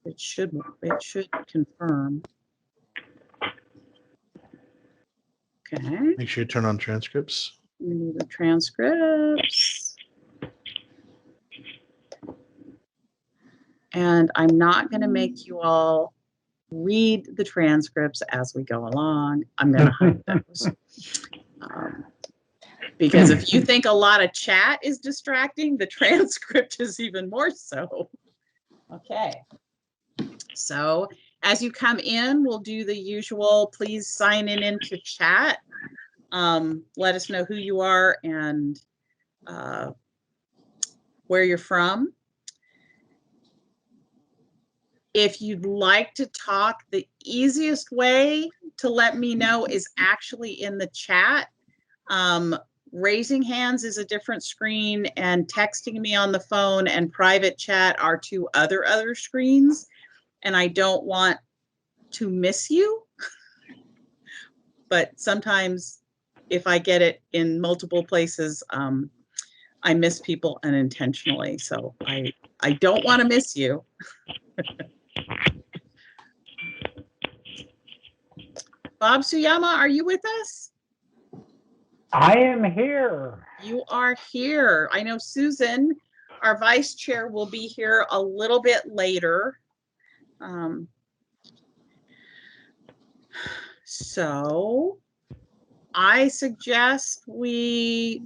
It should confirm. Okay. Make sure you turn on transcripts. We need the transcripts. And I'm not going to make you all read the transcripts as we go along. I'm going to hide those. Because if you think a lot of chat is distracting, the transcript is even more so. Okay. So as you come in, we'll do the usual, please sign in into chat. Let us know who you are and where you're from. If you'd like to talk, the easiest way to let me know is actually in the chat. Raising hands is a different screen, and texting me on the phone and private chat are two other screens, and I don't want to miss you. But sometimes if I get it in multiple places, I miss people unintentionally, so I don't want to miss you. Bob Suyama, are you with us? I am here. You are here. I know Susan, our vice chair, will be here a little bit later. So I suggest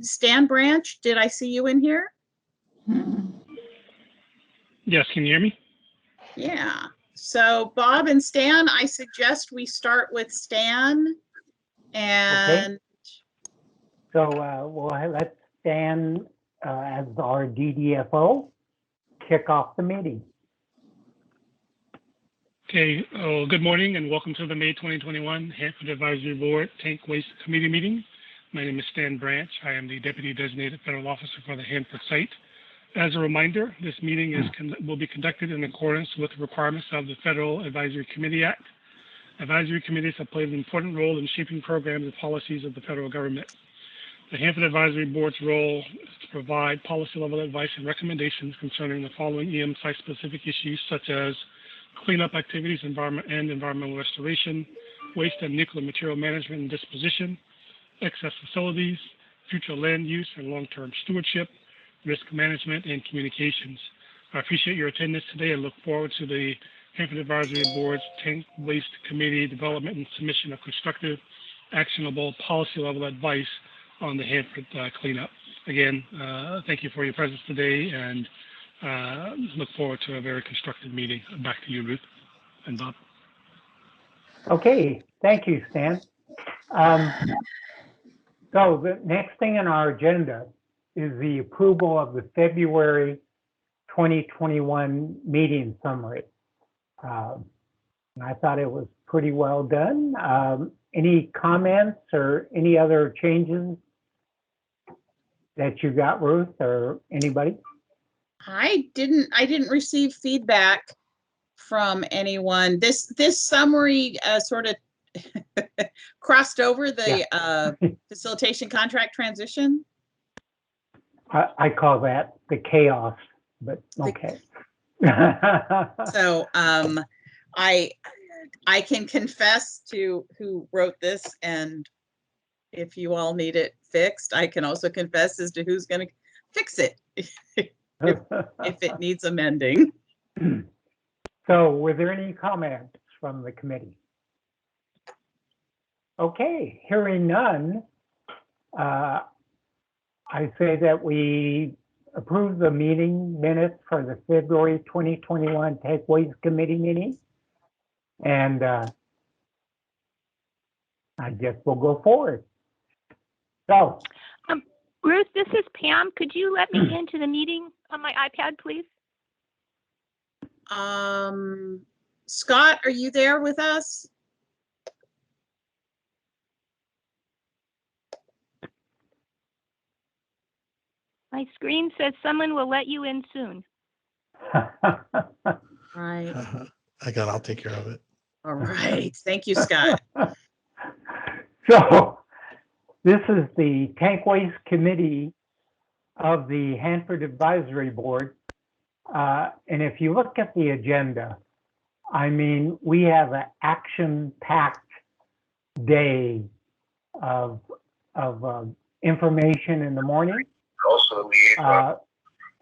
Stan Branch, did I see you in here? Yes, can you hear me? Yeah. So Bob and Stan, I suggest we start with Stan. And okay. So we'll let Stan, as our DDFO, kick off the meeting. Okay, good morning and welcome to the May 2021 Hanford Advisory Board Tank Waste Committee meeting. My name is Stan Branch. I am the Deputy Designated Federal Officer for the Hanford site. As a reminder, this meeting will be conducted in accordance with the requirements of the Federal Advisory Committee Act. Advisory committees have played an important role in shaping programs and policies of the federal government. The Hanford Advisory Board's role is to provide policy-level advice and recommendations concerning the following EM site-specific issues, such as cleanup activities, environmental restoration, waste and nuclear material management and disposition, excess facilities, future land use and long-term stewardship, risk management, and communications. I appreciate your attendance today and look forward to the Hanford Advisory Board's Tank Waste Committee development and submission of constructive, actionable, policy-level advice on the Hanford cleanup. Again, thank you for your presence today and look forward to a very constructive meeting. Back to you, Ruth and Bob. Okay, thank you, Stan. So the next thing on our agenda is the approval of the February 2021 meeting summary. I thought it was pretty well done. Any comments or any other changes that you got, Ruth, or anybody? I didn't receive feedback from anyone. This summary sort of crossed over the facilitation contract transition. I call that the chaos, but okay. So I can confess to who wrote this, and if you all need it fixed, I can also confess as to who's going to fix it if it needs amending. So were there any comments from the committee? Okay, hearing none, I say that we approve the meeting minutes for the February 2021 Tank Waste Committee meeting. And I guess we'll go forward. So, Ruth, this is Pam. Could you let me into the meeting on my iPad, please? Scott, are you there with us? My screen says someone will let you in soon. Right. I'll take care of it. All right. Thank you, Scott. So this is the Tank Waste Committee of the Hanford Advisory Board. And if you look at the agenda, I mean, we have an action-packed day of information in the morning. Also, liaison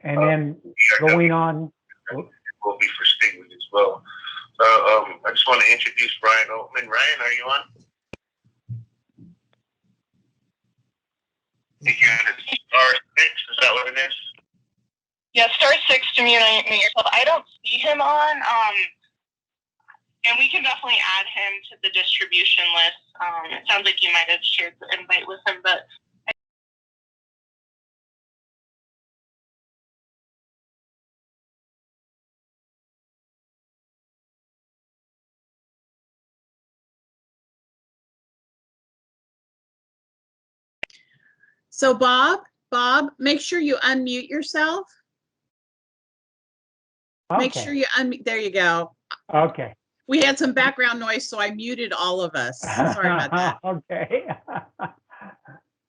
And then going on. will be for Stigwood as well. I just want to introduce Ryan Oatman. Ryan, are you on? R6, is that what it is? Yeah, *6 to mute yourself. I don't see him on, and we can definitely add him to the distribution list. It sounds like you might have shared the invite with him, but So Bob, make sure you unmute yourself. Make sure you unmute. There you go. Okay. We had some background noise, so I muted all of us. Sorry about that. Okay.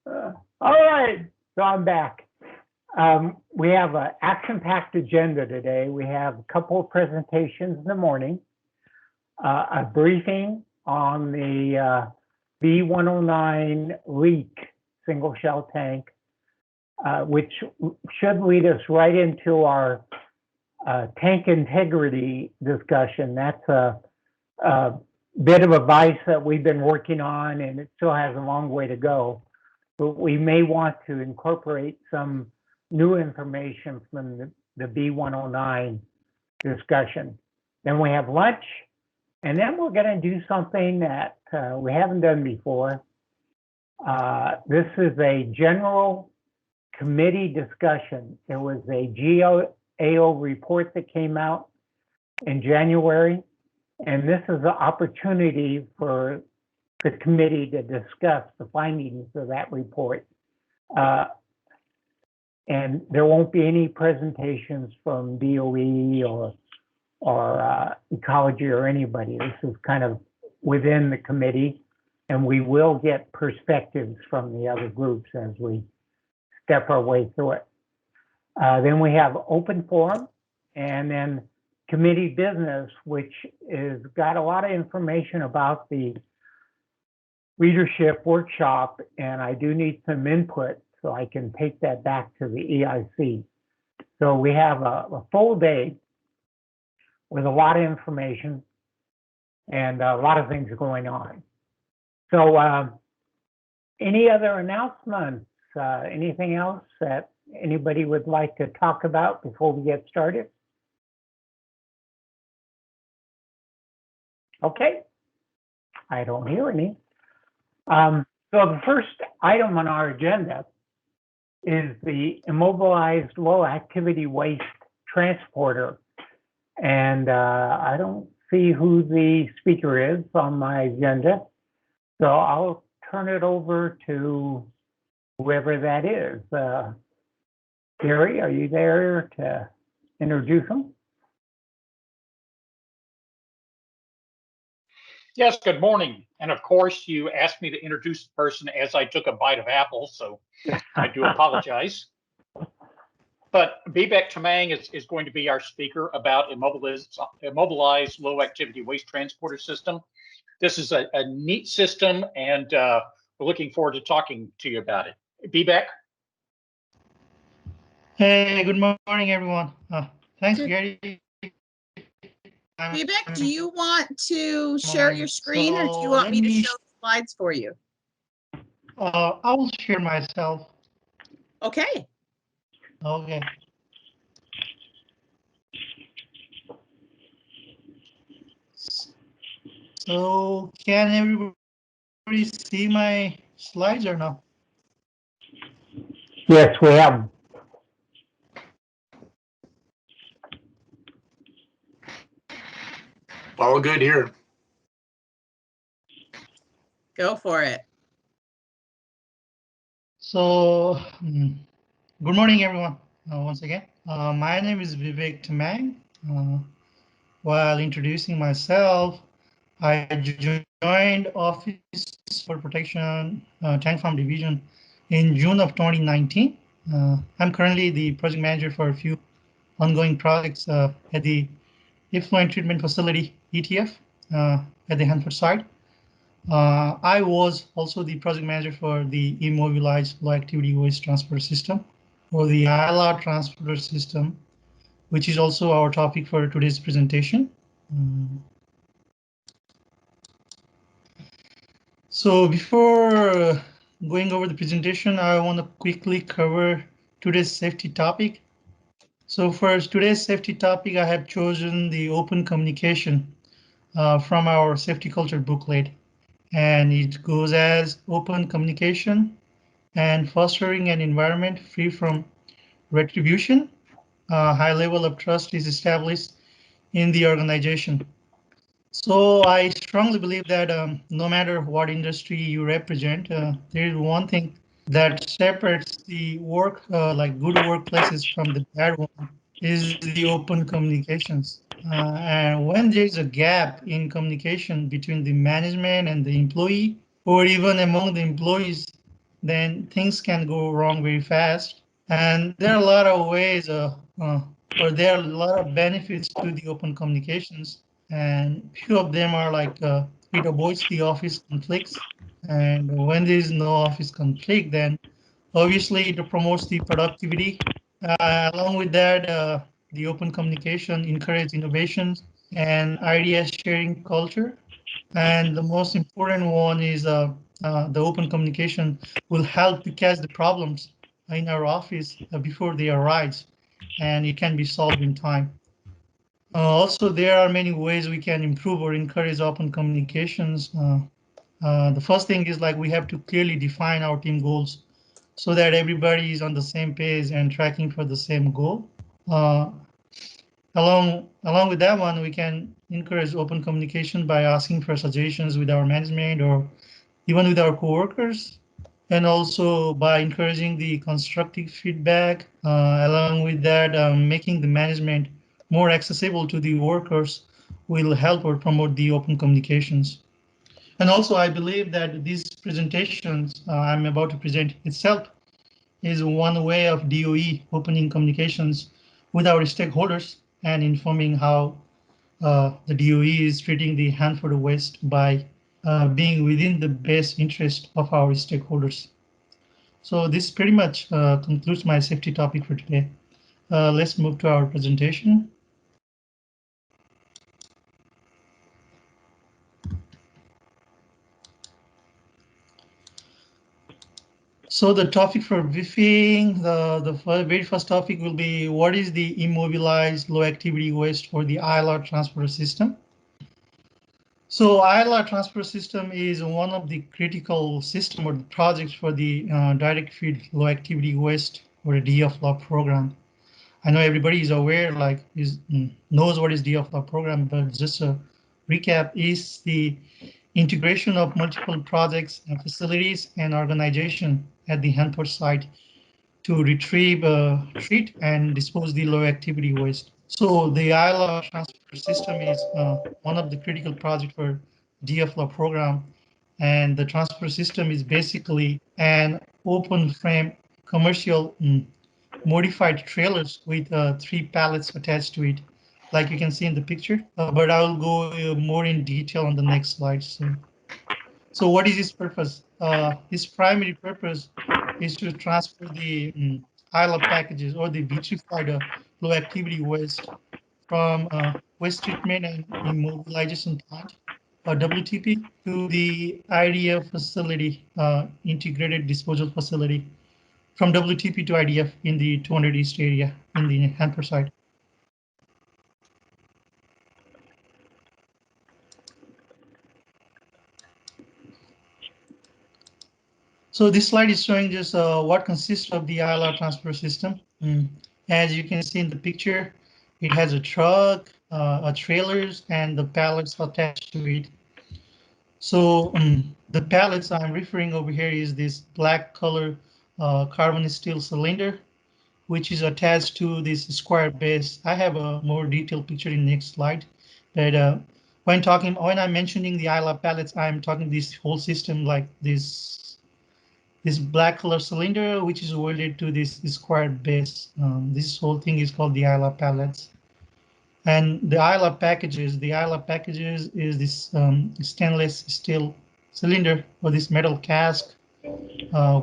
All right. So I'm back. We have an action-packed agenda today. We have a couple of presentations in the morning, a briefing on the B109 leak single shell tank, which should lead us right into our tank integrity discussion. That's a bit of advice that we've been working on, and it still has a long way to go. But we may want to incorporate some new information from the B109 discussion. Then we have lunch, and then we're going to do something that we haven't done before. This is a general committee discussion. There was a GAO report that came out in January, and this is an opportunity for the committee to discuss the findings of that report. And there won't be any presentations from DOE or ecology or anybody. This is kind of within the committee, and we will get perspectives from the other groups as we step our way through it. Then we have open forum, and then committee business, which is got a lot of information about the leadership workshop, and I do need some input so I can take that back to the EIC. So we have a full day with a lot of information and a lot of things going on. So any other announcements, anything else that anybody would like to talk about before we get started? Okay, I don't hear any. So the first item on our agenda is the immobilized low activity waste transporter. And I don't see who the speaker is on my agenda. So I'll turn it over to whoever that is. Gary, are you there to introduce him? Yes, good morning. And of course, you asked me to introduce the person as I took a bite of apple, so I do apologize. But Vivek Tamang is going to be our speaker about immobilized low activity waste transporter system. This is a neat system, and we're looking forward to talking to you about it. Vivek? Hey, good morning, everyone. Thanks, Gary. Vivek, do you want to share your screen, or do you want me to show the slides for you? I will share myself. Okay. Okay. So can everybody see my slides or no? Yes, we have. All good here. Go for it. So good morning, everyone. Once again, my name is Vivek Tamang. While introducing myself, I joined Office for Protection Tank Farm Division in June of 2019. I'm currently the project manager for a few ongoing projects at the effluent treatment facility ETF at the Hanford site. I was also the project manager for the immobilized low activity waste transfer system, or the ILR transfer system, which is also our topic for today's presentation. So before going over the presentation, I want to quickly cover today's safety topic. So for today's safety topic, I have chosen the open communication from our safety culture booklet. And it goes as open communication and fostering an environment free from retribution. A high level of trust is established in the organization. So I strongly believe that no matter what industry you represent, there is one thing that separates the like good workplaces from the bad one is the open communications. And when there's a gap in communication between the management and the employee, or even among the employees, then things can go wrong very fast. And there are a lot of ways, or there are a lot of benefits to the open communications. And few of them are like it avoids the office conflicts. And when there is no office conflict, then obviously it promotes the productivity. Along with that, the open communication encourages innovations and idea sharing culture. And the most important one is the open communication will help to catch the problems in our office before they arise, and it can be solved in time. Also, there are many ways we can improve or encourage open communications. The first thing is like we have to clearly define our team goals so that everybody is on the same page and tracking for the same goal. Uh, along with that one, we can encourage open communication by asking for suggestions with our management or even with our coworkers, and also by encouraging the constructive feedback. Along with that, making the management more accessible to the workers will help or promote the open communications. And also, I believe that these presentations I'm about to present itself is one way of DOE opening communications with our stakeholders and informing how the DOE is treating the Hanford waste by being within the best interest of our stakeholders. So this pretty much concludes my safety topic for today. Let's move to our presentation. So the topic for briefing, the very first topic will be what is the immobilized low activity waste or the ILR transfer system? So ILR transfer system is one of the critical system or the projects for the direct feed low activity waste or a DFLAW program. I know everybody is aware, like knows what is DFLAW program, but just a recap is the integration of multiple projects and facilities and organization at the Hanford site to retrieve, treat, and dispose the low activity waste. So the ILR transfer system is one of the critical projects for DFLAW program, and the transfer system is basically an open frame commercial modified trailers with 3 pallets attached to it, like you can see in the picture. But I will go more in detail on the next slide. So what is its purpose? Its primary purpose is to transfer the ILR packages or the vitrified low activity waste from waste treatment and immobilization plant, WTP, to the IDF facility, integrated disposal facility, from WTP to IDF in the 200 East area in the Hanford site. So this slide is showing just what consists of the ILR transfer system. As you can see in the picture, it has a truck, a trailers, and the pallets attached to it. So the pallets I'm referring over here is this black color carbon steel cylinder, which is attached to this square base. I have a more detailed picture in the next slide. But when I'm mentioning the ILR pallets, I'm talking this whole system like this black color cylinder, which is welded to this square base. This whole thing is called the ILR pallets. And the ILA packages is this stainless steel cylinder or this metal cask,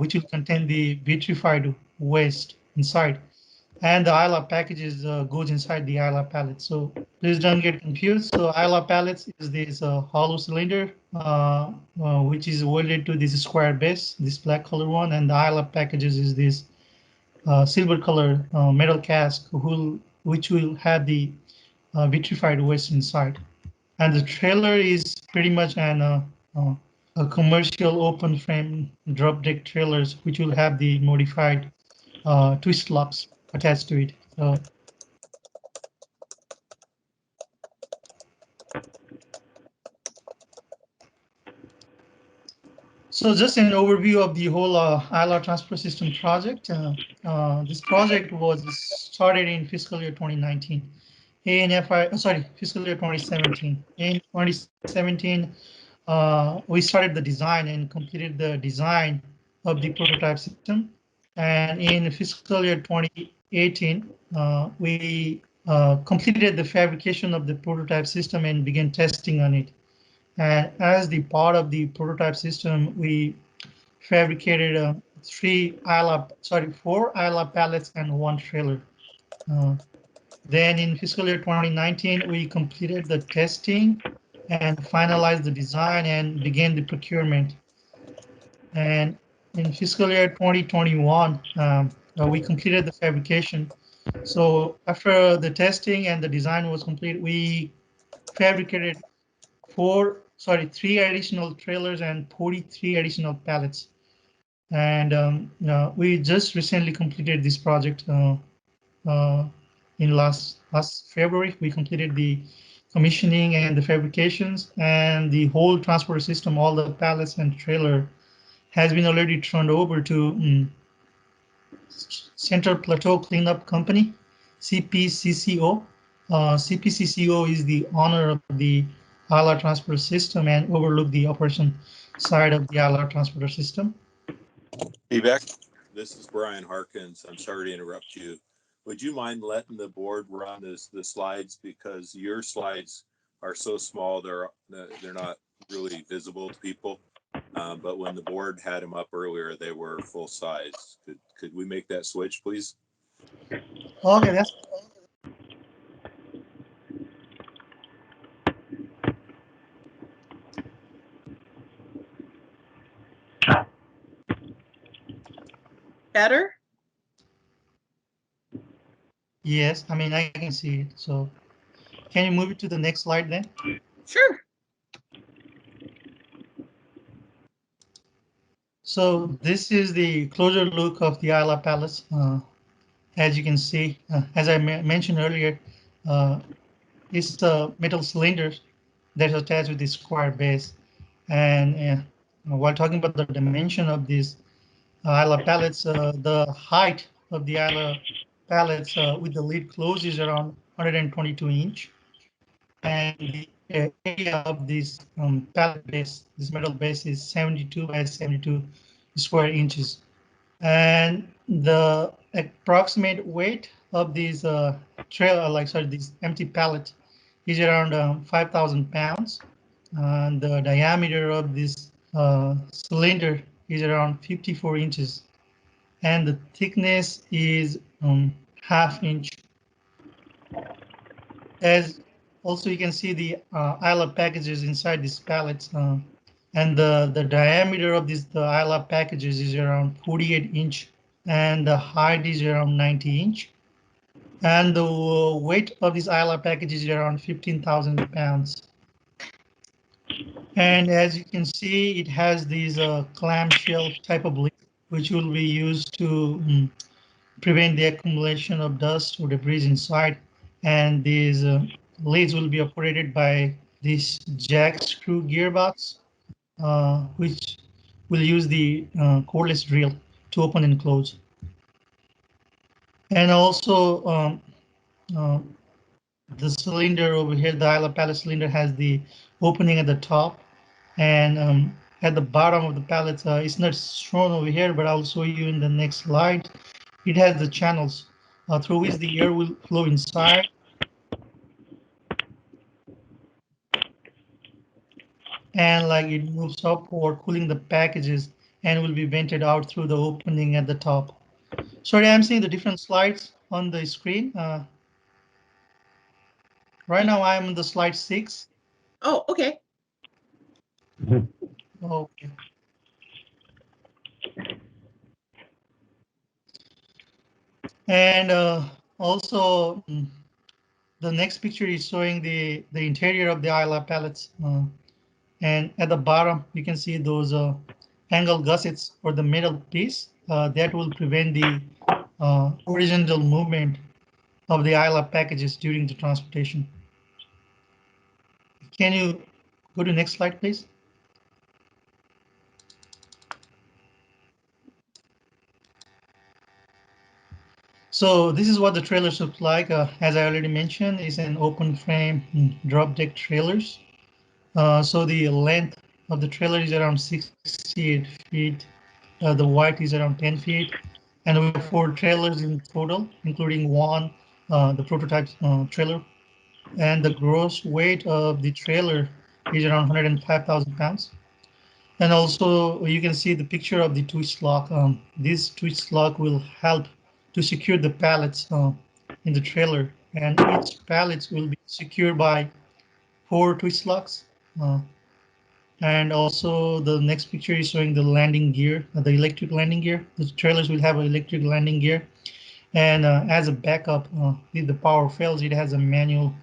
which will contain the vitrified waste inside. And the ILA packages goes inside the ILA pallet. So please don't get confused. So ILA pallets is this hollow cylinder, which is welded to this square base, this black color one, and the ILA packages is this silver color metal cask, which will have the vitrified waste inside. And the trailer is pretty much a commercial open frame drop deck trailers, which will have the modified twist locks attached to it. So just an overview of the whole ILR transport system project. This project was started in fiscal year 2019. Fiscal year 2017. In 2017, we started the design and completed the design of the prototype system. And in fiscal year 2018, we completed the fabrication of the prototype system and began testing on it. And as the part of the prototype system, we fabricated four ILA pallets and one trailer. Then in fiscal year 2019, we completed the testing and finalized the design and began the procurement. And in fiscal year 2021, we completed the fabrication. So after the testing and the design was complete, we fabricated three additional trailers and 43 additional pallets. And we just recently completed this project in last February. We completed the commissioning and the fabrications, and the whole transport system, all the pallets and trailer, has been already turned over to Central Plateau Cleanup Company, CPCCO. CPCCO is the owner of the ILR transport system and overlook the operation side of the ILR transporter system. Vivek, this is Brian Harkins. I'm sorry to interrupt you. Would you mind letting the board run the slides, because your slides are so small they're not really visible to people. But when the board had them up earlier, they were full size. Could we make that switch, please? Okay, that's Better? yes. I mean, I can see it. So can you move it to the next slide then? Sure. So this is the closer look of the ILR pallets. As you can see, as I mentioned earlier, it's the metal cylinders that's attached with the square base. And while talking about the dimension of these ILR pallets, the height of the ILR pallets with the lid closed is around 122 inch. And the area of this pallet base, this metal base, is 72 by 72 square inches. And the approximate weight of these these empty pallets is around 5,000 pounds. And the diameter of this cylinder is around 54 inches. And the thickness is ½ inch. As also you can see the ILA packages inside these pallets, and the diameter of the ILA packages is around 48 inch, and the height is around 90 inch, and the weight of this ILA package is around 15,000 pounds. And as you can see, it has these clamshell type of lid, which will be used to prevent the accumulation of dust or debris inside. And these lids will be operated by this jack screw gearbox, which will use the cordless drill to open and close. And also the cylinder over here, the ILA pallet cylinder, has the opening at the top, and at the bottom of the pallet, it's not shown over here, but I'll show you in the next slide. It has the channels through which the air will flow inside. and like it moves up or cooling the packages and will be vented out through the opening at the top. Sorry, I'm seeing the different slides on the screen. Right now I'm on the slide 6. Oh, okay. Okay. And also the next picture is showing the interior of the ILAB pallets. And at the bottom, you can see those angle gussets or the metal piece that will prevent the horizontal movement of the ILAB packages during the transportation. Can you go to the next slide, please? So this is what the trailers look like. As I already mentioned, it's an open frame drop deck trailers. So the length of the trailer is around 68 feet. The height is around 10 feet. And we have 4 trailers in total, including one, the prototype trailer. And the gross weight of the trailer is around 105,000 pounds. And also you can see the picture of the twist lock. This twist lock will help to secure the pallets in the trailer, and each pallet will be secured by 4 twist locks. And also the next picture is showing the landing gear, the electric landing gear. The trailers will have an electric landing gear. And as a backup, if the power fails, it has a manual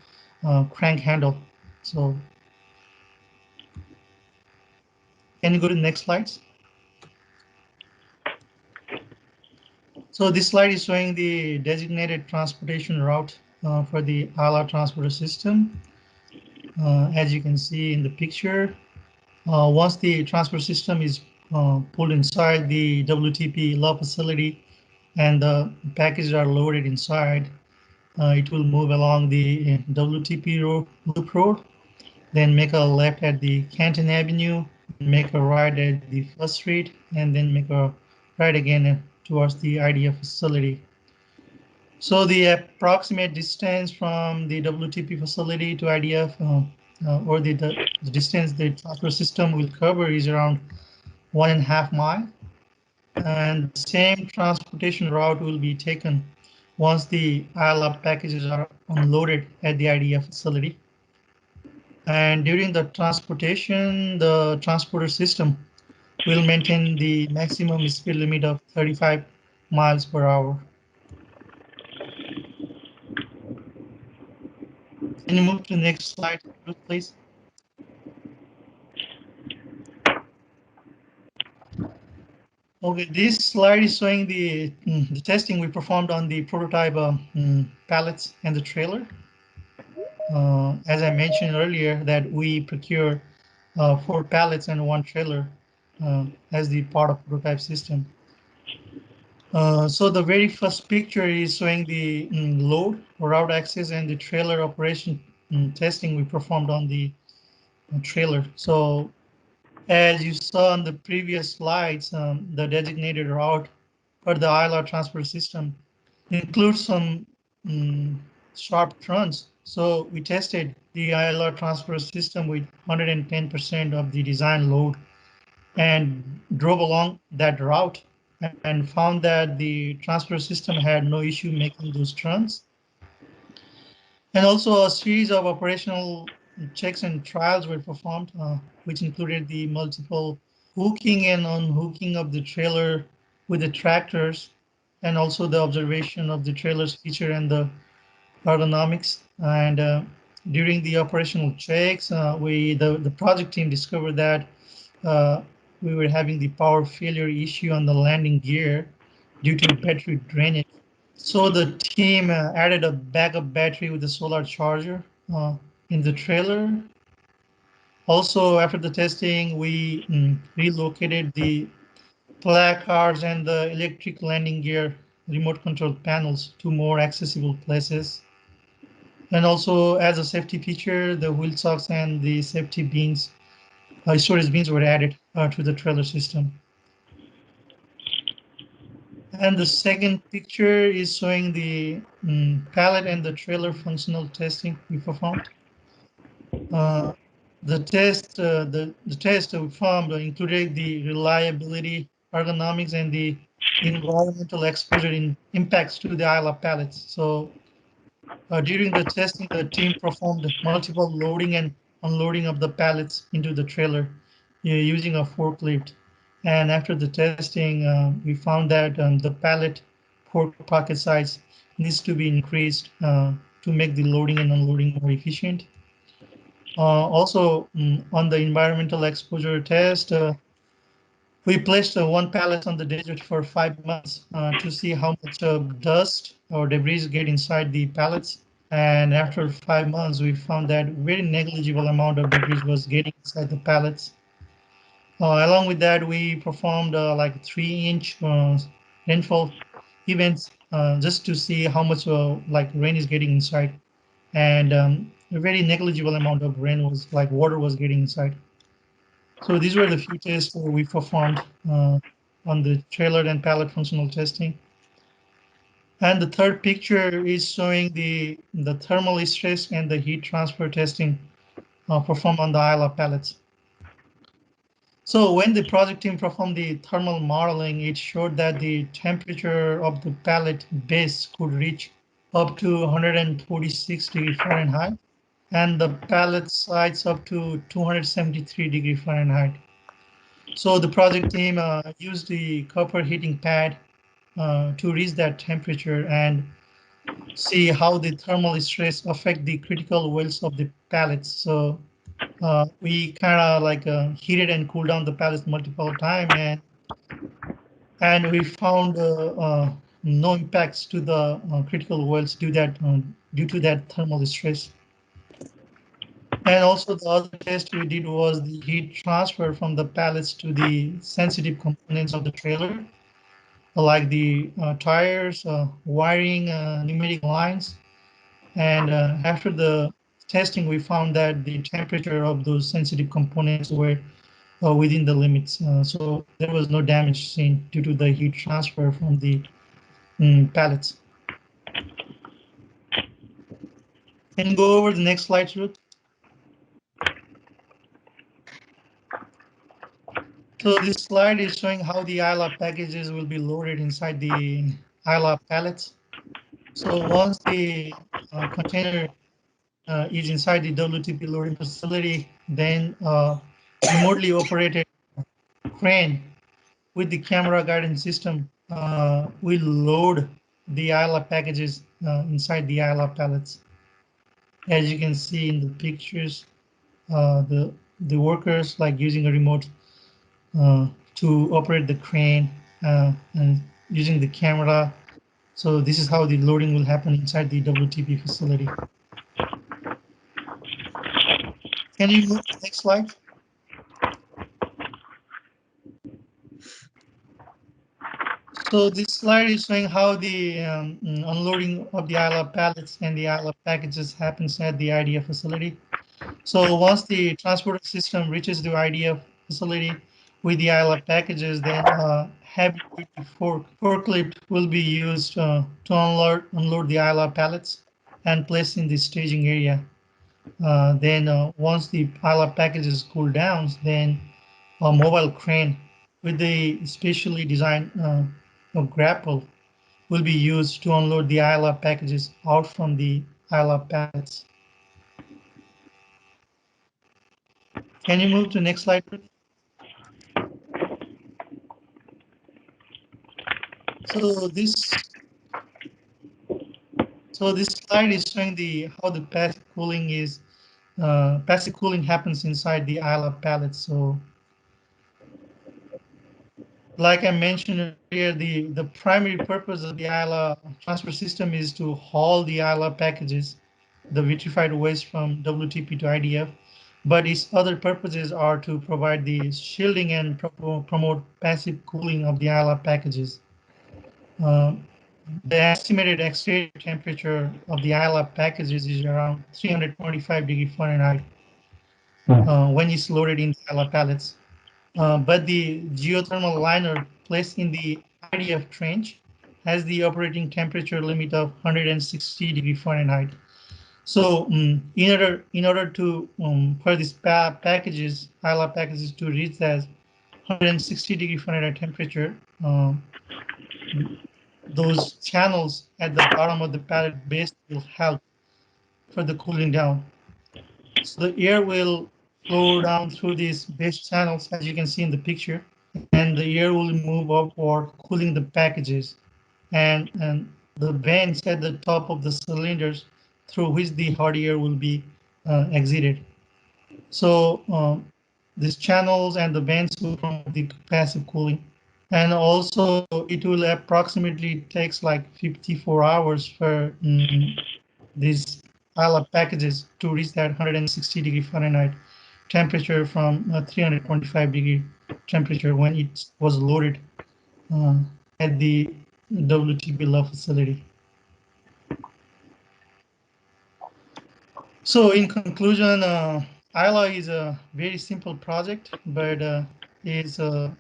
crank handle. So can you go to the next slides? So this slide is showing the designated transportation route for the ILA transporter system. As you can see in the picture, once the transport system is pulled inside the WTP love facility and the packages are loaded inside, it will move along the WTP loop road, then make a left at the Canton Avenue, make a right at the First Street, and then make a right again towards the IDF facility. So the approximate distance from the WTP facility to IDF, or the distance the transport system will cover is around 1.5 miles. And the same transportation route will be taken once the ILAB packages are unloaded at the IDF facility. And during the transportation, the transporter system will maintain the maximum speed limit of 35 miles per hour. Can you move to the next slide, please? Okay, this slide is showing the testing we performed on the prototype pallets and the trailer. As I mentioned earlier, that we procure 4 pallets and 1 trailer as the part of prototype system. So the very first picture is showing the load or route access and the trailer operation testing we performed on the trailer. So as you saw on the previous slides, the designated route for the ILR transport system includes some sharp turns. So we tested the ILR transport system with 110% of the design load and drove along that route and found that the transport system had no issue making those turns. And also a series of operational checks and trials were performed, which included the multiple hooking and unhooking of the trailer with the tractors, and also the observation of the trailer's feature and the ergonomics. And during the operational checks, the project team discovered that we were having the power failure issue on the landing gear due to battery drainage. So the team added a backup battery with a solar charger in the trailer. Also, after the testing, we relocated the placards and the electric landing gear remote control panels to more accessible places. And also, as a safety feature, the wheel socks and the safety bins, storage bins were added to the trailer system. And the second picture is showing the pallet and the trailer functional testing we performed. The test we found included the reliability, ergonomics, and the environmental exposure in impacts to the ILA pallets. So during the testing, the team performed multiple loading and unloading of the pallets into the trailer using a forklift. And after the testing, we found that the pallet fork pocket size needs to be increased to make the loading and unloading more efficient. Also, on the environmental exposure test, we placed one pallet on the desert for 5 months to see how much dust or debris get inside the pallets. And after 5 months, we found that very negligible amount of debris was getting inside the pallets. Along with that, we performed like 3-inch rainfall events just to see how much like rain is getting inside. And a very negligible amount of rain was like water was getting inside. So these were the few tests we performed on the trailer and pallet functional testing. And the third picture is showing the thermal stress and the heat transfer testing performed on the ILA pallets. So when the project team performed the thermal modeling, it showed that the temperature of the pallet base could reach up to 146 degrees Fahrenheit, and the pallet sides up to 273 degrees Fahrenheit. So the project team used the copper heating pad to reach that temperature and see how the thermal stress affect the critical welds of the pallets. So we kind of like heated and cooled down the pallets multiple times, and we found no impacts to the critical welds due to that thermal stress. And also the other test we did was the heat transfer from the pallets to the sensitive components of the trailer, like the tires, wiring, pneumatic lines. And after the testing, we found that the temperature of those sensitive components were within the limits. So there was no damage seen due to the heat transfer from the pallets. Can you go over the next slide, Ruth? So this slide is showing how the ILA packages will be loaded inside the ILA pallets. So once the container is inside the WTP loading facility, then remotely operated crane with the camera guidance system will load the ILA packages inside the ILA pallets. As you can see in the pictures, the workers like using a remote to operate the crane and using the camera. So this is how the loading will happen inside the WTP facility. Can you move to the next slide? So this slide is showing how the unloading of the ILA pallets and the ILA packages happens at the IDF facility. So once the transport system reaches the IDF facility with the ILA packages, then heavy forklift will be used to unload the ILA pallets and placed in the staging area. Then once the ILA packages cool down, then a mobile crane with the specially designed grapple will be used to unload the ILA packages out from the ILA pallets. Can you move to the next slide, please? So this slide is showing how the passive cooling happens inside the ILA pallets. So like I mentioned earlier, the primary purpose of the ILA transfer system is to haul the ILA packages, the vitrified waste from WTP to IDF, but its other purposes are to provide the shielding and promote passive cooling of the ILA packages. The estimated exterior temperature of the ILA packages is around 325 degrees Fahrenheit when it's loaded in the ILA pallets. But the geothermal liner placed in the IDF trench has the operating temperature limit of 160 degrees Fahrenheit. So in order to for these packages, HAB packages to reach that 160 degree Fahrenheit temperature, those channels at the bottom of the pallet base will help for the cooling down. So the air will flow down through these base channels, as you can see in the picture, and the air will move upward, cooling the packages, and the vents at the top of the cylinders through which the hot air will be exited. So these channels and the vents will promote the passive cooling. And also it will approximately takes like 54 hours for these HAB packages to reach that 160 degree Fahrenheit temperature from 325 degree temperature when it was loaded at the WTB love facility. So in conclusion, ILA is a very simple project, but is a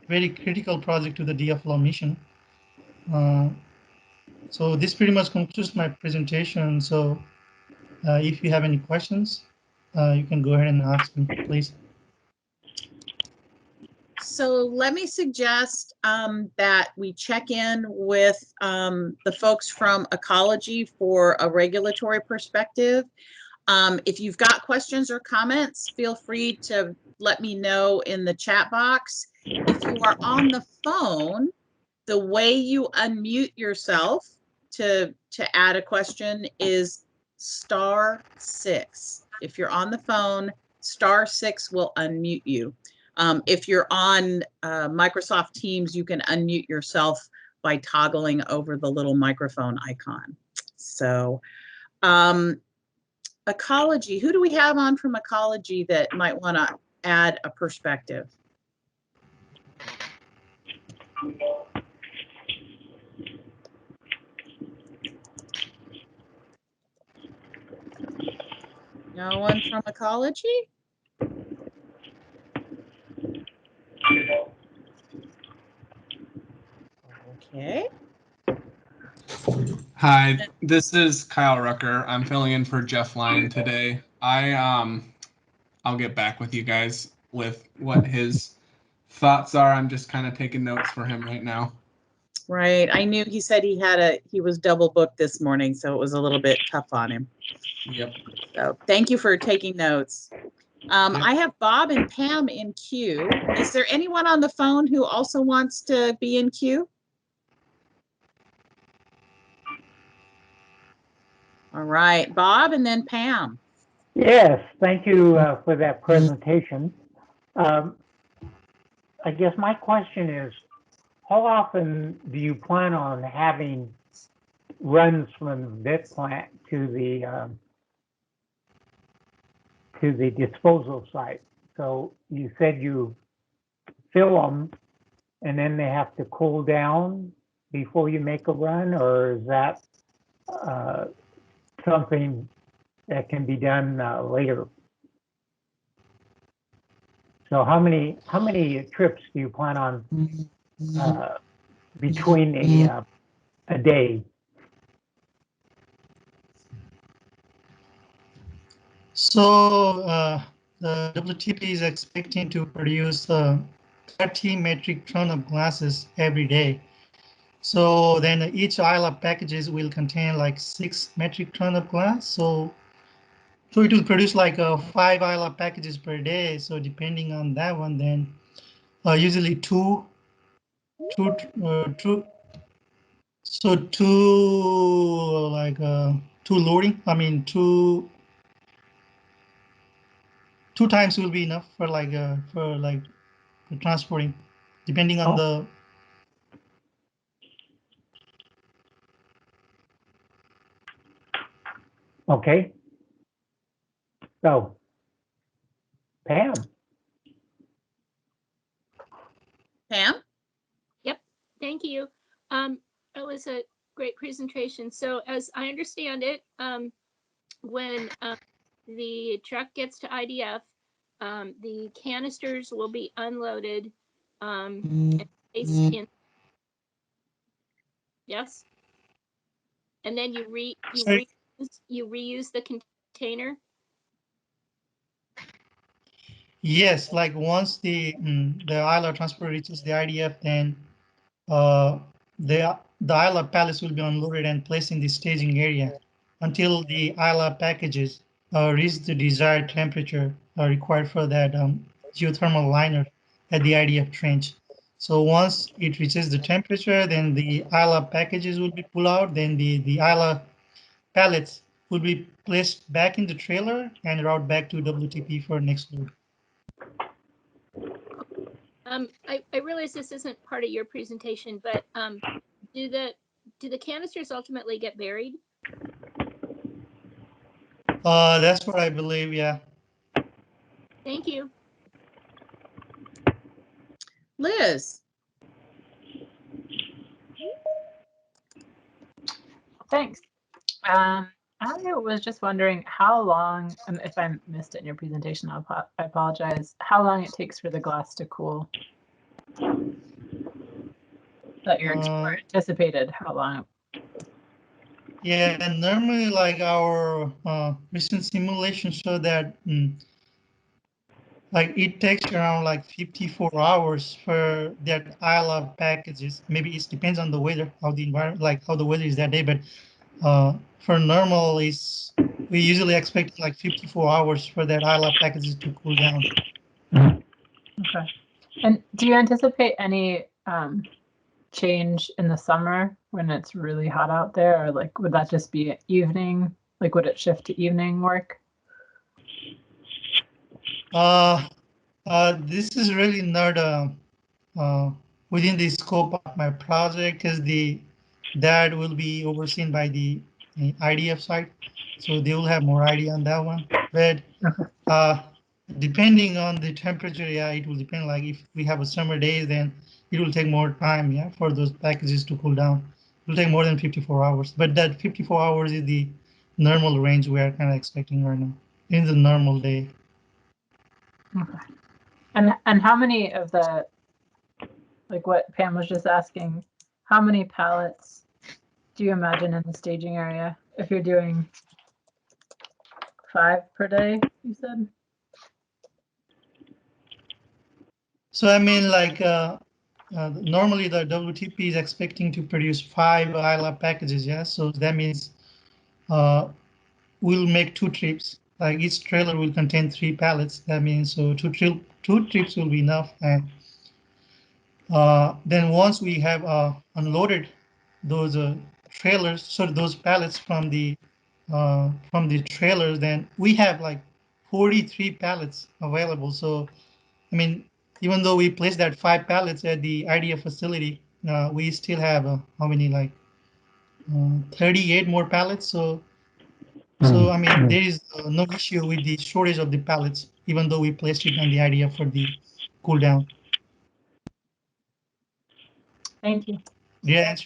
very critical project to the DFLAW mission. So this pretty much concludes my presentation. So if you have any questions, you can go ahead and ask me, please. So let me suggest that we check in with the folks from ecology for a regulatory perspective. If you've got questions or comments, feel free to let me know in the chat box. If you are on the phone, the way you unmute yourself to add a question is *6. If you're on the phone, *6 will unmute you. If you're on Microsoft Teams, you can unmute yourself by toggling over the little microphone icon. So ecology, who do we have on from ecology that might want to add a perspective? No one from ecology? Okay. Hi, this is Kyle Rucker. I'm filling in for Jeff Lyon today. I'll get back with you guys with what his thoughts are. I'm just kind of taking notes for him right now. Right. I knew he said he was double booked this morning, so it was a little bit tough on him. Yep. So thank you for taking notes. Yep. I have Bob and Pam in queue. Is there anyone on the phone who also wants to be in queue? All right, Bob and then Pam. Yes, thank you for that presentation. I guess my question is, how often do you plan on having runs from the vet plant to the disposal site? So you said you fill them and then they have to cool down before you make a run, or is that something that can be done later? So how many trips do you plan on between a day? So the WTP is expecting to produce 30 metric ton of glasses every day. So then each ILAB packages will contain like 6 metric ton of glass. So it will produce like 5 ILAB packages per day. So depending on that one, then usually two loading. I mean two times will be enough for transporting, depending on the. Okay. So, Pam. Pam? Yep, thank you. It was a great presentation. So as I understand it, when the truck gets to IDF, the canisters will be unloaded and placed in. Yes. And then you you reuse the container? Yes, like once the ILR transport reaches the IDF, then uh, the ILR pallets will be unloaded and placed in the staging area until the ILR packages reach the desired temperature required for that geothermal liner at the IDF trench. So once it reaches the temperature, then the ILR packages will be pulled out, then the ILR pallets will be placed back in the trailer and route back to WTP for next load. I realize this isn't part of your presentation, but do the canisters ultimately get buried? That's what I believe, yeah. Thank you. Liz. Thanks. I was just wondering how long, and if I missed it in your presentation, I apologize, how long it takes for the glass to cool that you're anticipated, how long? Yeah, and normally like our recent simulation show that like it takes around like 54 hours for that ILR packages. Maybe it depends on the weather, how the environment, like how the weather is that day, but for normal is we usually expect like 54 hours for that ILR packages to cool down. Okay. And do you anticipate any change in the summer when it's really hot out there, or like would that just be evening? Like would it shift to evening work? This is really not within the scope of my project, because that will be overseen by the IDF side, so they will have more idea on that one. But depending on the temperature, yeah, it will depend. Like if we have a summer days, then it will take more time, yeah, for those packages to cool down. It will take more than 54 hours, but that 54 hours is the normal range we are kind of expecting right now in the normal day. Okay. And how many of the, like what Pam was just asking, how many pallets do you imagine in the staging area if you're doing 5 per day, you said? So I mean, like normally the WTP is expecting to produce 5 ILR packages, yeah. So that means we'll make 2 trips. Like each trailer will contain 3 pallets. That means so 2 trips will be enough. And then once we have unloaded those trailers, so those pallets from the trailers, then we have like 43 pallets available. So I mean, even though we placed that 5 pallets at the IDF facility, we still have how many, like 38 more pallets. So I mean, there is no issue with the shortage of the pallets, even though we placed it on the IDF for the cool down. Thank you. Yeah.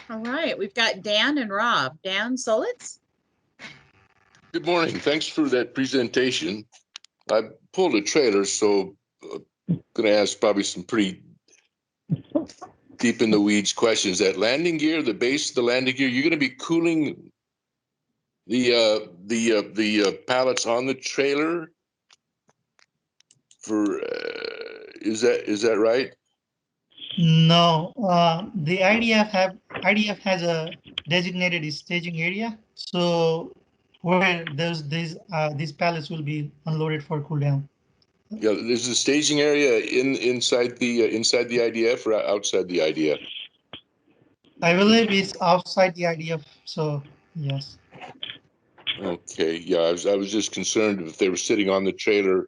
All right, we've got Dan and Rob. Dan Solitz. Good morning. Thanks for that presentation. I pulled a trailer, so I'm going to ask probably some pretty deep in the weeds questions. That landing gear, the base of the landing gear, you're going to be cooling the pallets on the trailer for is that right? No, the IDF has a designated staging area, so where these pallets will be unloaded for cool down. Yeah, there's a staging area inside the IDF or outside the IDF? I believe it's outside the IDF, so yes. Okay, yeah, I was just concerned if they were sitting on the trailer,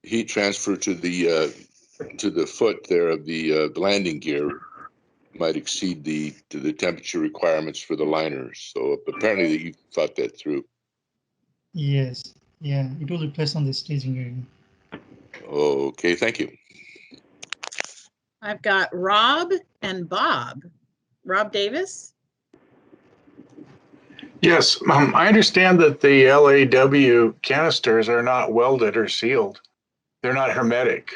heat transfer to the foot there of the landing gear might exceed the temperature requirements for the liners. So apparently that you thought that through. Yes, yeah, it will be placed on the staging area. Okay, thank you. I've got Rob and Bob. Rob Davis. Yes, I understand that the LAW canisters are not welded or sealed. They're not hermetic.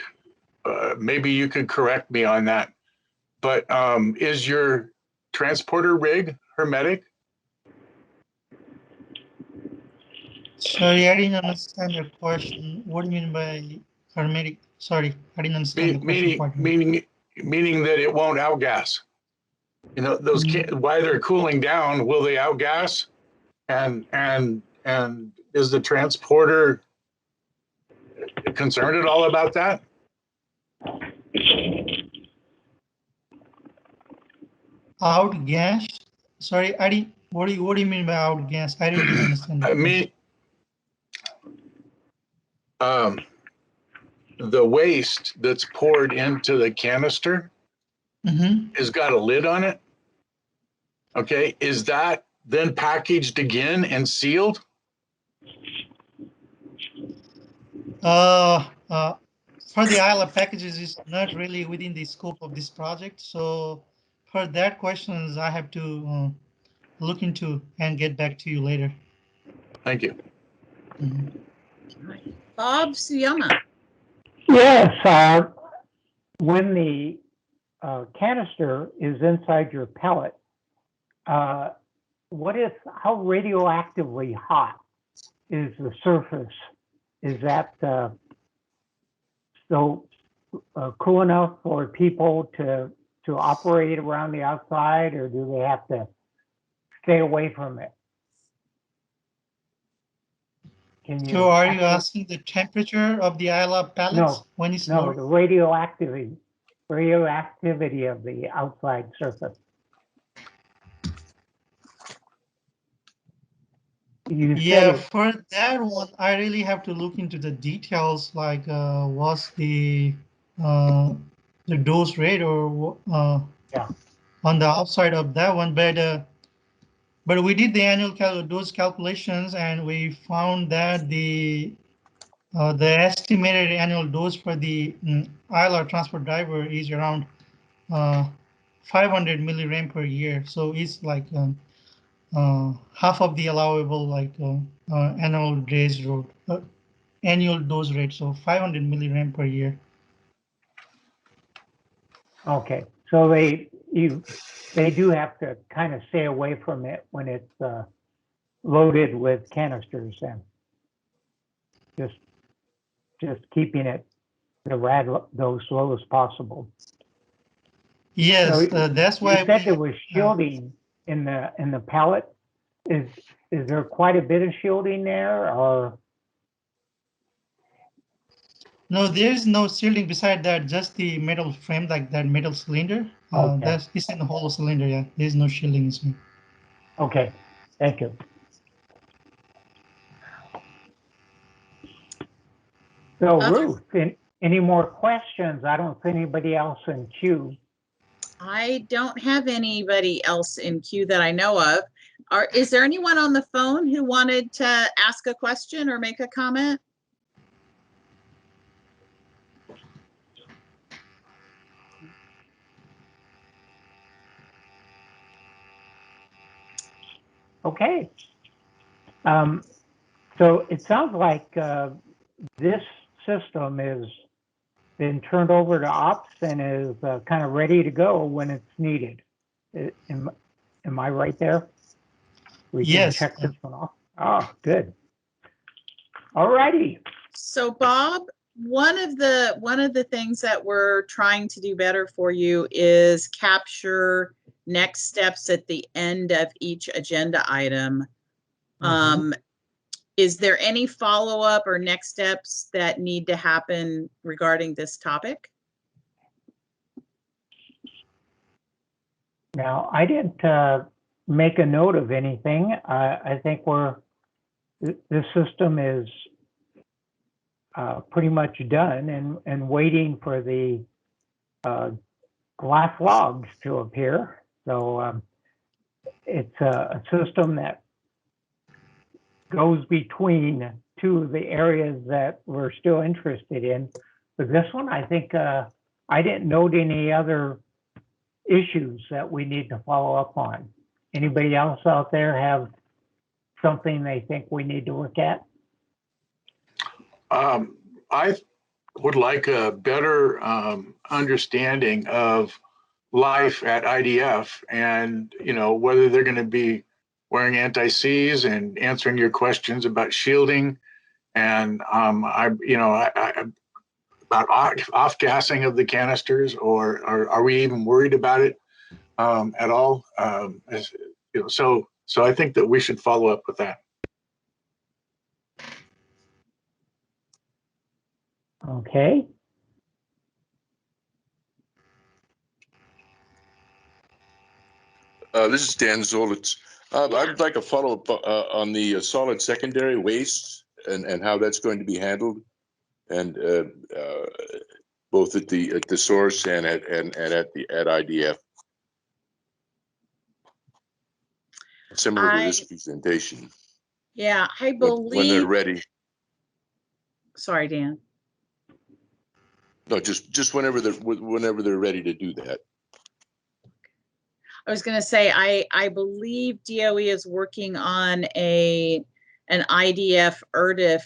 Maybe you could correct me on that. But is your transporter rig hermetic? Sorry, I didn't understand your question. What do you mean by hermetic? Sorry, I didn't understand the question quite well. Meaning that it won't outgas. You know, those while they're cooling down, will they outgas? And is the transporter concerned at all about that? Outgas? Sorry, I didn't. What do you mean by outgas? I didn't understand. I mean, the waste that's poured into the canister has got a lid on it. Okay, is that then packaged again and sealed? For the ILA packages, is not really within the scope of this project. So for that questions, I have to look into and get back to you later. Thank you. Bob Suyama. Yes, when the canister is inside your pellet, how radioactively hot is the surface? Is that so cool enough for people to operate around the outside, or do they have to stay away from it? So are you asking the temperature of the ILA pellets when it's loaded? No, the radioactivity of the outside surface. Yeah, for that one, I really have to look into the details, like what's the dose rate or on the outside of that one. But we did the annual dose calculations, and we found that the estimated annual dose for the ILR transport driver is around 500 millirem per year. So it's like half of the allowable annual dose rate. So 500 millirem per year. Okay, so they do have to kind of stay away from it when it's loaded with canisters, and just keeping it the rad dose low as possible. Yes, so that's why you said there was shielding in the pellet. Is there quite a bit of shielding there, or? No, there's no shielding beside that, just the metal frame, like that metal cylinder. That's it's in the hollow cylinder, yeah. There's no shielding inside. Okay, thank you. So Ruth, any more questions? I don't see anybody else in queue. I don't have anybody else in queue that I know of. Is there anyone on the phone who wanted to ask a question or make a comment? Okay. So it sounds like this system has been turned over to ops and is kind of ready to go when it's needed. Am I right there? We can check this one off. Oh, good. All righty. So Bob, one of the things that we're trying to do better for you is capture next steps at the end of each agenda item. Is there any follow-up or next steps that need to happen regarding this topic? Now, I didn't make a note of anything. I think this system is pretty much done and waiting for the glass logs to appear. So it's a system that goes between two of the areas that we're still interested in. But this one, I think I didn't note any other issues that we need to follow up on. Anybody else out there have something they think we need to look at? I would like a better understanding of life at IDF, and whether they're going to be wearing anti-seize and answering your questions about shielding. And about off-gassing of the canisters, or are we even worried about it at all? So I think that we should follow up with that. Okay. This is Dan Zolitz. I'd like a follow-up on the solid secondary waste and how that's going to be handled, and both at the source and at IDF. Similar to this presentation. Yeah, I believe. When they're ready. Sorry, Dan. No, just whenever they're ready to do that. I was going to say, I believe DOE is working on an IDF ERDF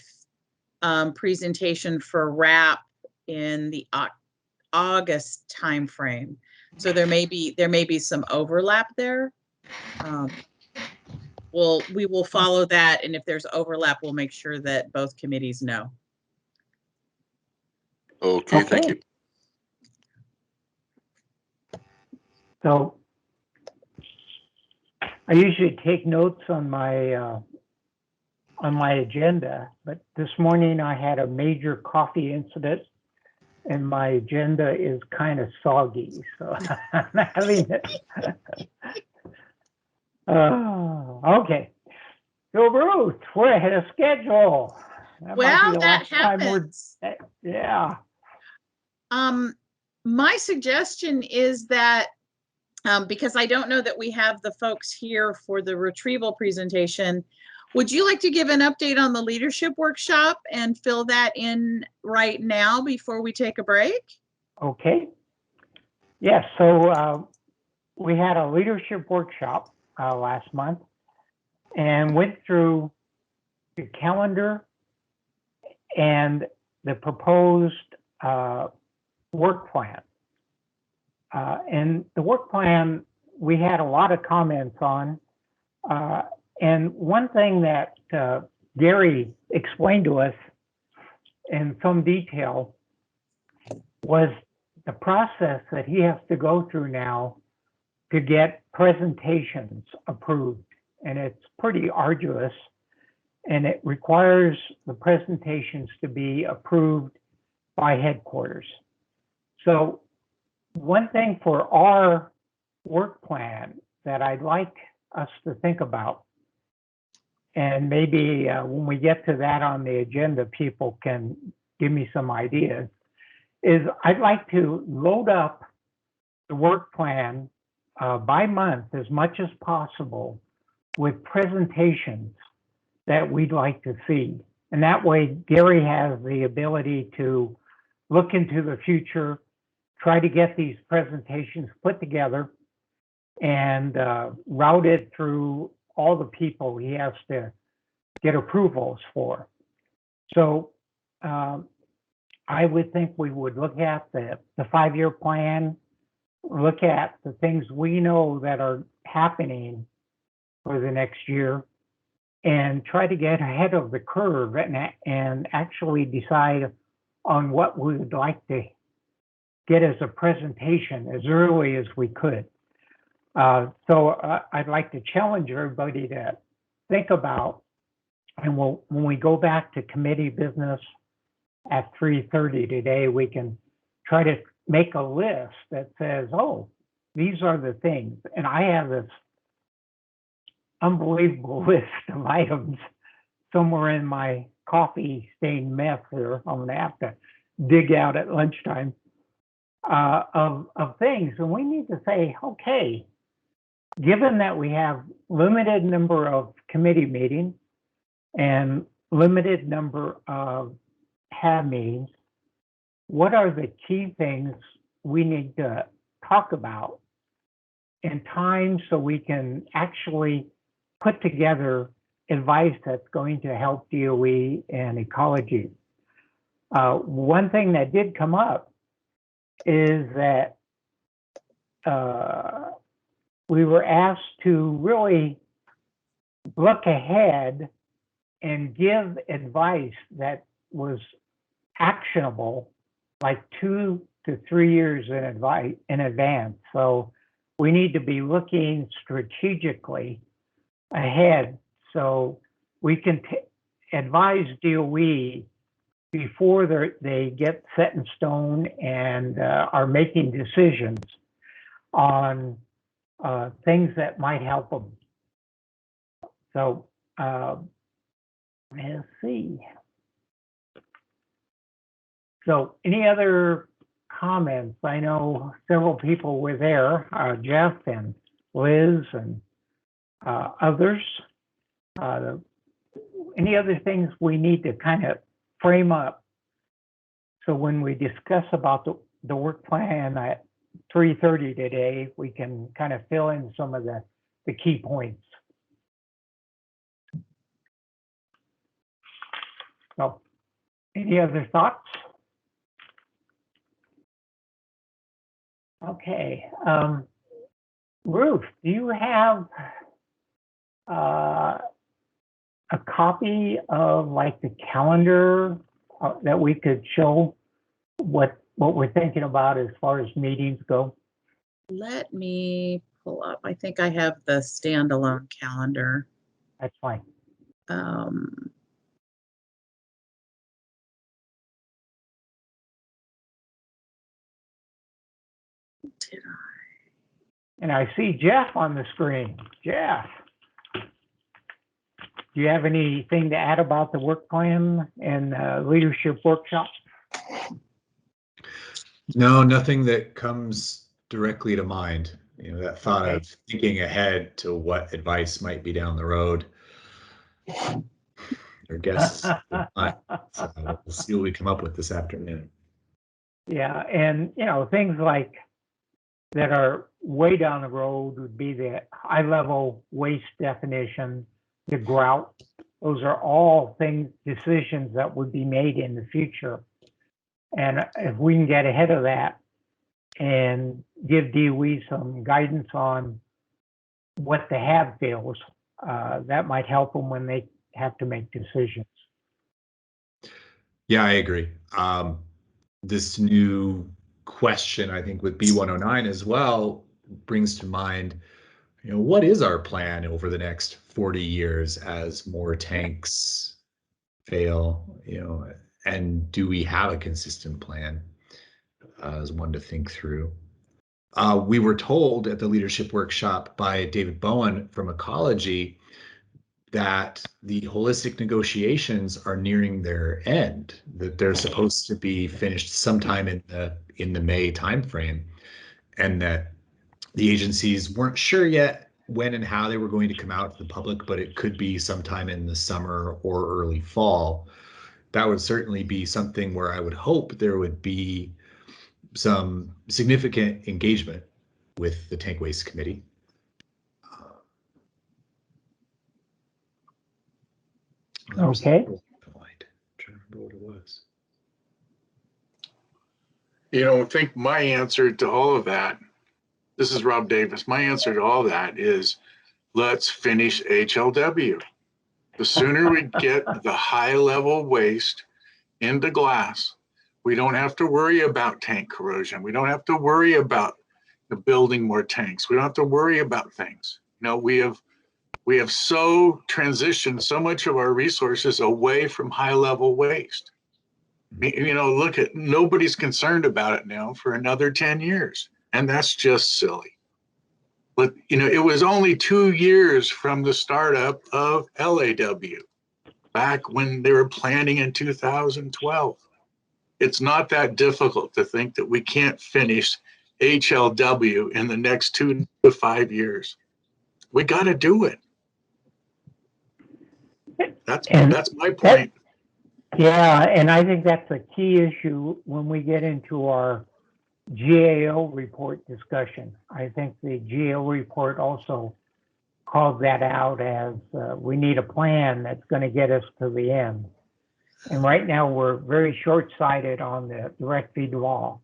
presentation for RAP in the August timeframe. So there may be some overlap there. We will follow that, and if there's overlap, we'll make sure that both committees know. Okay. Thank you. So I usually take notes on my agenda, but this morning I had a major coffee incident and my agenda is kind of soggy, so I'm having it. Okay. So Ruth, we're ahead of schedule. That happens. Yeah. My suggestion is that because I don't know that we have the folks here for the retrieval presentation, would you like to give an update on the leadership workshop and fill that in right now before we take a break? Okay. Yes, so we had a leadership workshop last month and went through the calendar and the proposed work plan. And the work plan, we had a lot of comments on. And one thing that Gary explained to us in some detail was the process that he has to go through now to get presentations approved. And it's pretty arduous, and it requires the presentations to be approved by headquarters. So one thing for our work plan that I'd like us to think about, and maybe when we get to that on the agenda, people can give me some ideas, is I'd like to load up the work plan by month as much as possible with presentations that we'd like to see. And that way, Gary has the ability to look into the future, try to get these presentations put together and routed through all the people he has to get approvals for. So I would think we would look at the 5-year plan, look at the things we know that are happening for the next year, and try to get ahead of the curve and actually decide on what we would like to get as a presentation as early as we could. So I'd like to challenge everybody to think about, and when we go back to committee business at 3:30 today, we can try to make a list that says, oh, these are the things. And I have this unbelievable list of items somewhere in my coffee stained mess here. I'm going to have to dig out at lunchtime of things. And we need to say, okay, given that we have limited number of committee meetings and limited number of HAB meetings, what are the key things we need to talk about in time so we can actually put together advice that's going to help DOE and ecology? One thing that did come up is that we were asked to really look ahead and give advice that was actionable, like 2 to 3 years in advance. So we need to be looking strategically ahead so we can advise DOE before they get set in stone and are making decisions on things that might help them. So let's see. So any other comments? I know several people were there, Jeff and Liz and others. Any other things we need to kind of frame up so when we discuss about the work plan at 3:30 today, we can kind of fill in some of the key points. So any other thoughts? Okay. Ruth, do you have a copy of like the calendar that we could show what we're thinking about as far as meetings go? Let me pull up. I think I have the standalone calendar. That's fine. Did I? And I see Jeff on the screen. Jeff, do you have anything to add about the work plan and leadership workshop? No, nothing that comes directly to mind. You know, that thought of thinking ahead to what advice might be down the road. Your guess. So we'll see what we come up with this afternoon. Yeah, and you know, things like that are way down the road would be the high-level waste definition, the grout. Those are all decisions that would be made in the future. And if we can get ahead of that and give DOE some guidance on what the HAB feels, that might help them when they have to make decisions. Yeah, I agree. This new question, I think, with B109 as well, brings to mind, you know, what is our plan over the next 40 years as more tanks fail, you know, and do we have a consistent plan as one to think through? We were told at the leadership workshop by David Bowen from Ecology that the holistic negotiations are nearing their end, that they're supposed to be finished sometime in the May timeframe, and that the agencies weren't sure yet when and how they were going to come out to the public, but it could be sometime in the summer or early fall. That would certainly be something where I would hope there would be some significant engagement with the Tank Waste Committee. Okay. I'm trying to remember what it was. You know, I think my answer to all of that, this is Rob Davis, my answer to all that is let's finish HLW. The sooner we get the high level waste into glass, we don't have to worry about tank corrosion. We don't have to worry about the building more tanks. We don't have to worry about things. You know, we have so transitioned so much of our resources away from high level waste. You know, look at, nobody's concerned about it now for another 10 years. And that's just silly. But, you know, it was only 2 years from the startup of LAW, back when they were planning in 2012. It's not that difficult to think that we can't finish HLW in the next 2 to 5 years. We got to do it. That's my point. Yeah, and I think that's a key issue when we get into our GAO report discussion. I think the GAO report also called that out as we need a plan that's going to get us to the end. And right now we're very short-sighted on the direct feed law,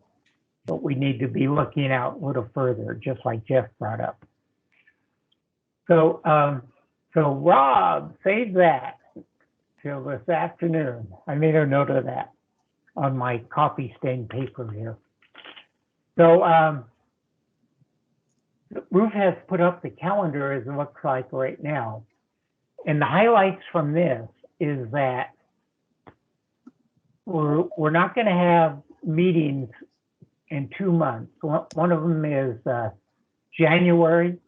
but we need to be looking out a little further, just like Jeff brought up. So So Rob, save that till this afternoon. I made a note of that on my copy stained paper here. So Ruth has put up the calendar as it looks like right now. And the highlights from this is that we're not going to have meetings in 2 months. One of them is January,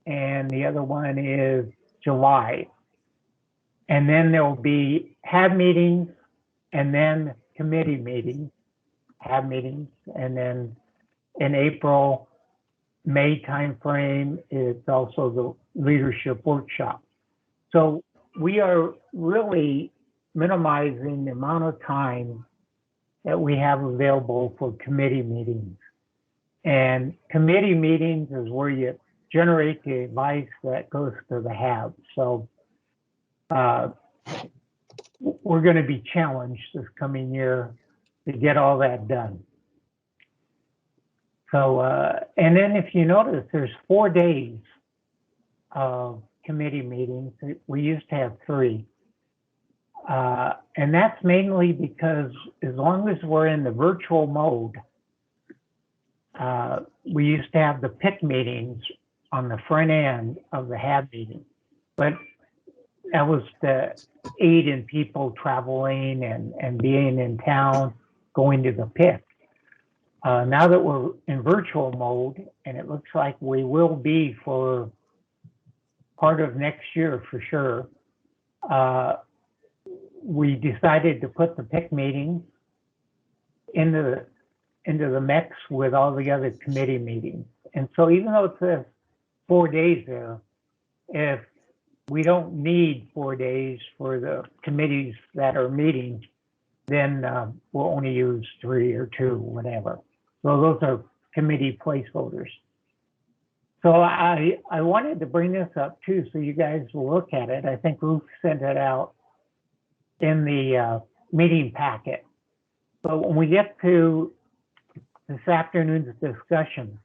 and the other one is July. And then there will be HAB meetings, and then committee meetings, HAB meetings, and then in April, May timeframe, it's also the leadership workshop. So we are really minimizing the amount of time that we have available for committee meetings. And committee meetings is where you generate the advice that goes to the HAB. So we're going to be challenged this coming year to get all that done. So, and then if you notice, there's 4 days of committee meetings. We used to have 3. And that's mainly because as long as we're in the virtual mode, we used to have the PIC meetings on the front end of the HAB meeting. But that was to aid in people traveling and being in town, going to the PIC. Now that we're in virtual mode, and it looks like we will be for part of next year for sure, we decided to put the PIC meeting into the mix with all the other committee meetings. And so even though it says 4 days there, if we don't need 4 days for the committees that are meeting, then we'll only use 3 or 2, whatever. So those are committee placeholders. So I wanted to bring this up too, so you guys will look at it. I think Ruth sent it out in the meeting packet. But when we get to this afternoon's discussion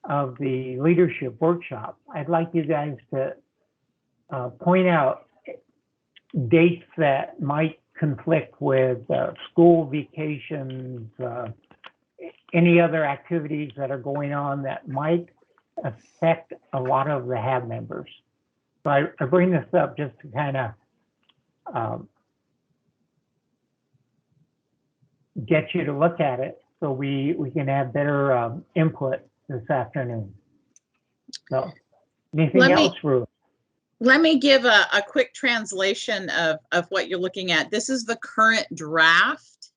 of the leadership workshop, I'd like you guys to point out dates that might conflict with school vacations, any other activities that are going on that might affect a lot of the HAB members. So I bring this up just to kind of get you to look at it so we can have better input this afternoon. So anything else, Ruth? Let me give a quick translation of what you're looking at. This is the current draft.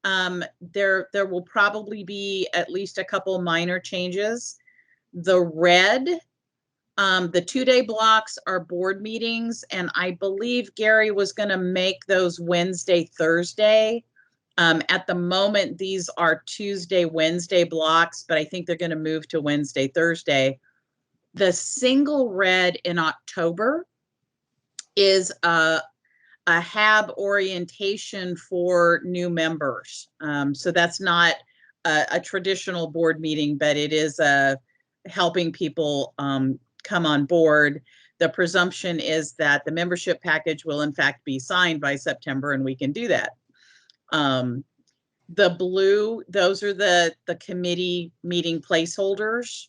There will probably be at least a couple minor changes. The red, the 2-day blocks are board meetings, and I believe Gary was going to make those Wednesday, Thursday. At the moment, these are Tuesday, Wednesday blocks, but I think they're going to move to Wednesday, Thursday. The single red in October is a HAB orientation for new members. So that's not a traditional board meeting, but it is helping people come on board. The presumption is that the membership package will in fact be signed by September, and we can do that. The blue, those are the committee meeting placeholders.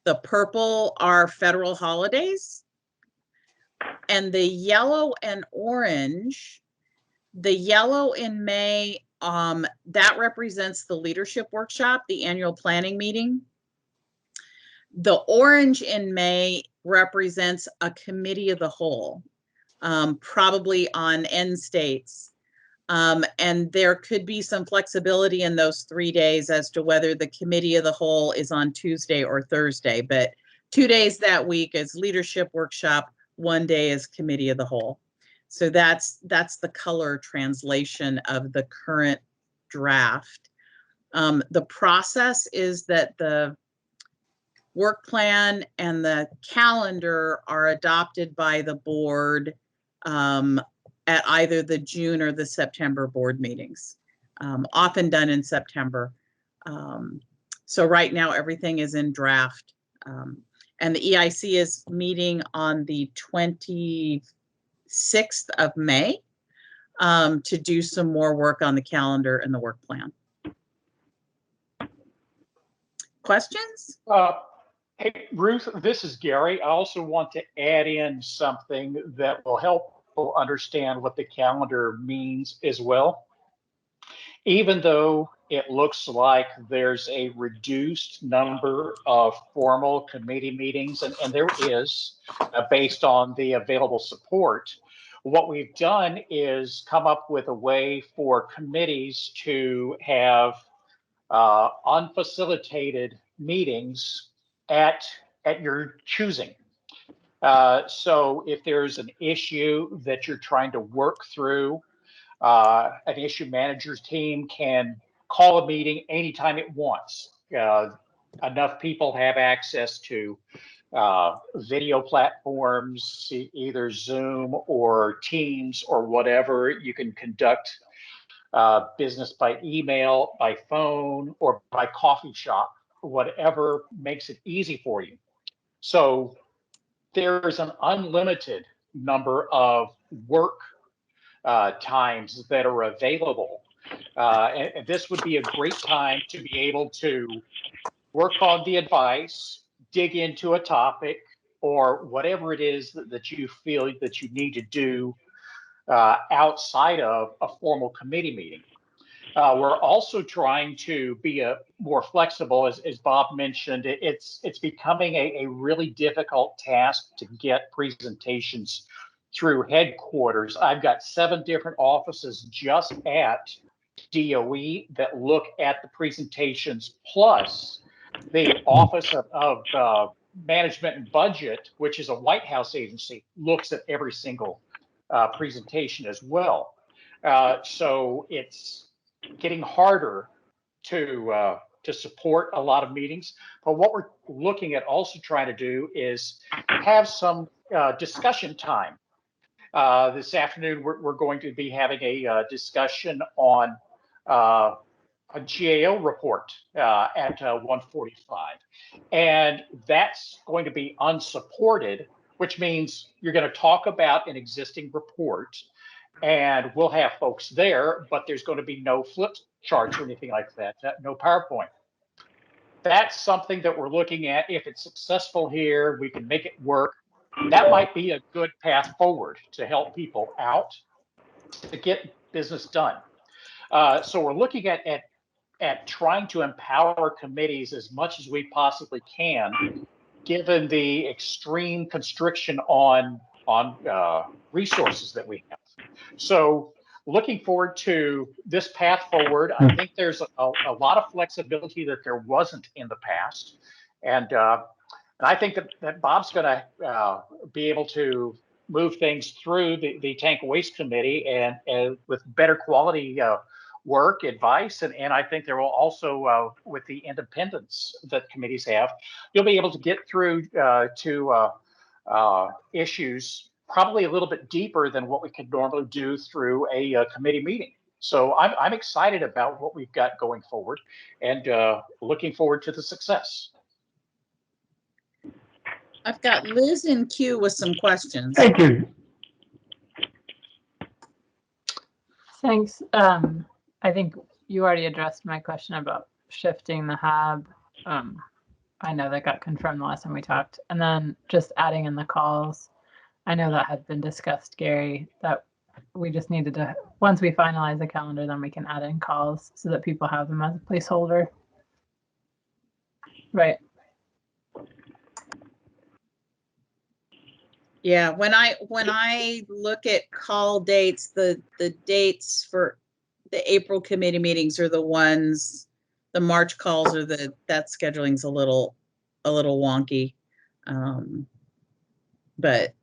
The purple are federal holidays. And the yellow and orange, the yellow in May, that represents the leadership workshop, the annual planning meeting. The orange in May represents a committee of the whole, probably on end states. And there could be some flexibility in those 3 days as to whether the committee of the whole is on Tuesday or Thursday, but 2 days that week is leadership workshop, 1 day is committee of the whole. So that's the color translation of the current draft. The process is that the work plan and the calendar are adopted by the board at either the June or the September board meetings, often done in September. So right now everything is in draft. And the EIC is meeting on the 26th of May to do some more work on the calendar and the work plan. Questions? Hey, Ruth, this is Gary. I also want to add in something that will help people understand what the calendar means as well. Even though it looks like there's a reduced number of formal committee meetings, and there is, based on the available support, what we've done is come up with a way for committees to have unfacilitated meetings at your choosing. So if there's an issue that you're trying to work through, an issue manager's team can call a meeting anytime it wants. Enough people have access to video platforms, either Zoom or Teams or whatever. You can conduct business by email, by phone, or by coffee shop, whatever makes it easy for you. So there's an unlimited number of work times that are available. And this would be a great time to be able to work on the advice, dig into a topic, or whatever it is that you feel that you need to do outside of a formal committee meeting. We're also trying to be more flexible, as Bob mentioned. It's becoming a really difficult task to get presentations through headquarters. I've got 7 different offices just at DOE that look at the presentations, plus the Office of Management and Budget, which is a White House agency, looks at every single presentation as well. So it's getting harder to support a lot of meetings. But what we're looking at also trying to do is have some discussion time. This afternoon, we're going to be having a discussion on a GAO report at 1:45. And that's going to be unsupported, which means you're going to talk about an existing report, and we'll have folks there, but there's going to be no flip charts or anything like that, no PowerPoint. That's something that we're looking at. If it's successful here, we can make it work. That might be a good path forward to help people out to get business done. So we're looking at trying to empower committees as much as we possibly can, given the extreme constriction on resources that we have. So looking forward to this path forward. I think there's a lot of flexibility that there wasn't in the past. And I think that Bob's going to be able to move things through the Tank Waste Committee and with better quality work, advice, and I think there will also, with the independence that committees have, you'll be able to get through to issues probably a little bit deeper than what we could normally do through a committee meeting. So I'm excited about what we've got going forward, and looking forward to the success. I've got Liz in queue with some questions. Thank you. Thanks. I think you already addressed my question about shifting the HAB. I know that got confirmed the last time we talked. And then just adding in the calls. I know that had been discussed, Gary, that we just needed to, once we finalize the calendar, then we can add in calls so that people have them as a placeholder. Right. Yeah, when I look at call dates, the dates for the April committee meetings are the ones, the March calls are that scheduling's a little wonky. But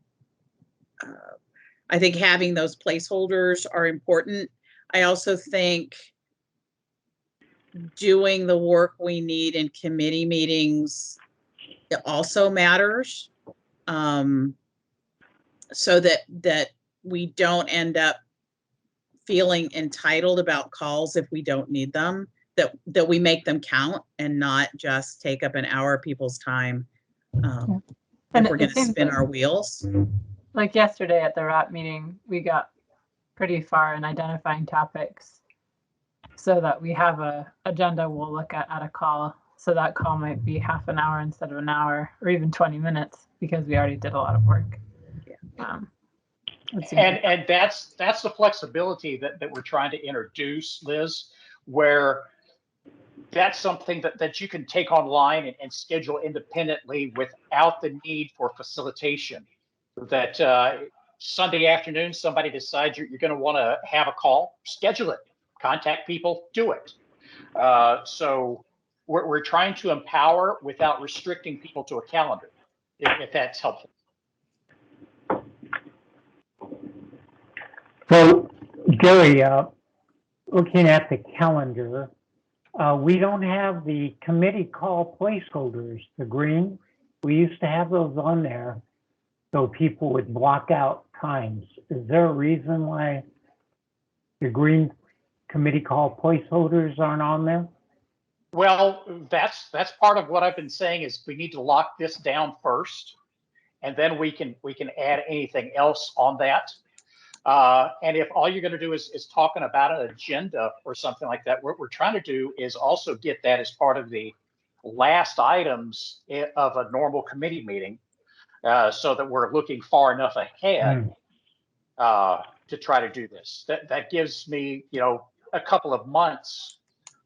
I think having those placeholders are important. I also think doing the work we need in committee meetings, it also matters. So that we don't end up feeling entitled about calls if we don't need them, that we make them count and not just take up an hour of people's time And if we're it going to seems spin like- our wheels. Like yesterday at the RAP meeting, we got pretty far in identifying topics so that we have a agenda we'll look at a call. So that call might be half an hour instead of an hour, or even 20 minutes, because we already did a lot of work. And that's the flexibility that we're trying to introduce, Liz, where that's something that you can take online and schedule independently without the need for facilitation. That Sunday afternoon, somebody decides you're going to want to have a call, schedule it, contact people, do it. So we're trying to empower without restricting people to a calendar, if that's helpful. So, Gary, looking at the calendar, we don't have the committee call placeholders, the green. We used to have those on there so people would block out times. Is there a reason why the green committee call placeholders aren't on there? Well, that's part of what I've been saying is we need to lock this down first, and then we can add anything else on that. And if all you're going to do is talking about an agenda or something like that, what we're trying to do is also get that as part of the last items of a normal committee meeting, so that we're looking far enough ahead to try to do this. That gives me, a couple of months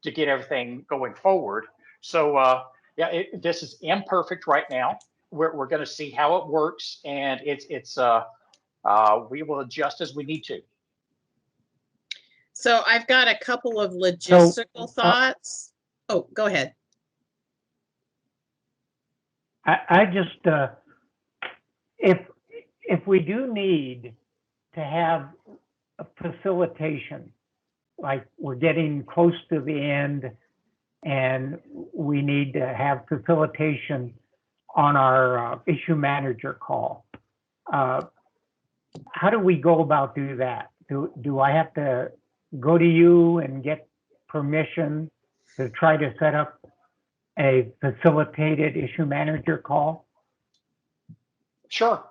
to get everything going forward. So yeah, this is imperfect right now. We're going to see how it works, and we will adjust as we need to. So I've got a couple of logistical thoughts. Oh, go ahead. I just, if we do need to have a facilitation, like we're getting close to the end and we need to have facilitation on our issue manager call, how do we go about do that? Do I have to go to you and get permission to try to set up a facilitated issue manager call? Sure.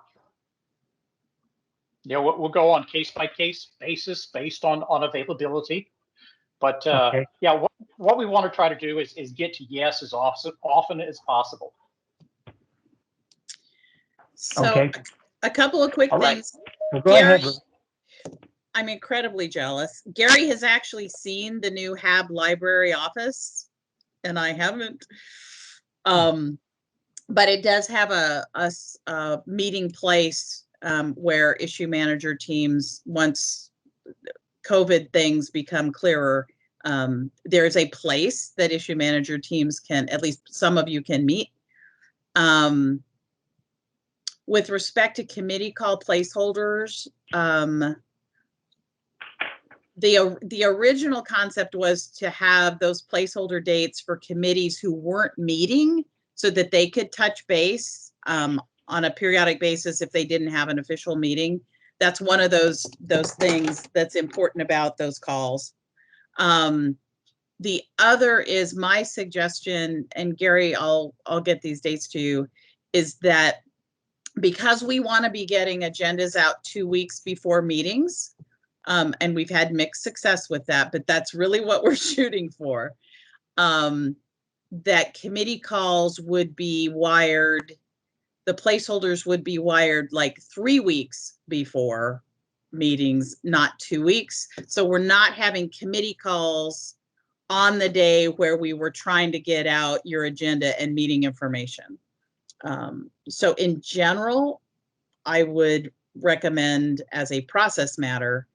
We'll go on case-by-case basis based on availability. But Okay. yeah, what we want to try to do is get to yes as often as possible. So Okay. a couple of quick All right. things. So go ahead. Gary, I'm incredibly jealous. Gary has actually seen the new HAB library office, and I haven't. But it does have a meeting place where issue manager teams, once COVID things become clearer, there's a place that issue manager teams can, at least some of you can meet. With respect to committee call placeholders, the original concept was to have those placeholder dates for committees who weren't meeting so that they could touch base on a periodic basis if they didn't have an official meeting. That's one of those things that's important about those calls. The other is my suggestion, and Gary, I'll get these dates to you, is that because we want to be getting agendas out 2 weeks before meetings, and we've had mixed success with that, but that's really what we're shooting for, that committee calls would be wired, the placeholders would be wired like 3 weeks before meetings, not 2 weeks. So we're not having committee calls on the day where we were trying to get out your agenda and meeting information. So in general, I would recommend, as a process matter,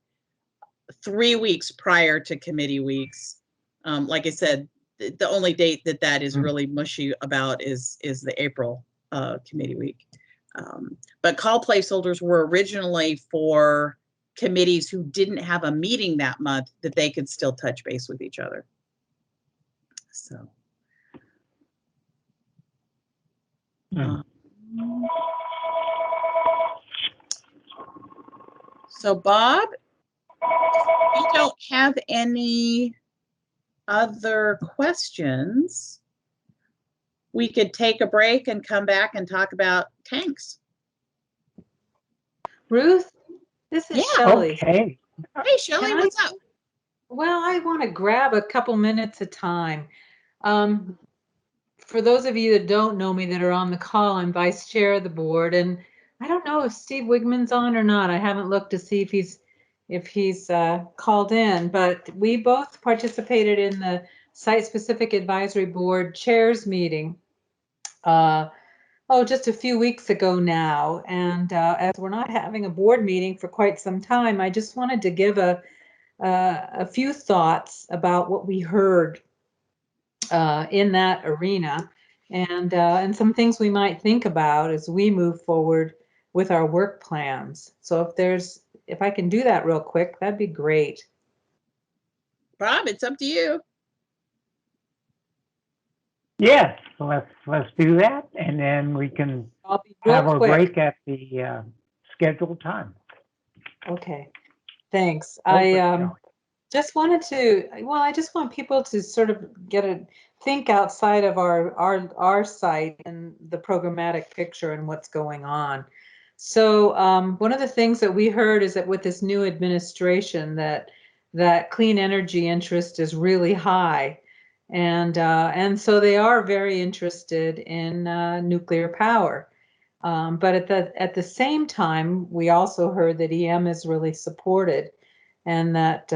3 weeks prior to committee weeks. Like I said, the only date that is really mushy about is the April committee week. But call placeholders were originally for committees who didn't have a meeting that month, that they could still touch base with each other. So Bob, we don't have any other questions. we could take a break and come back and talk about tanks. Ruth, this is Yeah. Shelley. Okay. Hey, Shelley, what's up? Well, I want to grab a couple minutes of time. For those of you that don't know me that are on the call, I'm vice chair of the board, and I don't know if Steve Wigman's on or not. I haven't looked to see if he's called in, but we both participated in the Site-Specific Advisory Board Chairs meeting just a few weeks ago now. And as we're not having a board meeting for quite some time, I just wanted to give a few thoughts about what we heard in that arena, and some things we might think about as we move forward with our work plans. So if I can do that real quick, that'd be great. Bob, it's up to you. Yes, let's do that, and then we can have our break at the scheduled time. Okay, thanks. I just wanted to, I just want people to sort of think outside of our site and the programmatic picture and what's going on. So one of the things that we heard is that with this new administration that clean energy interest is really high. And so they are very interested in nuclear power. But at the same time, we also heard that EM is really supported and that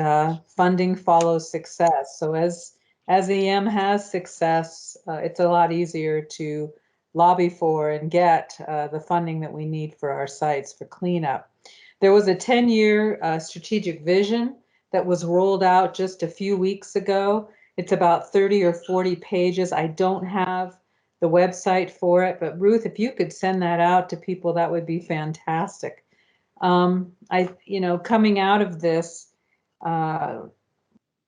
funding follows success. So as EM has success, it's a lot easier to lobby for and get the funding that we need for our sites for cleanup. There was a 10-year strategic vision that was rolled out just a few weeks ago. It's about 30 or 40 pages. I don't have the website for it, but Ruth, if you could send that out to people, that would be fantastic. Coming out of this,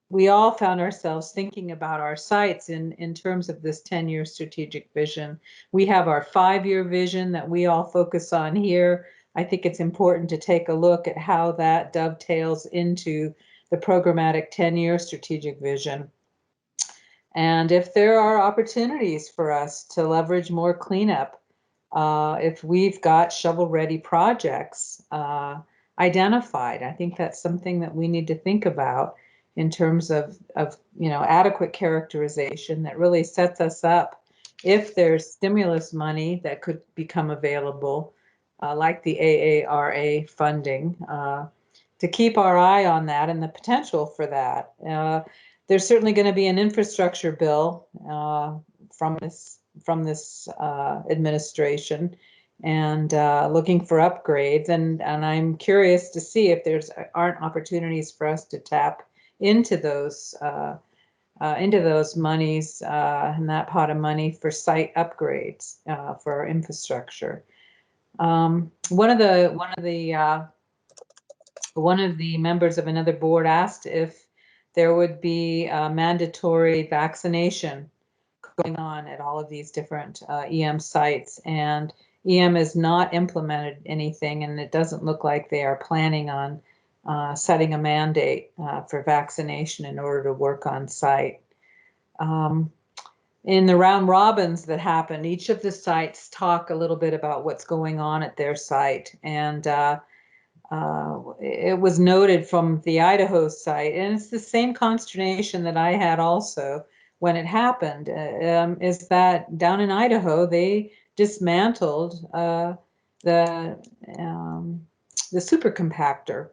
we all found ourselves thinking about our sites in terms of this 10-year strategic vision. We have our 5-year vision that we all focus on here. I think it's important to take a look at how that dovetails into the programmatic 10-year strategic vision. And if there are opportunities for us to leverage more cleanup, if we've got shovel-ready projects identified, I think that's something that we need to think about in terms of adequate characterization that really sets us up if there's stimulus money that could become available, like the AARA funding, to keep our eye on that and the potential for that. There's certainly going to be an infrastructure bill from this administration, and looking for upgrades. And I'm curious to see if aren't opportunities for us to tap into those monies and that pot of money for site upgrades for our infrastructure. One of the members of another board asked if there would be mandatory vaccination going on at all of these different EM sites, and EM has not implemented anything, and it doesn't look like they are planning on setting a mandate for vaccination in order to work on site. In the round robins that happened, each of the sites talk a little bit about what's going on at their site, and it was noted from the Idaho site, and it's the same consternation that I had also when it happened, is that down in Idaho, they dismantled the supercompactor.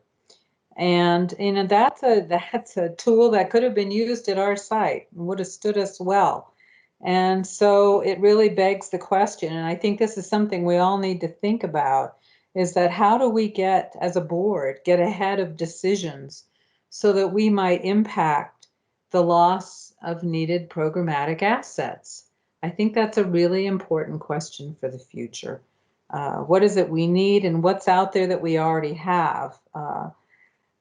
And that's a tool that could have been used at our site and would have stood us well. And so it really begs the question, and I think this is something we all need to think about, is that how do we as a board, get ahead of decisions so that we might impact the loss of needed programmatic assets? I think that's a really important question for the future. What is it we need, and what's out there that we already have?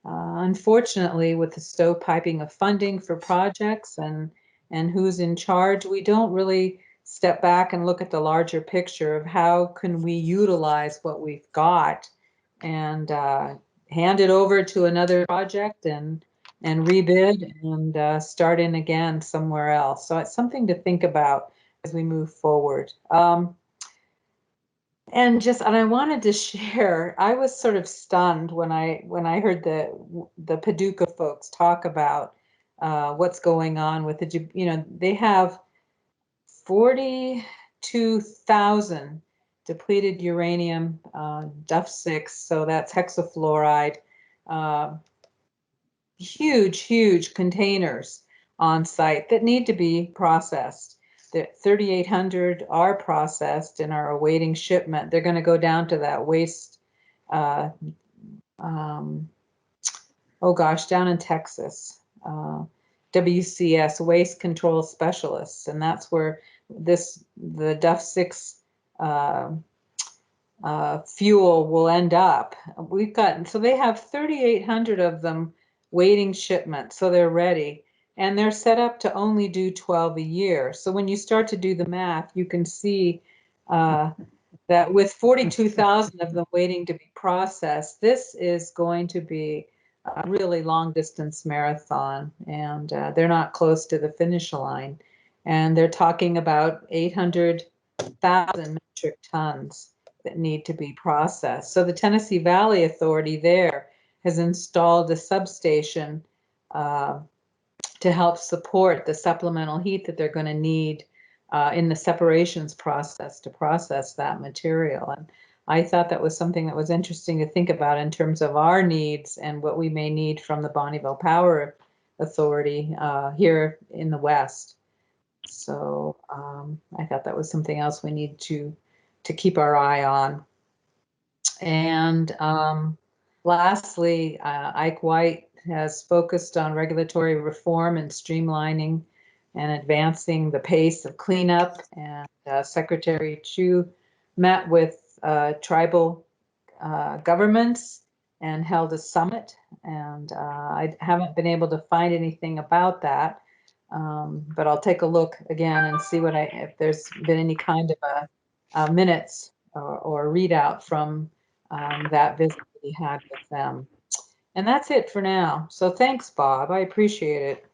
Unfortunately, with the stovepiping of funding for projects and who's in charge, we don't really step back and look at the larger picture of how can we utilize what we've got and hand it over to another project and rebid and start in again somewhere else. So it's something to think about as we move forward. And I wanted to share, I was sort of stunned when I heard the Paducah folks talk about what's going on with they have 42,000 depleted uranium DUF6, so that's hexafluoride, huge containers on site that need to be processed. The 3,800 are processed and are awaiting shipment. They're going to go down to that waste, down in Texas, WCS, Waste Control Specialists, and that's where the DUF6 fuel will end up. So they have 3,800 of them waiting shipment, so they're ready. And they're set up to only do 12 a year. So when you start to do the math, you can see that with 42,000 of them waiting to be processed, this is going to be a really long distance marathon. And they're not close to the finish line. And they're talking about 800,000 metric tons that need to be processed. So the Tennessee Valley Authority there has installed a substation to help support the supplemental heat that they're going to need in the separations process to process that material. And I thought that was something that was interesting to think about in terms of our needs and what we may need from the Bonneville Power Authority here in the West. So I thought that was something else we need to keep our eye on. And lastly, Ike White has focused on regulatory reform and streamlining and advancing the pace of cleanup. And Secretary Chu met with tribal governments and held a summit. And I haven't been able to find anything about that, but I'll take a look again and see if there's been any kind of a minutes or readout from that visit that he had with them. And that's it for now. So thanks, Bob. I appreciate it.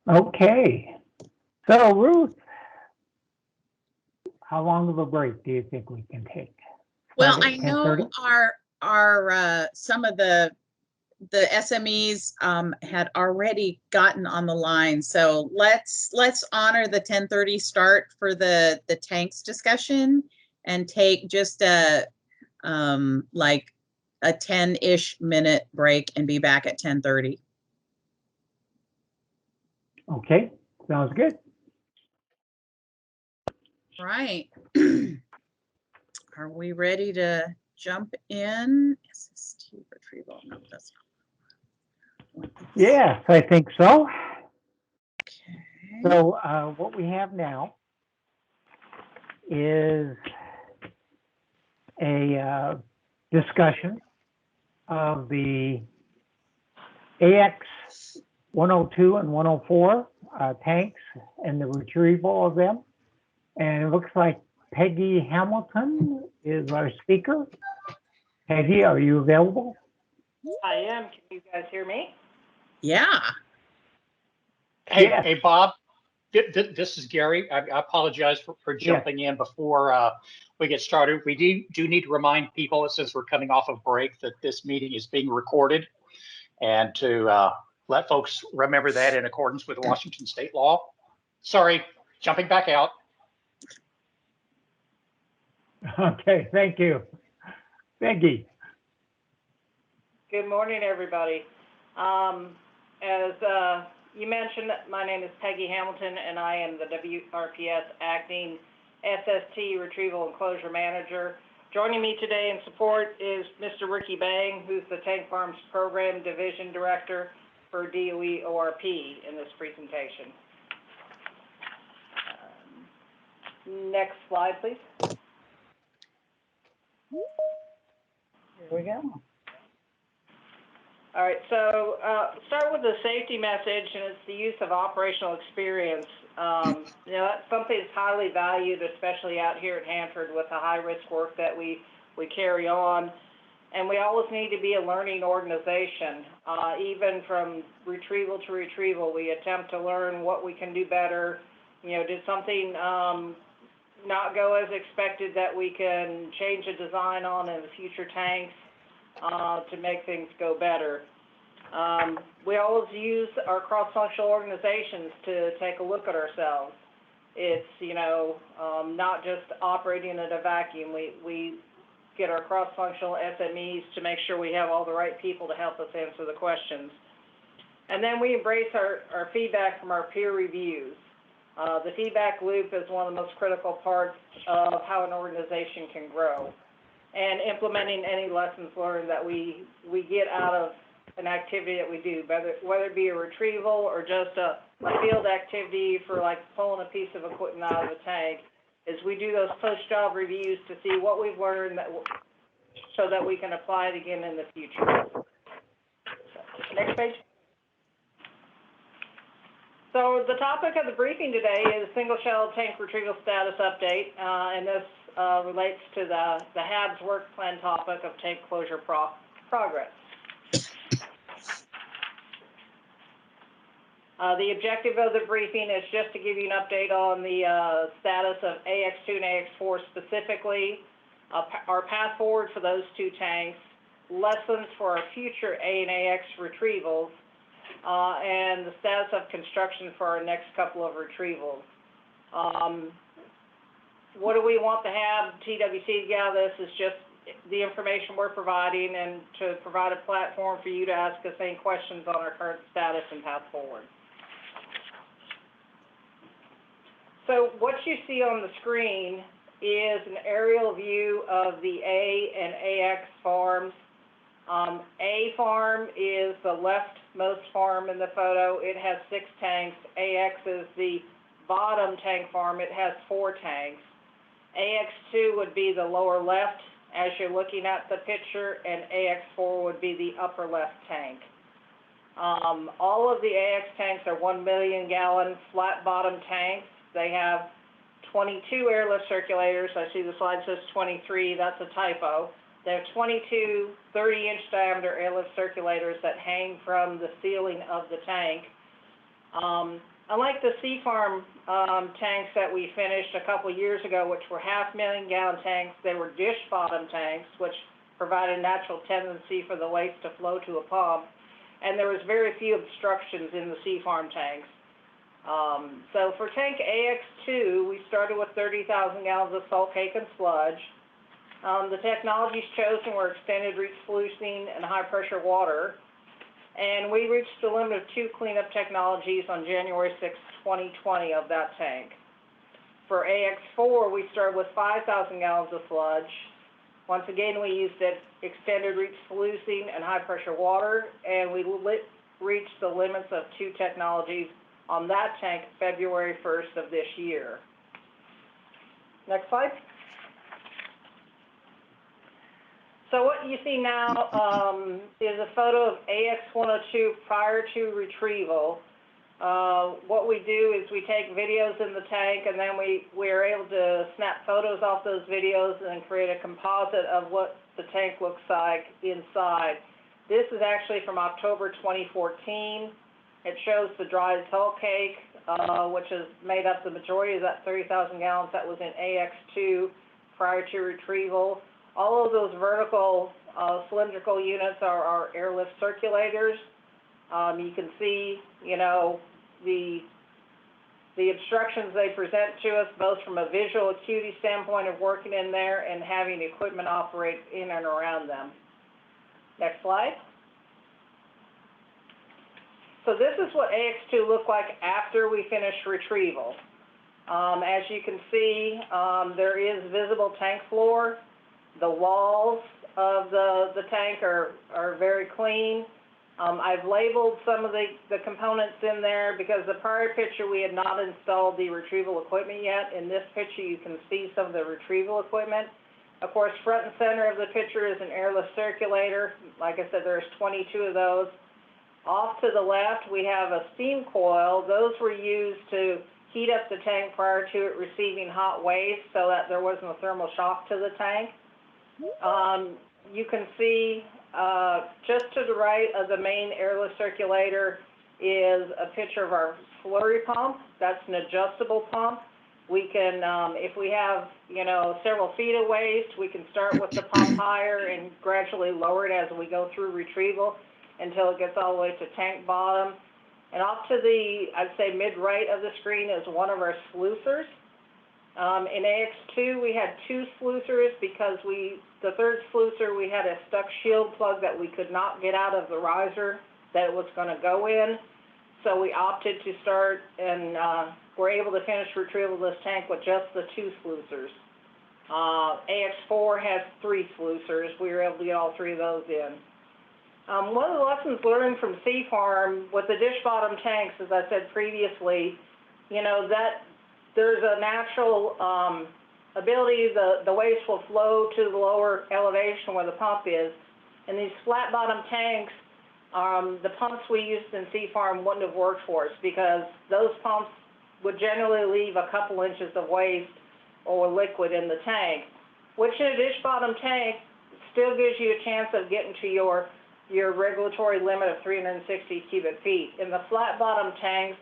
Okay. So Ruth, how long of a break do you think we can take? Well, Start I at know 10:30? our some of the SMEs had already gotten on the line. So let's honor the 10:30 start for the tanks discussion and take just a like a 10-ish minute break and be back at 10:30. Okay, sounds good. Right. Are we ready to jump in? SST retrieval. No, that's not. Yes, I think so. Okay. So what we have now is a discussion of the AX 102 and 104 tanks and the retrieval of them. And it looks like Peggy Hamilton is our speaker. Peggy, are you available? I am. Can you guys hear me? Yeah. Hey, Yes. hey, Bob. This is Gary. I apologize for jumping in before we get started. We do need to remind people, since we're coming off of break, that this meeting is being recorded, and to let folks remember that in accordance with Washington state law. Sorry, jumping back out. Okay, thank you. Peggy. Good morning, everybody. As you mentioned, my name is Peggy Hamilton, and I am the WRPS Acting SST Retrieval and Closure Manager. Joining me today in support is Mr. Ricky Bang, who's the Tank Farms Program Division Director for DOE ORP in this presentation. Next slide, please. Here we go. All right, so start with the safety message, and it's the use of operational experience. That's something that's highly valued, especially out here at Hanford with the high-risk work that we carry on. And we always need to be a learning organization. Even from retrieval to retrieval, we attempt to learn what we can do better. You know, did something not go as expected that we can change the design on in the future tanks to make things go better. We always use our cross-functional organizations to take a look at ourselves. It's, you know, not just operating in a vacuum. We get our cross-functional SMEs to make sure we have all the right people to help us answer the questions. And then we embrace our feedback from our peer reviews. The feedback loop is one of the most critical parts of how an organization can grow. And implementing any lessons learned that we get out of an activity that we do, whether it be a retrieval or just a field activity for like pulling a piece of equipment out of a tank, is we do those post-job reviews to see what we've learned so that we can apply it again in the future. Next page. So the topic of the briefing today is single shell tank retrieval status update, and this relates to the HAB's work plan topic of tank closure progress. The objective of the briefing is just to give you an update on the status of AX2 and AX4 specifically, our path forward for those two tanks, lessons for our future A and AX retrievals, and the status of construction for our next couple of retrievals. What do we want to have TWC to get out of this is just the information we're providing and to provide a platform for you to ask us any questions on our current status and path forward. So what you see on the screen is an aerial view of the A and AX farms. A farm is the leftmost farm in the photo. It has 6 tanks. AX is the bottom tank farm. It has 4 tanks. AX2 would be the lower left as you're looking at the picture, and AX4 would be the upper left tank. All of the AX tanks are 1 million gallon flat bottom tanks. They have 22 airlift circulators. I see the slide says 23, that's a typo. They have 22 30-inch diameter airlift circulators that hang from the ceiling of the tank. Unlike the C farm tanks that we finished a couple years ago, which were 500,000 gallon tanks, they were dish bottom tanks, which provided natural tendency for the waste to flow to a pump. And there was very few obstructions in the C farm tanks. So for tank AX2, we started with 30,000 gallons of salt cake and sludge. The technologies chosen were extended reach sluicing and high pressure water. And we reached the limit of 2 cleanup technologies on January 6, 2020 of that tank. For AX4, we started with 5,000 gallons of sludge. Once again, we used extended reach sluicing and high pressure water, and we reached the limits of 2 technologies on that tank February 1st of this year. Next slide. So what you see now is a photo of AX102 prior to retrieval. What we do is we take videos in the tank, and then we're able to snap photos off those videos and create a composite of what the tank looks like inside. This is actually from October 2014. It shows the dried salt cake, which has made up the majority of that 30,000 gallons that was in AX2 prior to retrieval. All of those vertical cylindrical units are our airlift circulators. You can see, you know, the obstructions they present to us, both from a visual acuity standpoint of working in there and having equipment operate in and around them. Next slide. So this is what AX2 looked like after we finished retrieval. As you can see, there is visible tank floor. The walls of the tank are very clean. I've labeled some of the components in there because the prior picture we had not installed the retrieval equipment yet. In this picture you can see some of the retrieval equipment. Of course, front and center of the picture is an airlift circulator. Like I said, there's 22 of those. Off to the left we have a steam coil. Those were used to heat up the tank prior to it receiving hot waste so that there wasn't a thermal shock to the tank. you can see just to the right of the main airless circulator is a picture of our slurry pump. That's an adjustable pump. We can, if we have, you know, several feet of waste, we can start with the pump higher and gradually lower it as we go through retrieval until it gets all the way to tank bottom. And off to the, I'd say mid-right of the screen is one of our sluicers. In AX2, we had 2 sluicers because the third sluicer, we had a stuck shield plug that we could not get out of the riser that it was going to go in. So we opted to start and we're able to finish retrieval of this tank with just the 2 sluicers. AX4 has 3 sluicers. We were able to get all 3 of those in. One of the lessons learned from Sea Farm with the dish bottom tanks, as I said previously, you know, that there's a natural ability, the waste will flow to the lower elevation where the pump is. And these flat bottom tanks, the pumps we used in Sea Farm wouldn't have worked for us because those pumps would generally leave a couple inches of waste or liquid in the tank, which in a dish bottom tank still gives you a chance of getting to your regulatory limit of 360 cubic feet. In the flat bottom tanks,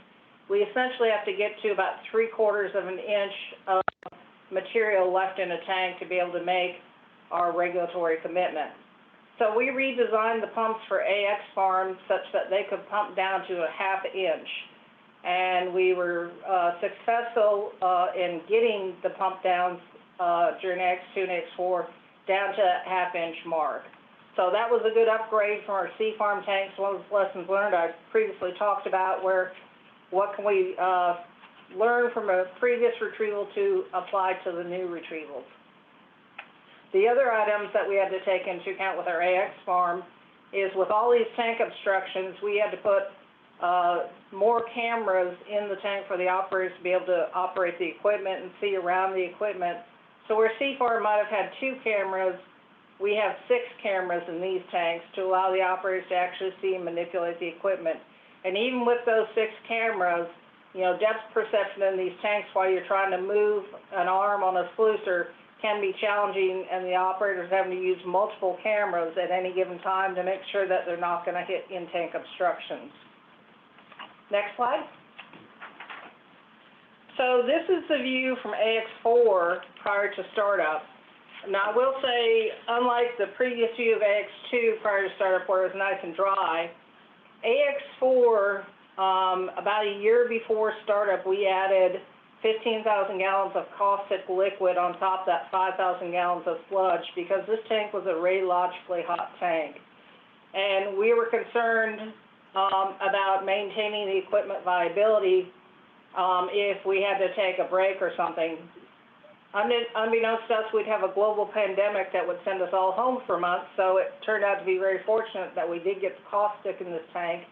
we essentially have to get to about 3/4 of an inch of material left in a tank to be able to make our regulatory commitment. So we redesigned the pumps for AX farms such that they could pump down to a 1/2 inch. And we were successful in getting the pump downs during X2 and X4 down to 1/2 inch mark. So that was a good upgrade from our Sea Farm tanks. One of the lessons learned I previously talked about where what can we learn from a previous retrieval to apply to the new retrievals. The other items that we had to take into account with our AX farm is with all these tank obstructions, we had to put more cameras in the tank for the operators to be able to operate the equipment and see around the equipment. So where Sea Farm might have had 2 cameras, we have 6 cameras in these tanks to allow the operators to actually see and manipulate the equipment. And even with those 6 cameras, you know, depth perception in these tanks while you're trying to move an arm on a sluicer can be challenging, and the operators having to use multiple cameras at any given time to make sure that they're not going to hit in-tank obstructions. Next slide. So this is the view from AX4 prior to startup. Now I will say, unlike the previous view of AX2 prior to startup where it was nice and dry, AX4, about a year before startup, we added 15,000 gallons of caustic liquid on top of that 5,000 gallons of sludge because this tank was a radiologically hot tank. And we were concerned about maintaining the equipment viability if we had to take a break or something. Unbeknownst to us, we'd have a global pandemic that would send us all home for months, so it turned out to be very fortunate that we did get the caustic in this tank,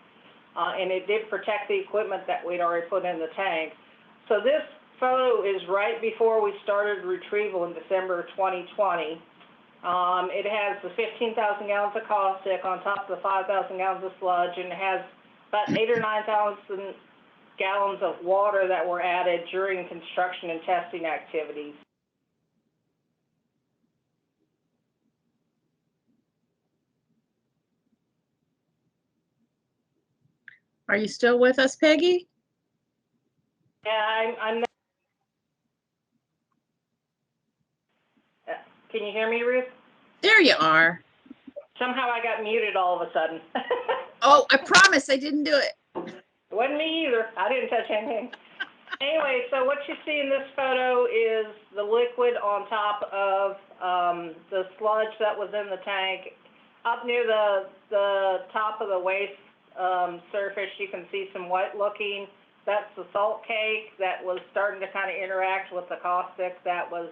and it did protect the equipment that we'd already put in the tank. So this photo is right before we started retrieval in December 2020. It has the 15,000 gallons of caustic on top of the 5,000 gallons of sludge, and it has about 8,000 or 9,000 gallons of water that were added during construction and testing activities. Are you still with us, Peggy? Yeah, I'm Can you hear me, Ruth? There you are. Somehow I got muted all of a sudden. Oh, I promise I didn't do it. It wasn't me either. I didn't touch anything. Anyway, so what you see in this photo is the liquid on top of the sludge that was in the tank. Up near the top of the waste surface, you can see some white looking. That's the salt cake that was starting to kind of interact with the caustic that was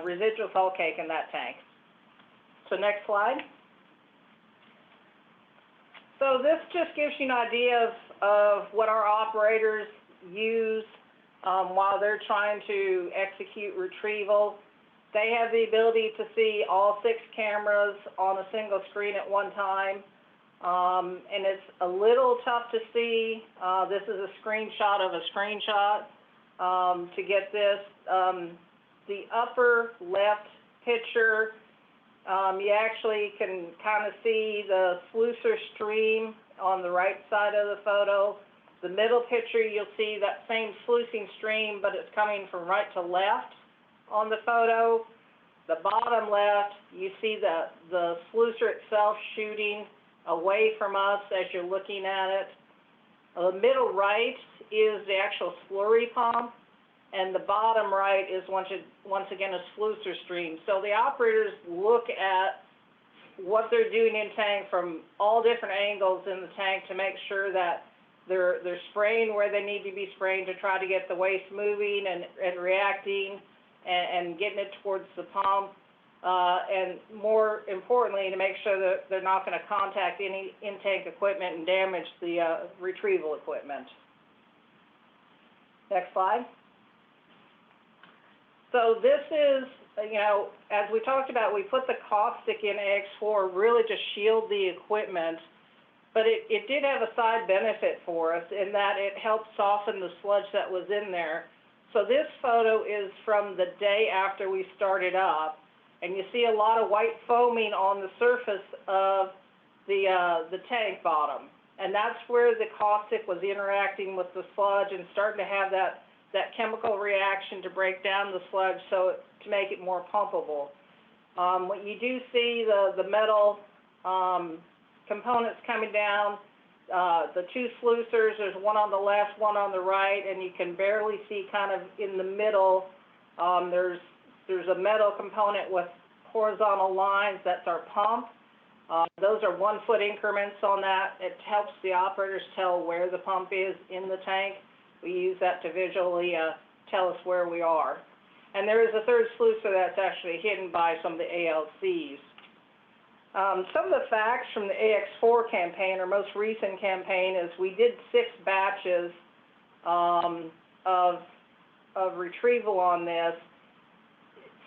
residual salt cake in that tank. So next slide. So this just gives you an idea of what our operators use while they're trying to execute retrieval. They have the ability to see all 6 cameras on a single screen at one time. And it's a little tough to see. This is a screenshot of a screenshot to get this. The upper left picture You actually can kind of see the sluicer stream on the right side of the photo. The middle picture, you'll see that same sluicing stream, but it's coming from right to left on the photo. The bottom left, you see the sluicer itself shooting away from us as you're looking at it. The middle right is the actual slurry pump, and the bottom right is once again a sluicer stream. So the operators look at what they're doing in tank from all different angles in the tank to make sure that they're spraying where they need to be spraying to try to get the waste moving and reacting and getting it towards the pump. And more importantly, to make sure that they're not going to contact any in-tank equipment and damage the retrieval equipment. Next slide. So this is, as we talked about, we put the caustic in AX4 really to shield the equipment, but it did have a side benefit for us in that it helped soften the sludge that was in there. So this photo is from the day after we started up, and you see a lot of white foaming on the surface of the tank bottom. And that's where the caustic was interacting with the sludge and starting to have that chemical reaction to break down the sludge to make it more pumpable. When you do see the metal components coming down, the two sluicers, there's one on the left, one on the right, and you can barely see kind of in the middle, there's a metal component with horizontal lines, that's our pump. Those are 1 foot increments on that. It helps the operators tell where the pump is in the tank. We use that to visually tell us where we are. And there is a third sluicer that's actually hidden by some of the ALCs. Some of the facts from the AX4 campaign, our most recent campaign, is we did 6 batches of retrieval on this.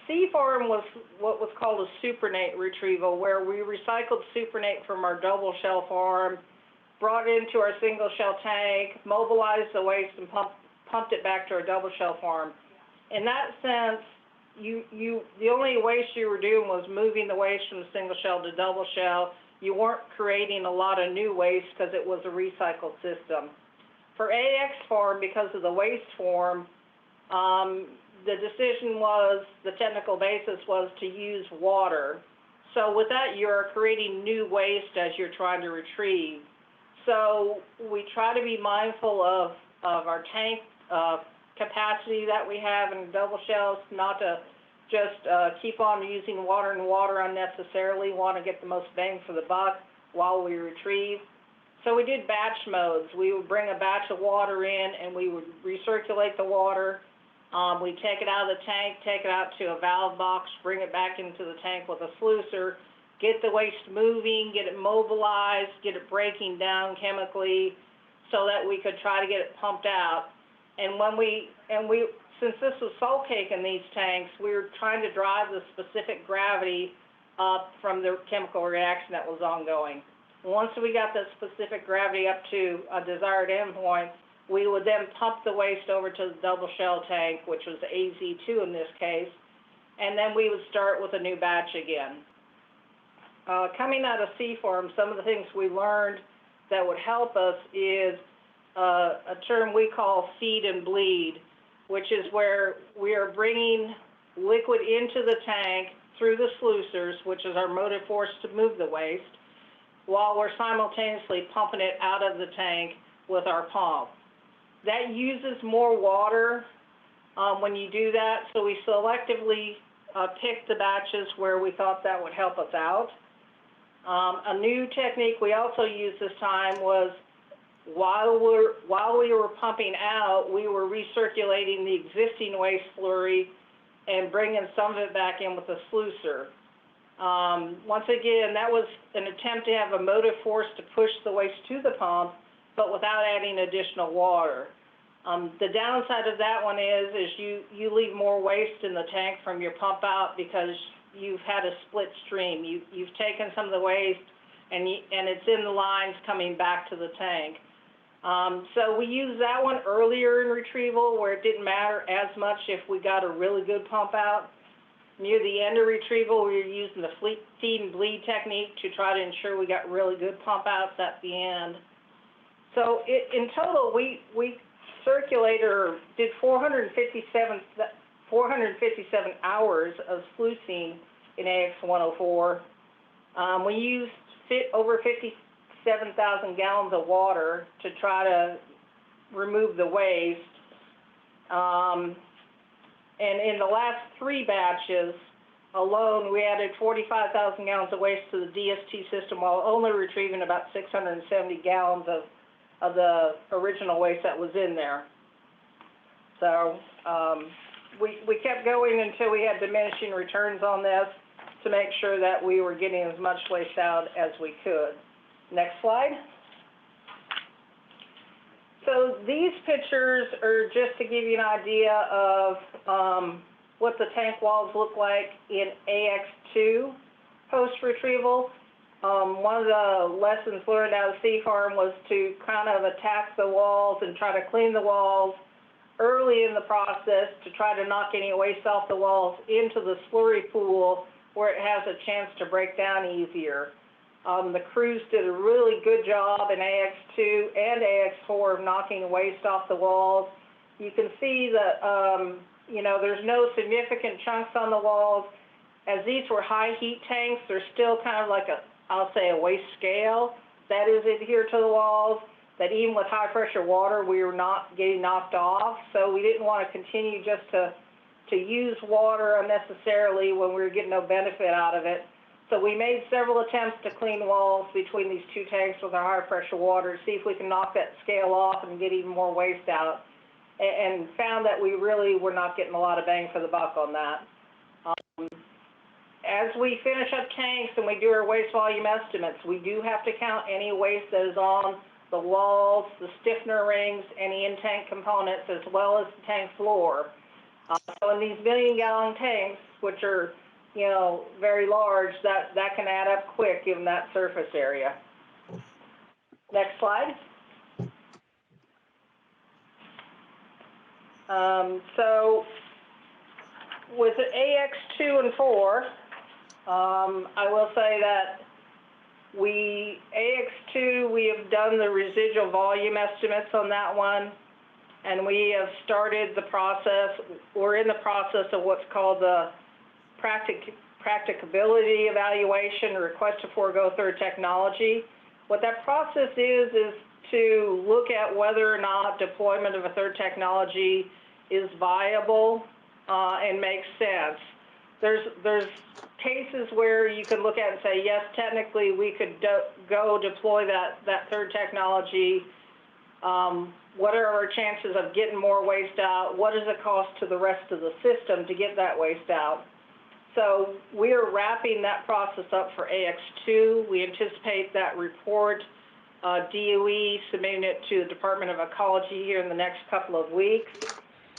C-Farm was what was called a supernate retrieval, where we recycled supernate from our double shell farm, brought it into our single shell tank, mobilized the waste, and pumped it back to our double shell farm. In that sense, the only waste you were doing was moving the waste from single shell to double shell. You weren't creating a lot of new waste because it was a recycled system. For AX farm, because of the waste form, the decision was, the technical basis was to use water. So with that, you're creating new waste as you're trying to retrieve. So we try to be mindful of our tank capacity that we have in double shells, not to just keep on using water unnecessarily, want to get the most bang for the buck while we retrieve. So we did batch modes. We would bring a batch of water in and we would recirculate the water. We'd take it out of the tank, take it out to a valve box, bring it back into the tank with a sluicer, get the waste moving, get it mobilized, get it breaking down chemically so that we could try to get it pumped out. And since this was salt cake in these tanks, we were trying to drive the specific gravity up from the chemical reaction that was ongoing. Once we got the specific gravity up to a desired endpoint, we would then pump the waste over to the double shell tank, which was AZ2 in this case, and then we would start with a new batch again. Coming out of C-Farm, some of the things we learned that would help us is a term we call feed and bleed, which is where we are bringing liquid into the tank through the sluicers, which is our motive force to move the waste, while we're simultaneously pumping it out of the tank with our pump. That uses more water when you do that, so we selectively picked the batches where we thought that would help us out. A new technique we also used this time was while we were pumping out, we were recirculating the existing waste slurry and bringing some of it back in with a sluicer. Once again, that was an attempt to have a motive force to push the waste to the pump, but without adding additional water. The downside of that one is you leave more waste in the tank from your pump out because you've had a split stream. You've taken some of the waste and it's in the lines coming back to the tank. So we used that one earlier in retrieval where it didn't matter as much if we got a really good pump out. near the end of retrieval, we were using the feed and bleed technique to try to ensure we got really good pump outs at the end. So in total, we circulated or did 457 hours of sluicing in AX104. We used over 57,000 gallons of water to try to remove the waste. And in the last 3 batches alone, we added 45,000 gallons of waste to the DST system while only retrieving about 670 gallons of the original waste that was in there. So we kept going until we had diminishing returns on this to make sure that we were getting as much waste out as we could. Next slide. So these pictures are just to give you an idea of what the tank walls look like in AX2 post-retrieval. One of the lessons learned out of Sea Farm was to kind of attack the walls and try to clean the walls early in the process to try to knock any waste off the walls into the slurry pool where it has a chance to break down easier. The crews did a really good job in AX2 and AX4 of knocking waste off the walls. You can see that, you know, there's no significant chunks on the walls. As these were high heat tanks, they're still kind of like I'll say a waste scale that is adhered to the walls, that even with high pressure water, we were not getting knocked off. So we didn't want to continue just to use water unnecessarily when we were getting no benefit out of it. So we made several attempts to clean walls between these 2 tanks with our high pressure water to see if we can knock that scale off and get even more waste out, and found that we really were not getting a lot of bang for the buck on that. As we finish up tanks and we do our waste volume estimates, we do have to count any waste that is on the walls, the stiffener rings, any in-tank components, as well as the tank floor. So in these million-gallon tanks, which are, you know, very large, that can add up quick given that surface area. Next slide. So with the AX2 and 4, I will say that AX2, we have done the residual volume estimates on that one, and we have started the process. We're in the process of what's called the practicability evaluation, request to forego third technology. What that process is to look at whether or not deployment of a third technology is viable and makes sense. There's cases where you can look at and say, yes, technically we could go deploy that third technology. What are our chances of getting more waste out? What does it cost to the rest of the system to get that waste out? So we are wrapping that process up for AX2. We anticipate that report, DOE submitting it to the Department of Ecology here in the next couple of weeks.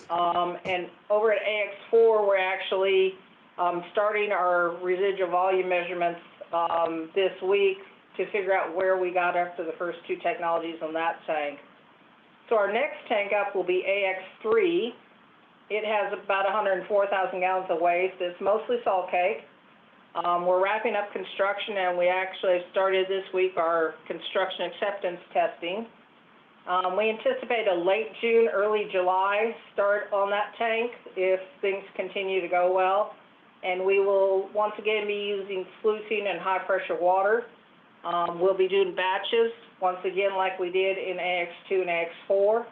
And over at AX4, we're actually starting our residual volume measurements this week to figure out where we got after the first 2 technologies on that tank. So our next tank up will be AX3. It has about 104,000 gallons of waste. It's mostly salt cake. We're wrapping up construction, and we actually started this week our construction acceptance testing. We anticipate a late June, early July start on that tank if things continue to go well. And we will once again be using sluicing and high pressure water. We'll be doing batches once again like we did in AX2 and AX4.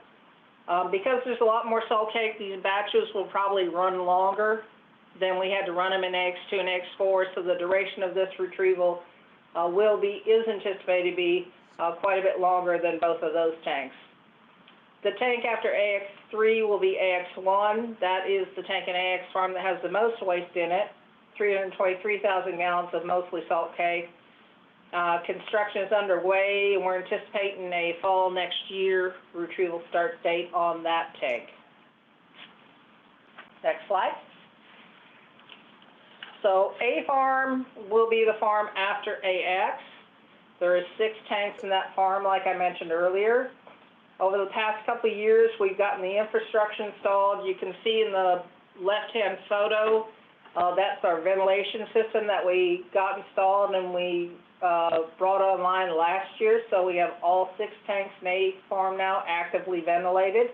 Because there's a lot more salt cake, these batches will probably run longer than we had to run them in AX2 and AX4, so the duration of this retrieval is anticipated to be quite a bit longer than both of those tanks. The tank after AX3 will be AX1. That is the tank in AX Farm that has the most waste in it, 323,000 gallons of mostly salt cake. Construction is underway, and we're anticipating a fall next year retrieval start date on that tank. Next slide. So A farm will be the farm after AX. There are 6 tanks in that farm, like I mentioned earlier. Over the past couple of years, we've gotten the infrastructure installed. You can see in the left-hand photo That's our ventilation system that we got installed and we brought online last year. So we have all 6 tanks in A farm now actively ventilated,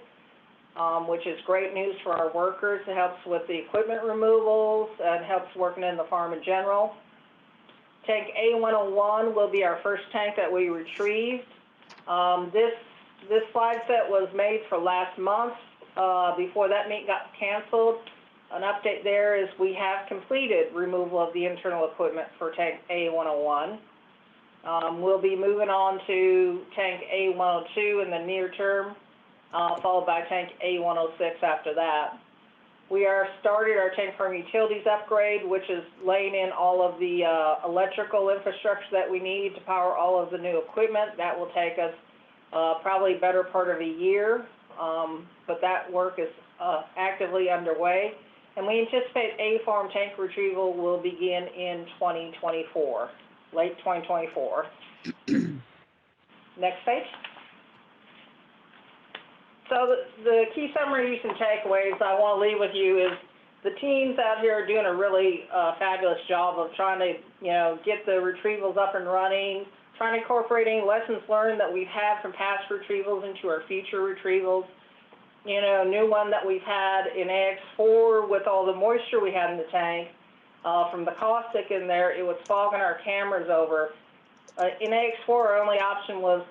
which is great news for our workers. It helps with the equipment removals and helps working in the farm in general. Tank A101 will be our first tank that we retrieved. This slide set was made for last month before that meet got canceled. An update there is we have completed removal of the internal equipment for tank A101. We'll be moving on to tank A102 in the near term, followed by tank A106 after that. We are started our tank farm utilities upgrade, which is laying in all of the electrical infrastructure that we need to power all of the new equipment. That will take us probably better part of a year, but that work is actively underway. And we anticipate A farm tank retrieval will begin in 2024, late 2024. Next page. So the key summaries and takeaways I want to leave with you is the teams out here are doing a really fabulous job of trying to, get the retrievals up and running, trying to incorporate any lessons learned that we've had from past retrievals into our future retrievals. A new one that we've had in AX4 with all the moisture we had in the tank, from the caustic in there, it was fogging our cameras over. In AX4, our only option was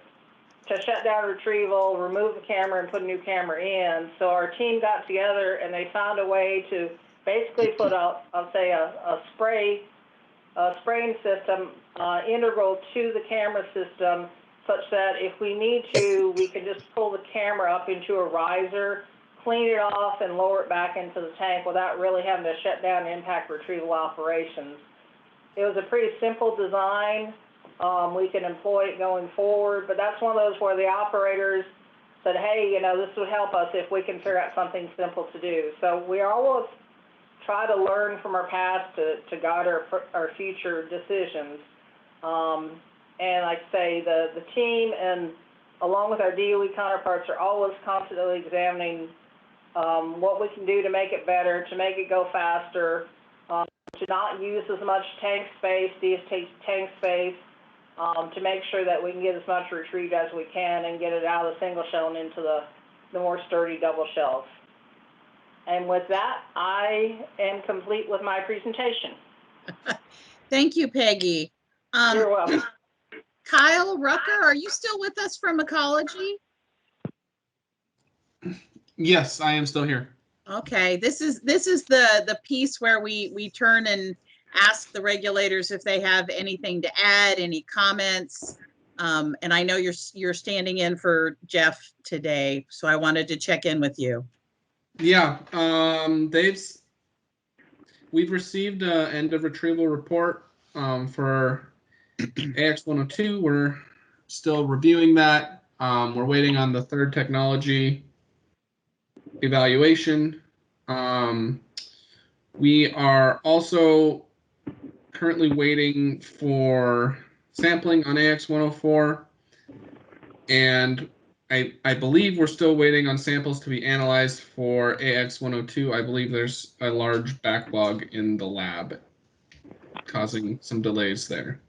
to shut down retrieval, remove the camera, and put a new camera in. So our team got together and they found a way to basically put a spraying system integral to the camera system, such that if we need to, we can just pull the camera up into a riser, clean it off, and lower it back into the tank without really having to shut down and impact retrieval operations. It was a pretty simple design. We can employ it going forward, but that's one of those where the operators said, hey, this would help us if we can figure out something simple to do. So we always try to learn from our past to guide our future decisions. And like I say, the team and along with our DOE counterparts are always constantly examining what we can do to make it better, to make it go faster, to not use as much tank space, DST tank space, to make sure that we can get as much retrieved as we can and get it out of the single shell and into the more sturdy double shells. And with that, I am complete with my presentation. Thank you, Peggy. You're welcome. Kyle Rucker, are you still with us from ecology? Yes, I am still here. Okay, this is the piece where we turn and ask the regulators if they have anything to add, any comments. And I know you're standing in for Jeff today, so I wanted to check in with you. Yeah, we've received an end of retrieval report for AX102. We're still reviewing that. We're waiting on the third technology evaluation. We are also currently waiting for sampling on AX104, and I believe we're still waiting on samples to be analyzed for AX102. I believe there's a large backlog in the lab causing some delays there.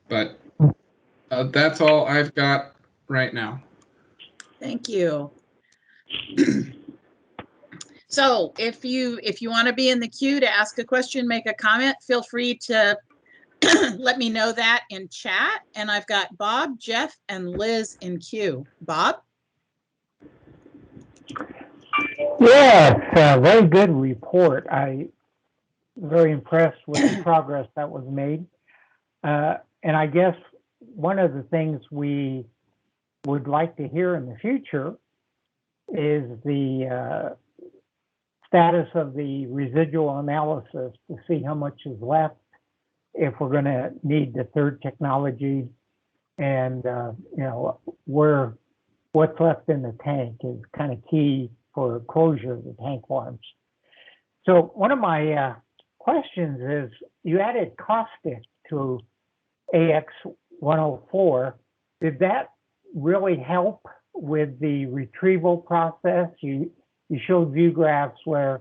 But that's all I've got right now. Thank you. So if you want to be in the queue to ask a question, make a comment, feel free to let me know that in chat. And I've got Bob, Jeff, and Liz in queue. Bob? Yes, very good report. I very impressed with the progress that was made. And I guess one of the things we would like to hear in the future is the status of the residual analysis to see how much is left, if we're going to need the third technology, and what's left in the tank is kind of key for closure of the tank farms. So one of my questions is, you added caustic to AX104. Did that really help with the retrieval process? You showed view graphs where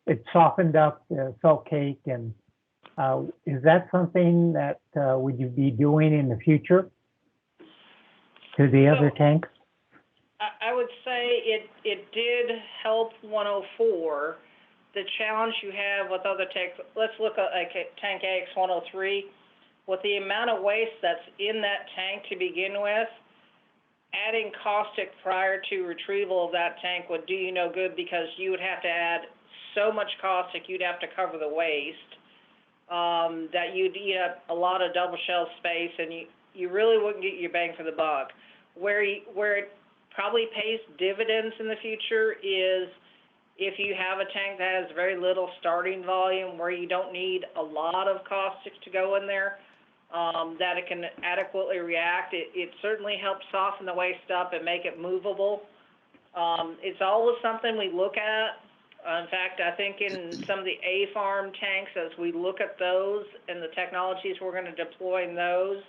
it softened up the salt cake, and is that something that would you be doing in the future to the other tanks? I would say it did help 104. The challenge you have with other tanks, let's look at like tank AX103, with the amount of waste that's in that tank to begin with, adding caustic prior to retrieval of that tank would do you no good, because you would have to add so much caustic, you'd have to cover the waste, that you'd eat up a lot of double shelf space, and you really wouldn't get your bang for the buck. Where it probably pays dividends in the future is if you have a tank that has very little starting volume, where you don't need a lot of caustic to go in there, that it can adequately react. It certainly helps soften the waste up and make it movable. It's always something we look at. In fact, I think in some of the A-farm tanks, as we look at those and the technologies we're going to deploy in those,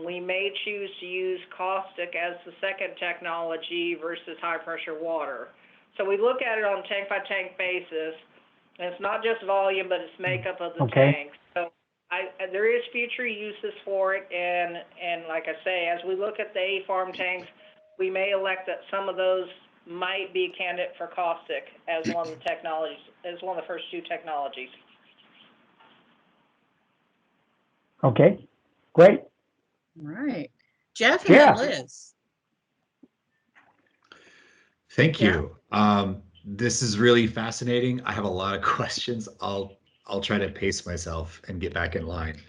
we may choose to use caustic as the second technology versus high-pressure water. So we look at it on a tank-by-tank basis, and it's not just volume, but it's makeup of the tank. So there is future uses for it, and like I say, as we look at the A-farm tanks, we may elect that some of those might be a candidate for caustic as one of the technologies, as one of the first two technologies. Okay, great. All right. Jeff and then Liz. Thank you. This is really fascinating. I have a lot of questions. I'll try to pace myself and get back in line.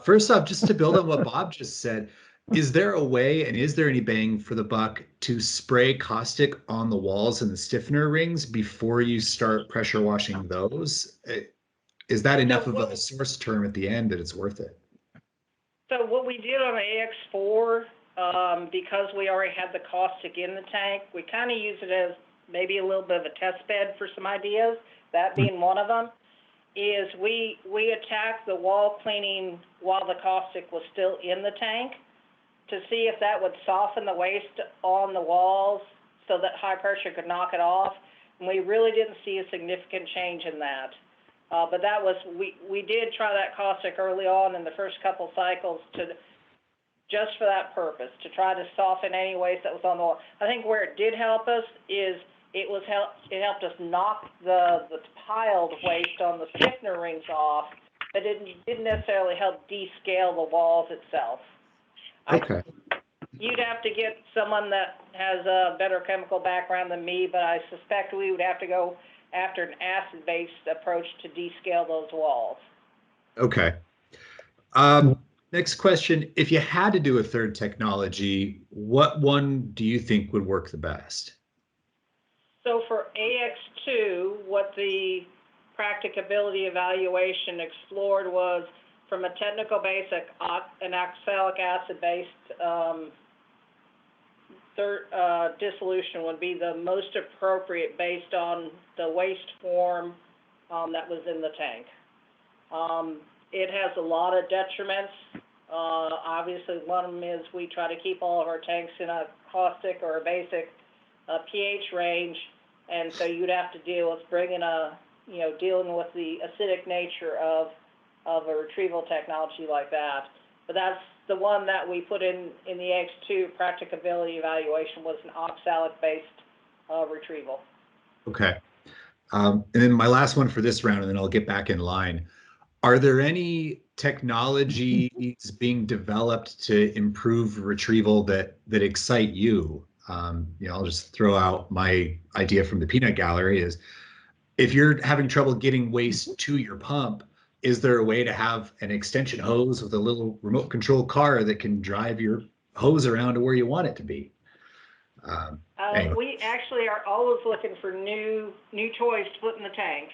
First off, just to build on what Bob just said, is there a way, and is there any bang for the buck, to spray caustic on the walls and the stiffener rings before you start pressure washing those? Is that enough of a source term at the end that it's worth it? So what we did on the AX4, because we already had the caustic in the tank, we kind of use it as maybe a little bit of a test bed for some ideas, that being one of them, is we attacked the wall cleaning while the caustic was still in the tank to see if that would soften the waste on the walls so that high pressure could knock it off. And we really didn't see a significant change in that. But that was, we did try that caustic early on in the first couple cycles just for that purpose, to try to soften any waste that was on the wall. I think where it did help us is it helped us knock the piled waste on the stiffener rings off, but it didn't necessarily help descale the walls itself. Okay. You'd have to get someone that has a better chemical background than me, but I suspect we would have to go after an acid-based approach to descale those walls. Okay. Next question. If you had to do a third technology, what one do you think would work the best? So for AX2, what the practicability evaluation explored was, from a technical basic, an oxalic acid-based dissolution would be the most appropriate based on the waste form that was in the tank. It has a lot of detriments. Obviously, one of them is we try to keep all of our tanks in a caustic or a basic pH range, and so you'd have to deal with dealing with the acidic nature of a retrieval technology like that. But that's the one that we put in the X2 practicability evaluation, was an oxalic-based retrieval. Okay. And then my last one for this round, and then I'll get back in line. Are there any technologies being developed to improve retrieval that excite you? I'll just throw out my idea from the peanut gallery is, if you're having trouble getting waste to your pump, is there a way to have an extension hose with a little remote control car that can drive your hose around to where you want it to be? Anyway. We actually are always looking for new toys to put in the tanks.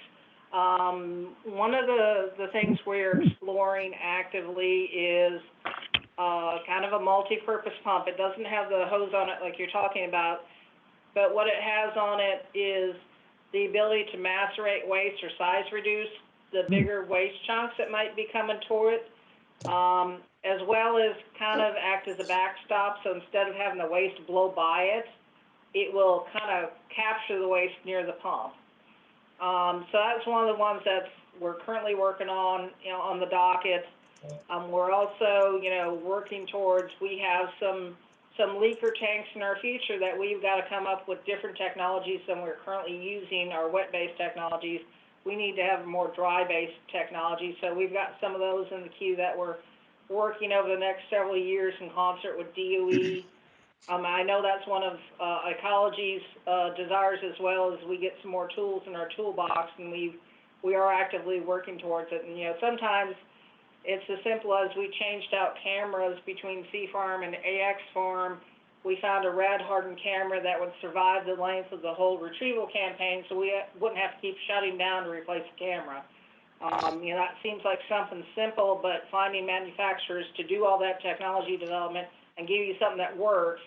One of the things we're exploring actively is kind of a multi-purpose pump. It doesn't have the hose on it like you're talking about, but what it has on it is the ability to macerate waste or size reduce the bigger waste chunks that might be coming toward it, as well as kind of act as a backstop. So instead of having the waste blow by it, it will kind of capture the waste near the pump. So that's one of the ones that we're currently working on, on the docket. We're also, working towards, we have some leaker tanks in our future that we've got to come up with different technologies than we're currently using, our wet-based technologies. We need to have more dry-based technology. So we've got some of those in the queue that we're working over the next several years in concert with DOE. I know that's one of Ecology's desires as well, as we get some more tools in our toolbox, and we are actively working towards it. And sometimes it's as simple as we changed out cameras between C Farm and AX Farm. We found a rad-hardened camera that would survive the length of the whole retrieval campaign, so we wouldn't have to keep shutting down to replace the camera. That seems like something simple, but finding manufacturers to do all that technology development and give you something that works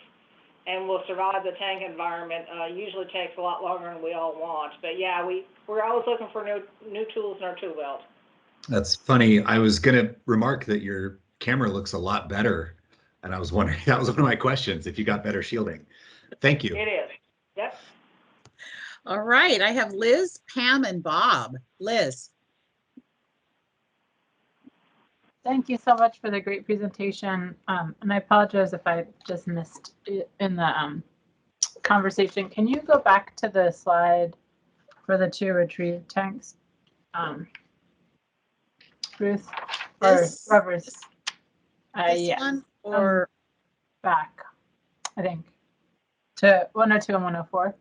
and will survive the tank environment usually takes a lot longer than we all want. But yeah, we're always looking for new tools in our tool belt. That's funny. I was going to remark that your camera looks a lot better. And I was wondering, that was one of my questions, if you got better shielding. Thank you. It is. Yep. All right. I have Liz, Pam, and Bob. Liz. Thank you so much for the great presentation. And I apologize if I just missed it in the conversation. Can you go back to the slide for the 2 retrieve tanks? Ruth or Rivers? This Yeah. one or back, I think, to 102 and 104.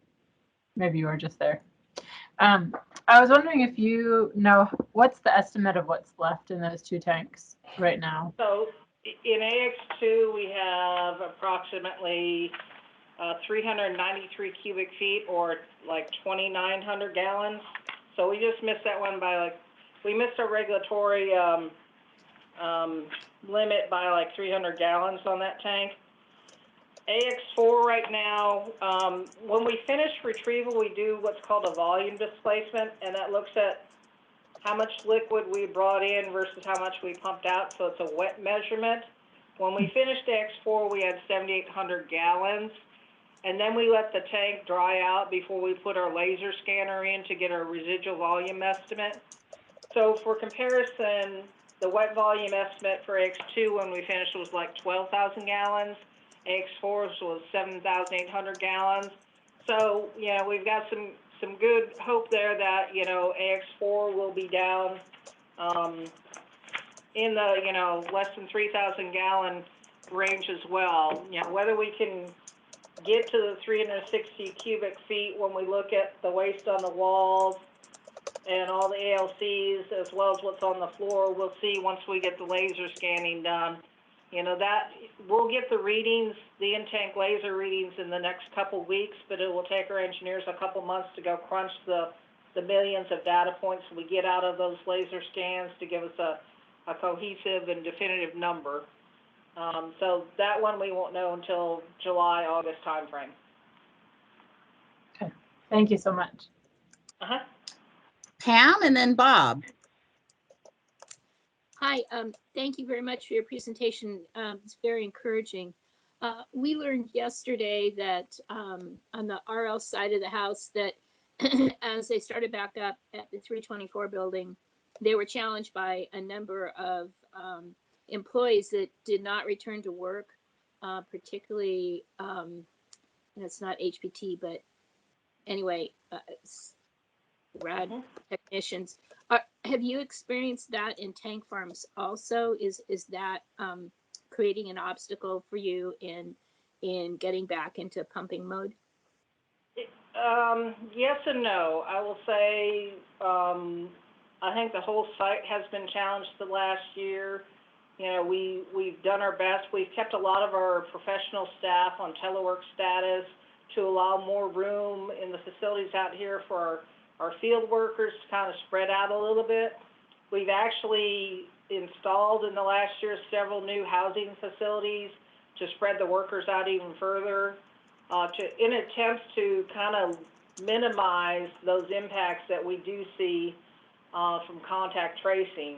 Maybe you were just there. I was wondering if you know what's the estimate of what's left in those 2 tanks right now. So in AX2, we have approximately 393 cubic feet, or like 2,900 gallons. So we just missed that one by we missed our regulatory limit by like 300 gallons on that tank. AX4 right now, when we finish retrieval, we do what's called a volume displacement, and that looks at how much liquid we brought in versus how much we pumped out, so it's a wet measurement. When we finished AX4, we had 7,800 gallons, and then we let the tank dry out before we put our laser scanner in to get our residual volume estimate. So for comparison, the wet volume estimate for AX2 when we finished was like 12,000 gallons. AX4 was 7,800 gallons. So, we've got some good hope there that, AX4 will be down in the, less than 3,000 gallon range as well. Whether we can get to the 360 cubic feet when we look at the waste on the walls and all the ALCs as well as what's on the floor, we'll see once we get the laser scanning done. That we'll get the readings, the in-tank laser readings in the next couple weeks, but it will take our engineers a couple months to go crunch the millions of data points we get out of those laser scans to give us a cohesive and definitive number. So that one we won't know until July, August timeframe. Okay, thank you so much. Pam and then Bob. Hi, thank you very much for your presentation. It's very encouraging. We learned yesterday that on the RL side of the house that as they started back up at the 324 building, they were challenged by a number of employees that did not return to work, particularly, and it's not HPT, but anyway, rad technicians. Have you experienced that in tank farms also? Is that creating an obstacle for you in getting back into pumping mode? Yes and no. I will say I think the whole site has been challenged the last year. We've done our best. We've kept a lot of our professional staff on telework status to allow more room in the facilities out here for our field workers to kind of spread out a little bit. We've actually installed in the last year several new housing facilities to spread the workers out even further in attempts to kind of minimize those impacts that we do see from contact tracing.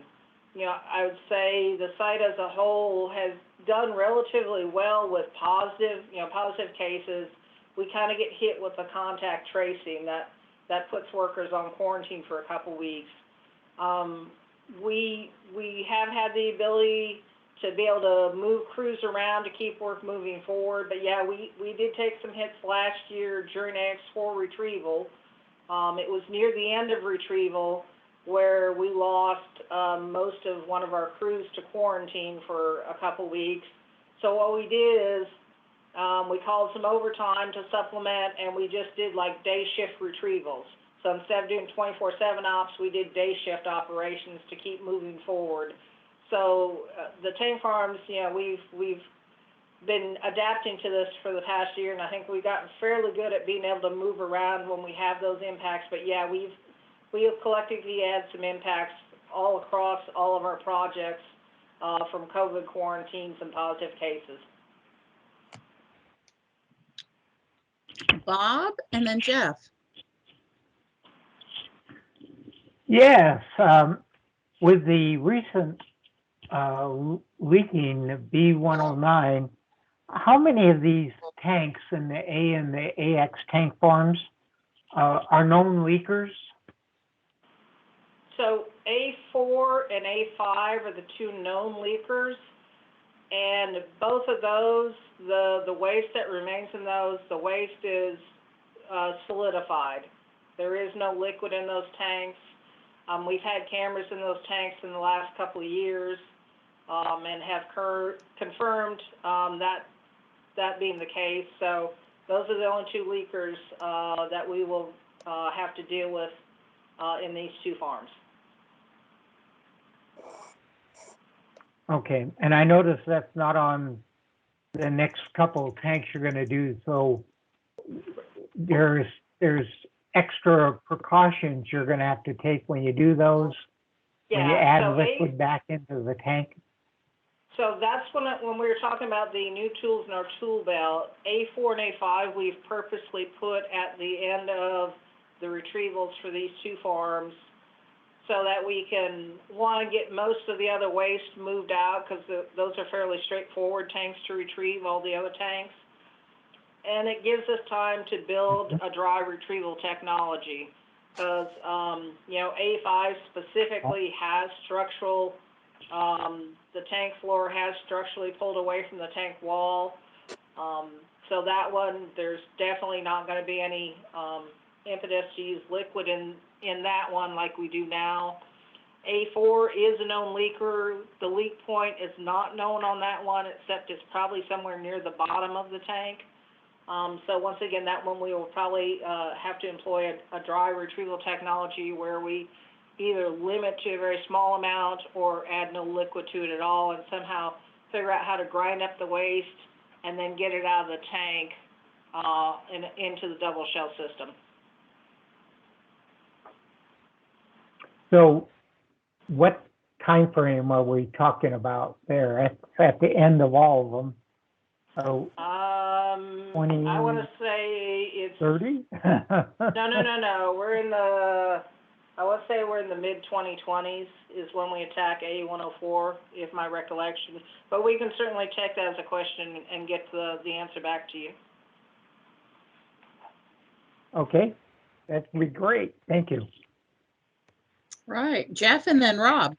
I would say the site as a whole has done relatively well with positive cases. We kind of get hit with the contact tracing that that puts workers on quarantine for a couple weeks. We have had the ability to be able to move crews around to keep work moving forward, but yeah, we did take some hits last year during AX4 retrieval. It was near the end of retrieval where we lost most of one of our crews to quarantine for a couple weeks. So what we did is we called some overtime to supplement, and we just did like day shift retrievals. So instead of doing 24/7 ops, we did day shift operations to keep moving forward. So the tank farms, you know, we've been adapting to this for the past year, and I think we've gotten fairly good at being able to move around when we have those impacts. But yeah, we have collectively had some impacts all across all of our projects from COVID quarantines and positive cases. Bob, and then Jeff. Yes, with the recent leaking of B109, how many of these tanks in the A and the AX tank farms are known leakers? So A4 and A5 are the two known leakers, and both of those, the waste that remains in those, the waste is solidified. There is no liquid in those tanks. We've had cameras in those tanks in the last couple of years and have confirmed that being the case. So those are the only two leakers that we will have to deal with in these two farms. Okay, and I noticed that's not on the next couple of tanks you're going to do. So there's extra precautions you're going to have to take when you do those, when you add liquid back into the tank. So that's when we were talking about the new tools in our tool belt. A4 and A5 we've purposely put at the end of the retrievals for these two farms, so that we can, one, get most of the other waste moved out, because those are fairly straightforward tanks to retrieve, all the other tanks. And it gives us time to build a dry retrieval technology, because, you know, A5 specifically has structural, the tank floor has structurally pulled away from the tank wall. So that one, there's definitely not going to be any impetus to use liquid in that one like we do now. A4 is a known leaker. The leak point is not known on that one, except it's probably somewhere near the bottom of the tank. So once again, that one we will probably have to employ a dry retrieval technology where we either limit to a very small amount or add no liquid to it at all, and somehow figure out how to grind up the waste and then get it out of the tank into the double shell system. So what time frame are we talking about there at the end of all of them? So 20, I want to say it's 30? No. We're in the, I want to say we're in the mid-2020s is when we attack A104, if my recollection. But we can certainly take that as a question and get the answer back to you. Okay, that'd be great. Thank you. Right, Jeff, and then Rob.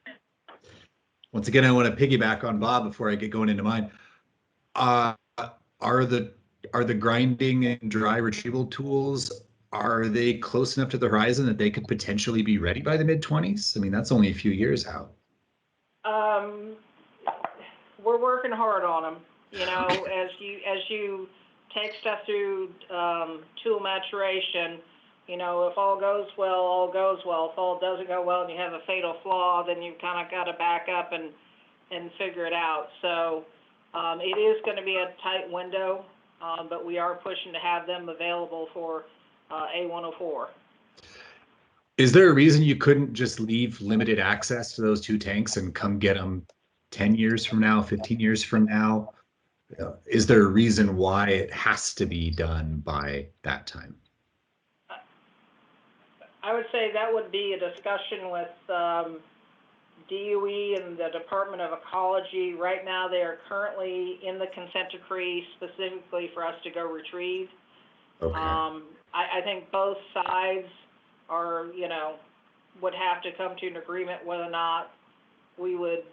Once again, I want to piggyback on Bob before I get going into mine. Are the grinding and dry retrieval tools, are they close enough to the horizon that they could potentially be ready by the mid-20s? I mean, that's only a few years out. We're working hard on them. You know, as you take stuff through tool maturation, you know, if all goes well, all goes well. If all doesn't go well and you have a fatal flaw, then you've kind of got to back up and figure it out. So it is going to be a tight window, but we are pushing to have them available for A104. Is there a reason you couldn't just leave limited access to those two tanks and come get them 10 years from now, 15 years from now? Is there a reason why it has to be done by that time? I would say that would be a discussion with DOE and the Department of Ecology. Right now, they are currently in the consent decree specifically for us to go retrieve. Okay. I think both sides are, would have to come to an agreement whether or not we would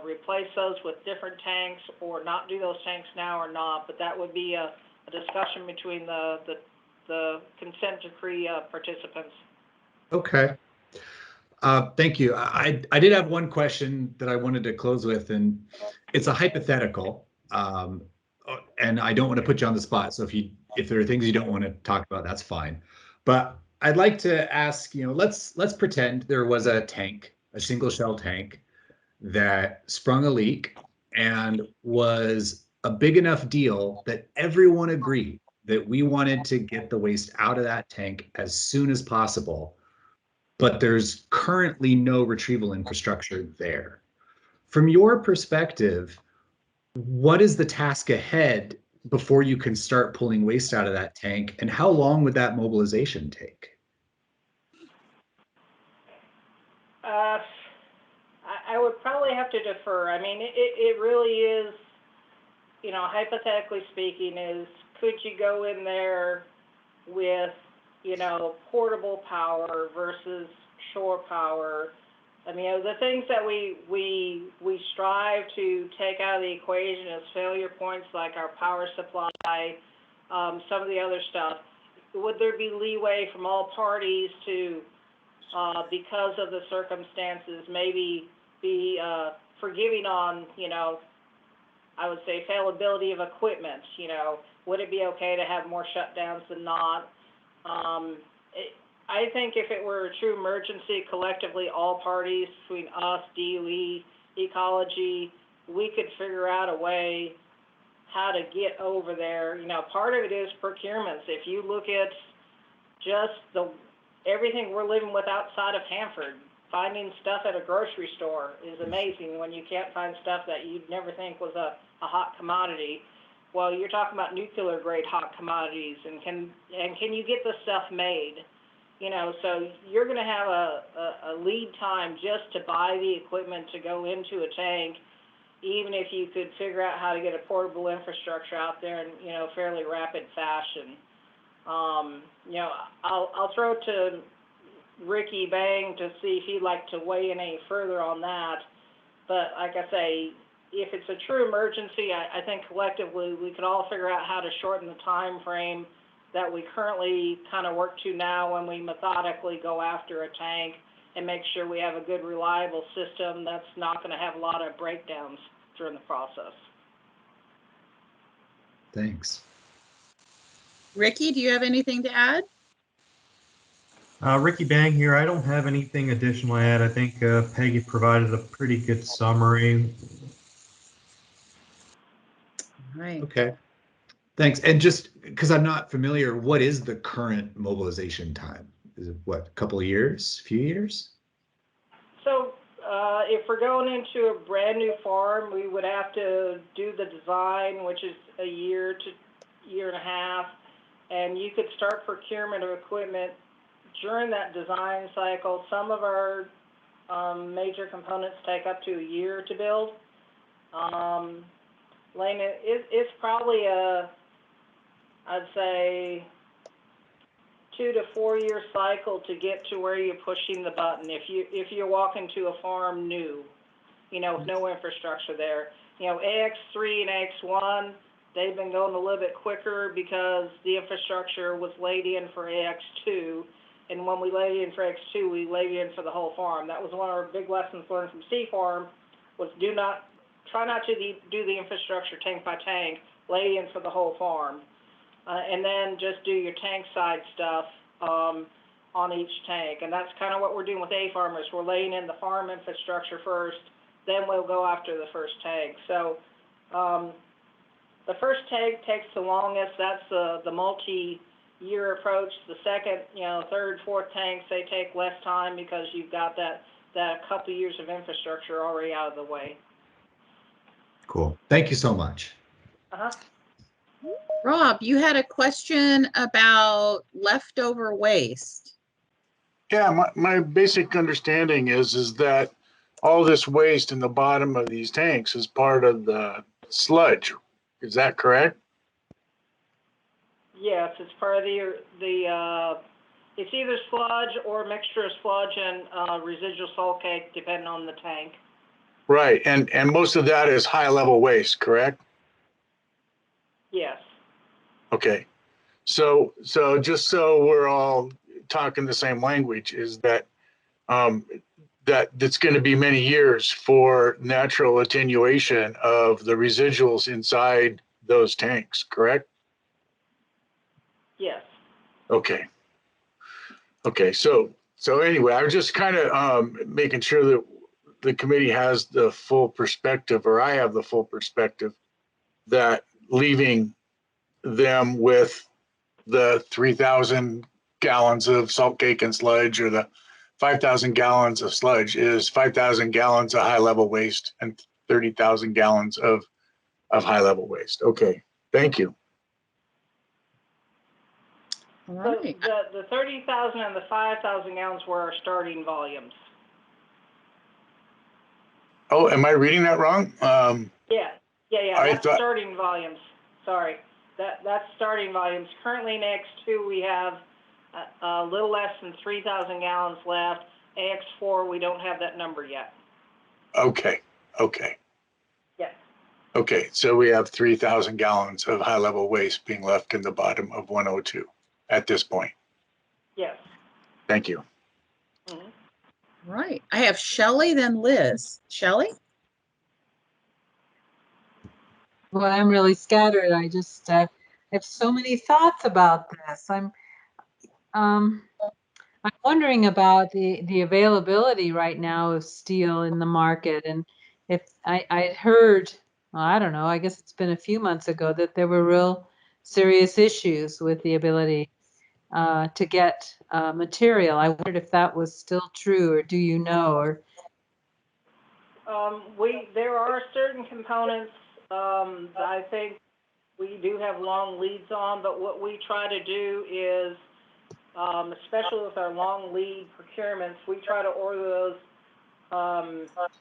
replace those with different tanks or not do those tanks now or not, but that would be a discussion between the consent decree participants. Okay. Thank you. I did have one question that I wanted to close with, and it's a hypothetical. And I don't want to put you on the spot. So if there are things you don't want to talk about, that's fine. But I'd like to ask, let's pretend there was a tank, a single shell tank that sprung a leak and was a big enough deal that everyone agreed that we wanted to get the waste out of that tank as soon as possible, but there's currently no retrieval infrastructure there. From your perspective, what is the task ahead before you can start pulling waste out of that tank, and how long would that mobilization take? I would probably have to defer. I mean, it really is, hypothetically speaking, could you go in there with, portable power versus shore power? I mean, the things that we strive to take out of the equation as failure points, like our power supply, some of the other stuff. Would there be leeway from all parties to, because of the circumstances, maybe be forgiving on, I would say availability of equipment? Would it be okay to have more shutdowns than not? I think if it were a true emergency, collectively, all parties between us, DOE, ecology, we could figure out a way how to get over there. Part of it is procurements. If you look at just everything we're living with outside of Hanford, finding stuff at a grocery store is amazing when you can't find stuff that you'd never think was a hot commodity. Well, you're talking about nuclear grade hot commodities, and can you get the stuff made? So you're going to have a lead time just to buy the equipment to go into a tank, even if you could figure out how to get a portable infrastructure out there in, fairly rapid fashion. I'll throw it to Ricky Bang to see if he'd like to weigh in any further on that. But like I say, if it's a true emergency, I think collectively we could all figure out how to shorten the time frame that we currently kind of work to now when we methodically go after a tank and make sure we have a good, reliable system that's not going to have a lot of breakdowns during the process. Thanks. Ricky, do you have anything to add? Ricky Bang here. I don't have anything additional to add. I think Peggy provided a pretty good summary. Right. Okay. Thanks. And just because I'm not familiar, what is the current mobilization time? Is it what, a couple of years, few years? So if we're going into a brand new farm, we would have to do the design, which is a year to year and a half, and you could start procurement of equipment during that design cycle. Some of our major components take up to a year to build. Lane, it's probably I'd say 2 to 4 year cycle to get to where you're pushing the button. If you're walking to a farm new, with no infrastructure there. AX3 and AX1, they've been going a little bit quicker because the infrastructure was laid in for AX2. And when we laid in for AX2, we laid in for the whole farm. That was one of our big lessons learned from C Farm, was try not to do the infrastructure tank by tank, lay in for the whole farm. And then just do your tank side stuff on each tank. And that's kind of what we're doing with A farmers. We're laying in the farm infrastructure first, then we'll go after the first tank. So the first tank takes the longest. That's the multi-year approach. The second, third, fourth tanks, they take less time because you've got that couple years of infrastructure already out of the way. Cool. Thank you so much. Uh-huh. Rob, you had a question about leftover waste. Yeah, my basic understanding is that all this waste in the bottom of these tanks is part of the sludge. Is that correct? Yes, it's part of the It's either sludge or a mixture of sludge and residual salt cake, depending on the tank. Right, and most of that is high level waste, correct? Yes. Okay. So just so we're all talking the same language, is that that's going to be many years for natural attenuation of the residuals inside those tanks, correct? Yes. Okay. Okay. So anyway, I was just kind of making sure that the committee has the full perspective, or I have the full perspective, that leaving them with the 3,000 gallons of salt cake and sludge, or the 5,000 gallons of sludge, is 5,000 gallons of high level waste and 30,000 gallons of high level waste. Okay, thank you. All So right. the 30,000 and the 5,000 gallons were our starting volumes. Oh, am I reading that wrong? Yeah. That's starting volumes. Sorry, that's starting volumes. Currently, next to we have a little less than 3,000 gallons left. AX4, we don't have that number yet. Okay. Yes. Okay, so we have 3,000 gallons of high level waste being left in the bottom of 102 at this point. Yes. Thank you. Mm-hmm. Right. I have Shelley, then Liz. Shelley? Well, I'm really scattered. I just have so many thoughts about this. I'm wondering about the availability right now of steel in the market, and if I heard, well, I don't know, I guess it's been a few months ago that there were real serious issues with the ability to get material. I wondered if that was still true, or do you know? Or There are certain components that I think we do have long leads on, but what we try to do is, especially with our long lead procurements, we try to order those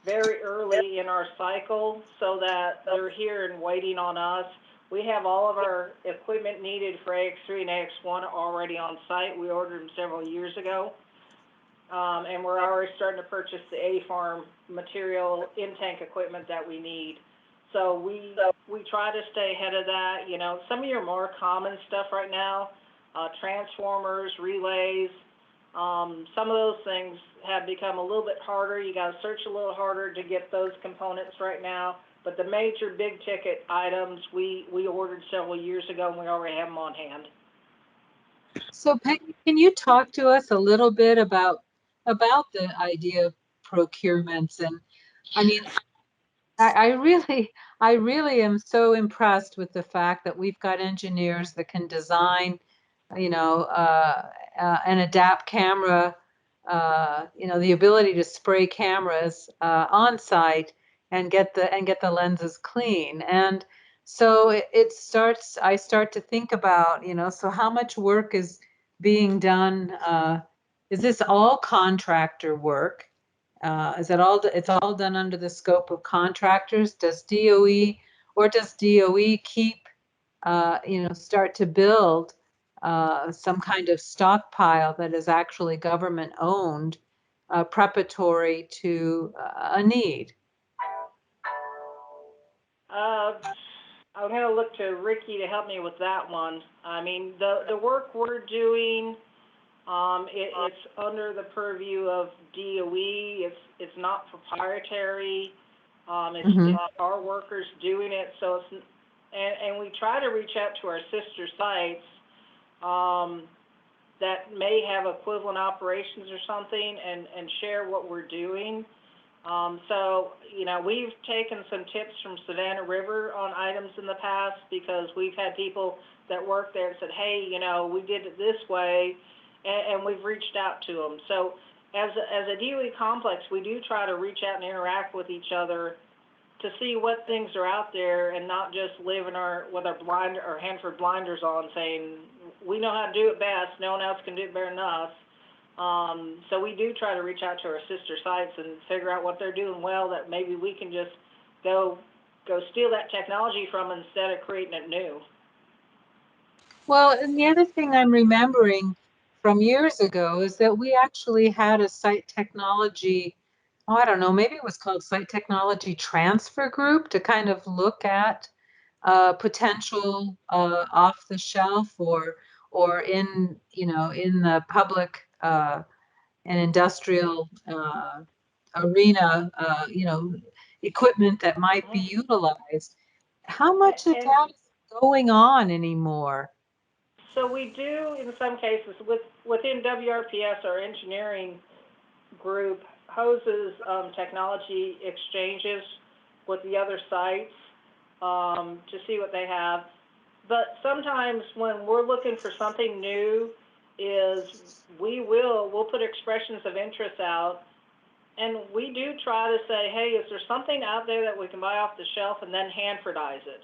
very early in our cycle so that they're here and waiting on us. We have all of our equipment needed for AX3 and AX1 already on site. We ordered them several years ago. And we're already starting to purchase the A-Farm material in-tank equipment that we need. So we try to stay ahead of that. You know, some of your more common stuff right now, transformers, relays, some of those things have become a little bit harder. You got to search a little harder to get those components right now. But the major big ticket items we ordered several years ago, and we already have them on hand. so, Peggy, can you talk to us a little bit about the idea of procurements? And I mean, I really am so impressed with the fact that we've got engineers that can design, and adapt camera, the ability to spray cameras on site and get the lenses clean. And so I start to think about, so how much work is being done? Is this all contractor work? Is it all? It's all done under the scope of contractors. Does DOE keep, start to build some kind of stockpile that is actually government owned, preparatory to a need? I'm going to look to Ricky to help me with that one. I mean, the work we're doing, it's under the purview of DOE. It's not proprietary. It's our workers doing it. So and we try to reach out to our sister sites that may have equivalent operations or something and share what we're doing. So, we've taken some tips from Savannah River on items in the past because we've had people that work there and said, hey, we did it this way, and we've reached out to them. So as a DOE complex, we do try to reach out and interact with each other to see what things are out there and not just live with our Hanford blinders on saying, we know how to do it best, no one else can do it better than us. So we do try to reach out to our sister sites and figure out what they're doing well that maybe we can just go steal that technology from instead of creating it new. Well, and the other thing I'm remembering from years ago is that we actually had a site technology, oh, I don't know, maybe it was called site technology transfer group to kind of look at potential off the shelf or in, you know, in the public and industrial arena, you know, equipment that might be utilized. How much of that is going on anymore? So we do, in some cases, within WRPS, our engineering group hoses technology exchanges with the other sites to see what they have. But sometimes when we're looking for something new, we'll put expressions of interest out, and we do try to say, hey, is there something out there that we can buy off the shelf and then Hanfordize it?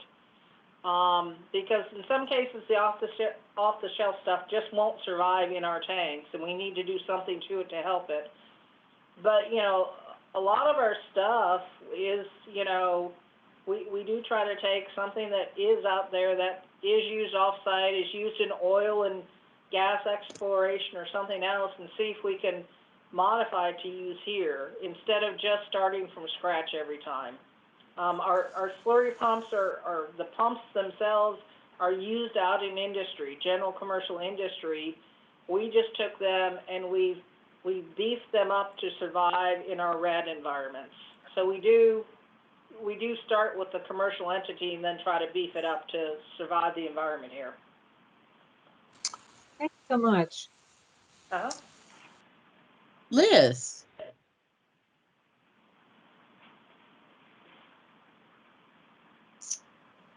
Because in some cases the off-the-shelf stuff just won't survive in our tanks, and we need to do something to it to help it. But, you know, a lot of our stuff is, you know, we do try to take something that is out there that is used off-site, is used in oil and gas exploration or something else, and see if we can modify it to use here instead of just starting from scratch every time. Our slurry pumps are the pumps themselves are used out in industry, general commercial industry. We just took them and we beefed them up to survive in our red environments. So we do start with the commercial entity and then try to beef it up to survive the environment here. Thanks so much. Liz.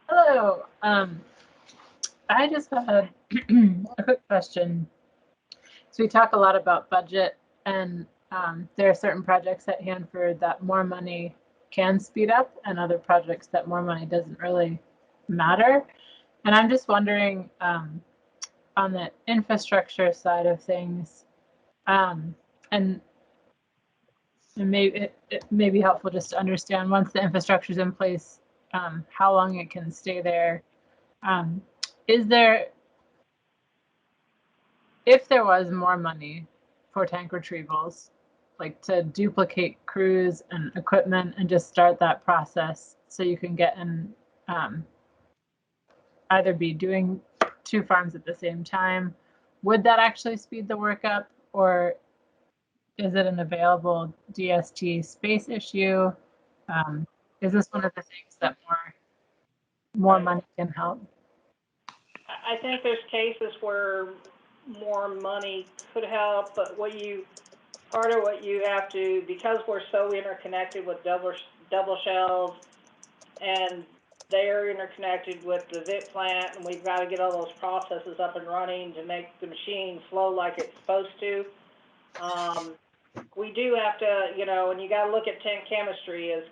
Hello. I just had a quick question. So we talk a lot about budget, and there are certain projects at Hanford that more money can speed up, and other projects that more money doesn't really matter. And I'm just wondering, on the infrastructure side of things, and maybe it may be helpful just to understand once the infrastructure is in place, how long it can stay there. Is there, if there was more money for tank retrievals, like to duplicate crews and equipment and just start that process so you can get in, either be doing 2 farms at the same time, would that actually speed the work up, or is it an available DST space issue? Is this one of the things that more money can help? I think there's cases where more money could help, but part of what you have to, because we're so interconnected with double shells, and they're interconnected with the VIP plant, and we've got to get all those processes up and running to make the machine flow like it's supposed to. We do have to, you know, and you got to look at tank chemistry as,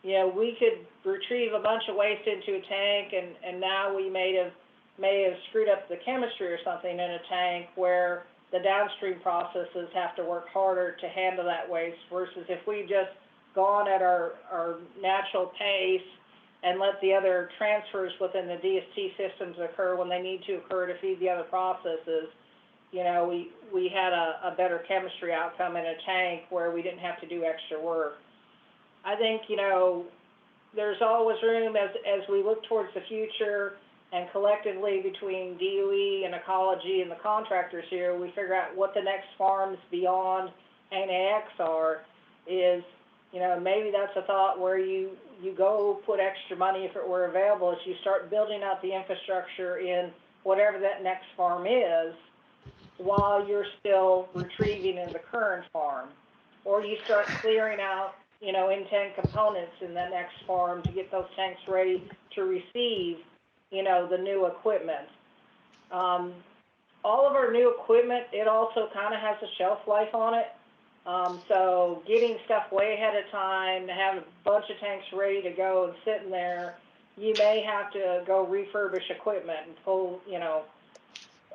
you know, we could retrieve a bunch of waste into a tank, and now we may have screwed up the chemistry or something in a tank where the downstream processes have to work harder to handle that waste, versus if we just gone at our natural pace and let the other transfers within the DST systems occur when they need to occur to feed the other processes. You know, we had a better chemistry outcome in a tank where we didn't have to do extra work. I think, you know, there's always room as we look towards the future, and collectively between DOE and ecology and the contractors here, we figure out what the next farms beyond NAX are, is, you know, maybe that's a thought where you go put extra money if it were available, as you start building out the infrastructure in whatever that next farm is, while you're still retrieving in the current farm. Or you start clearing out, you know, in-tank components in the next farm to get those tanks ready to receive, you know, the new equipment. All of our new equipment, it also kind of has a shelf life on it. So getting stuff way ahead of time, to have a bunch of tanks ready to go and sitting there, you may have to go refurbish equipment and pull, you know,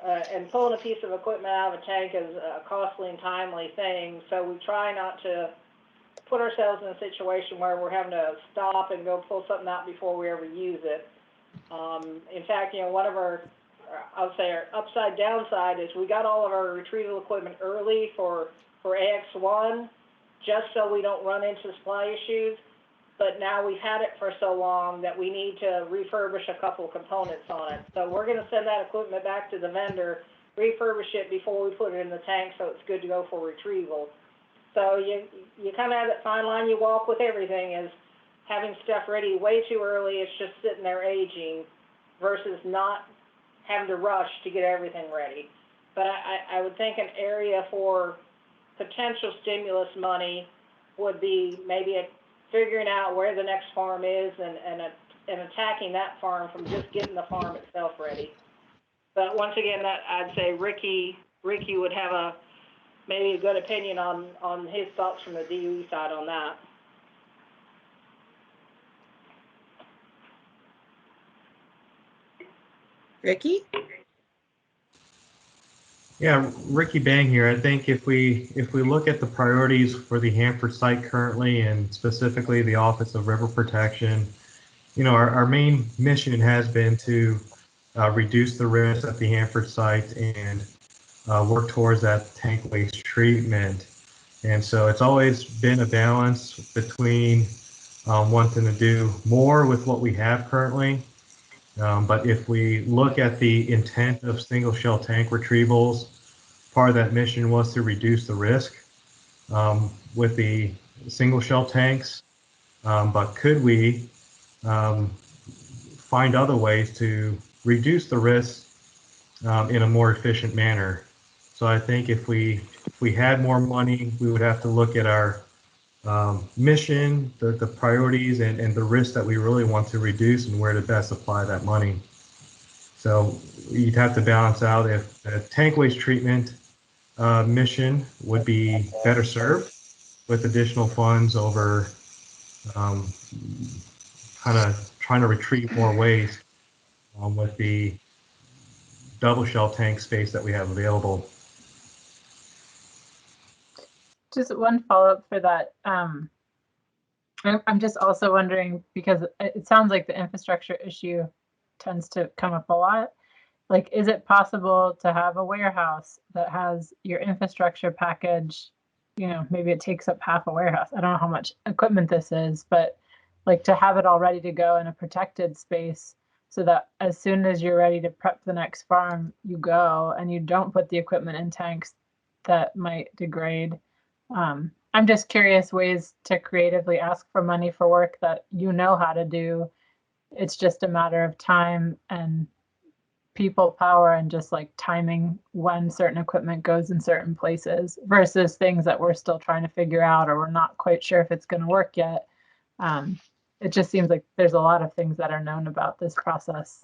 and pulling a piece of equipment out of a tank is a costly and timely thing. So we try not to put ourselves in a situation where we're having to stop and go pull something out before we ever use it. In fact, you know, one of our I'll say our upside downside is we got all of our retrieval equipment early for AX1, just so we don't run into supply issues. But now we've had it for so long that we need to refurbish a couple components on it. So we're going to send that equipment back to the vendor, refurbish it before we put it in the tank, so it's good to go for retrieval. So you kind of have that fine line you walk with everything, is having stuff ready way too early. It's just sitting there aging, versus not having to rush to get everything ready. But I would think an area for potential stimulus money would be maybe figuring out where the next farm is and attacking that farm from just getting the farm itself ready. But once again, that I'd say Ricky would have maybe a good opinion on his thoughts from the DOE side on that. Ricky? Yeah, Ricky Bang here. I think if we look at the priorities for the Hanford site currently, and specifically the Office of River Protection, you know, our main mission has been to reduce the risk at the Hanford site and work towards that tank waste treatment. And so it's always been a balance between wanting to do more with what we have currently. But if we look at the intent of single shell tank retrievals, part of that mission was to reduce the risk with the single shell tanks. But could we find other ways to reduce the risk in a more efficient manner? So I think if we had more money, we would have to look at our mission, the priorities, and the risks that we really want to reduce, and where to best apply that money. So you'd have to balance out if the tank waste treatment mission would be better served with additional funds over kind of trying to retrieve more waste with the double shell tank space that we have available. Just one follow-up for that. I'm just also wondering, because it sounds like the infrastructure issue tends to come up a lot. Like, is it possible to have a warehouse that has your infrastructure package? You know, maybe it takes up half a warehouse. I don't know how much equipment this is, but like to have it all ready to go in a protected space, so that as soon as you're ready to prep the next farm, you go and you don't put the equipment in tanks that might degrade. I'm just curious ways to creatively ask for money for work that you know how to do. It's just a matter of time and people power and just like timing when certain equipment goes in certain places, versus things that we're still trying to figure out, or we're not quite sure if it's going to work yet. It just seems like there's a lot of things that are known about this process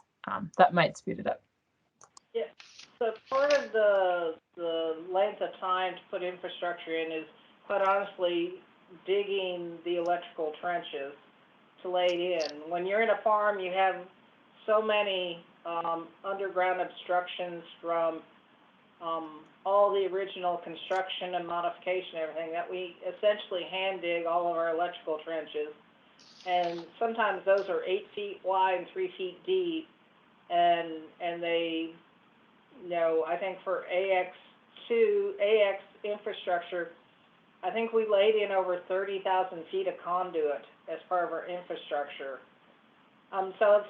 that might speed it up. Yeah, so part of the length of time to put infrastructure in is, quite honestly, digging the electrical trenches to lay it in. When you're in a farm, you have so many underground obstructions from all the original construction and modification and everything, that we essentially hand dig all of our electrical trenches. And sometimes those are 8 feet wide and 3 feet deep. And they, you know, I think for AX infrastructure, I think we laid in over 30,000 feet of conduit as part of our infrastructure. So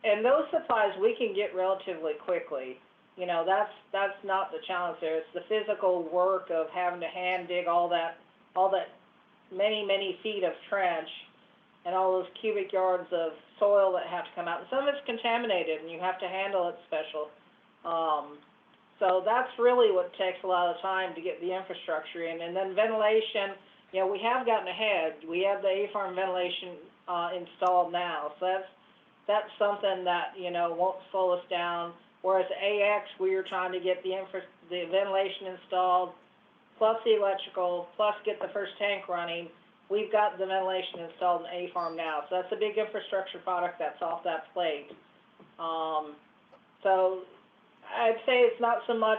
and those supplies we can get relatively quickly. You know, that's not the challenge there. It's the physical work of having to hand dig all that many feet of trench and all those cubic yards of soil that have to come out. And some of it's contaminated, and you have to handle it special. So that's really what takes a lot of time to get the infrastructure in. And then ventilation, you know, we have gotten ahead. We have the A-farm ventilation installed now. So that's something that, you know, won't slow us down. Whereas AX, we were trying to get the ventilation installed, plus the electrical, plus get the first tank running. We've got the ventilation installed in A-farm now. So that's a big infrastructure product that's off that plate. So I'd say it's not so much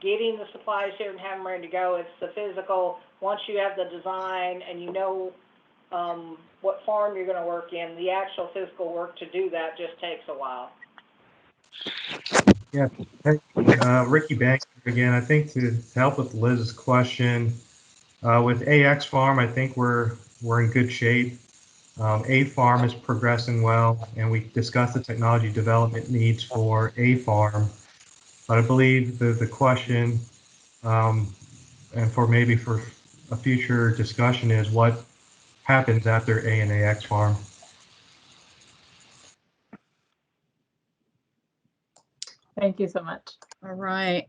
getting the supplies here and having them ready to go. It's the physical. Once you have the design and you know what farm you're going to work in, the actual physical work to do that just takes a while. Yeah, hey, Ricky Bank again. I think to help with Liz's question, with AX Farm, I think we're in good shape. A Farm is progressing well, and we discussed the technology development needs for A Farm. But I believe the question, and for maybe for a future discussion, is what happens after A and AX Farm. Thank you so much. All right.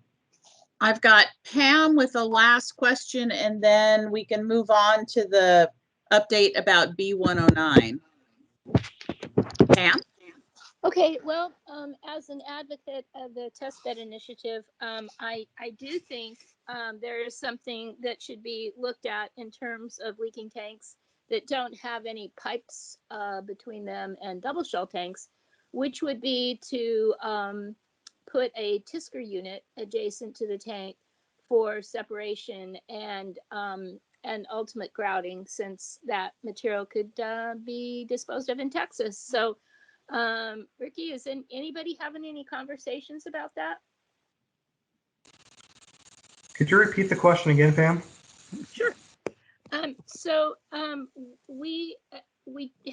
I've got Pam with the last question, and then we can move on to the update about B109. Pam? Okay, well, as an advocate of the testbed initiative, I do think there is something that should be looked at in terms of leaking tanks that don't have any pipes between them and double shell tanks, which would be to put a Tisker unit adjacent to the tank for separation and ultimate grouting, since that material could be disposed of in Texas. So Ricky, is anybody having any conversations about that? Could you repeat the question again, Pam? Sure. So we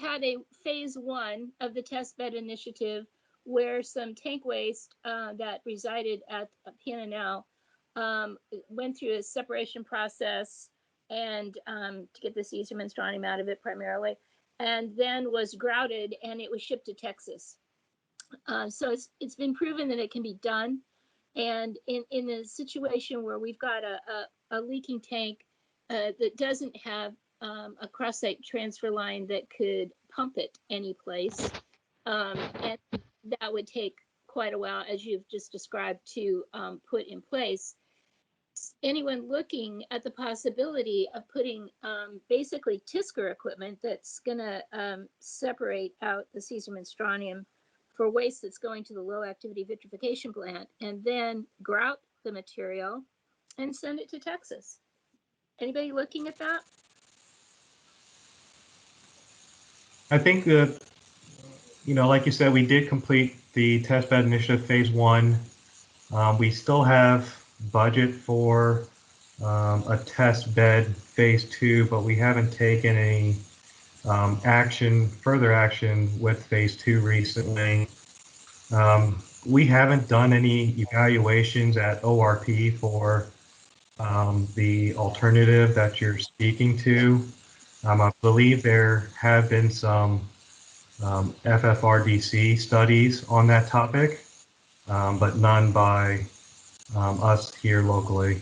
had a phase 1 of the testbed initiative where some tank waste that resided at PNNL went through a separation process and to get the cesium and strontium out of it primarily, and then was grouted and it was shipped to Texas. So it's been proven that it can be done. And in a situation where we've got a leaking tank that doesn't have a cross-site transfer line that could pump it any place, and that would take quite a while, as you've just described, to put in place. Anyone looking at the possibility of putting basically Tisker equipment that's going to separate out the cesium and strontium for waste that's going to the low activity vitrification plant and then grout the material and send it to Texas. Anybody looking at that? I think that, like you said, we did complete the testbed initiative phase 1. We still have budget for a test bed phase 2, but we haven't taken any further action with phase 2 recently. We haven't done any evaluations at ORP for the alternative that you're speaking to. I believe there have been some FFRDC studies on that topic, but none by us here locally.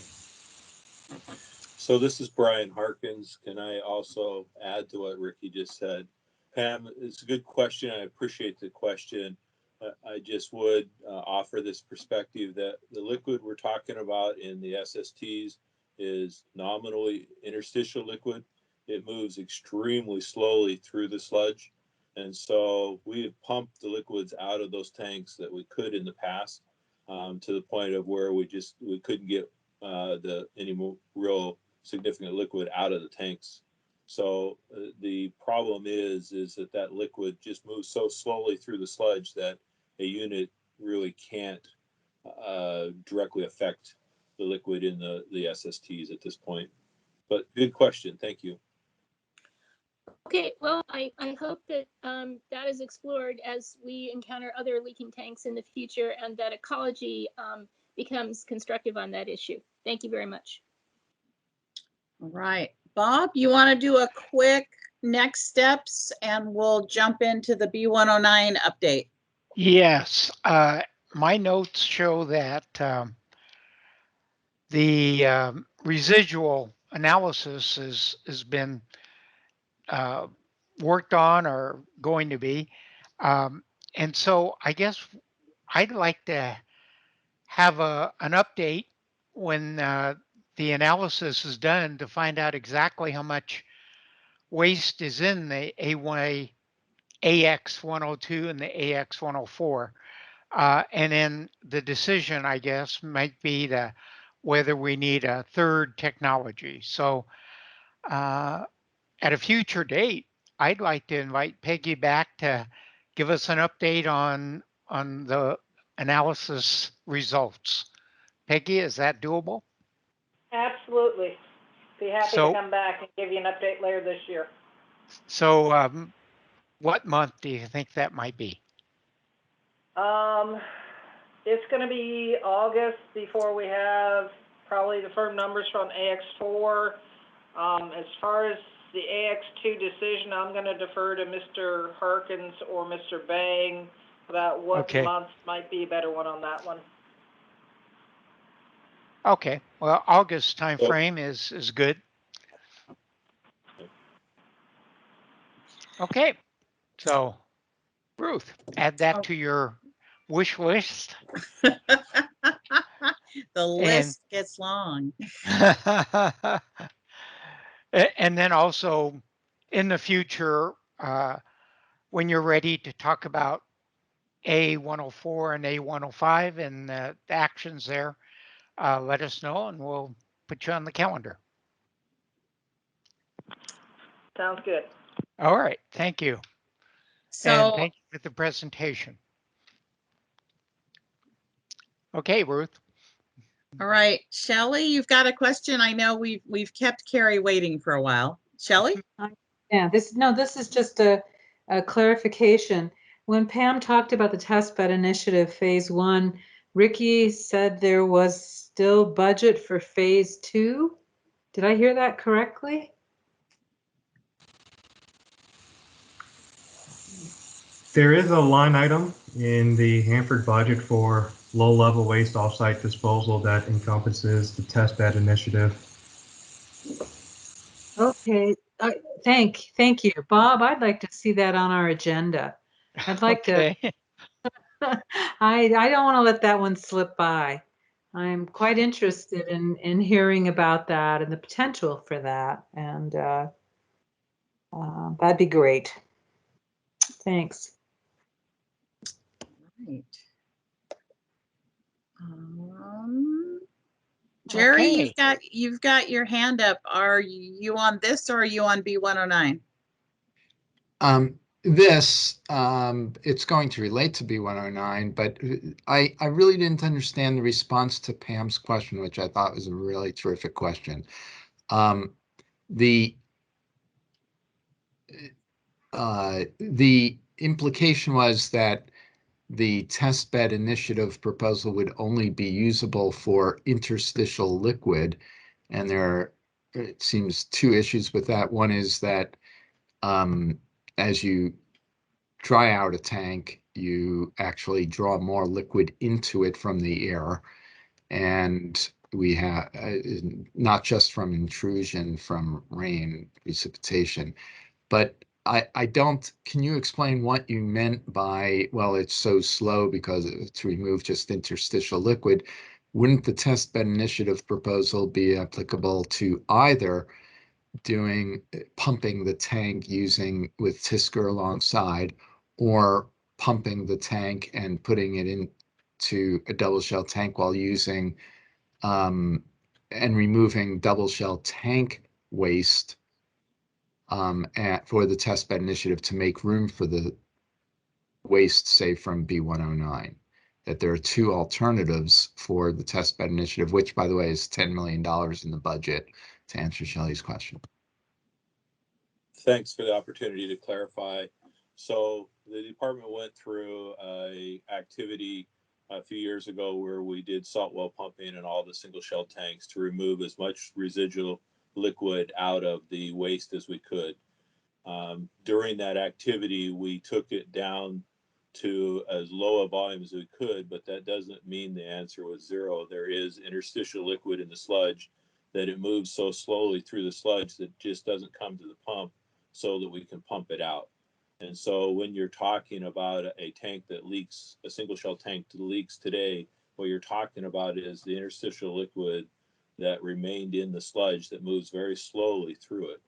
So this is Brian Harkins. Can I also add to what Ricky just said? Pam, it's a good question. I appreciate the question. I just would offer this perspective that the liquid we're talking about in the SSTs is nominally interstitial liquid. It moves extremely slowly through the sludge. And so we have pumped the liquids out of those tanks that we could in the past to the point of where we couldn't get any more real significant liquid out of the tanks. So the problem is that liquid just moves so slowly through the sludge that a unit really can't directly affect the liquid in the SSTs at this point. But good question. Thank you. Okay, well, I hope that that is explored as we encounter other leaking tanks in the future and that ecology becomes constructive on that issue. Thank you very much. All right. Bob, you want to do a quick next steps and we'll jump into the B109 update? Yes. My notes show that the residual analysis has been worked on or going to be. And so I guess I'd like to have an update when the analysis is done to find out exactly how much waste is in the AX102 and the AX104. And then the decision, I guess, might be whether we need a third technology. So at a future date, I'd like to invite Peggy back to give us an update on the analysis results. Peggy, is that doable? Absolutely. Be happy to So, come back and give you an update later this year. so what month do you think that might be? It's going to be August before we have probably the firm numbers from AX4. As far as the AX2 decision, I'm going to defer to Mr. Harkins or Mr. Bang about what Okay. month might be a better one on that one. Okay, well, August time frame is good. Okay, so Ruth, add that to your wish list. The list gets long. And then also in the future, when you're ready to talk about A104 and A105 and the actions there, let us know and we'll put you on the calendar. Sounds good. All right, thank you. So, and thank you for the presentation. Okay, Ruth. All right, Shelley, you've got a question. I know we've kept Carrie waiting for a while. Shelley? Yeah, this is just a clarification. When Pam talked about the testbed initiative phase 1, Ricky said there was still budget for phase 2. Did I hear that correctly? There is a line item in the Hanford budget for low-level waste offsite disposal that encompasses the testbed initiative. Okay, thank you, Bob. I'd like to see that on our agenda. I'd like to. I don't want to let that one slip by. I'm quite interested in hearing about that and the potential for that, and that'd be great. Thanks. Right. Jerry, okay. you've got your hand up. Are you on this or are you on B109? It's going to relate to B109, but I really didn't understand the response to Pam's question, which I thought was a really terrific question. The implication was that the testbed initiative proposal would only be usable for interstitial liquid, and there are, it seems, two issues with that. One is that as you dry out a tank, you actually draw more liquid into it from the air, and we have not just from intrusion from rain precipitation, but I don't, can you explain what you meant by, well, it's so slow because to remove just interstitial liquid? Wouldn't the testbed initiative proposal be applicable to either pumping the tank using with Tisker alongside, or pumping the tank and putting it into a double shell tank while using and removing double shell tank waste for the testbed initiative to make room for the waste, say, from B109? That there are two alternatives for the testbed initiative, which, by the way, is $10 million in the budget, to answer Shelley's question. Thanks for the opportunity to clarify. So the department went through a activity a few years ago where we did salt well pumping in all the single shell tanks to remove as much residual liquid out of the waste as we could. During that activity, we took it down to as low a volume as we could, but that doesn't mean the answer was zero. There is interstitial liquid in the sludge that it moves so slowly through the sludge that just doesn't come to the pump so that we can pump it out. And so when you're talking about a tank that leaks, a single shell tank that leaks today, what you're talking about is the interstitial liquid that remained in the sludge that moves very slowly through it.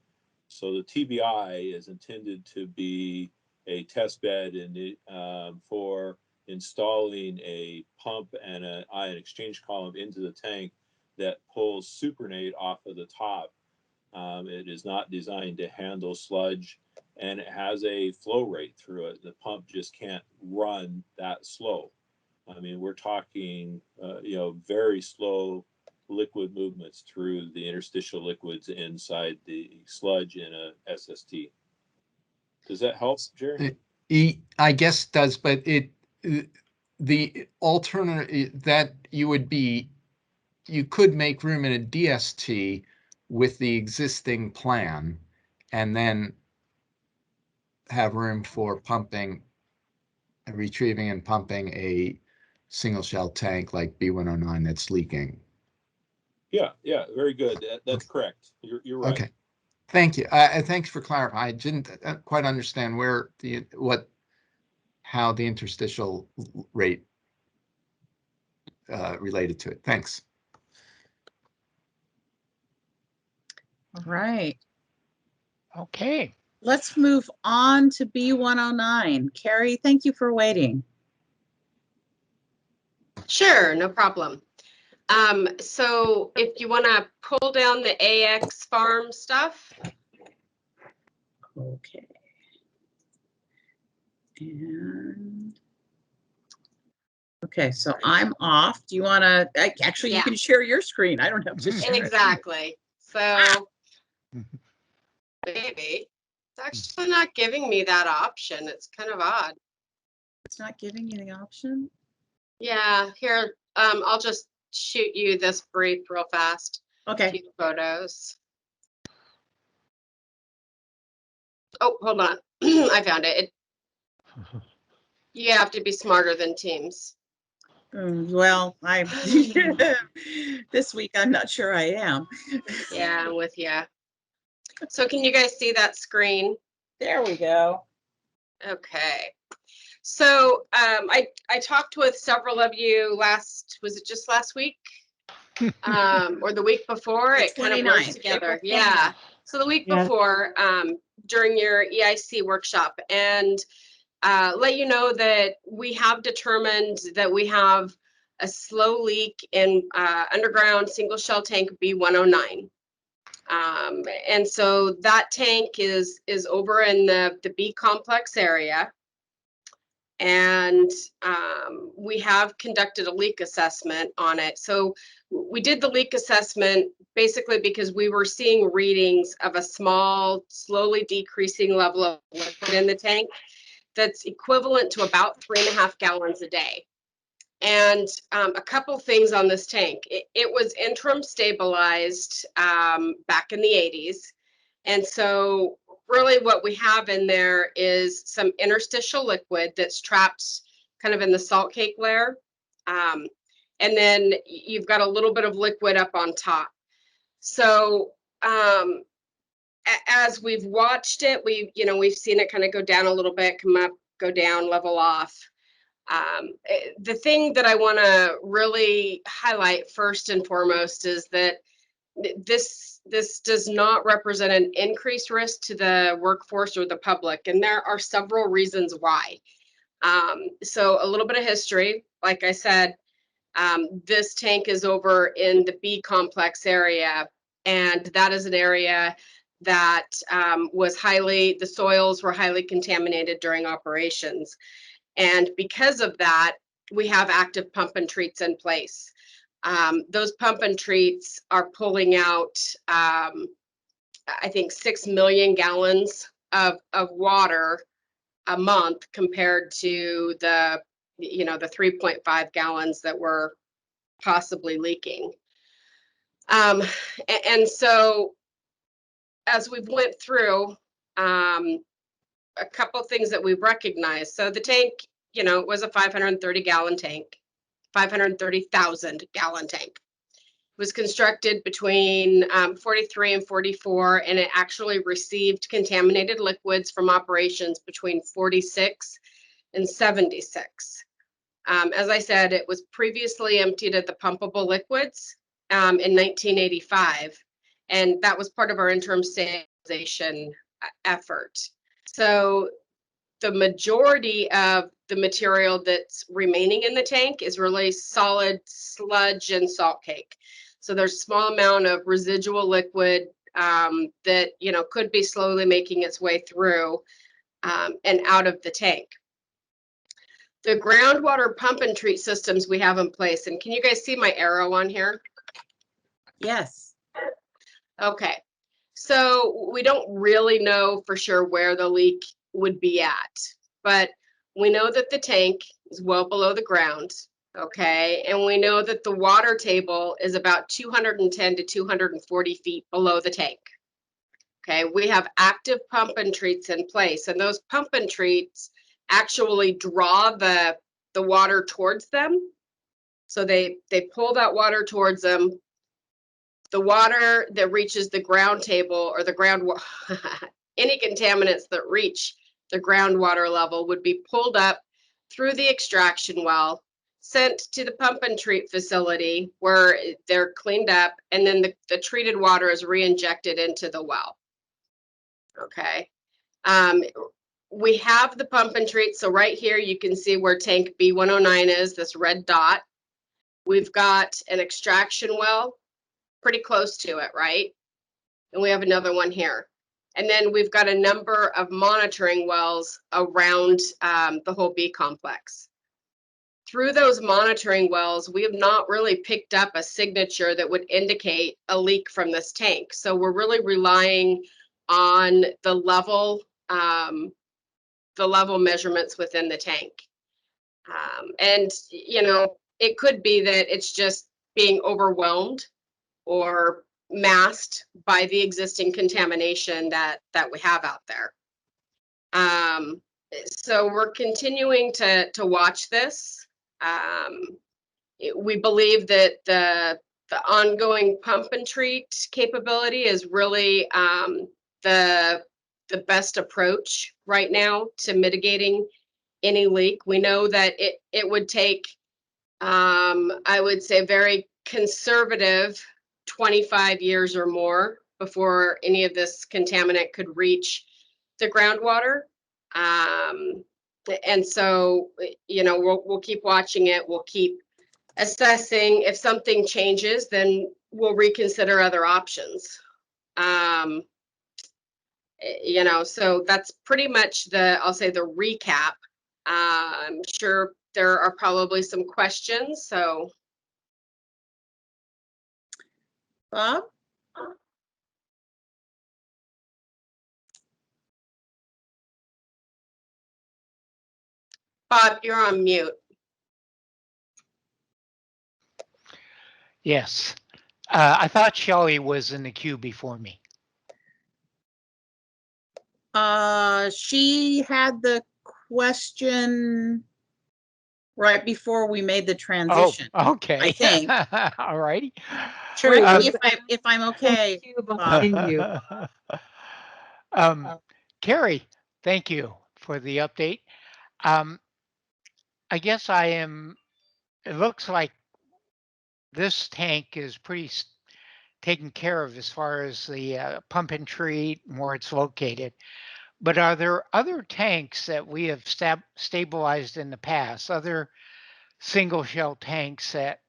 So the TBI is intended to be a test bed for installing a pump and an ion exchange column into the tank that pulls supernate off of the top. It is not designed to handle sludge, and it has a flow rate through it. The pump just can't run that slow. I mean, we're talking, very slow liquid movements through the interstitial liquids inside the sludge in a SST. Does that help, Jerry? I guess it does, but the alternate that you could make room in a DST with the existing plan and then have room for pumping, retrieving and pumping a single shell tank like B109 that's leaking. Yeah, very good. That's correct. You're right. Okay, thank you. Thanks for clarifying. I didn't quite understand how the interstitial rate related to it. Thanks. All right. Okay. Let's move on to B109. Carrie, thank you for waiting. Sure, no problem. So if you want to pull down the AX farm stuff. Okay. And okay, so I'm off. Do you want to, actually, you can share your screen. I don't have to share it. Exactly. So maybe it's actually not giving me that option. It's kind of odd. It's not giving you the option? Yeah, here, I'll just shoot you this brief real fast. Okay. Few photos. Oh, hold on. I found it. You have to be smarter than Teams. Well, this week I'm not sure I am. Yeah, I'm with you. So can you guys see that screen? There we go. Okay. So I talked with several of you was it just last week? Or the week before? It kind of blurs together. Yeah. So the week before, during your EIC workshop, and let you know that we have determined that we have a slow leak in underground single shell tank B109. And so that tank is over in the B complex area. And we have conducted a leak assessment on it. So we did the leak assessment basically because we were seeing readings of a small, slowly decreasing level of liquid in the tank that's equivalent to about 3.5 gallons a day. And a couple things on this tank. It was interim stabilized back in the 80s. And so really what we have in there is some interstitial liquid that's trapped kind of in the salt cake layer. And then you've got a little bit of liquid up on top. So as we've watched it, we've seen it kind of go down a little bit, come up, go down, level off. The thing that I want to really highlight first and foremost is that this does not represent an increased risk to the workforce or the public, and there are several reasons why. So a little bit of history, like I said, this tank is over in the B complex area, and that is an area that the soils were highly contaminated during operations. And because of that, we have active pump and treats in place. Those pump and treats are pulling out, I think, 6 million gallons of water a month compared to the 3.5 gallons that were possibly leaking. And so as we've went through, a couple things that we've recognized. So the tank, it was a 530-gallon tank, 530,000 gallon tank. It was constructed between 43 and 44, and it actually received contaminated liquids from operations between 46 and 76. As I said, it was previously emptied of the pumpable liquids in 1985, and that was part of our interim stabilization effort. So the majority of the material that's remaining in the tank is really solid sludge and salt cake. So there's a small amount of residual liquid that could be slowly making its way through and out of the tank. the groundwater pump and treat systems we have in place, and can you guys see my arrow on here? Yes. Okay, so we don't really know for sure where the leak would be at, but we know that the tank is well below the ground, okay? And we know that the water table is about 210 to 240 feet below the tank. Okay, we have active pump and treats in place, and those pump and treats actually draw the water towards them. So they pull that water towards them. The water that reaches the ground table or the ground, any contaminants that reach the groundwater level would be pulled up through the extraction well, sent to the pump and treat facility where they're cleaned up, and then the treated water is re-injected into the well. Okay. We have the pump and treat. So right here, you can see where tank B109 is, this red dot. We've got an extraction well pretty close to it, right? And we have another one here. And then we've got a number of monitoring wells around the whole B complex. Through those monitoring wells, we have not really picked up a signature that would indicate a leak from this tank. So we're really relying on the level measurements within the tank. And, you know, it could be that it's just being overwhelmed or masked by the existing contamination that we have out there. So we're continuing to watch this. We believe that the ongoing pump and treat capability is really the best approach right now to mitigating any leak. We know that it would take, I would say, very conservative 25 years or more before any of this contaminant could reach the groundwater. And so, you know, we'll keep watching it. We'll keep assessing. If something changes, then we'll reconsider other options. You know, so that's pretty much I'll say the recap. I'm sure there are probably some questions, so. Bob? Bob, you're on mute. Yes. I thought Shelley was in the queue before me. She had the question right before we made the transition. Oh, okay. I think. All righty. Sure, if I'm okay, Bob. Carrie, thank you for the update. I guess it looks like this tank is pretty taken care of as far as the pump and treat and where it's located. But are there other tanks that we have stabilized in the past, other single shell tanks that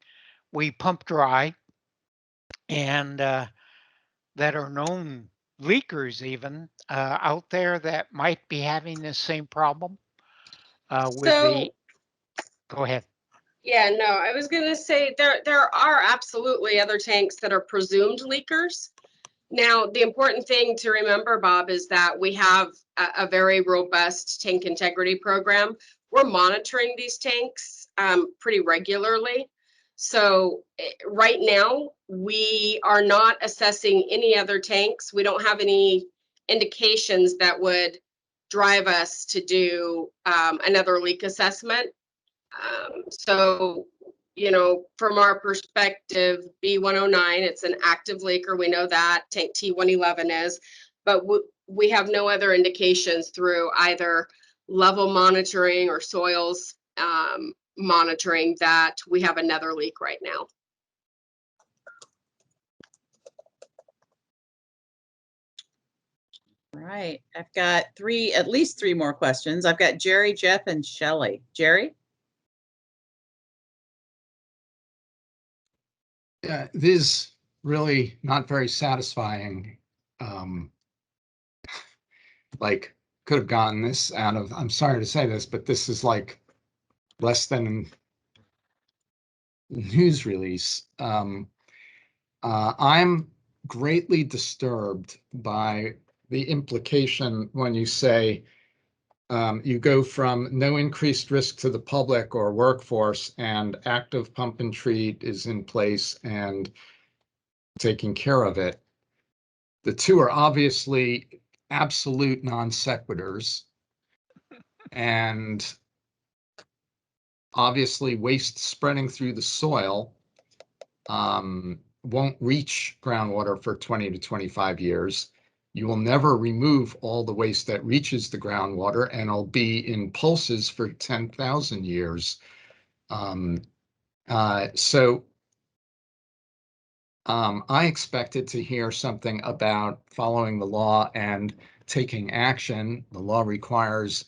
we pump dry and that are known leakers even out there that might be having this same problem with go ahead. Yeah, no, I was going to say there are absolutely other tanks that are presumed leakers. Now, the important thing to remember, Bob, is that we have a very robust tank integrity program. We're monitoring these tanks pretty regularly. So right now, we are not assessing any other tanks. We don't have any indications that would drive us to do another leak assessment. So, you know, from our perspective, B109, it's an active leaker. We know that tank T111 is, but we have no other indications through either level monitoring or soils monitoring that we have another leak right now. All right, I've got at least three more questions. I've got Jerry, Jeff, and Shelley. Jerry? Yeah, it is really not very satisfying. Like, could have gotten this out of, I'm sorry to say this, but this is like less than news release. I'm greatly disturbed by the implication when you say you go from no increased risk to the public or workforce and active pump and treat is in place and taking care of it. The two are obviously absolute non sequiturs, and obviously waste spreading through the soil won't reach groundwater for 20 to 25 years. You will never remove all the waste that reaches the groundwater, and it'll be in pulses for 10,000 years. I expected to hear something about following the law and taking action. The law requires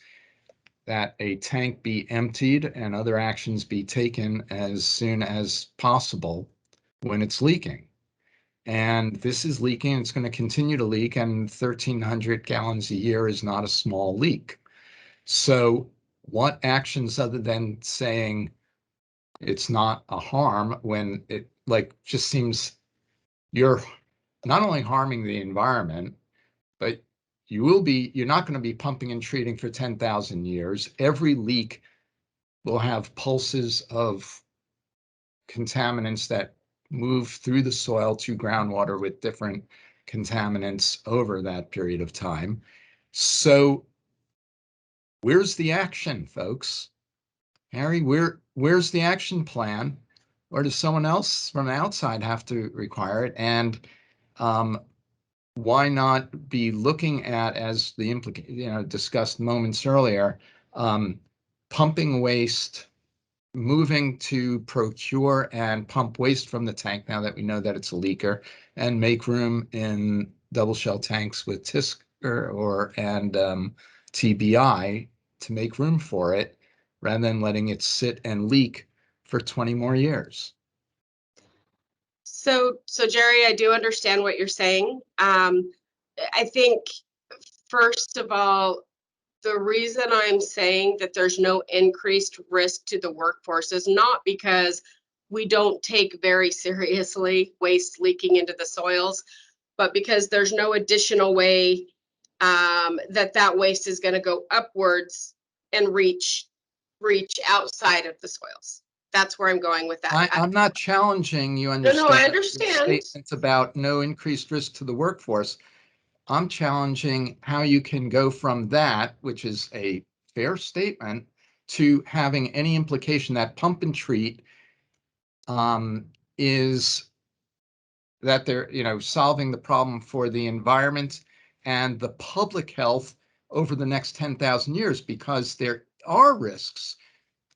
that a tank be emptied and other actions be taken as soon as possible when it's leaking. And this is leaking, it's going to continue to leak, and 1,300 gallons a year is not a small leak. So what actions other than saying it's not a harm when it just seems you're not only harming the environment, but you're not going to be pumping and treating for 10,000 years. Every leak will have pulses of contaminants that move through the soil to groundwater with different contaminants over that period of time. So where's the action, folks? Harry, where's the action plan? Or does someone else from outside have to require it? And why not be looking at, as the discussed moments earlier, pumping waste, moving to procure and pump waste from the tank now that we know that it's a leaker, and make room in double shell tanks with TISCR and TBI to make room for it, rather than letting it sit and leak for 20 more years. So Jerry, I do understand what you're saying. I think, first of all, the reason I'm saying that there's no increased risk to the workforce is not because we don't take very seriously waste leaking into the soils, but because there's no additional way that waste is going to go upwards and reach outside of the soils. That's where I'm going with that. I'm not challenging you. No, I understand. Statements about no increased risk to the workforce. I'm challenging how you can go from that, which is a fair statement, to having any implication that pump and treat is that they're solving the problem for the environment and the public health over the next 10,000 years, because there are risks.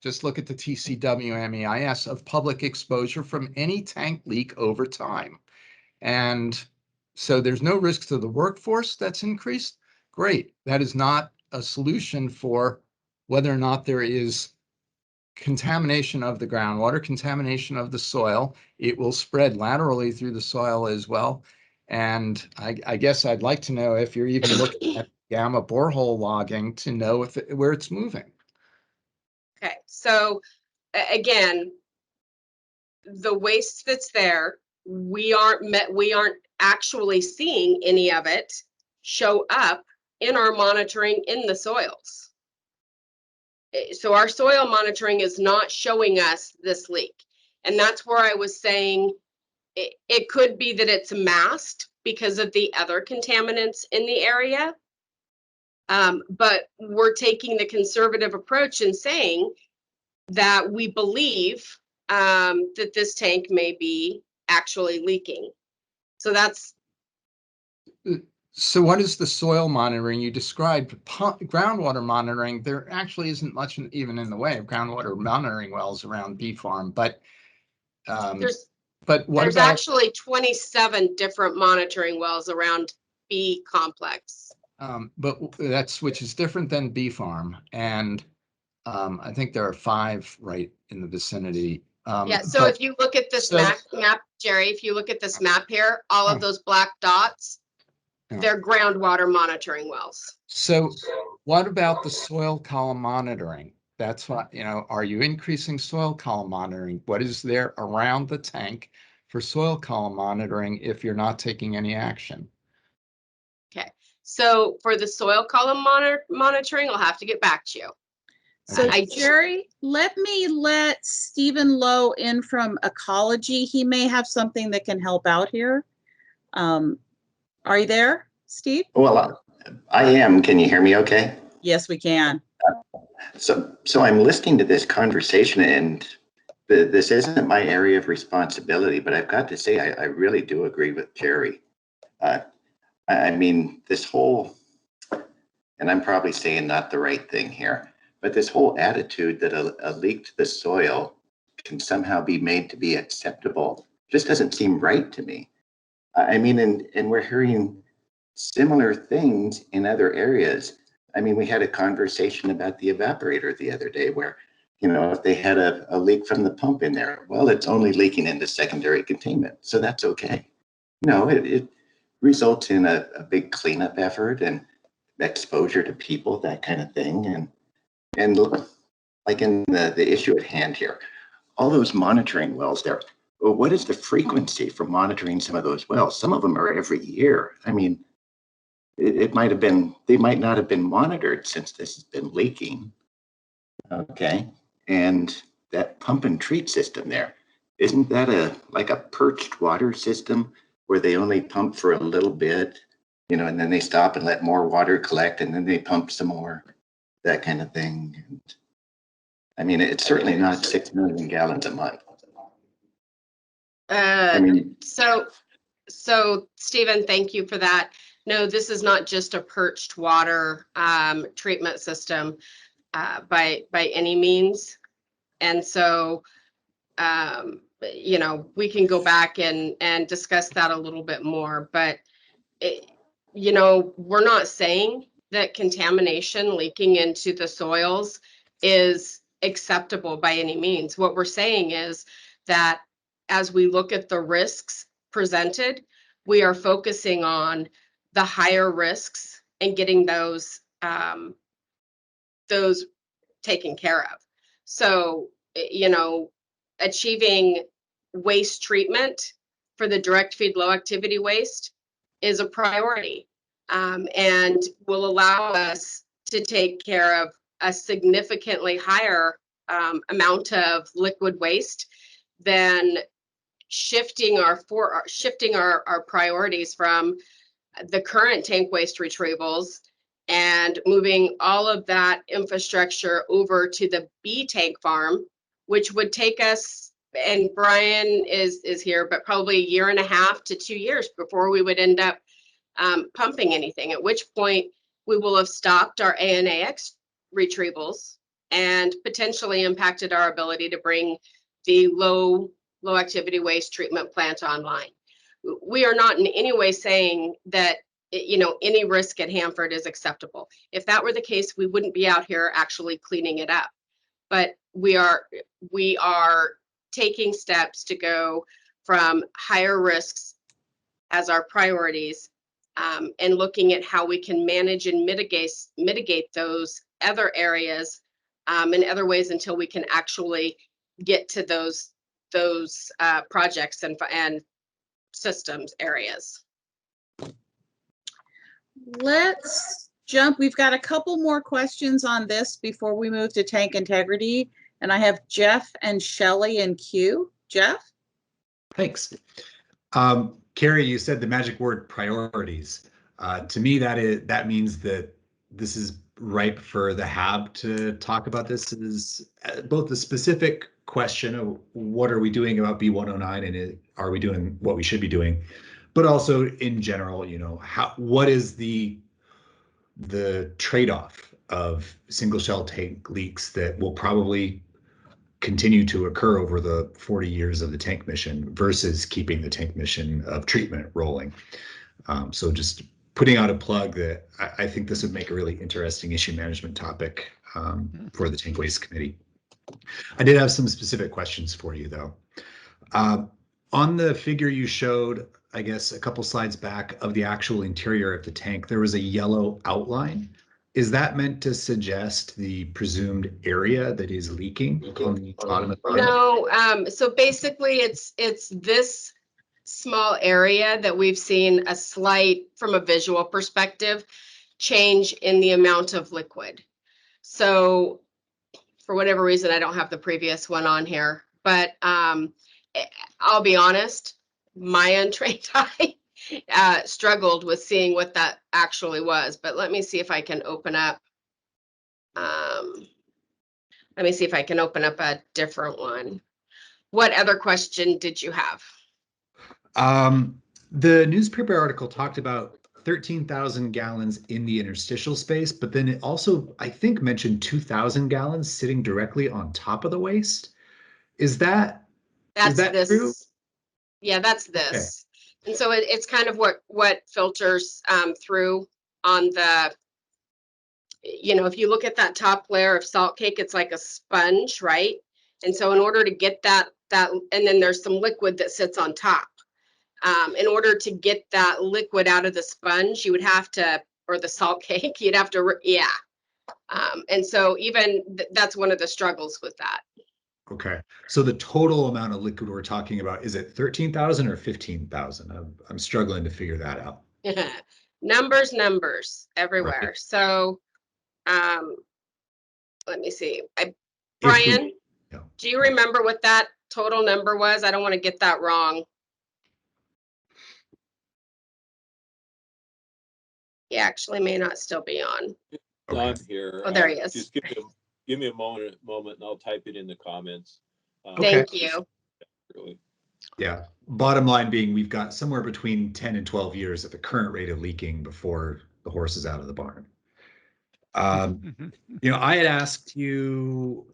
Just look at the TCW MEIS of public exposure from any tank leak over time. And so there's no risk to the workforce that's increased. Great. That is not a solution for whether or not there is contamination of the groundwater, contamination of the soil. It will spread laterally through the soil as well. And I guess I'd like to know if you're even looking at gamma borehole logging to know where it's moving. Okay, so again, the waste that's there, we aren't actually seeing any of it show up in our monitoring in the soils. So our soil monitoring is not showing us this leak. And that's where I was saying it could be that it's masked because of the other contaminants in the area. But we're taking the conservative approach and saying that we believe that this tank may be actually leaking. So that's. So what is the soil monitoring? You described groundwater monitoring. There actually isn't much even in the way of groundwater monitoring wells around Bee Farm, but There's about actually 27 different monitoring wells around Bee Complex. But which is different than Bee Farm, and I think there are 5 right in the vicinity. Yeah, so if you look at this map, Jerry, if you look at this map here, all of those black dots, they're groundwater monitoring wells. So what about the soil column monitoring? That's why, are you increasing soil column monitoring? What is there around the tank for soil column monitoring if you're not taking any action? Okay, so for the soil column monitoring, I'll have to get back to you. So Jerry, let Stephen Lowe in from ecology. He may have something that can help out here. Are you there, Steve? Well, I am. Can you hear me okay? Yes, we can. So I'm listening to this conversation, and this isn't my area of responsibility, but I've got to say, I really do agree with Jerry. I mean, this whole, and I'm probably saying not the right thing here, but this whole attitude that a leak to the soil can somehow be made to be acceptable just doesn't seem right to me. I mean, and we're hearing similar things in other areas. I mean, we had a conversation about the evaporator the other day where, if they had a leak from the pump in there, well, it's only leaking into secondary containment, so that's okay. No, it results in a big cleanup effort and exposure to people, that kind of thing. And like in the issue at hand here, all those monitoring wells there, well, what is the frequency for monitoring some of those wells? Some of them are every year. I mean, they might not have been monitored since this has been leaking. Okay. And that pump and treat system there, isn't that like a perched water system where they only pump for a little bit, and then they stop and let more water collect and then they pump some more, that kind of thing. And, I mean, it's certainly not 6 million gallons a month. So Stephen, thank you for that. No, this is not just a perched water treatment system by any means. And so, we can go back and discuss that a little bit more, but, we're not saying that contamination leaking into the soils is acceptable by any means. What we're saying is that as we look at the risks presented, we are focusing on the higher risks and getting those taken care of. So, achieving waste treatment for the direct feed low activity waste is a priority, and will allow us to take care of a significantly higher amount of liquid waste than shifting our priorities from the current tank waste retrievals and moving all of that infrastructure over to the B tank farm, which would take us, and Brian is here, but probably 1.5 to 2 years before we would end up pumping anything, at which point we will have stopped our ANAX retrievals and potentially impacted our ability to bring the low activity waste treatment plant online. We are not in any way saying that any risk at Hanford is acceptable. If that were the case, we wouldn't be out here actually cleaning it up. But we are taking steps to go from higher risks as our priorities, and looking at how we can manage and mitigate those other areas in other ways until we can actually get to those projects and systems areas. Let's jump. We've got a couple more questions on this before we move to tank integrity. And I have Jeff and Shelley in queue. Jeff? Thanks. Carrie, you said the magic word priorities. To me, that means that this is ripe for the HAB to talk about. This is both the specific question of what are we doing about B109 and are we doing what we should be doing, but also in general, what is the trade-off of single shell tank leaks that will probably continue to occur over the 40 years of the tank mission versus keeping the tank mission of treatment rolling. So just putting out a plug that I think this would make a really interesting issue management topic for the Tank Waste Committee. I did have some specific questions for you though. On the figure you showed, I guess a couple slides back, of the actual interior of the tank, there was a yellow outline. is that meant to suggest the presumed area that is leaking on the bottom of the tank? No, so basically it's this small area that we've seen a slight, from a visual perspective, change in the amount of liquid. So for whatever reason, I don't have the previous one on here, but I'll be honest, my untrained eye struggled with seeing what that actually was. But let me see if I can open up. Let me see if I can open up a different one. What other question did you have? The newspaper article talked about 13,000 gallons in the interstitial space, but then it also, I think, mentioned 2,000 gallons sitting directly on top of the waste. Is that this true? Yeah, that's this. Okay. And so it's kind of what filters through on the, if you look at that top layer of salt cake, it's like a sponge, right? And so in order to get that, and then there's some liquid that sits on top. In order to get that liquid out of the sponge, you would have to, or the salt cake, you'd have to, yeah. And so even that's one of the struggles with that. Okay. So the total amount of liquid we're talking about, is it 13,000 or 15,000? I'm struggling to figure that out. Numbers everywhere. Right. So, let me see. Brian, do you remember what that total number was? I don't want to get that wrong. He actually may not still be on. I'm here. Oh, there he is. Just give me a moment, and I'll type it in the comments. Thank you. Really. Yeah. Bottom line being, we've got somewhere between 10 and 12 years at the current rate of leaking before the horse is out of the barn. I had asked you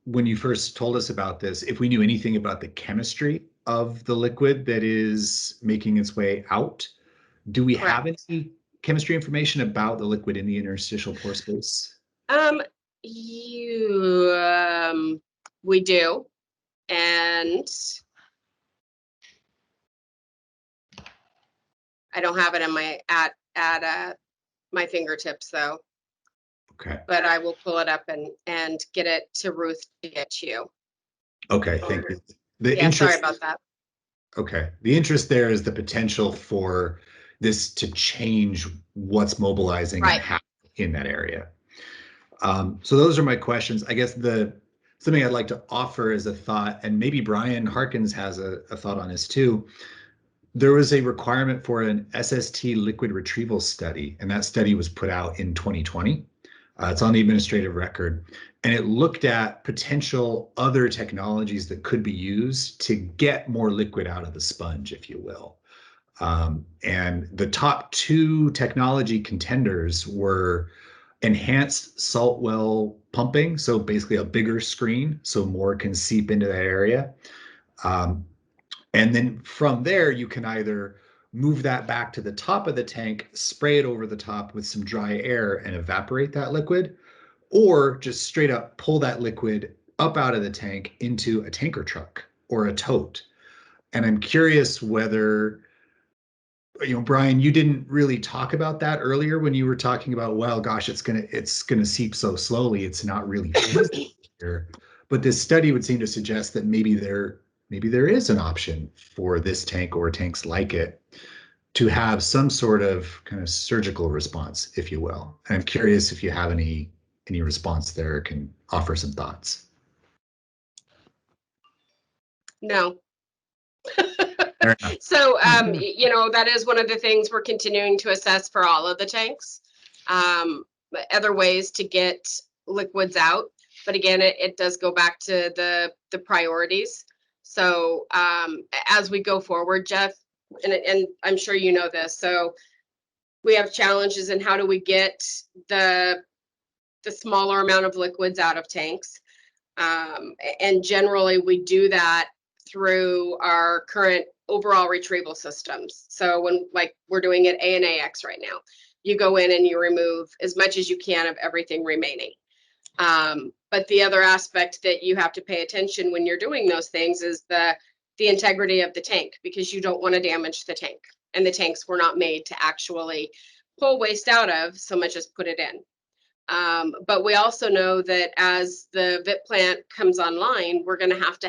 when you first told us about this, if we knew anything about the chemistry of the liquid that is making its way out. Do we have any chemistry information about the liquid in the interstitial pore space? We do, and I don't have it in my at my fingertips though. Okay. But I will pull it up and get it to Ruth to get to you. Okay, thank you. Sorry about that. Okay. The interest there is the potential for this to change what's mobilizing and happening in that area. So those are my questions. I guess something I'd like to offer as a thought, and maybe Brian Harkins has a thought on this too. There was a requirement for an SST liquid retrieval study, and that study was put out in 2020. It's on the administrative record, and it looked at potential other technologies that could be used to get more liquid out of the sponge, if you will. And the top two technology contenders were enhanced salt well pumping, so basically a bigger screen so more can seep into that area. And then from there, you can either move that back to the top of the tank, spray it over the top with some dry air and evaporate that liquid, or just straight up pull that liquid up out of the tank into a tanker truck or a tote. And I'm curious whether, Brian, you didn't really talk about that earlier when you were talking about, well, gosh, it's gonna seep so slowly, it's not really feasible here. But this study would seem to suggest that maybe there is an option for this tank or tanks like it to have some sort of kind of surgical response, if you will. And I'm curious if you have any response there, can offer some thoughts. No. So, that is one of the things we're continuing to assess for all of the tanks. Other ways to get liquids out. But again, it does go back to the priorities. So as we go forward, Jeff, and I'm sure you know this, so we have challenges in how do we get the smaller amount of liquids out of tanks. And generally we do that through our current overall retrieval systems. So when, like we're doing at ANAX right now, you go in and you remove as much as you can of everything remaining. But the other aspect that you have to pay attention when you're doing those things is the integrity of the tank, because you don't want to damage the tank. And the tanks were not made to actually pull waste out of so much as put it in. But we also know that as the VIP plant comes online, we're going to have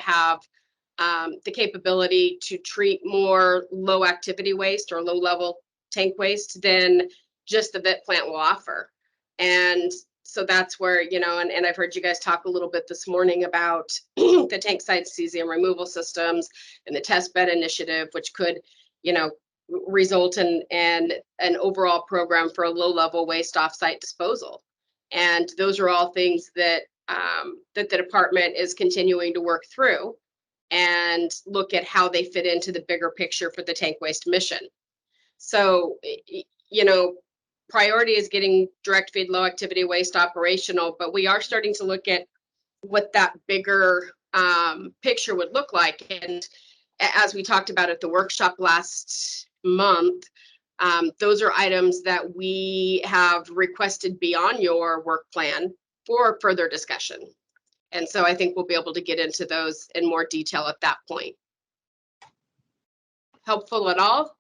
the capability to treat more low activity waste or low level tank waste than just the VIP plant will offer. And so that's where, you know, and I've heard you guys talk a little bit this morning about the tank site cesium removal systems and the test bed initiative, which could, you know, result in an overall program for a low level waste offsite disposal. And those are all things that that the department is continuing to work through and look at how they fit into the bigger picture for the tank waste mission. So, you know, priority is getting direct feed low activity waste operational, but we are starting to look at what that bigger picture would look like. And as we talked about at the workshop last month, those are items that we have requested beyond your work plan for further discussion. And so I think we'll be able to get into those in more detail at that point. Helpful at all?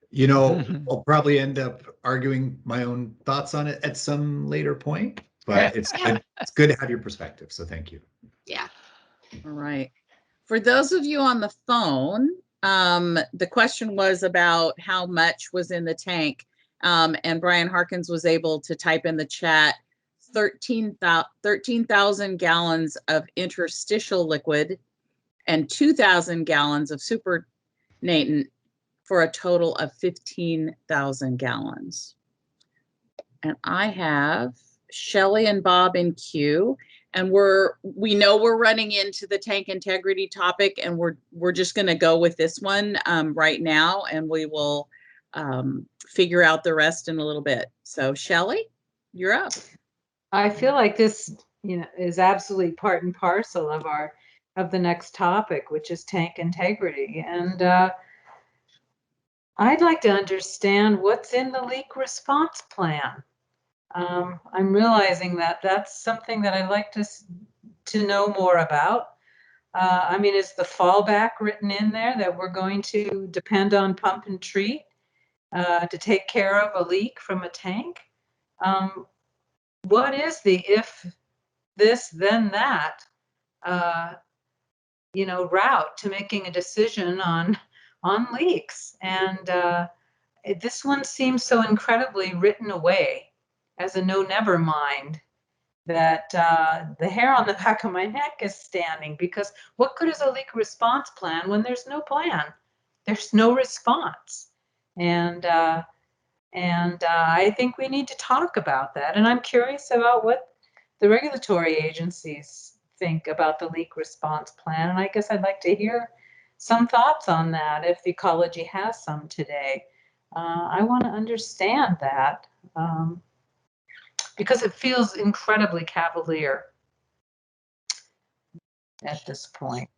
You know, I'll probably end up arguing my own thoughts on it at some later point, but it's good to have your perspective. So thank you. Yeah. All right. For those of you on the phone, the question was about how much was in the tank. And Brian Harkins was able to type in the chat 13,000 gallons of interstitial liquid and 2,000 gallons of supernatant for a total of 15,000 gallons. And I have Shelley and Bob in queue, and we know we're running into the tank integrity topic, and we're just going to go with this one right now, and we will figure out the rest in a little bit. So Shelley, you're up. I feel like this, you know, is absolutely part and parcel of the next topic, which is tank integrity. And I'd like to understand what's in the leak response plan. I'm realizing that that's something that I'd like to know more about. I mean, is the fallback written in there that we're going to depend on pump and treat to take care of a leak from a tank? What is the if this, then that, you know, route to making a decision on leaks? And this one seems so incredibly written away as a no never mind that the hair on the back of my neck is standing, because what good is a leak response plan when there's no plan? There's no response. And I think we need to talk about that. And I'm curious about what the regulatory agencies think about the leak response plan. And I guess I'd like to hear some thoughts on that if Ecology has some today. I want to understand that because it feels incredibly cavalier at this point.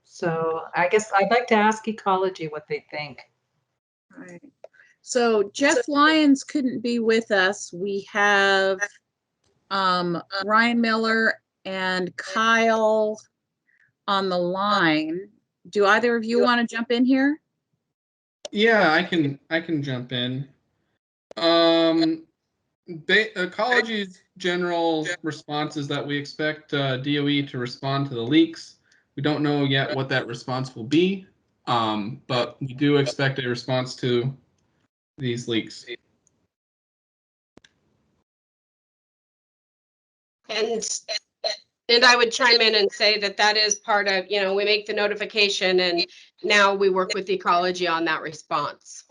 So I guess I'd like to ask Ecology what they think. All right. So Jeff Lyons couldn't be with us. We have Ryan Miller and Kyle on the line. Do either of you want to jump in here? Yeah, I can jump in. Ecology's general response is that we expect DOE to respond to the leaks. We don't know yet what that response will be, but we do expect a response to these leaks. And I would chime in and say that that is part of, you know, we make the notification and now we work with Ecology on that response.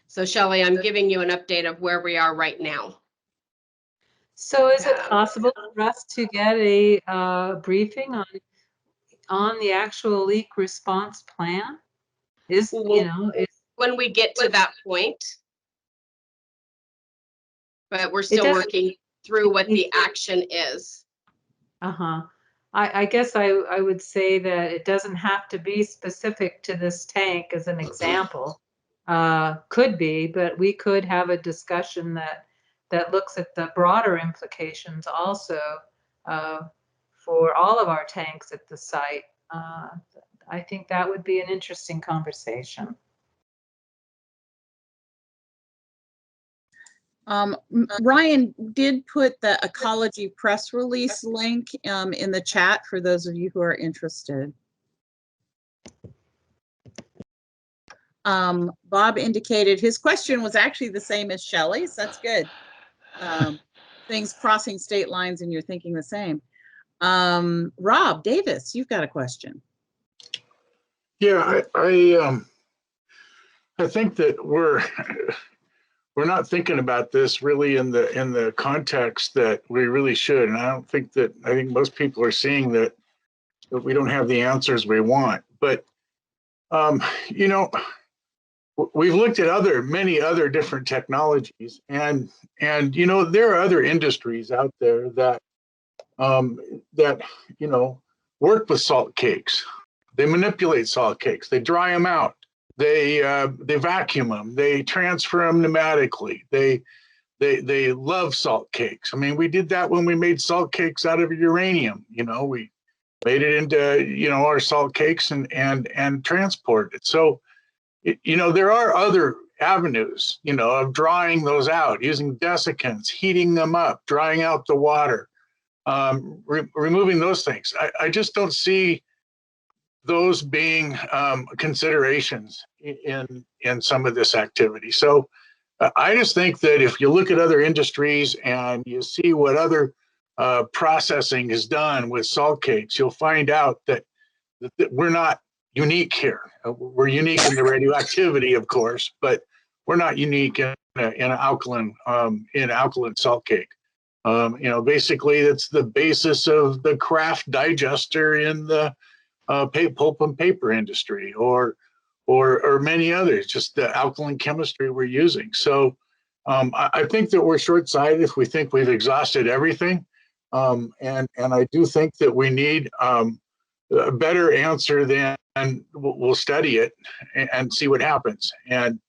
So Shelley, I'm giving you an update of where we are right now. So is it possible for us to get a briefing on the actual leak response plan? When we get to that point, but we're still working through what the action is. I guess I would say that it doesn't have to be specific to this tank as an example. Could be, but we could have a discussion that looks at the broader implications also for all of our tanks at the site. I think that would be an interesting conversation. Ryan did put the ecology press release link in the chat for those of you who are interested. Bob indicated his question was actually the same as Shelley's. That's good. Things crossing state lines and you're thinking the same. Rob Davis, you've got a question. Yeah, I think that we're not thinking about this really in the context that we really should, and I think most people are seeing that we don't have the answers we want. But you know, we've looked at many other different technologies, and you know, there are other industries out there that you know, work with salt cakes. They manipulate salt cakes. They dry them out. They vacuum them. They transfer them pneumatically. They love salt cakes. I mean, we did that when we made salt cakes out of uranium. You know, we made it into, you know, our salt cakes and transported it. So, you know, there are other avenues, you know, of drying those out, using desiccants, heating them up, drying out the water, removing those things. I just don't see those being considerations in some of this activity. So I just think that if you look at other industries and you see what other processing is done with salt cakes, you'll find out that we're not unique here. We're unique in the radioactivity, of course, but we're not unique in an alkaline salt cake. You know, basically, it's the basis of the Kraft digester in the pulp and paper industry, or many others. Just the alkaline chemistry we're using. So I think that we're short-sighted if we think we've exhausted everything, and I do think that we need a better answer than we'll study it and see what happens. And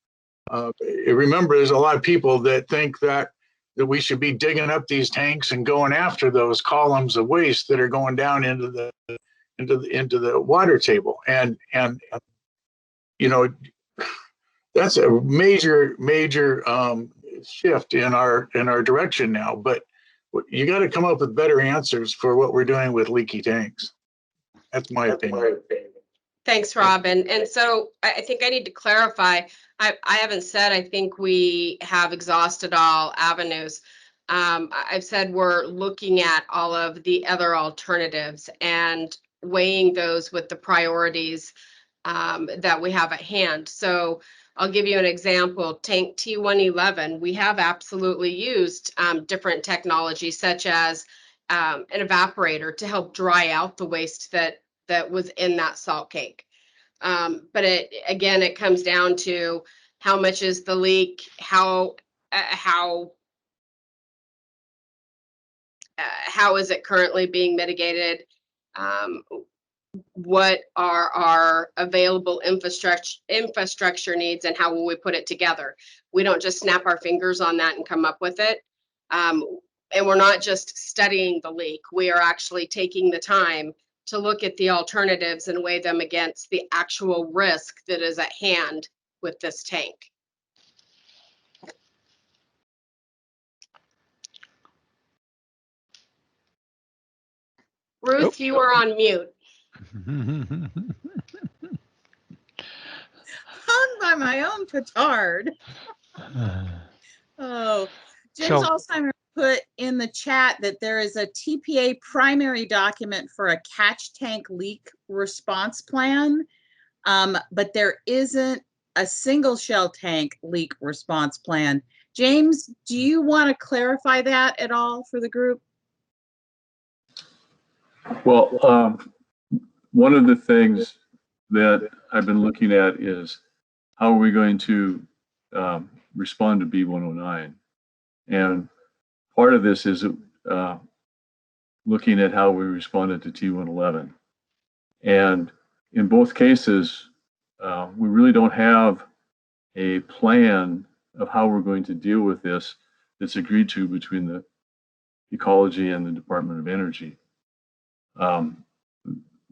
remember, there's a lot of people that think that we should be digging up these tanks and going after those columns of waste that are going down into the water table. And you know, that's a major shift in our direction now. But you got to come up with better answers for what we're doing with leaky tanks. That's my opinion. Thanks, Rob. And so I think I need to clarify. I haven't said I think we have exhausted all avenues. I've said we're looking at all of the other alternatives and weighing those with the priorities that we have at hand. So I'll give you an example. Tank T111, we have absolutely used different technology such as an evaporator to help dry out the waste that was in that salt cake. But it comes down to how much is the leak, how is it currently being mitigated, what are our available infrastructure needs, and how will we put it together. We don't just snap our fingers on that and come up with it. And we're not just studying the leak. We are actually taking the time to look at the alternatives and weigh them against the actual risk that is at hand with this tank. Ruth, you are on mute. Hung by my own petard. Oh, James Alzheimer put in the chat that there is a TPA primary document for a catch tank leak response plan, but there isn't a single shell tank leak response plan. James, do you want to clarify that at all for the group? Well, one of the things that I've been looking at is how are we going to respond to B109? And part of this is looking at how we responded to T111. And in both cases, we really don't have a plan of how we're going to deal with this that's agreed to between the ecology and the Department of Energy.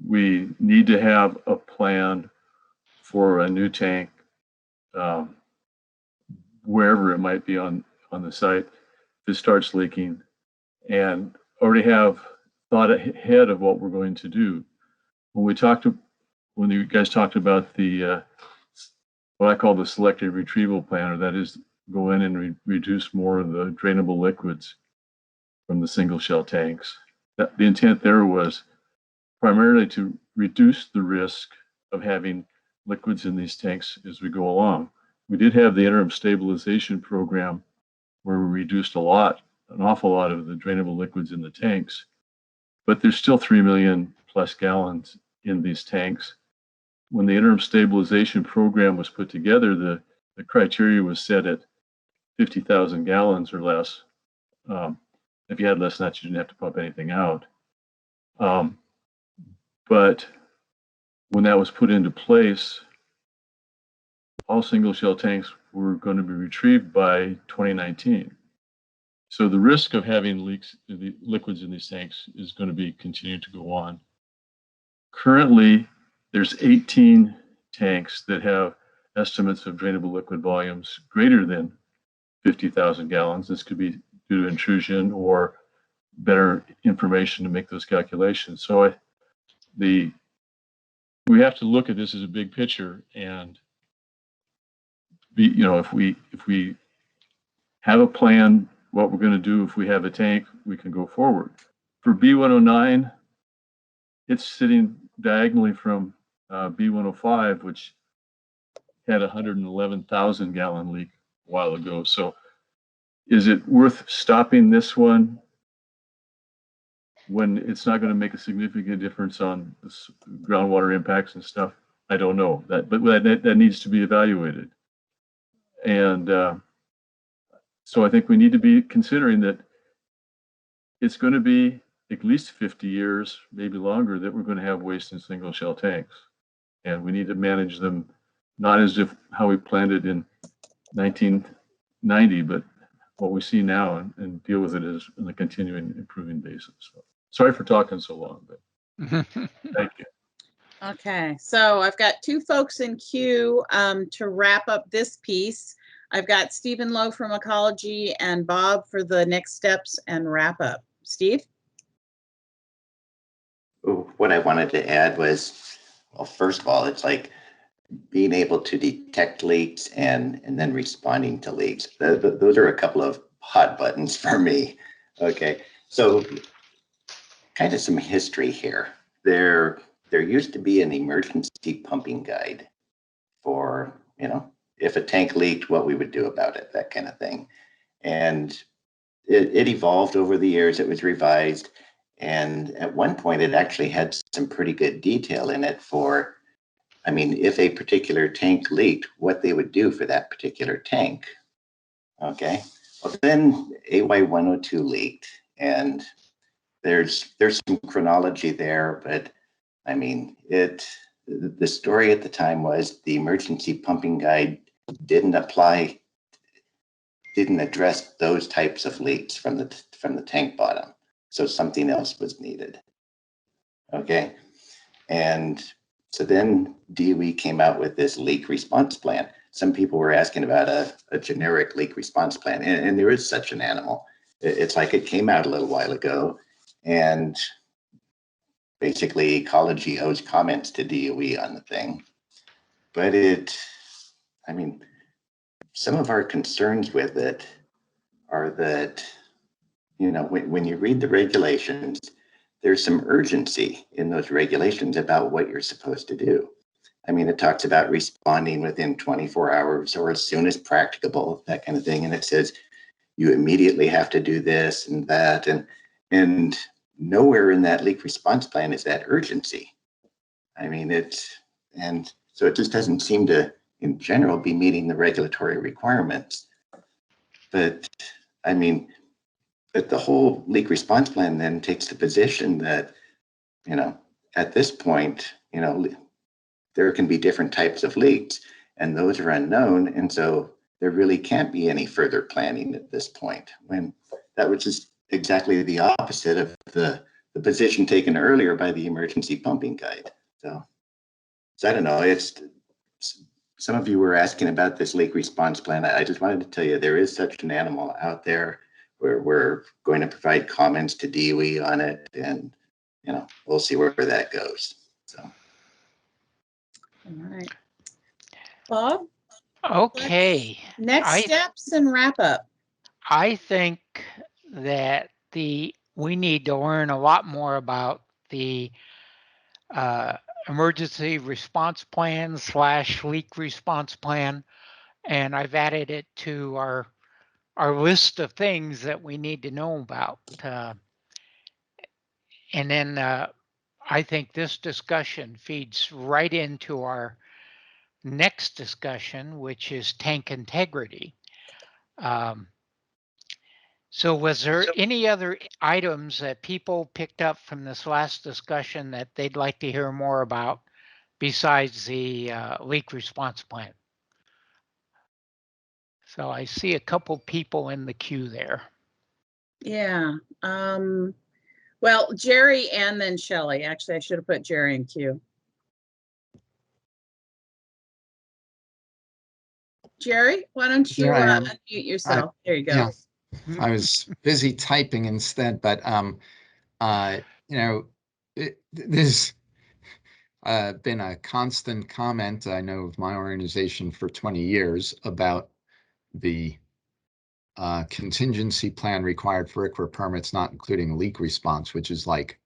We need to have a plan for a new tank, wherever it might be on on the site if it starts leaking, and already have thought ahead of what we're going to do. When you guys talked about the what I call the selective retrieval plan, or that is go in and reduce more of the drainable liquids from the single shell tanks. The intent there was primarily to reduce the risk of having liquids in these tanks as we go along. We did have the interim stabilization program where we reduced an awful lot of the drainable liquids in the tanks, but there's still 3 million plus gallons in these tanks. When the interim stabilization program was put together, the criteria was set at 50,000 gallons or less. If you had less than that, you didn't have to pump anything out. But when that was put into place, all single shell tanks were going to be retrieved by 2019. So the risk of having leaks, the liquids in these tanks, is going to be continuing to go on. Currently, there's 18 tanks that have estimates of drainable liquid volumes greater than 50,000 gallons. This could be due to intrusion or better information to make those calculations. So we have to look at this as a big picture, and if we have a plan, what we're going to do if we have a tank, we can go forward. For B109, it's sitting diagonally from B105, which had a 111,000 gallon leak a while ago. So is it worth stopping this one when it's not going to make a significant difference on groundwater impacts and stuff? I don't know that, but that needs to be evaluated. And so I think we need to be considering that it's going to be at least 50 years, maybe longer, that we're going to have waste in single shell tanks. And we need to manage them not as if how we planned it in 1990, but what we see now, and deal with it as on a continuing improving basis. So, sorry for talking so long, but thank you. Okay, so I've got two folks in queue to wrap up this piece. I've got Stephen Lowe from Ecology and Bob for the next steps and wrap up. Steve? What I wanted to add was, well, first of all, it's like being able to detect leaks and then responding to leaks. Those are a couple of hot buttons for me. Okay, so kind of some history here. There used to be an emergency pumping guide for, if a tank leaked, what we would do about it, that kind of thing. And it evolved over the years. It was revised. And at one point, it actually had some pretty good detail in it for, if a particular tank leaked, what they would do for that particular tank. Okay. Well, then AY102 leaked, and there's some chronology there, but the story at the time was the emergency pumping guide didn't address those types of leaks from the tank bottom. So something else was needed. Okay. And so then DOE came out with this leak response plan. Some people were asking about a generic leak response plan, and there is such an animal. It's like it came out a little while ago, and basically Ecology owes comments to DOE on the thing. But some of our concerns with it are that, when you read the regulations, there's some urgency in those regulations about what you're supposed to do. It talks about responding within 24 hours or as soon as practicable, that kind of thing. And it says you immediately have to do this and that. And nowhere in that leak response plan is that urgency. And so it just doesn't seem to, in general, be meeting the regulatory requirements. But the whole leak response plan then takes the position that, at this point, there can be different types of leaks, and those are unknown. And so there really can't be any further planning at this point, when that was just exactly the opposite of the position taken earlier by the emergency pumping guide. So I don't know, some of you were asking about this leak response plan. I just wanted to tell you there is such an animal out there. We're going to provide comments to DOE on it, and we'll see where that goes. So. All right, Bob. Okay. Next steps and wrap up. I think that we need to learn a lot more about the emergency response plan / leak response plan, and I've added it to our list of things that we need to know about. And then I think this discussion feeds right into our next discussion, which is tank integrity. So was there any other items that people picked up from this last discussion that they'd like to hear more about besides the leak response plan? So I see a couple people in the queue there. Yeah. Well, Jerry and then Shelley. Actually, I should have put Jerry in queue. Jerry, why don't you unmute yourself? There you go. Yeah, I was busy typing instead, but there's been a constant comment, I know, of my organization for 20 years about the contingency plan required for ICRA permits, not including leak response, which is like,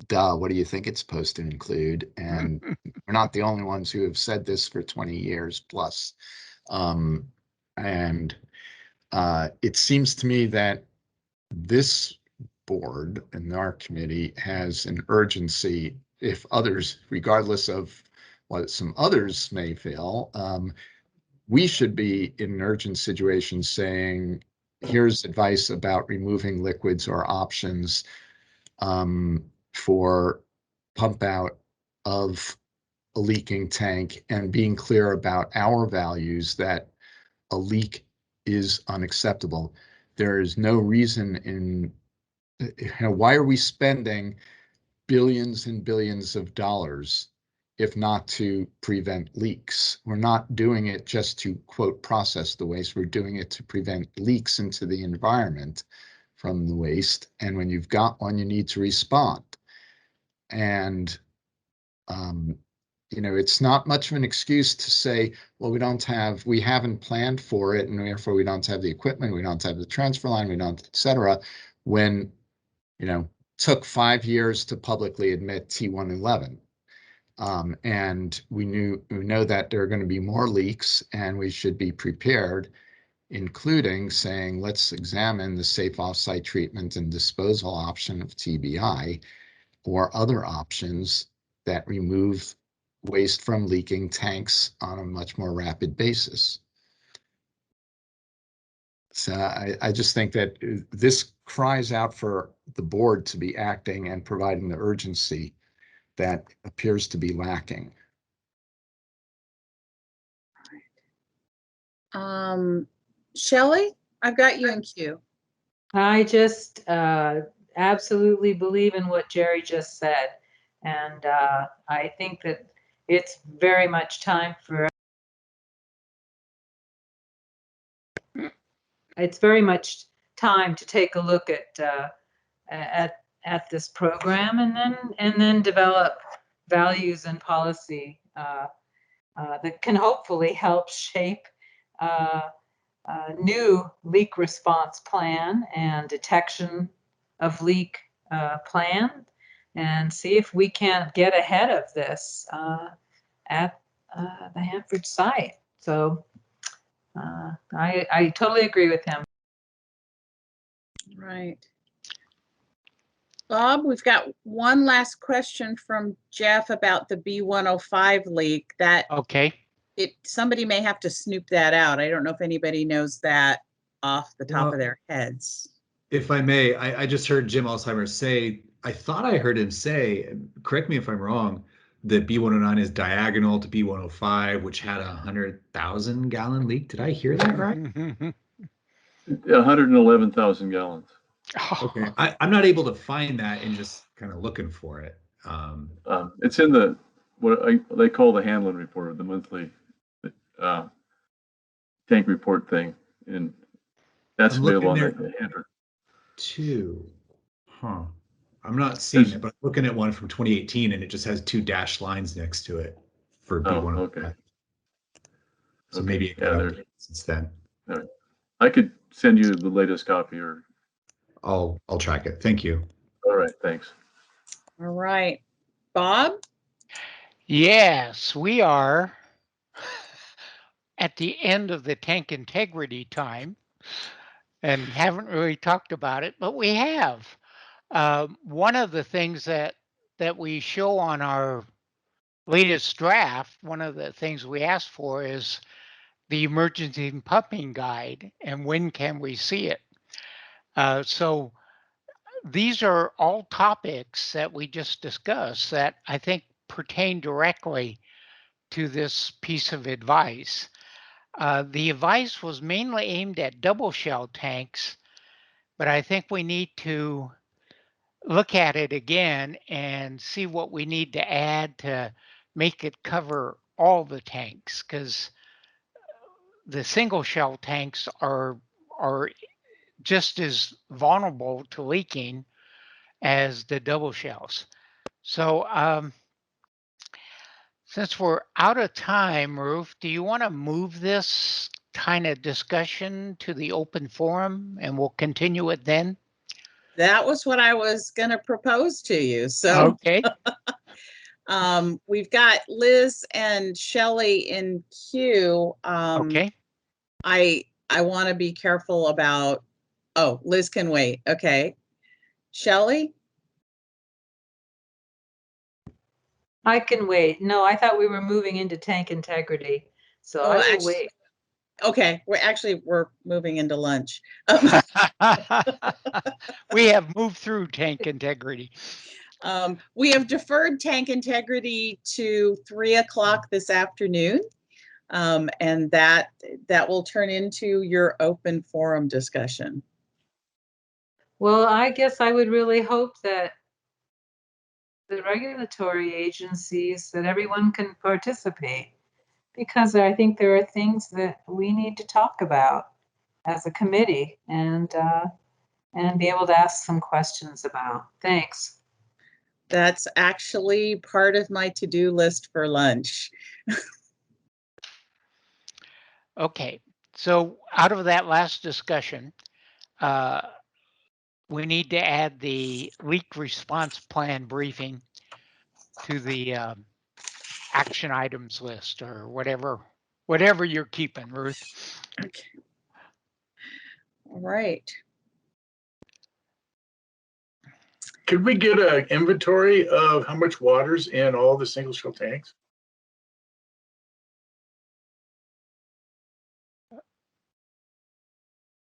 duh, what do you think it's supposed to include? And we're not the only ones who have said this for 20 years plus. It seems to me that this board and our committee has an urgency, if others, regardless of what some others may feel, we should be in an urgent situation saying, here's advice about removing liquids or options for pump out of a leaking tank, and being clear about our values that a leak is unacceptable. There is no reason why are we spending billions and billions of dollars if not to prevent leaks? We're not doing it just to, quote, process the waste. We're doing it to prevent leaks into the environment from the waste. And when you've got one, you need to respond. And, it's not much of an excuse to say, well, we haven't planned for it, and therefore we don't have the equipment, we don't have the transfer line, we don't, et cetera, when, took 5 years to publicly admit T111. And we know that there are going to be more leaks, and we should be prepared, including saying, let's examine the safe offsite treatment and disposal option of TBI or other options that remove waste from leaking tanks on a much more rapid basis. So I just think that this cries out for the board to be acting and providing the urgency that appears to be lacking. Shelley, I've got you in queue. I just absolutely believe in what Jerry just said. And I think that it's very much time for to take a look at this program, and then develop values and policy that can hopefully help shape a new leak response plan and detection of leak plan, and see if we can't get ahead of this at the Hanford site. So I totally agree with him. Right. Bob, we've got one last question from Jeff about the B105 leak. Somebody may have to snoop that out. I don't know if anybody knows that off the top of their heads. If I may, I just heard Jim Alzheimer say, I thought I heard him say, correct me if I'm wrong, that B109 is diagonal to B105, which had 100,000 gallon leak. Did I hear that right? 111,000 gallons. Okay, I'm not able to find that and just kind of looking for it. It's in what they call the Hanlon report, the monthly tank report thing, and that's I'm looking available on there the Hanford. too. Huh. I'm not seeing it, but I'm looking at one from 2018 and it just has 2 dashed lines next to it for B1. Okay. So Okay. maybe it got updated since then. All right. I could send you the latest copy, or I'll track it. Thank you. all right, thanks. All right. Bob? Yes, we are at the end of the tank integrity time and haven't really talked about it, but we have. One of the things that we show on our latest draft, one of the things we asked for is the emergency pumping guide and when can we see it. So these are all topics that we just discussed that I think pertain directly to this piece of advice. The advice was mainly aimed at double shell tanks, but I think we need to look at it again and see what we need to add to make it cover all the tanks, because the single shell tanks are just as vulnerable to leaking as the double shells. So since we're out of time, Ruth, do you want to move this kind of discussion to the open forum and we'll continue it then? That was what I was going to propose to you. So okay. We've got Liz and Shelley in queue. Okay. I want to be careful about, oh, Liz can wait. Okay. Shelley? I can wait. No, I thought we were moving into tank integrity. So I will wait. Okay, we're moving into lunch. We have moved through tank integrity. We have deferred tank integrity to 3 o'clock this afternoon. And that will turn into your open forum discussion. Well, I guess I would really hope that the regulatory agencies, that everyone can participate, because I think there are things that we need to talk about as a committee and be able to ask some questions about. Thanks. That's actually part of my to-do list for lunch. Okay, so out of that last discussion, we need to add the leak response plan briefing to the action items list, or whatever you're keeping, Ruth. Okay. All right. Could we get an inventory of how much water's in all the single shell tanks?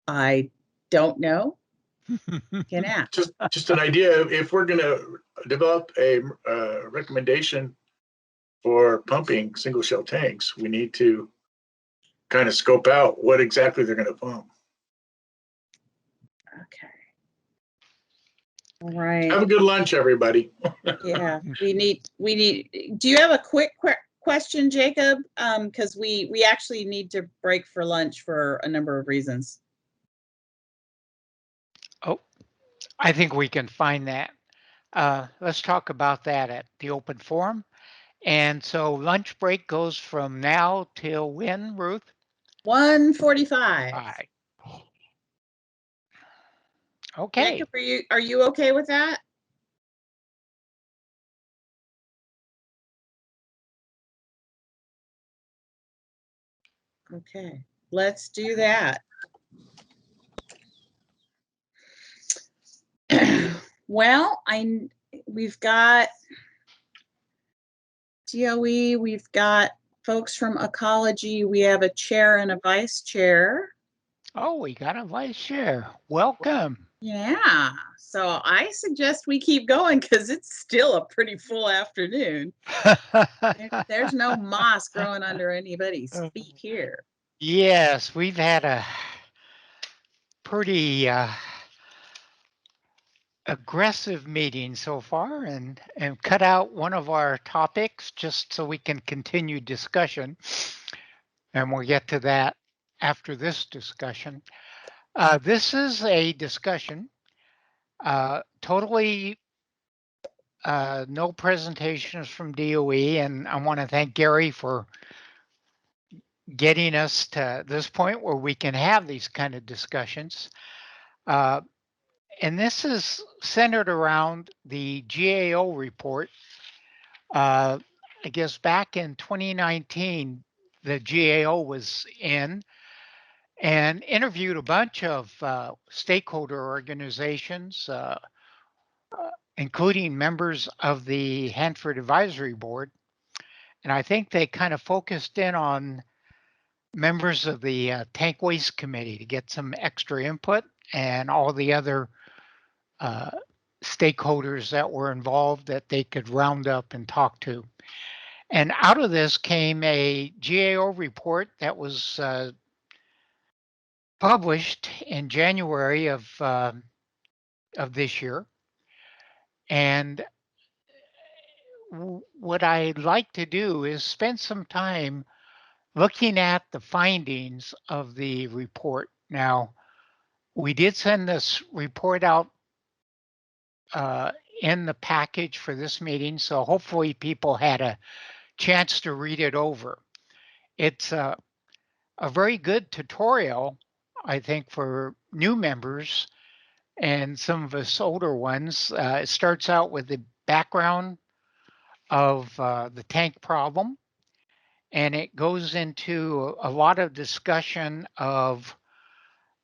I don't know. Can ask. Just an idea. If we're going to develop a recommendation for pumping single shell tanks, we need to kind of scope out what exactly they're going to pump. Okay. All right. Have a good lunch, everybody. Yeah, we need, do you have a quick question, Jacob? Because we actually need to break for lunch for a number of reasons. Oh, I think we can find that. Let's talk about that at the open forum. And so lunch break goes from now till when, Ruth? 1:45. Okay. Jacob, are you okay with that? Okay, let's do that. Well, we've got DOE, we've got folks from ecology, we have a chair and a vice chair. Oh, we got a vice chair. Welcome. Yeah, so I suggest we keep going because it's still a pretty full afternoon. There's no moss growing under anybody's feet here. Yes, we've had a pretty aggressive meeting so far, and cut out one of our topics just so we can continue discussion. and we'll get to that after this discussion. This is a discussion, totally no presentations from DOE, and I want to thank Gary for getting us to this point where we can have these kind of discussions. And this is centered around the GAO report. I guess back in 2019, the GAO was in and interviewed a bunch of stakeholder organizations, including members of the Hanford Advisory Board. And I think they kind of focused in on members of the Tank Waste Committee to get some extra input, and all the other stakeholders that were involved that they could round up and talk to. And out of this came a GAO report that was published in January of this year. And what I'd like to do is spend some time looking at the findings of the report. Now, we did send this report out in the package for this meeting, so hopefully people had a chance to read it over. It's a very good tutorial, I think, for new members and some of us older ones. It starts out with the background of the tank problem, and it goes into a lot of discussion of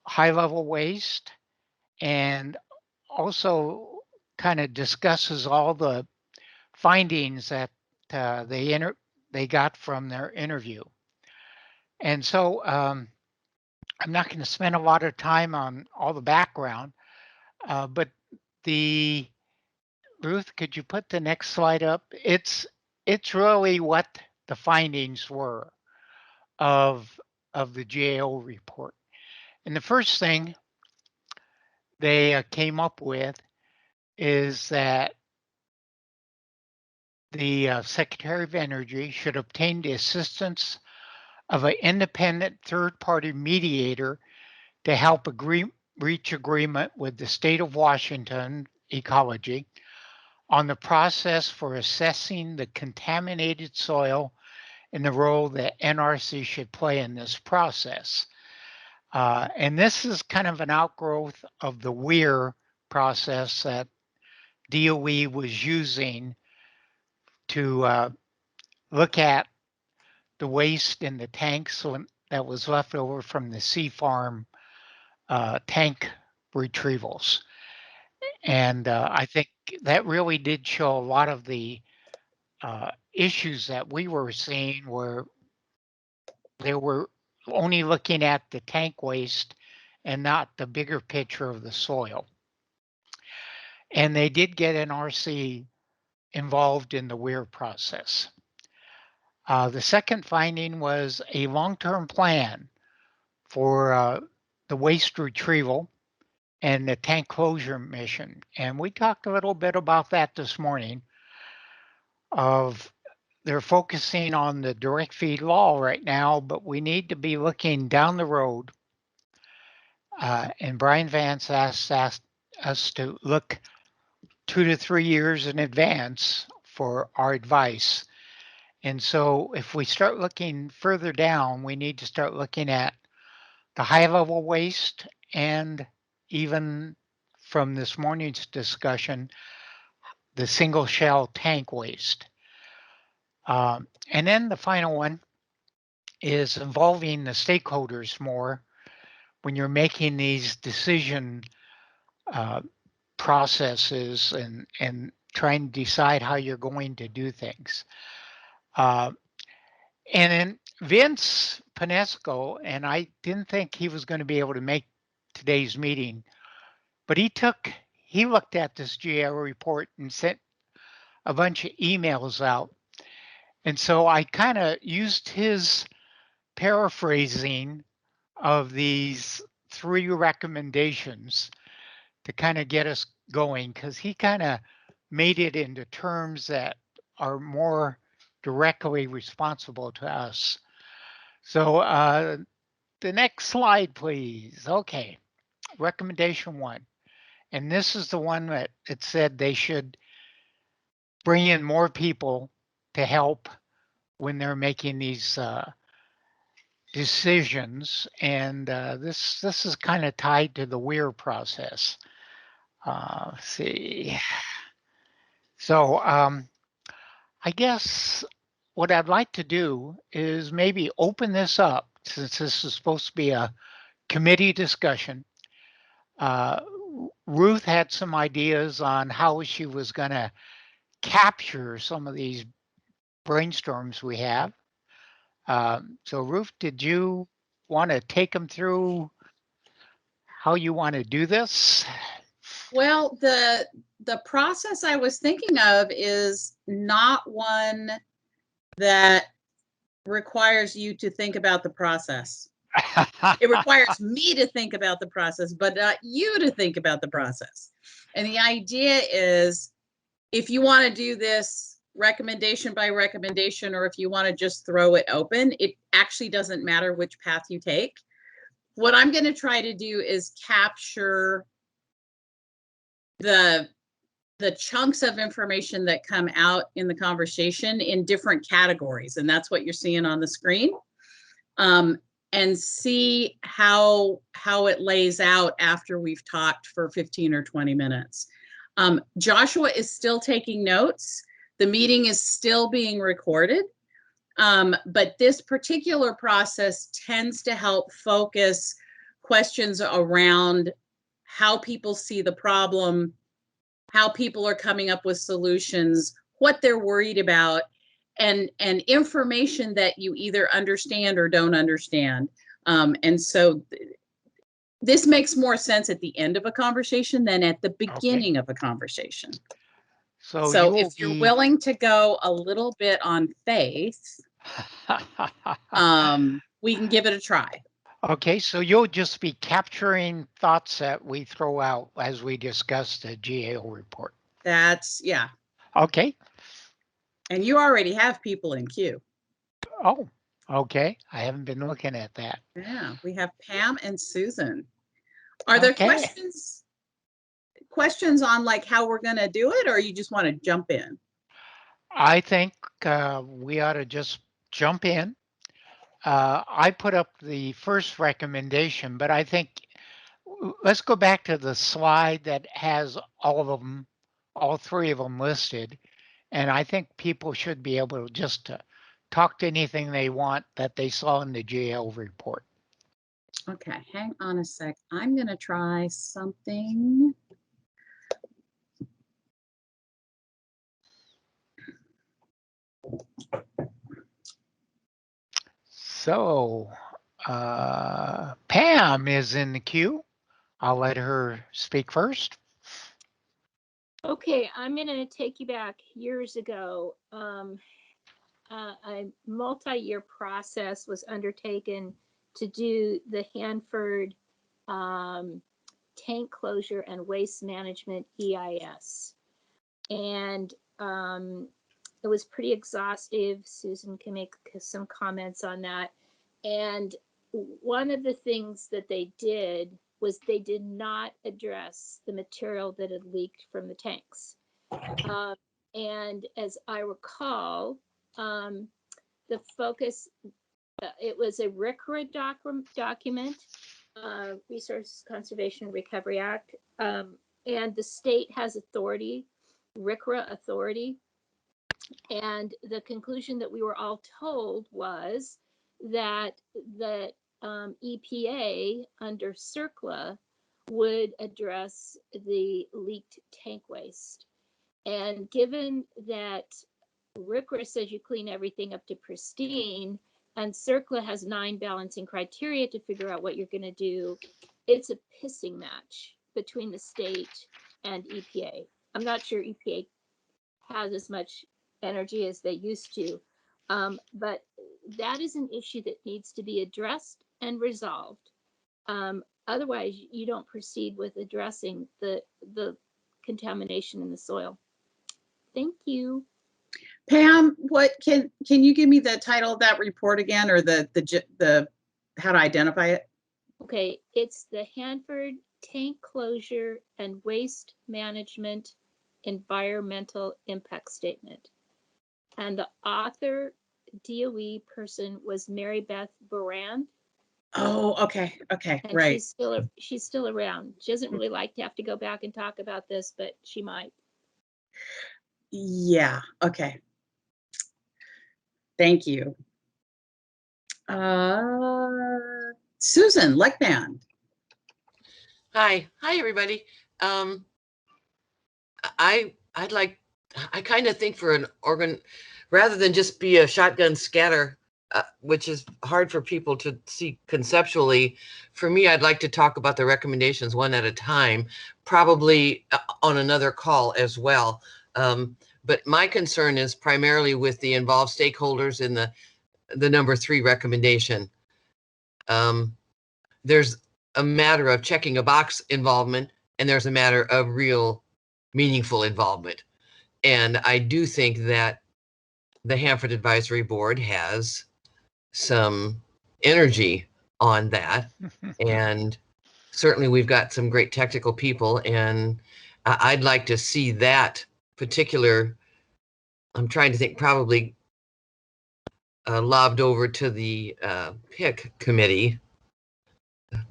high-level waste, and also kind of discusses all the findings that they got from their interview. And so I'm not going to spend a lot of time on all the background, but Ruth, could you put the next slide up? It's really what the findings were of the GAO report. And the first thing they came up with is that the Secretary of Energy should obtain the assistance of an independent third-party mediator to help reach agreement with the state of Washington Ecology on the process for assessing the contaminated soil and the role that NRC should play in this process. And this is kind of an outgrowth of the WEIR process that DOE was using to look at the waste in the tanks that was left over from the sea farm tank retrievals. And I think that really did show a lot of the issues that we were seeing, where they were only looking at the tank waste and not the bigger picture of the soil. And they did get NRC involved in the WEIR process. The second finding was a long-term plan for the waste retrieval and the tank closure mission. And we talked a little bit about that this morning. They're focusing on the direct feed law right now, but we need to be looking down the road. And Brian Vance asked us to look 2 to 3 years in advance for our advice. And so if we start looking further down, we need to start looking at the high-level waste, and even from this morning's discussion, the single shell tank waste. And then the final one is involving the stakeholders more when you're making these decision processes and trying to decide how you're going to do things. And then Vince Panesco, and I didn't think he was going to be able to make today's meeting, but he looked at this GAO report and sent a bunch of emails out. And so I kind of used his paraphrasing of these 3 recommendations to kind of get us going, because he kind of made it into terms that are more directly responsible to us. So the next slide, please. Okay, recommendation 1. And this is the one that it said they should bring in more people to help when they're making these decisions. And this is kind of tied to the WEIR process. Let's see. So I guess what I'd like to do is maybe open this up, since this is supposed to be a committee discussion. Ruth had some ideas on how she was going to capture some of these brainstorms we have. So Ruth, did you want to take them through how you want to do this? Well, the process I was thinking of is not one that requires you to think about the process. It requires me to think about the process, but not you to think about the process. And the idea is, if you want to do this recommendation by recommendation, or if you want to just throw it open, it actually doesn't matter which path you take. What I'm going to try to do is capture the chunks of information that come out in the conversation in different categories. And that's what you're seeing on the screen. And see how it lays out after we've talked for 15 or 20 minutes. Joshua is still taking notes. The meeting is still being recorded. But this particular process tends to help focus questions around how people see the problem, how people are coming up with solutions, what they're worried about, and information that you either understand or don't understand. And so this makes more sense at the end of a conversation than at the beginning of a conversation. So if you're willing to go a little bit on faith, we can give it a try. Okay, so you'll just be capturing thoughts that we throw out as we discuss the GAO report. That's, yeah. Okay. And you already have people in queue. Oh, okay. I haven't been looking at that. Yeah, we have Pam and Susan. Are there questions on like how we're going to do it, or you just want to jump in? I think we ought to just jump in. I put up the first recommendation, but I think let's go back to the slide that has all of them, all 3 of them listed. And I think people should be able to just talk to anything they want that they saw in the GAO report. Okay, hang on a sec. I'm going to try something. So Pam is in the queue. I'll let her speak first. Okay, I'm going to take you back years ago. A multi-year process was undertaken to do the Hanford tank closure and waste management EIS. And it was pretty exhaustive. Susan can make some comments on that. And one of the things that they did was they did not address the material that had leaked from the tanks. And as I recall, the focus, it was a RCRA document, Resource Conservation and Recovery Act, and the state has authority, RCRA authority. And the conclusion that we were all told was that the EPA under CERCLA would address the leaked tank waste. And given that RCRA says you clean everything up to pristine, and CERCLA has 9 balancing criteria to figure out what you're going to do, it's a pissing match between the state and EPA. I'm not sure EPA has as much energy as they used to, but that is an issue that needs to be addressed and resolved. Otherwise, you don't proceed with addressing the contamination in the soil. Thank you. Pam, what can you give me the title of that report again, or the how to identify it? Okay, it's the Hanford Tank Closure and Waste Management Environmental Impact Statement. And the author DOE person was Mary Beth Boran. Oh, okay, And right. she's still around. She doesn't really like to have to go back and talk about this, but she might. Yeah, okay. Thank you. Susan Leckband. Hi, everybody. I kind of think for an organ, rather than just be a shotgun scatter, which is hard for people to see conceptually. For me, I'd like to talk about the recommendations one at a time, probably on another call as well. But my concern is primarily with the involved stakeholders in the number 3 recommendation. There's a matter of checking a box involvement, and there's a matter of real meaningful involvement. And I do think that the Hanford Advisory Board has some energy on that. And certainly we've got some great technical people, and I'd like to see that particular, I'm trying to think, probably lobbed over to the PIC committee,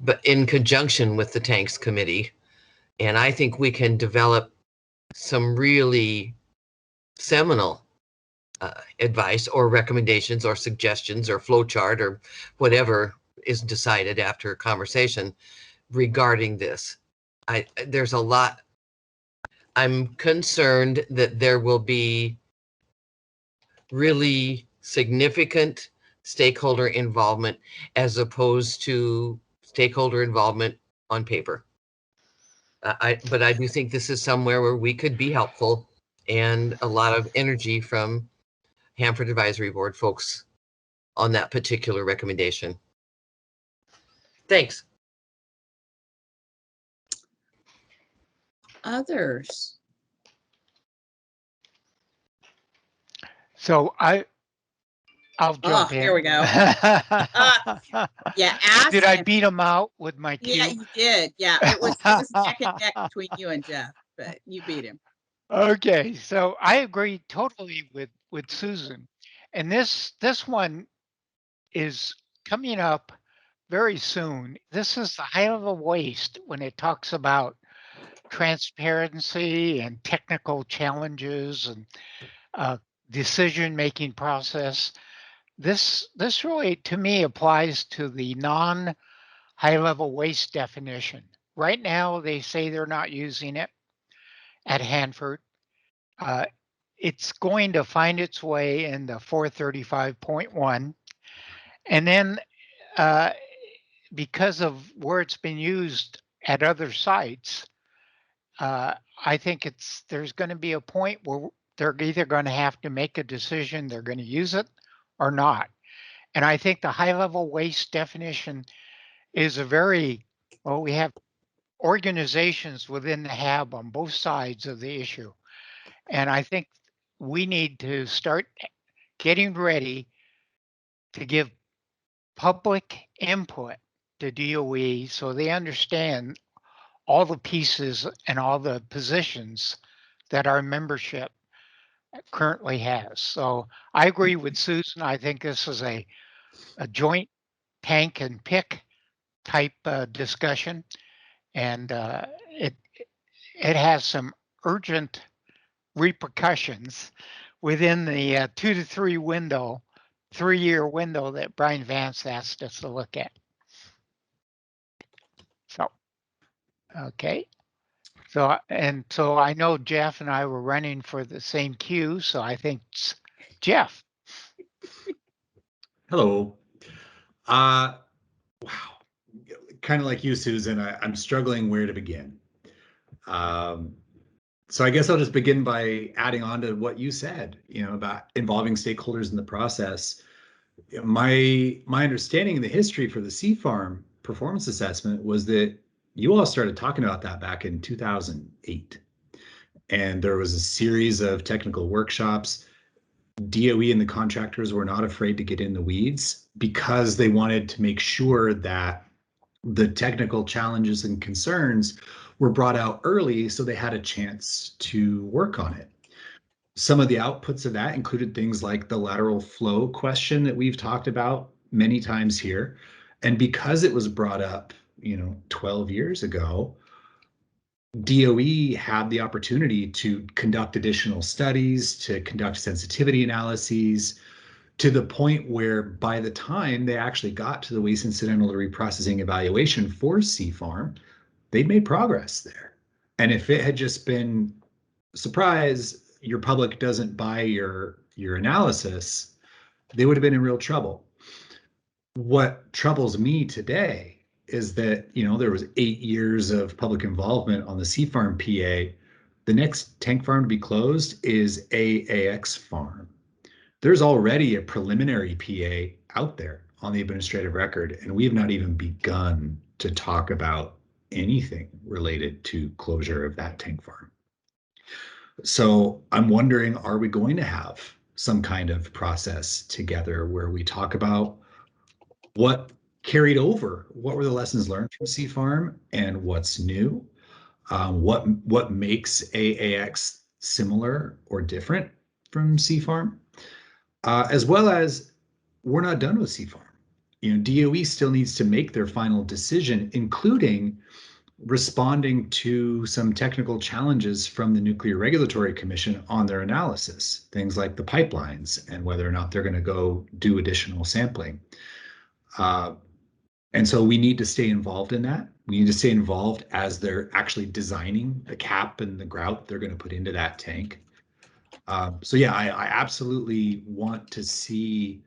but in conjunction with the tanks committee. And I think we can develop some really seminal advice or recommendations or suggestions or flowchart or whatever is decided after a conversation regarding this. There's a lot. I'm concerned that there will be really significant stakeholder involvement as opposed to stakeholder involvement on paper. But I do think this is somewhere where we could be helpful, and a lot of energy from Hanford Advisory Board folks on that particular recommendation. Thanks. Others. So I'll jump in. Here we go. Yeah, ask. Did I beat him out with my cue? Yeah, you did. Yeah, it was neck and neck between you and Jeff, but you beat him. Okay, so I agree totally with Susan, and this one is coming up very soon. This is the high level waste when it talks about transparency and technical challenges and decision making process. This really, to me, applies to the non high level waste definition. Right now, they say they're not using it at Hanford. It's going to find its way in the 435.1. And then because of where it's been used at other sites, I think there's going to be a point where they're either going to have to make a decision, they're going to use it or not. And I think the high level waste definition is we have organizations within the HAB on both sides of the issue. And I think we need to start getting ready to give public input to DOE so they understand all the pieces and all the positions that our membership currently has. So I agree with Susan. I think this is a joint tank and pick type discussion, and it has some urgent repercussions within the 2 to 3-year window that Brian Vance asked us to look at. So, okay. So I know Jeff and I were running for the same queue, so I think it's Jeff. Hello. Wow. Kind of like you, Susan, I'm struggling where to begin. So I guess I'll just begin by adding on to what you said, about involving stakeholders in the process. My understanding of the history for the Sea Farm performance assessment was that you all started talking about that back in 2008. And there was a series of technical workshops. DOE and the contractors were not afraid to get in the weeds because they wanted to make sure that the technical challenges and concerns were brought out early so they had a chance to work on it. Some of the outputs of that included things like the lateral flow question that we've talked about many times here. And because it was brought up, 12 years ago, DOE had the opportunity to conduct additional studies, to conduct sensitivity analyses, to the point where by the time they actually got to the waste incidental reprocessing evaluation for CFARM, they'd made progress there. And if it had just been, surprise, your public doesn't buy your analysis, they would have been in real trouble. What troubles me today is that, there was 8 years of public involvement on the CFARM PA. The next tank farm to be closed is AAX farm. There's already a preliminary PA out there on the administrative record, and we have not even begun to talk about anything related to closure of that tank farm. So I'm wondering, are we going to have some kind of process together where we talk about what carried over, what were the lessons learned from CFARM and what's new, what makes AAX similar or different from CFARM, as well as we're not done with CFARM. DOE still needs to make their final decision, including responding to some technical challenges from the Nuclear Regulatory Commission on their analysis, things like the pipelines and whether or not they're going to go do additional sampling. And so we need to stay involved in that. We need to stay involved as they're actually designing the cap and the grout they're going to put into that tank. So yeah, I absolutely want to see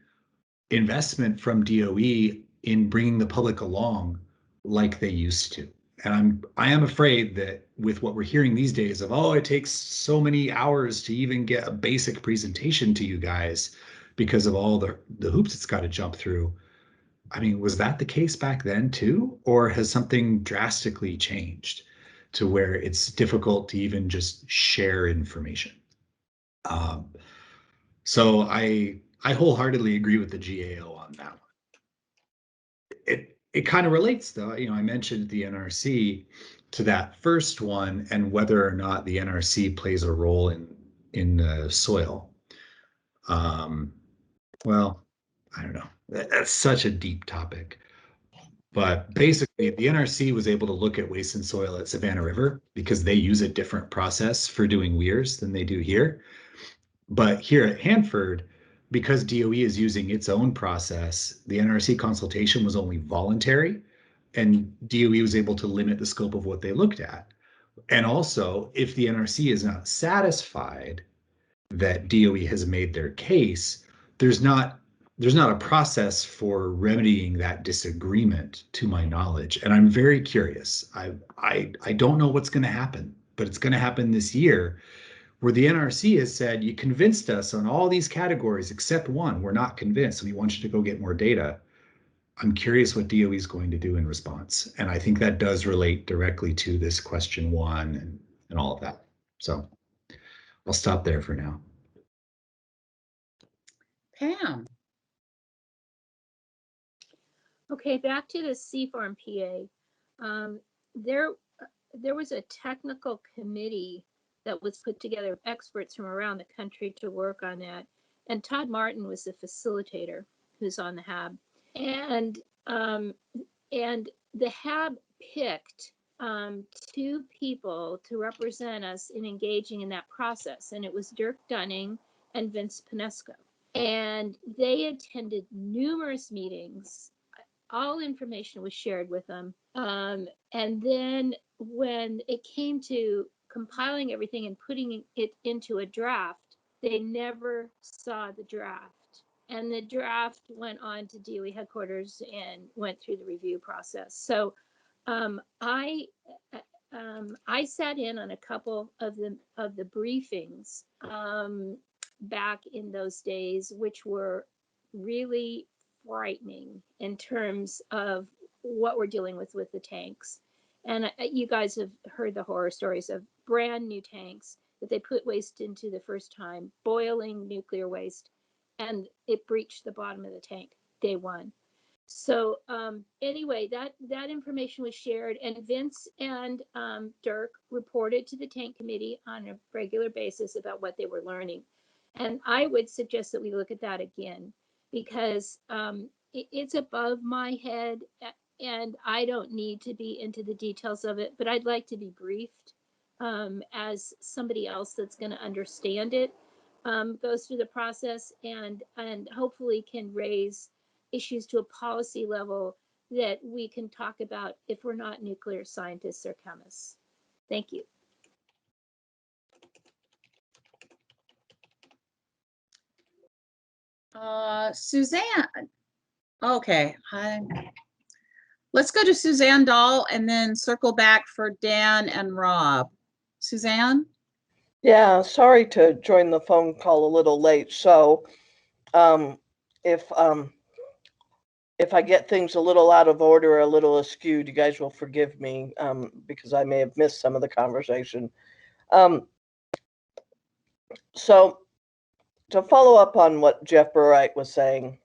investment from DOE in bringing the public along like they used to. And I am afraid that with what we're hearing these days of, it takes so many hours to even get a basic presentation to you guys because of all the hoops it's got to jump through. I mean, was that the case back then too? Or has something drastically changed to where it's difficult to even just share information? So I wholeheartedly agree with the GAO on that one. It kind of relates though, I mentioned the NRC to that first one and whether or not the NRC plays a role in the soil. Well, I don't know. That's such a deep topic. But basically, the NRC was able to look at waste and soil at Savannah River because they use a different process for doing weirs than they do here. But here at Hanford, because DOE is using its own process, the NRC consultation was only voluntary, and DOE was able to limit the scope of what they looked at. And also, if the NRC is not satisfied that DOE has made their case, there's not a process for remedying that disagreement, to my knowledge. And I'm very curious. I don't know what's going to happen, but it's going to happen this year, where the NRC has said, you convinced us on all these categories except one. We're not convinced. We want you to go get more data. I'm curious what DOE is going to do in response. And I think that does relate directly to this question 1 and all of that. So I'll stop there for now. Pam. Okay, back to the CFARM PA. There was a technical committee that was put together of experts from around the country to work on that. And Todd Martin was the facilitator who's on the HAB. And the HAB picked 2 people to represent us in engaging in that process. And it was Dirk Dunning and Vince Pinesco. And they attended numerous meetings. All information was shared with them. And then when it came to compiling everything and putting it into a draft, they never saw the draft. And the draft went on to DOE headquarters and went through the review process. So I sat in on a couple of the briefings back in those days, which were really frightening in terms of what we're dealing with the tanks. And you guys have heard the horror stories of brand new tanks that they put waste into the first time, boiling nuclear waste, and it breached the bottom of the tank day one. So anyway, that information was shared, and Vince and Dirk reported to the tank committee on a regular basis about what they were learning. And I would suggest that we look at that again, because it's above my head and I don't need to be into the details of it, but I'd like to be briefed as somebody else that's going to understand it, goes through the process and hopefully can raise issues to a policy level that we can talk about if we're not nuclear scientists or chemists. Thank you. Suzanne. Okay, let's go to Suzanne Dahl and then circle back for Dan and Rob. Suzanne? Yeah, sorry to join the phone call a little late. So if I get things a little out of order or a little askew, you guys will forgive me because I may have missed some of the conversation. So to follow up on what Jeff Burright was saying,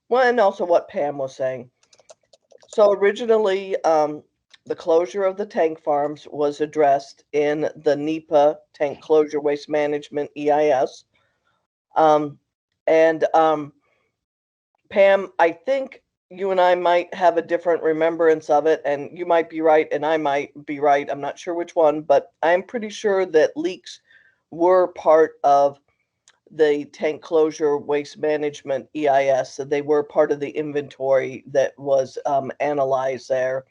well, and also what Pam was saying. So originally, the closure of the tank farms was addressed in the NEPA Tank Closure Waste Management EIS. Pam, I think you and I might have a different remembrance of it, and you might be right and I might be right. I'm not sure which one, but I'm pretty sure that leaks were part of the tank closure waste management EIS, so they were part of the inventory that was analyzed there.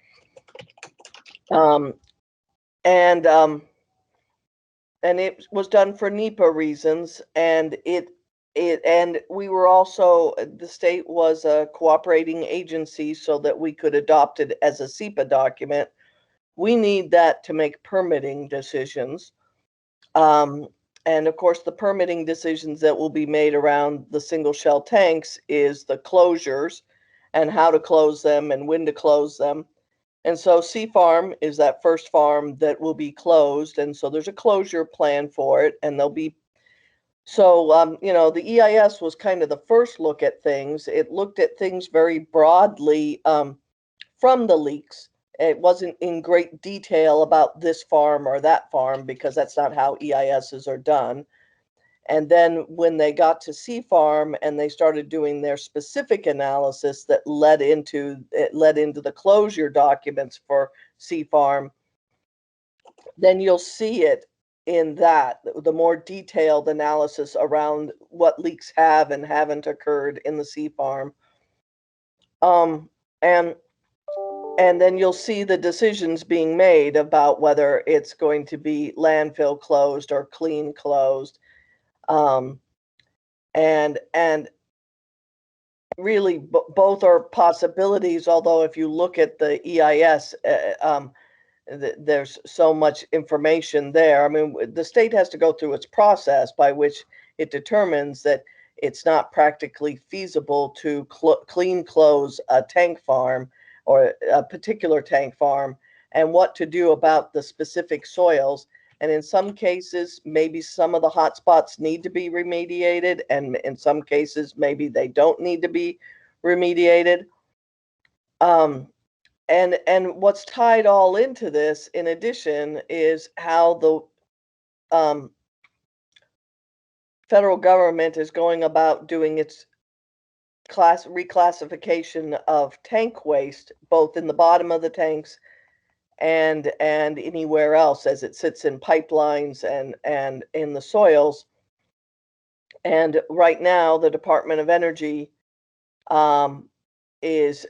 And it was done for NEPA reasons, and we were also, the state was a cooperating agency so that we could adopt it as a SEPA document. We need that to make permitting decisions. And of course, the permitting decisions that will be made around the single shell tanks is the closures and how to close them and when to close them. And so Sea Farm is that first farm that will be closed. And so there's a closure plan for it. And there'll be, so, you know, the EIS was kind of the first look at things. It looked at things very broadly from the leaks. It wasn't in great detail about this farm or that farm because that's not how EISs are done. And then when they got to Sea Farm and they started doing their specific analysis that led into the closure documents for Sea Farm, then you'll see it in that, the more detailed analysis around what leaks have and haven't occurred in the Sea Farm. And then you'll see the decisions being made about whether it's going to be landfill closed or clean closed. And really both are possibilities, although if you look at the EIS, there's so much information there. I mean, the state has to go through its process by which it determines that it's not practically feasible to clean close a tank farm or a particular tank farm, and what to do about the specific soils. And in some cases, maybe some of the hot spots need to be remediated, and in some cases, maybe they don't need to be remediated. And what's tied all into this, in addition, is how the federal government is going about doing its reclassification of tank waste, both in the bottom of the tanks and anywhere else as it sits in pipelines and in the soils. And right now, the Department of Energy is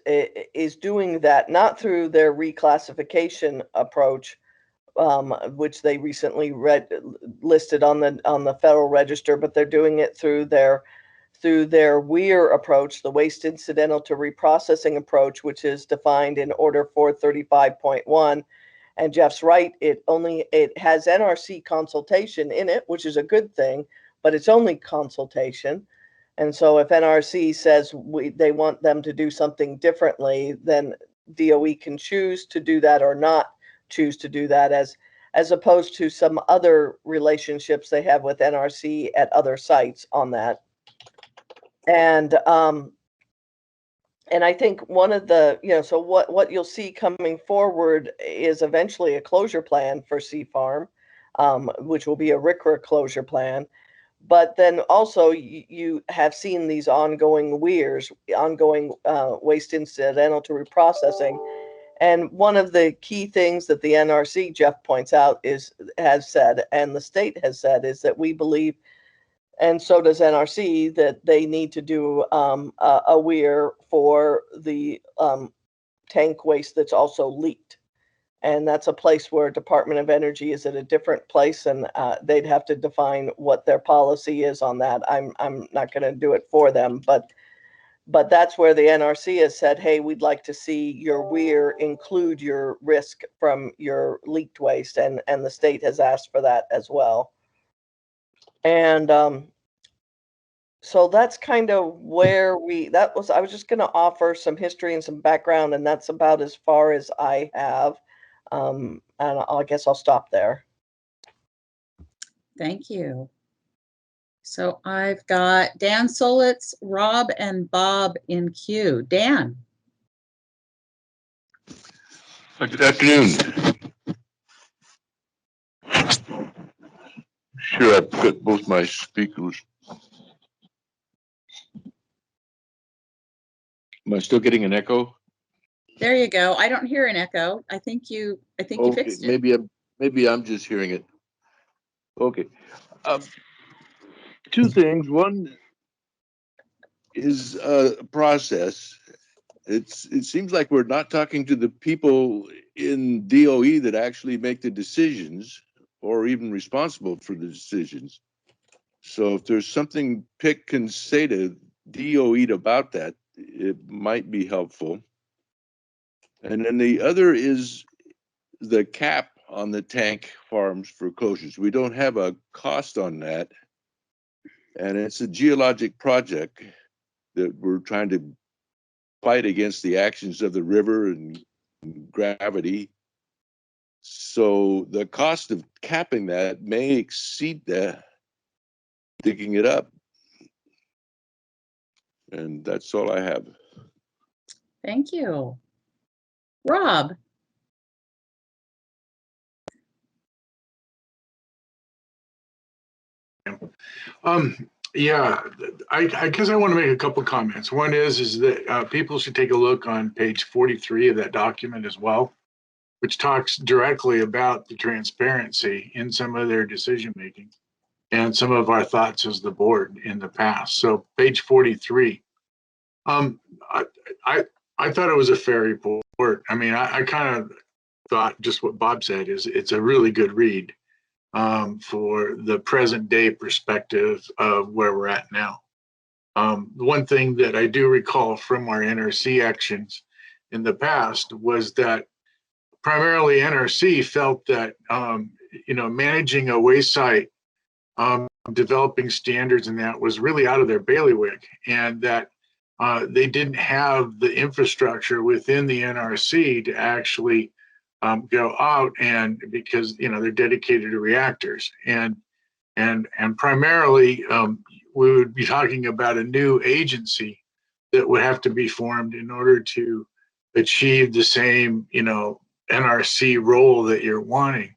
doing that not through their reclassification approach, which they recently listed on the Federal Register, but they're doing it through their WIR approach, the Waste Incidental to Reprocessing approach, which is defined in Order 435.1. And Jeff's right, it has NRC consultation in it, which is a good thing, but it's only consultation. And so if NRC says they want them to do something differently, then DOE can choose to do that or not choose to do that, as opposed to some other relationships they have with NRC at other sites on that. And I think one of the, so what you'll see coming forward is eventually a closure plan for Sea Farm, which will be a RCRA closure plan. But then also you have seen these ongoing WIRs, ongoing waste incidental to reprocessing. And one of the key things that the NRC, Jeff points out, has said, and the state has said, is that we believe, and so does NRC, that they need to do a WIR for the tank waste that's also leaked. And that's a place where Department of Energy is at a different place, and they'd have to define what their policy is on that. I'm not going to do it for them, but that's where the NRC has said, hey, we'd like to see your WIR include your risk from your leaked waste, and the state has asked for that as well. And so that's kind of where I was just going to offer some history and some background, and that's about as far as I have. And I guess I'll stop there. Thank you. So I've got Dan Solitz, Rob, and Bob in queue. Dan. Good afternoon. Sure, I've got both my speakers. Am I still getting an echo? There you go. I don't hear an echo. I think you fixed it. Maybe I'm just hearing it. Okay. Two things. One is a process. It seems like we're not talking to the people in DOE that actually make the decisions or even responsible for the decisions. So if there's something PIC can say to DOE about that, it might be helpful. And then the other is the cap on the tank farms for closures. We don't have a cost on that. And it's a geologic project that we're trying to fight against the actions of the river and gravity. So the cost of capping that may exceed the digging it up. And that's all I have. Thank you. Rob. Yeah, I guess I want to make a couple of comments. One is that people should take a look on page 43 of that document as well, which talks directly about the transparency in some of their decision making and some of our thoughts as the board in the past. So page 43. I thought it was a fair report. I mean, I kind of thought just what Bob said is it's a really good read for the present day perspective of where we're at now. One thing that I do recall from our NRC actions in the past was that primarily NRC felt that managing a waste site, developing standards and that was really out of their bailiwick, and that they didn't have the infrastructure within the NRC to actually go out, and because they're dedicated to reactors, and primarily we would be talking about a new agency that would have to be formed in order to achieve the same NRC role that you're wanting.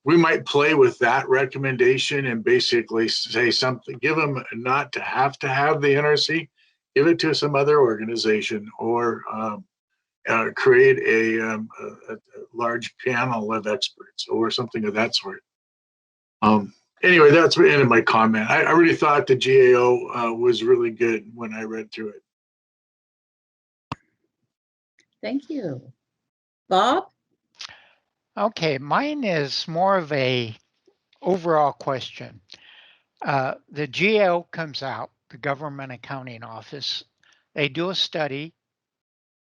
We might play with that recommendation and basically say something, give them not to have the NRC, give it to some other organization, or create a large panel of experts or something of that sort. Anyway, that's the end of my comment. I really thought the GAO was really good when I read through it. Thank you. Bob? Okay, mine is more of a overall question. The GAO comes out, the Government Accounting Office, they do a study,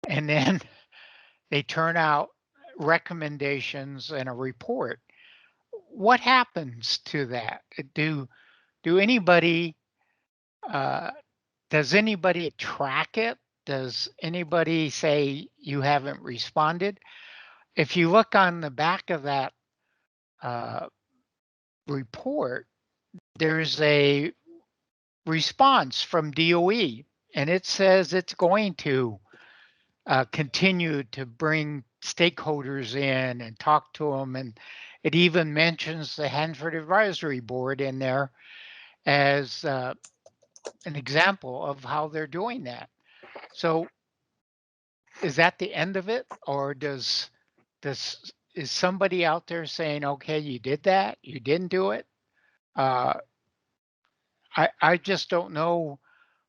and then they turn out recommendations and a report. What happens to that? Does anybody track it? Does anybody say you haven't responded? If you look on the back of that report, there's a response from DOE, and it says it's going to continue to bring stakeholders in and talk to them. And it even mentions the Hanford Advisory Board in there as an example of how they're doing that. So is that the end of it? Or is somebody out there saying, okay, you did that, you didn't do it? I just don't know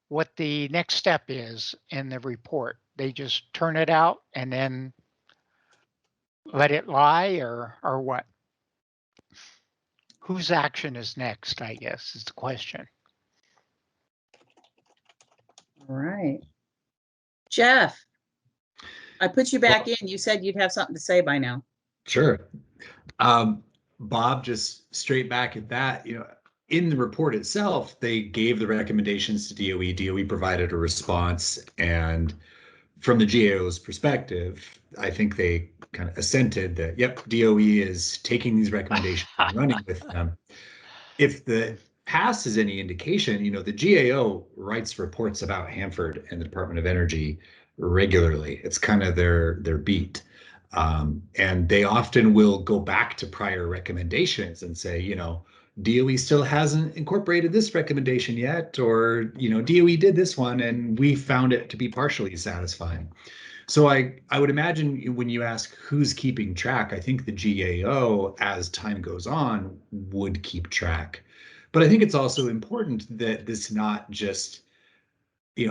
what the next step is in the report. They just turn it out and then let it lie, or what? Whose action is next, I guess, is the question. All right. Jeff, I put you back in. You said you'd have something to say by now. Sure. Bob, just straight back at that, in the report itself, they gave the recommendations to DOE. DOE provided a response, and from the GAO's perspective, I think they kind of assented that, yep, DOE is taking these recommendations and running with them. If the past is any indication, the GAO writes reports about Hanford and the Department of Energy regularly. It's kind of their beat. And they often will go back to prior recommendations and say, DOE still hasn't incorporated this recommendation yet, or, DOE did this one and we found it to be partially satisfying. So I would imagine when you ask who's keeping track, I think the GAO, as time goes on, would keep track. But I think it's also important that this not just,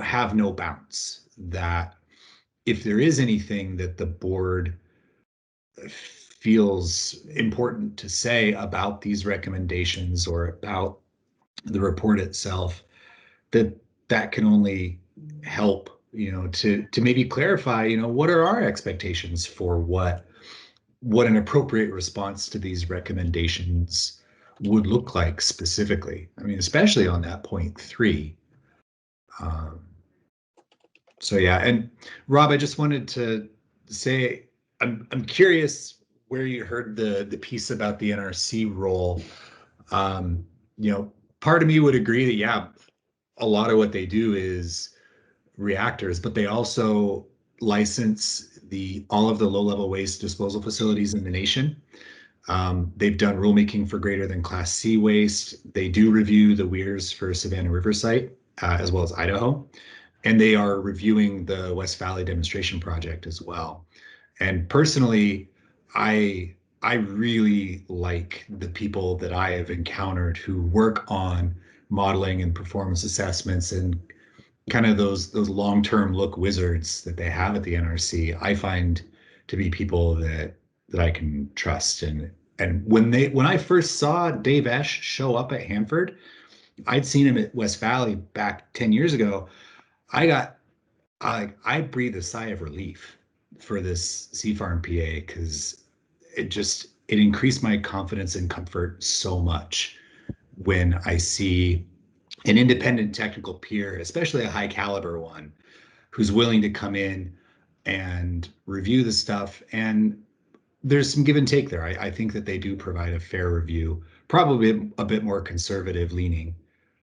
have no bounce, that if there is anything that the board feels important to say about these recommendations or about the report itself, that can only help, to maybe clarify, what are our expectations for what an appropriate response to these recommendations would look like specifically. I mean, especially on that point 3. So yeah, and Rob, I just wanted to say, I'm curious where you heard the piece about the NRC role. Part of me would agree that, yeah, a lot of what they do is reactors, but they also license all of the low-level waste disposal facilities in the nation. They've done rulemaking for greater than Class C waste. They do review the weirs for Savannah River site, as well as Idaho. And they are reviewing the West Valley demonstration project as well. And personally, I really like the people that I have encountered who work on modeling and performance assessments and kind of those long-term look wizards that they have at the NRC. I find to be people that I can trust. And when I first saw Dave Esch show up at Hanford, I'd seen him at West Valley back 10 years ago. I breathed a sigh of relief for this Sea Farm PA, because it increased my confidence and comfort so much when I see an independent technical peer, especially a high caliber one, who's willing to come in and review the stuff. And there's some give and take there. I think that they do provide a fair review, probably a bit more conservative leaning.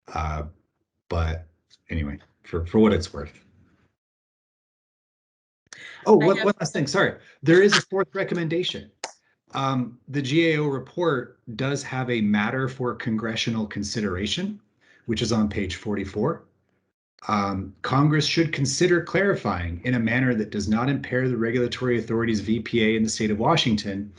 But anyway, for what it's worth. Oh, one last thing. Sorry. There is a fourth recommendation. The GAO report does have a matter for congressional consideration, which is on page 44. Congress should consider clarifying, in a manner that does not impair the regulatory authorities of EPA in the state of Washington,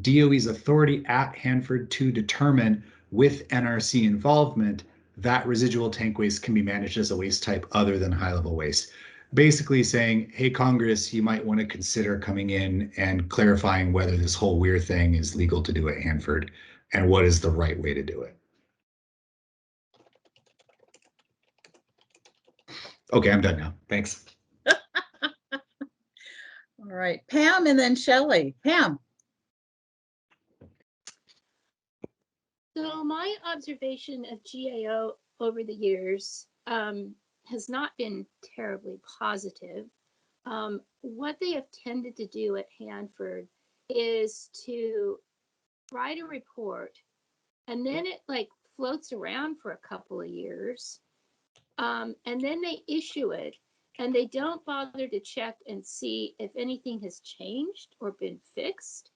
DOE's authority at Hanford to determine, with NRC involvement, that residual tank waste can be managed as a waste type other than high-level waste. Basically saying, hey, Congress, you might want to consider coming in and clarifying whether this whole weird thing is legal to do at Hanford and what is the right way to do it. Okay, I'm done now. Thanks. All right, Pam and then Shelley. Pam. So my observation of GAO over the years has not been terribly positive. What they have tended to do at Hanford is to write a report, and then it like floats around for a couple of years, and then they issue it, and they don't bother to check and see if anything has changed or been fixed,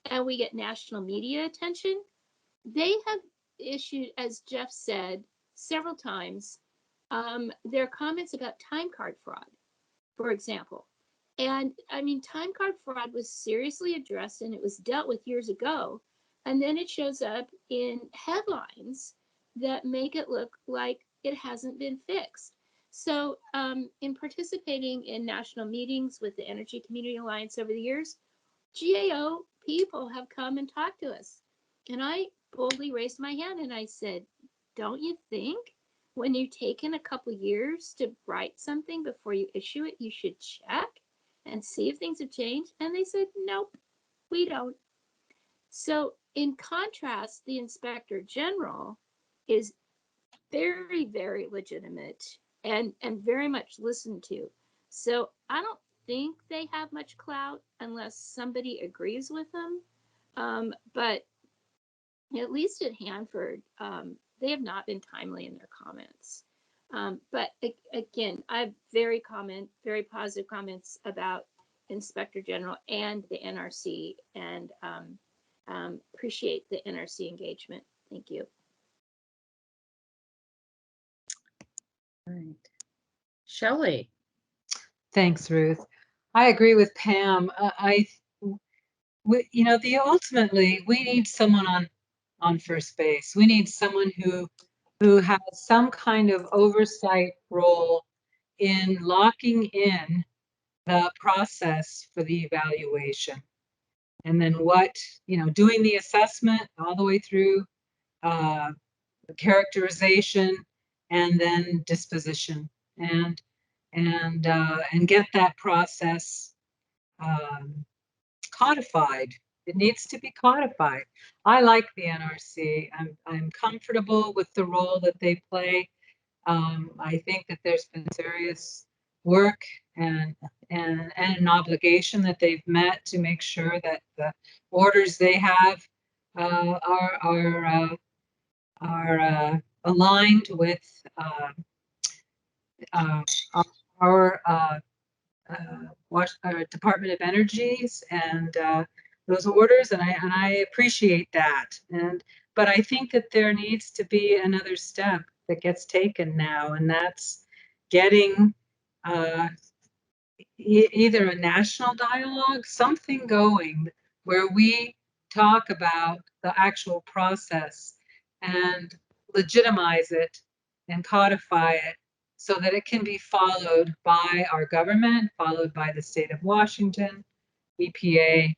and we get national media attention. They have issued, as Jeff said several times, their comments about time card fraud, for example. And I mean, time card fraud was seriously addressed and it was dealt with years ago. And then it shows up in headlines that make it look like it hasn't been fixed. So in participating in national meetings with the Energy Community Alliance over the years, GAO people have come and talked to us. And I boldly raised my hand and I said, don't you think when you've taken a couple years to write something before you issue it, you should check and see if things have changed? And they said, nope, we don't. So in contrast, the Inspector General is very, very legitimate and very much listened to. So I don't think they have much clout unless somebody agrees with them. But at least at Hanford, they have not been timely in their comments. But again, I have very positive comments about Inspector General and the NRC, and appreciate the NRC engagement. Thank you. All right. Shelley. Thanks, Ruth. I agree with Pam. You know, ultimately we need someone on first base. We need someone who has some kind of oversight role in locking in the process for the evaluation. And then doing the assessment all the way through characterization and then disposition, and get that process codified. It needs to be codified. I like the NRC. I'm comfortable with the role that they play. I think that there's been serious work and an obligation that they've met to make sure that the orders they have are aligned with our Department of Energy's and those orders, and I appreciate that. But I think that there needs to be another step that gets taken now, and that's getting either a national dialogue, something going where we talk about the actual process and legitimize it and codify it so that it can be followed by our government, followed by the state of Washington, EPA,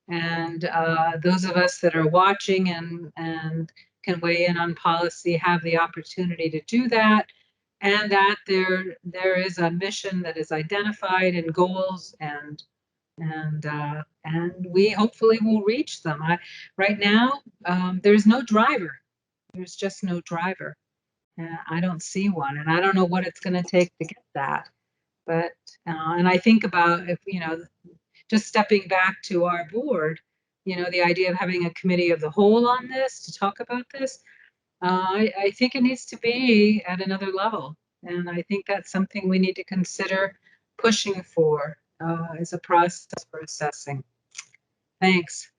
and those of us that are watching and can weigh in on policy have the opportunity to do that, and that there is a mission that is identified and goals, and we hopefully will reach them. Right now, there's no driver. There's just no driver. I don't see one, and I don't know what it's going to take to get that. But and I think about, if just stepping back to our board, the idea of having a committee of the whole on this to talk about this, I think it needs to be at another level, and I think that's something we need to consider pushing for as a process for assessing. Thanks.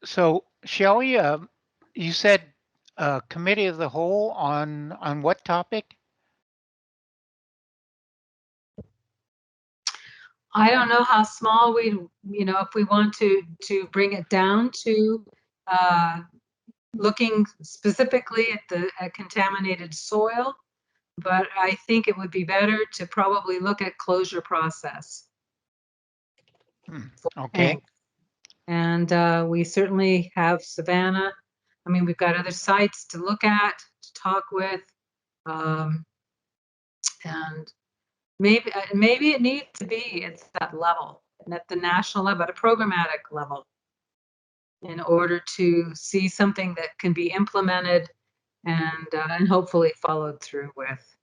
So, Shelley, you said committee of the whole on what topic? I don't know how small if we want to bring it down to looking specifically at contaminated soil, but I think it would be better to probably look at closure process. Okay. And we certainly have Savannah. I mean, we've got other sites to look at, to talk with, and maybe it needs to be at that level, and at the national level, at a programmatic level, in order to see something that can be implemented and hopefully followed through with.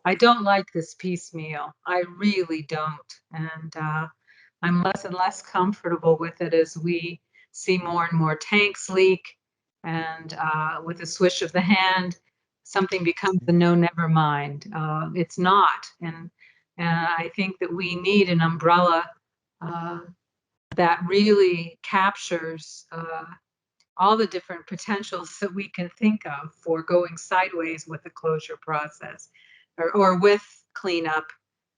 I don't like this piecemeal. I really don't. And I'm less and less comfortable with it as we see more and more tanks leak. And with a swish of the hand, something becomes a no, never mind. It's not. And I think that we need an umbrella that really captures all the different potentials that we can think of for going sideways with the closure process or with cleanup,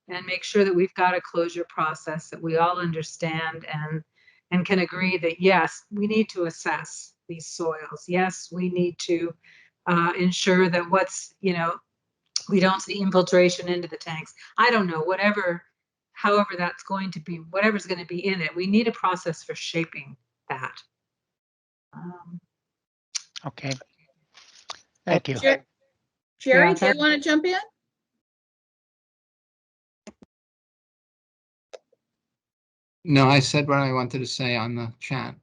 and make sure that we've got a closure process that we all understand and can agree that, yes, we need to assess these soils. Yes, we need to ensure that we don't see infiltration into the tanks. I don't know, however that's going to be, whatever's going to be in it, we need a process for shaping that. Okay. Thank you. Jerry, Yeah, do you want to jump in? No, I said what I wanted to say on the chat.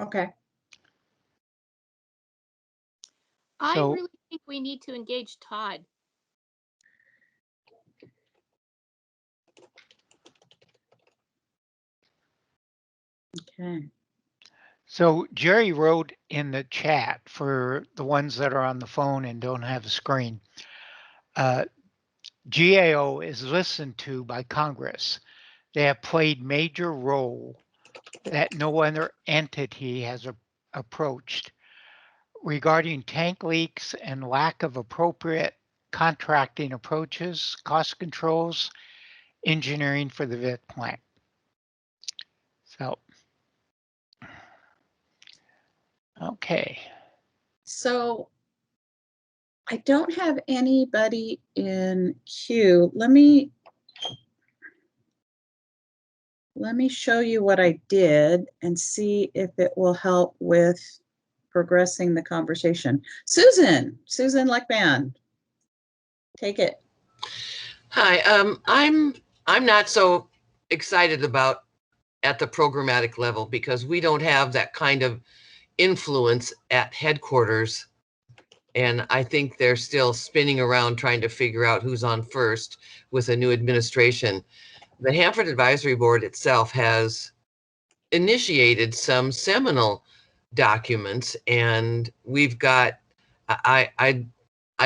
Okay. I So- really think we need to engage Todd. Okay. So Jerry wrote in the chat for the ones that are on the phone and don't have a screen. GAO is listened to by Congress. They have played major role that no other entity has approached regarding tank leaks and lack of appropriate contracting approaches, cost controls, engineering for the VIT plant. So, okay. So I don't have anybody in queue. Let me show you what I did and see if it will help with progressing the conversation. Susan Leckman, take it. Hi, I'm not so excited about at the programmatic level because we don't have that kind of influence at headquarters. And I think they're still spinning around trying to figure out who's on first with a new administration. The Hanford Advisory Board itself has initiated some seminal documents, and we've got, I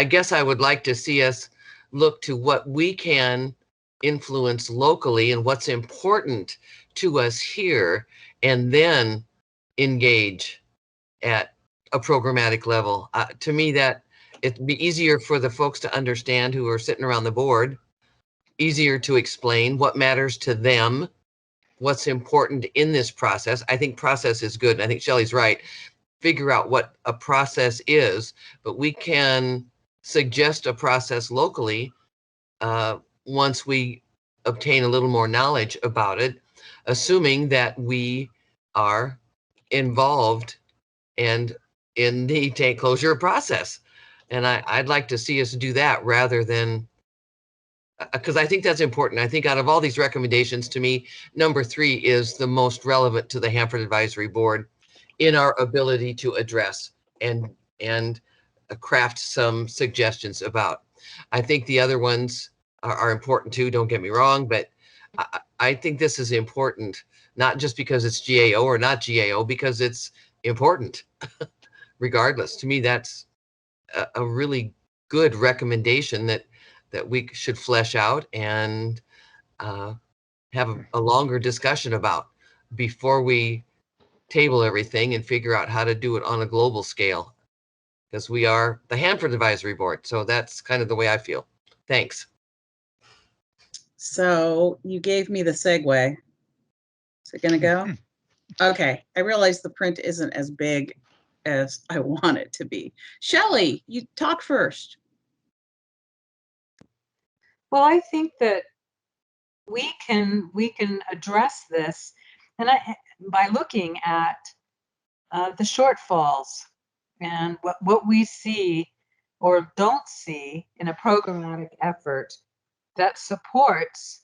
guess I would like to see us look to what we can influence locally and what's important to us here, and then engage at a programmatic level. To me, that it'd be easier for the folks to understand who are sitting around the board, easier to explain what matters to them, what's important in this process. I think process is good. I think Shelley's right. Figure out what a process is, but we can suggest a process locally once we obtain a little more knowledge about it, assuming that we are involved and in the tank closure process. And I'd like to see us do that rather than, because I think that's important. I think out of all these recommendations, to me, number 3 is the most relevant to the Hanford Advisory Board in our ability to address and craft some suggestions about. I think the other ones are important too, don't get me wrong, but I think this is important, not just because it's GAO or not GAO, because it's important regardless. To me, that's a really good recommendation that we should flesh out and have a longer discussion about before we table everything and figure out how to do it on a global scale, because we are the Hanford Advisory Board. So that's kind of the way I feel. Thanks. So you gave me the segue. Is it going to go? Okay. I realize the print isn't as big as I want it to be. Shelley, you talk first. Well, I think that we can address this, and by looking at the shortfalls and what we see or don't see in a programmatic effort that supports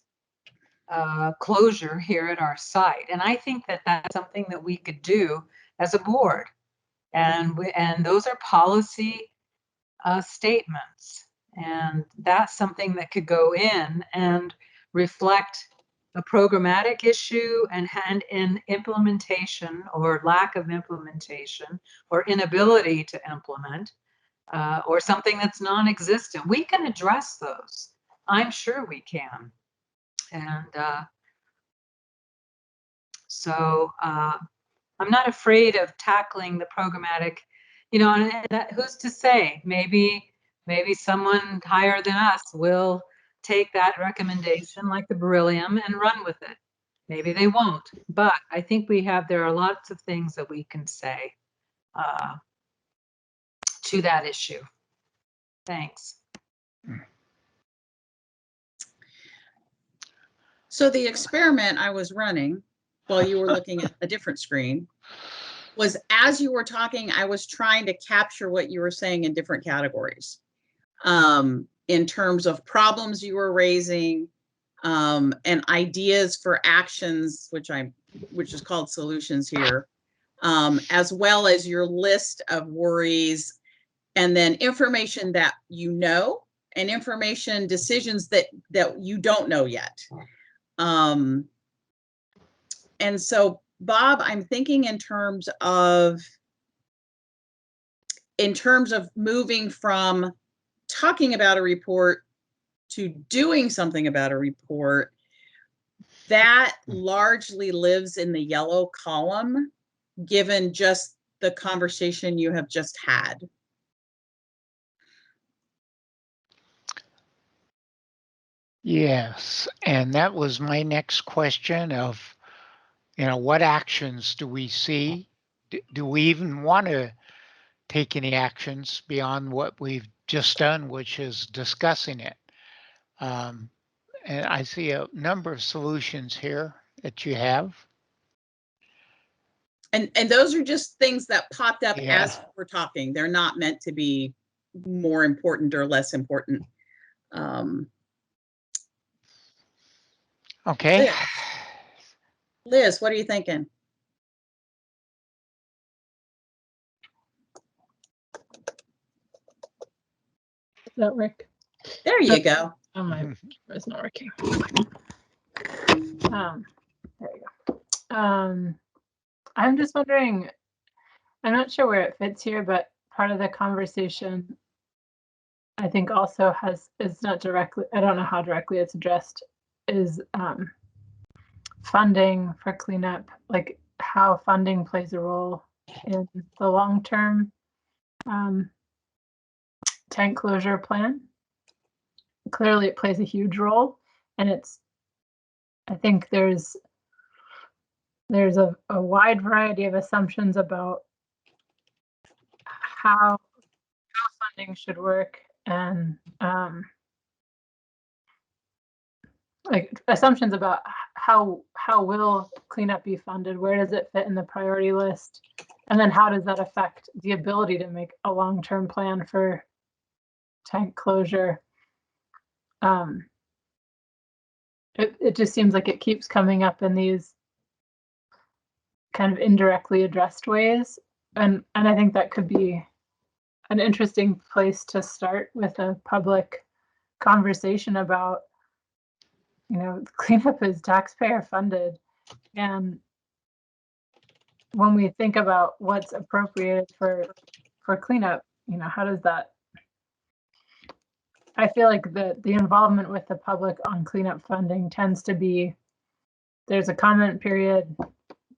closure here at our site. And I think that that's something that we could do as a board. And those are policy statements. And that's something that could go in and reflect a programmatic issue and in implementation or lack of implementation or inability to implement, or something that's non-existent. We can address those. I'm sure we can. And so I'm not afraid of tackling the programmatic, you know, and who's to say, maybe someone higher than us will take that recommendation like the beryllium and run with it. Maybe they won't, but I think there are lots of things that we can say to that issue. Thanks. So the experiment I was running while you were looking at a different screen was, as you were talking, I was trying to capture what you were saying in different categories, in terms of problems you were raising, and ideas for actions, which is called solutions here, as well as your list of worries, and then information that you know, and information decisions that you don't know yet. And so, Bob, I'm thinking in terms of moving from talking about a report to doing something about a report. That largely lives in the yellow column, given just the conversation you have just had. Yes, and that was my next question of, what actions do we see? Do we even want to take any actions beyond what we've just done, which is discussing it? And I see a number of solutions here that you have. And those are just things that popped up as we're talking. They're not meant to be more important or less important. Okay. Liz, what are you thinking? Does that work? There you go. Oh, my camera's not working. There you go. I'm just wondering, I'm not sure where it fits here, but part of the conversation I think also is not directly, I don't know how directly it's addressed, is funding for cleanup, like how funding plays a role in the long-term tank closure plan. Clearly it plays a huge role, and I think there's a wide variety of assumptions about how funding should work, and like assumptions about how will cleanup be funded, where does it fit in the priority list, and then how does that affect the ability to make a long-term plan for tank closure. It just seems like it keeps coming up in these kind of indirectly addressed ways, and I think that could be an interesting place to start with a public conversation about, cleanup is taxpayer funded, and when we think about what's appropriated for cleanup, how does that, I feel like the involvement with the public on cleanup funding tends to be, there's a comment period,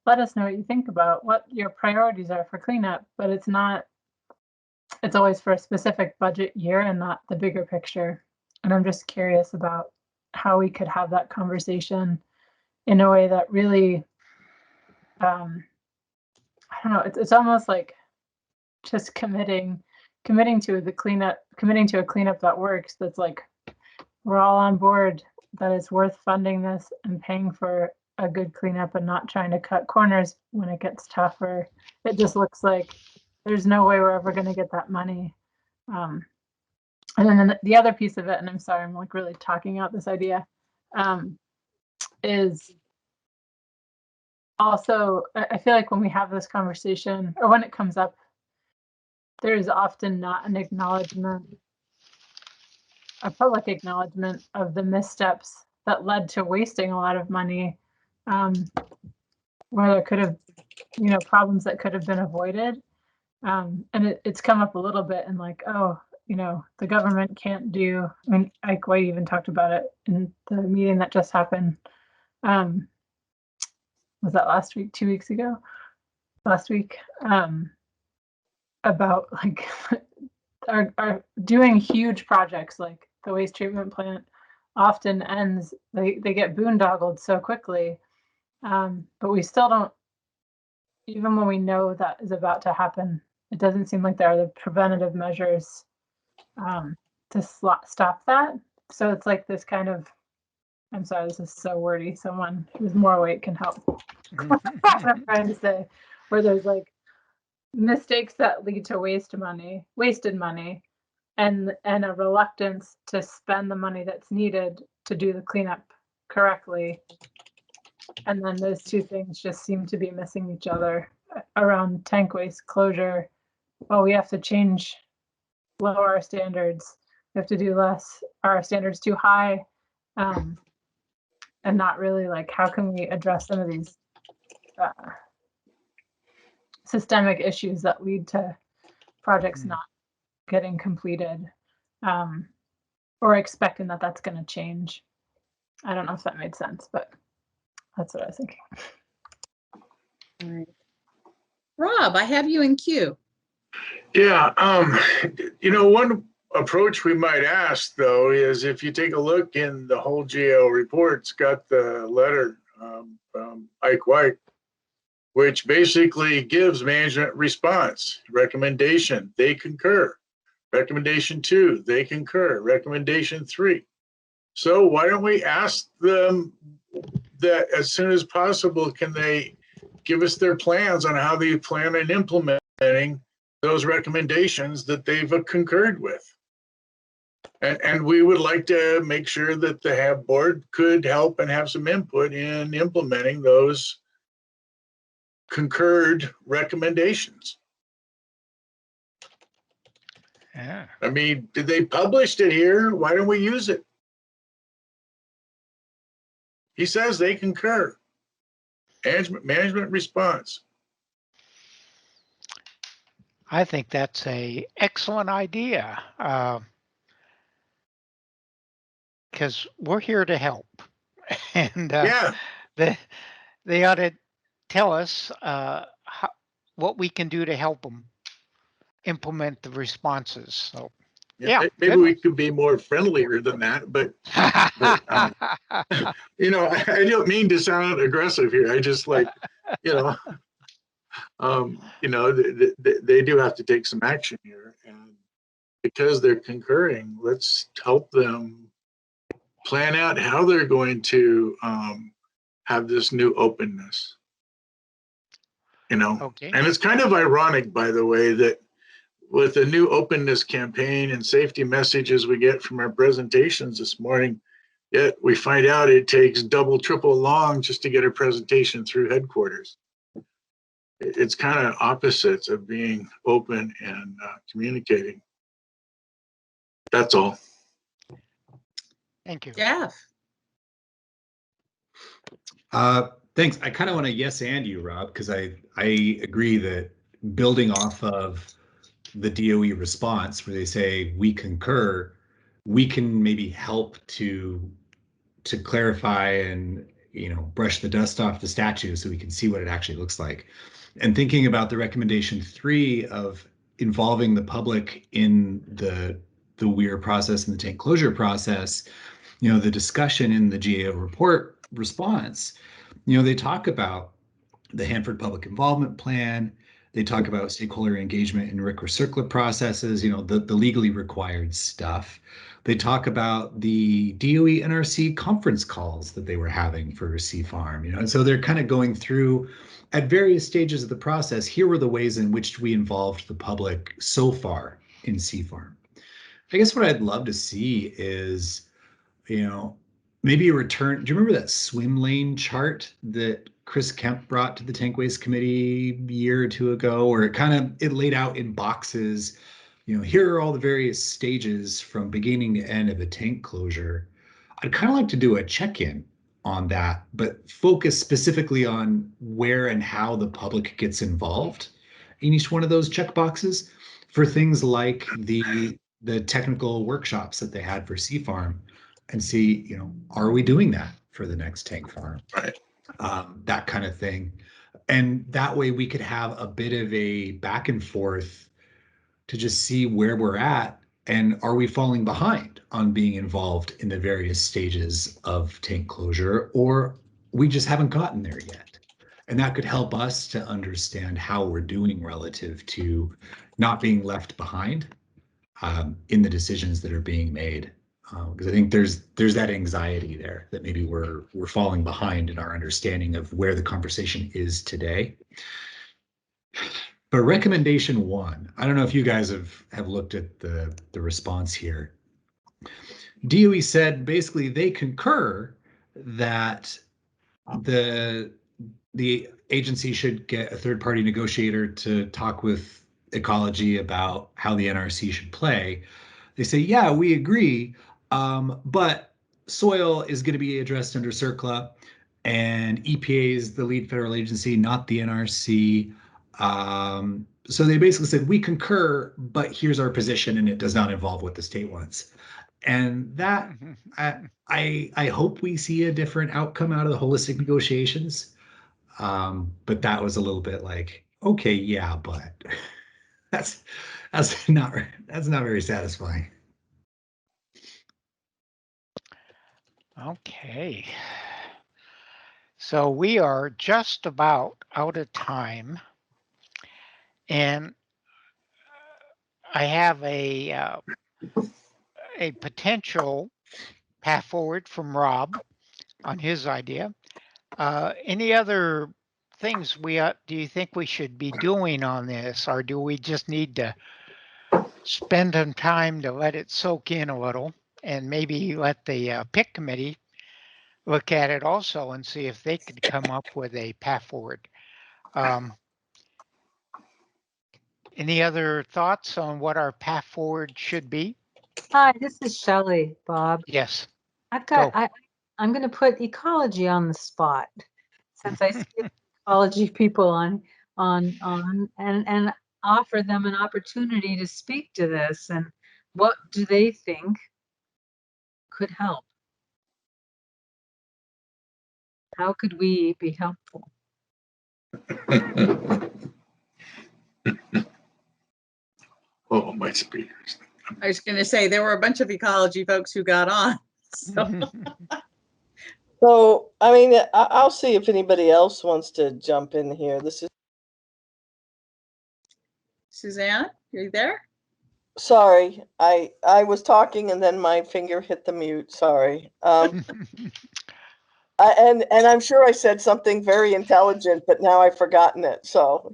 let us know what you think about what your priorities are for cleanup, but it's always for a specific budget year and not the bigger picture. And I'm just curious about how we could have that conversation in a way that really, I don't know, it's almost like just committing to the cleanup, committing to a cleanup that works, that's like, we're all on board, that it's worth funding this and paying for a good cleanup and not trying to cut corners when it gets tougher. It just looks like there's no way we're ever going to get that money. And then the other piece of it, and I'm sorry, I'm like really talking out this idea, is also, I feel like when we have this conversation, or when it comes up, there's often not an acknowledgement a public acknowledgement of the missteps that led to wasting a lot of money, where there could have, problems that could have been avoided. And it's come up a little bit and like, oh, the government can't do, I mean, Ike White even talked about it in the meeting that just happened. Was that last week, 2 weeks ago? Last week, about like are doing huge projects like the waste treatment plant often ends, they get boondoggled so quickly, but we still don't, even when we know that is about to happen, it doesn't seem like there are the preventative measures to stop that. So it's like this kind of, I'm sorry, this is so wordy. Someone who's more awake can help. What I'm trying to say, where there's like mistakes that lead to wasted money, and a reluctance to spend the money that's needed to do the cleanup correctly. And then those two things just seem to be missing each other around tank waste closure. Well, we have to lower our standards. We have to do less. Are our standards too high? And not really like, how can we address some of these systemic issues that lead to projects not getting completed, or expecting that that's going to change. I don't know if that made sense, but that's what I was thinking. All right. Rob, I have you in queue. Yeah, one approach we might ask though is if you take a look in the whole GAO report, it's got the letter from Ike White, which basically gives management response. Recommendation, they concur. Recommendation 2, they concur. Recommendation 3. So why don't we ask them that as soon as possible, can they give us their plans on how they plan on implementing those recommendations that they've concurred with? And we would like to make sure that the HAB board could help and have some input in implementing those concurred recommendations. Yeah. I mean, did they publish it here? Why don't we use it? He says they concur. Management response. I think that's an excellent idea, because we're here to help, and yeah, they ought to tell us what we can do to help them implement the responses. So, yeah, maybe we could be more friendlier than that, but I don't mean to sound aggressive here. I just like, they do have to take some action here, and because they're concurring, let's help them plan out how they're going to have this new openness. Okay. And it's kind of ironic, by the way, that with the new openness campaign and safety messages we get from our presentations this morning, yet we find out it takes double, triple long just to get a presentation through headquarters. It's kind of opposites of being open and communicating. That's all. Thank you. Jeff. Thanks. I kind of want to yes and you, Rob, because I agree that building off of the DOE response where they say we concur, we can maybe help to clarify and brush the dust off the statute so we can see what it actually looks like. And thinking about the recommendation 3 of involving the public in the WEIR process and the tank closure process, the discussion in the GAO report response, they talk about the Hanford Public Involvement Plan. They talk about stakeholder engagement in RCRA circular processes, the legally required stuff. They talk about the DOE NRC conference calls that they were having for CFARM, and so they're kind of going through at various stages of the process. Here were the ways in which we involved the public so far in CFARM. I guess what I'd love to see is, maybe a return. Do you remember that swim lane chart that Chris Kemp brought to the Tank Waste Committee a year or two ago, where it laid out in boxes, here are all the various stages from beginning to end of a tank closure. I'd kind of like to do a check-in on that, but focus specifically on where and how the public gets involved in each one of those checkboxes for things like the technical workshops that they had for Sea Farm, and see, are we doing that for the next tank farm? Right. That kind of thing. And that way we could have a bit of a back and forth to just see where we're at, and are we falling behind on being involved in the various stages of tank closure, or we just haven't gotten there yet. And that could help us to understand how we're doing relative to not being left behind in the decisions that are being made. Because I think there's that anxiety there that maybe we're falling behind in our understanding of where the conversation is today. But recommendation 1, I don't know if you guys have looked at the response here. DOE said basically they concur that the agency should get a third-party negotiator to talk with ecology about how the NRC should play. They say, yeah, we agree, but soil is going to be addressed under CERCLA, and EPA is the lead federal agency, not the NRC. So they basically said, we concur, but here's our position, and it does not involve what the state wants. And that, I hope we see a different outcome out of the holistic negotiations. But that was a little bit like, okay, yeah, but that's not very satisfying. Okay. So we are just about out of time. And I have a potential path forward from Rob on his idea. Any other things do you think we should be doing on this, or do we just need to spend some time to let it soak in a little, and maybe let the PIC committee look at it also and see if they could come up with a path forward? Any other thoughts on what our path forward should be? Hi, this is Shelley, Bob. Yes. I'm going to put ecology on the spot, since I see ecology people on and offer them an opportunity to speak to this, and what do they think could help? How could we be helpful? Oh, my speakers. I was going to say there were a bunch of ecology folks who got on. So, I mean, I'll see if anybody else wants to jump in here. This is Suzanne, are you there? Sorry, I was talking and then my finger hit the mute. Sorry. And I'm sure I said something very intelligent, but now I've forgotten it. So,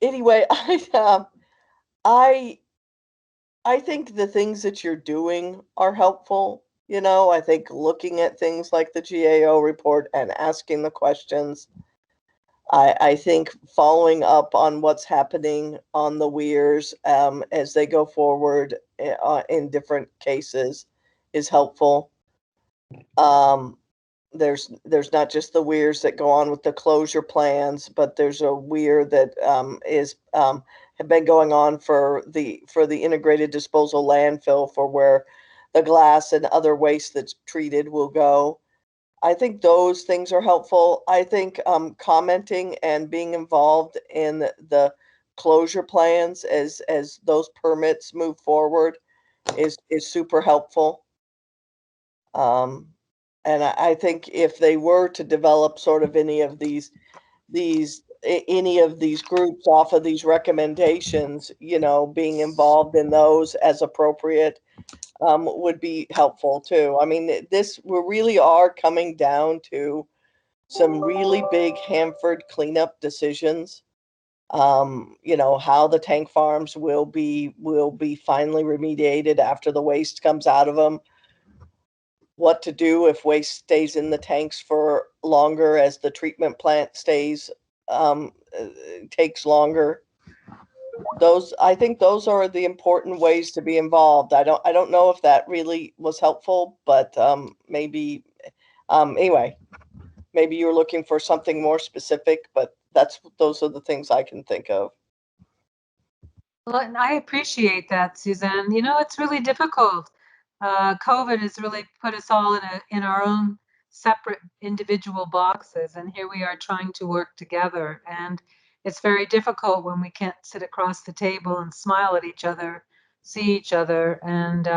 anyway, I think the things that you're doing are helpful. I think looking at things like the GAO report and asking the questions. I think following up on what's happening on the weirs as they go forward in different cases is helpful. There's not just the weirs that go on with the closure plans, but there's a weir that have been going on for the integrated disposal landfill, for where the glass and other waste that's treated will go. I think those things are helpful. I think commenting and being involved in the closure plans as those permits move forward is super helpful. And I think if they were to develop sort of any of these groups off of these recommendations, being involved in those as appropriate would be helpful too. I mean, we really are coming down to some really big Hanford cleanup decisions. How the tank farms will be finally remediated after the waste comes out of them. What to do if waste stays in the tanks for longer as the treatment plant takes longer. I think those are the important ways to be involved. I don't know if that really was helpful, but maybe anyway, maybe you're looking for something more specific, but those are the things I can think of. Well, and I appreciate that, Suzanne. You know, it's really difficult. COVID has really put us all in our own separate individual boxes, and here we are trying to work together. And it's very difficult when we can't sit across the table and smile at each other, see each other, and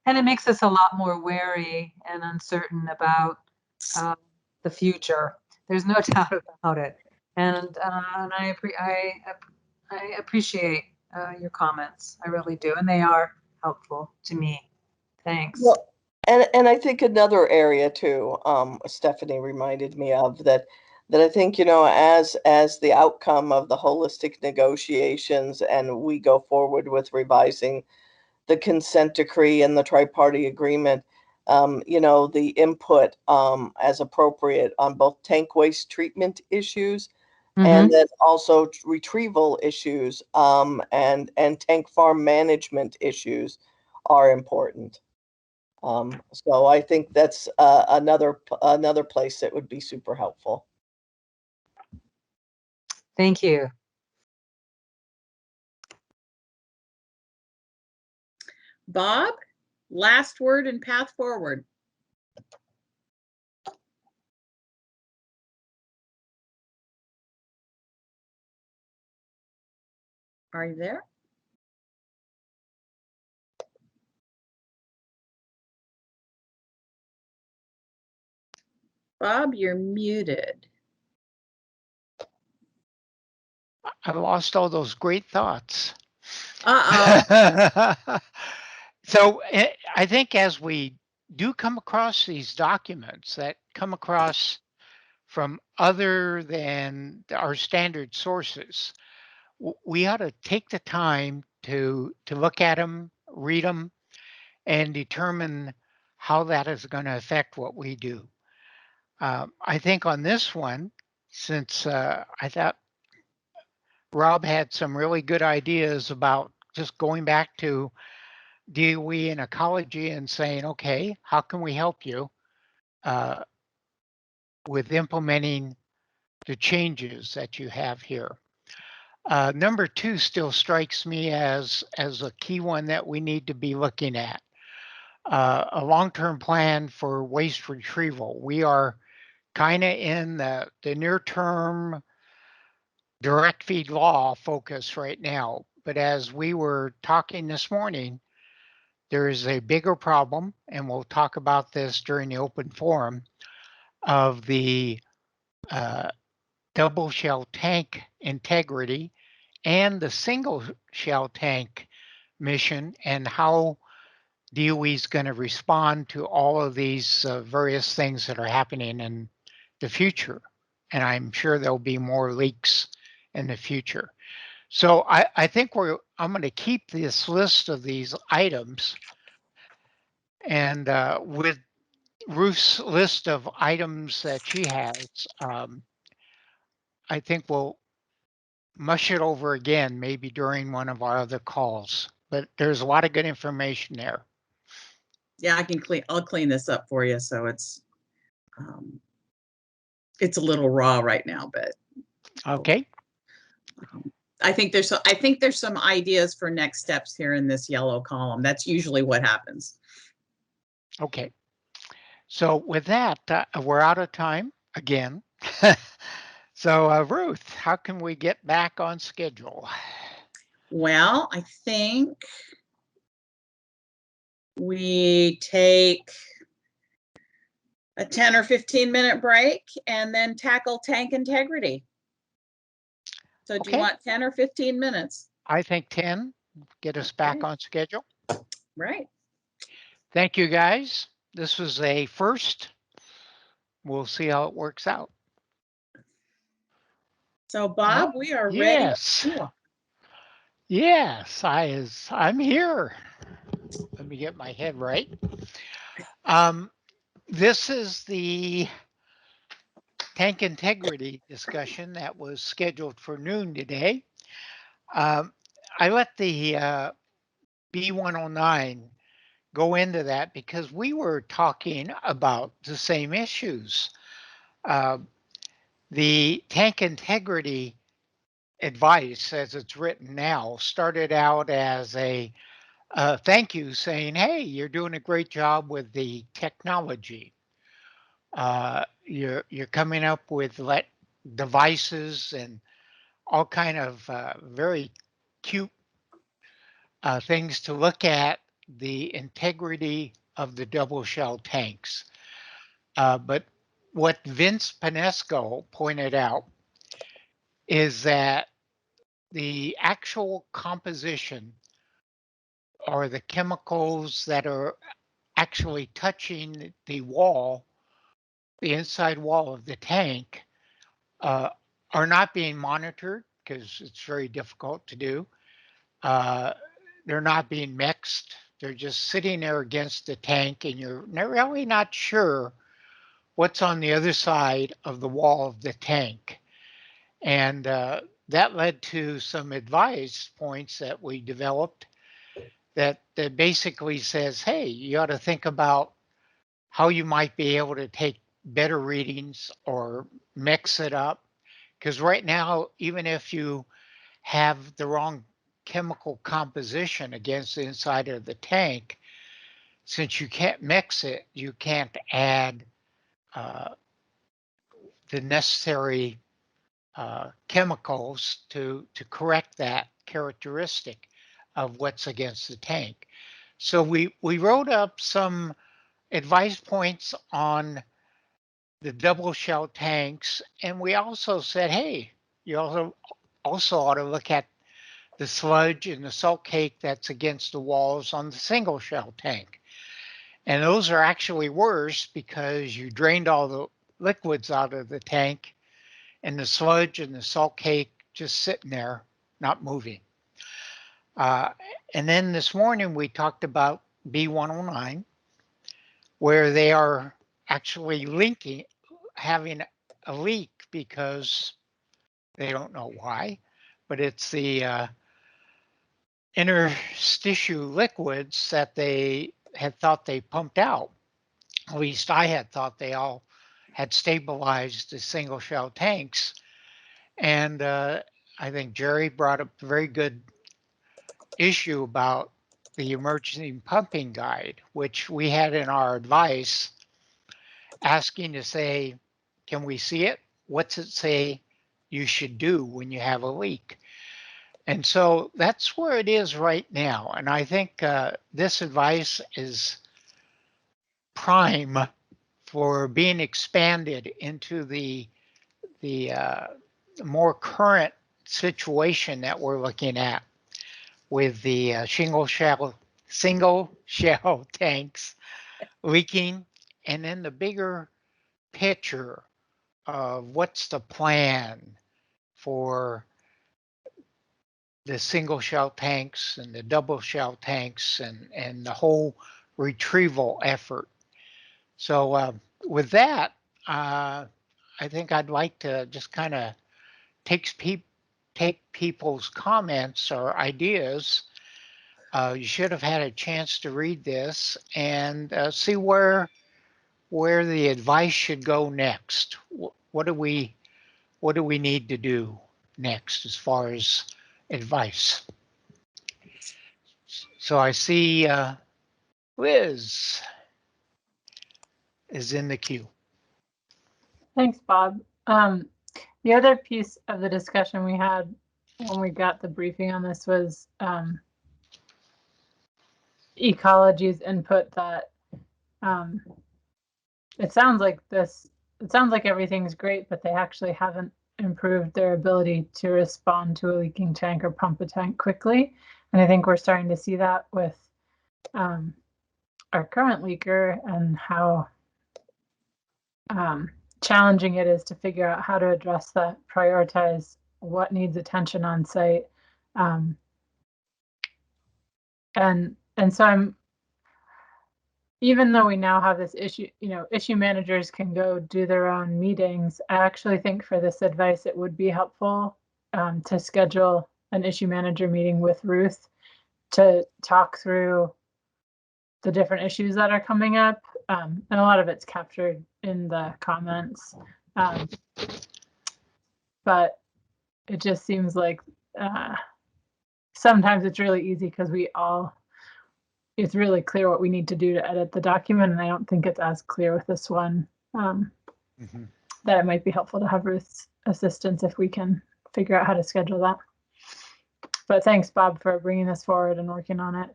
it makes us a lot more wary and uncertain about the future. There's no doubt about it. And I appreciate your comments. I really do, and they are helpful to me. Thanks. Well, and I think another area too, Stephanie reminded me of that I think, you know, as the outcome of the holistic negotiations and we go forward with revising the consent decree and the tri-party agreement, you know, the input as appropriate on both tank waste treatment issues and then also retrieval issues and tank farm management issues are important. So I think that's another place that would be super helpful. Thank you. Bob, last word and path forward. Are you there? Bob, you're muted. I lost all those great thoughts. Uh-oh. So I think as we do come across these documents that come across from other than our standard sources, we ought to take the time to look at them, read them, and determine how that is going to affect what we do. I think on this one, since I thought Rob had some really good ideas about just going back to DOE and ecology and saying, okay, how can we help you with implementing the changes that you have here? Number 2 still strikes me as a key one that we need to be looking at. A long-term plan for waste retrieval. We are kind of in the near-term direct feed law focus right now. But as we were talking this morning, there is a bigger problem, and we'll talk about this during the open forum, of the double shell tank integrity and the single shell tank mission, and how DOE is going to respond to all of these various things that are happening in the future. And I'm sure there'll be more leaks in the future. So I think I'm going to keep this list of these items, and with Ruth's list of items that she has, I think we'll mush it over again, maybe during one of our other calls. But there's a lot of good information there. Yeah, I'll clean this up for you. So it's a little raw right now, but okay. I think there's some ideas for next steps here in this yellow column. That's usually what happens. Okay. So with that, we're out of time again. So Ruth, how can we get back on schedule? Well, I think we take a 10 or 15-minute break and then tackle tank integrity. So do you want 10 or 15 minutes? I think 10. Get us back on schedule. Right. Thank you, guys. This was a first. We'll see how it works out. So Bob, we are ready. Yes. Yes, I'm here. Let me get my head right. This is the tank integrity discussion that was scheduled for noon today. I let the B109 go into that because we were talking about the same issues. The tank integrity advice, as it's written now, started out as a thank you saying, hey, you're doing a great job with the technology. You're coming up with devices and all kind of very cute things to look at the integrity of the double shell tanks. But what Vince Panesco pointed out is that the actual composition or the chemicals that are actually touching the wall, the inside wall of the tank, are not being monitored because it's very difficult to do. They're not being mixed. They're just sitting there against the tank, and you're really not sure what's on the other side of the wall of the tank. And that led to some advice points that we developed that basically says, hey, you ought to think about how you might be able to take better readings or mix it up. Because right now, even if you have the wrong chemical composition against the inside of the tank, since you can't mix it, you can't add the necessary chemicals to correct that characteristic of what's against the tank. So we wrote up some advice points on the double shell tanks, and we also said, hey, you also ought to look at the sludge and the salt cake that's against the walls on the single shell tank. And those are actually worse because you drained all the liquids out of the tank and the sludge and the salt cake just sitting there, not moving. And then this morning we talked about B109, where they are actually having a leak because they don't know why, but it's the interstitial liquids that they had thought they pumped out. At least I had thought they all had stabilized the single shell tanks. And I think Jerry brought up a very good issue about the emergency pumping guide, which we had in our advice asking to say, can we see it? What's it say you should do when you have a leak? And so that's where it is right now. And I think this advice is prime for being expanded into the more current situation that we're looking at with the single shell tanks leaking, and then the bigger picture of what's the plan for the single shell tanks and the double shell tanks and the whole retrieval effort. So with that, I think I'd like to just kind of take people's comments or ideas. You should have had a chance to read this and see where the advice should go next. What do we need to do next as far as advice? So I see Liz is in the queue. Thanks, Bob. The other piece of the discussion we had when we got the briefing on this was Ecology's input that it sounds like everything's great, but they actually haven't improved their ability to respond to a leaking tank or pump a tank quickly. And I think we're starting to see that with our current leaker and how challenging it is to figure out how to address that, prioritize what needs attention on site. And so even though we now have this issue, issue managers can go do their own meetings. I actually think for this advice, it would be helpful to schedule an issue manager meeting with Ruth to talk through the different issues that are coming up. And a lot of it's captured in the comments. But it just seems like sometimes it's really easy because it's really clear what we need to do to edit the document. And I don't think it's as clear with this one that it might be helpful to have Ruth's assistance if we can figure out how to schedule that. But thanks, Bob, for bringing this forward and working on it.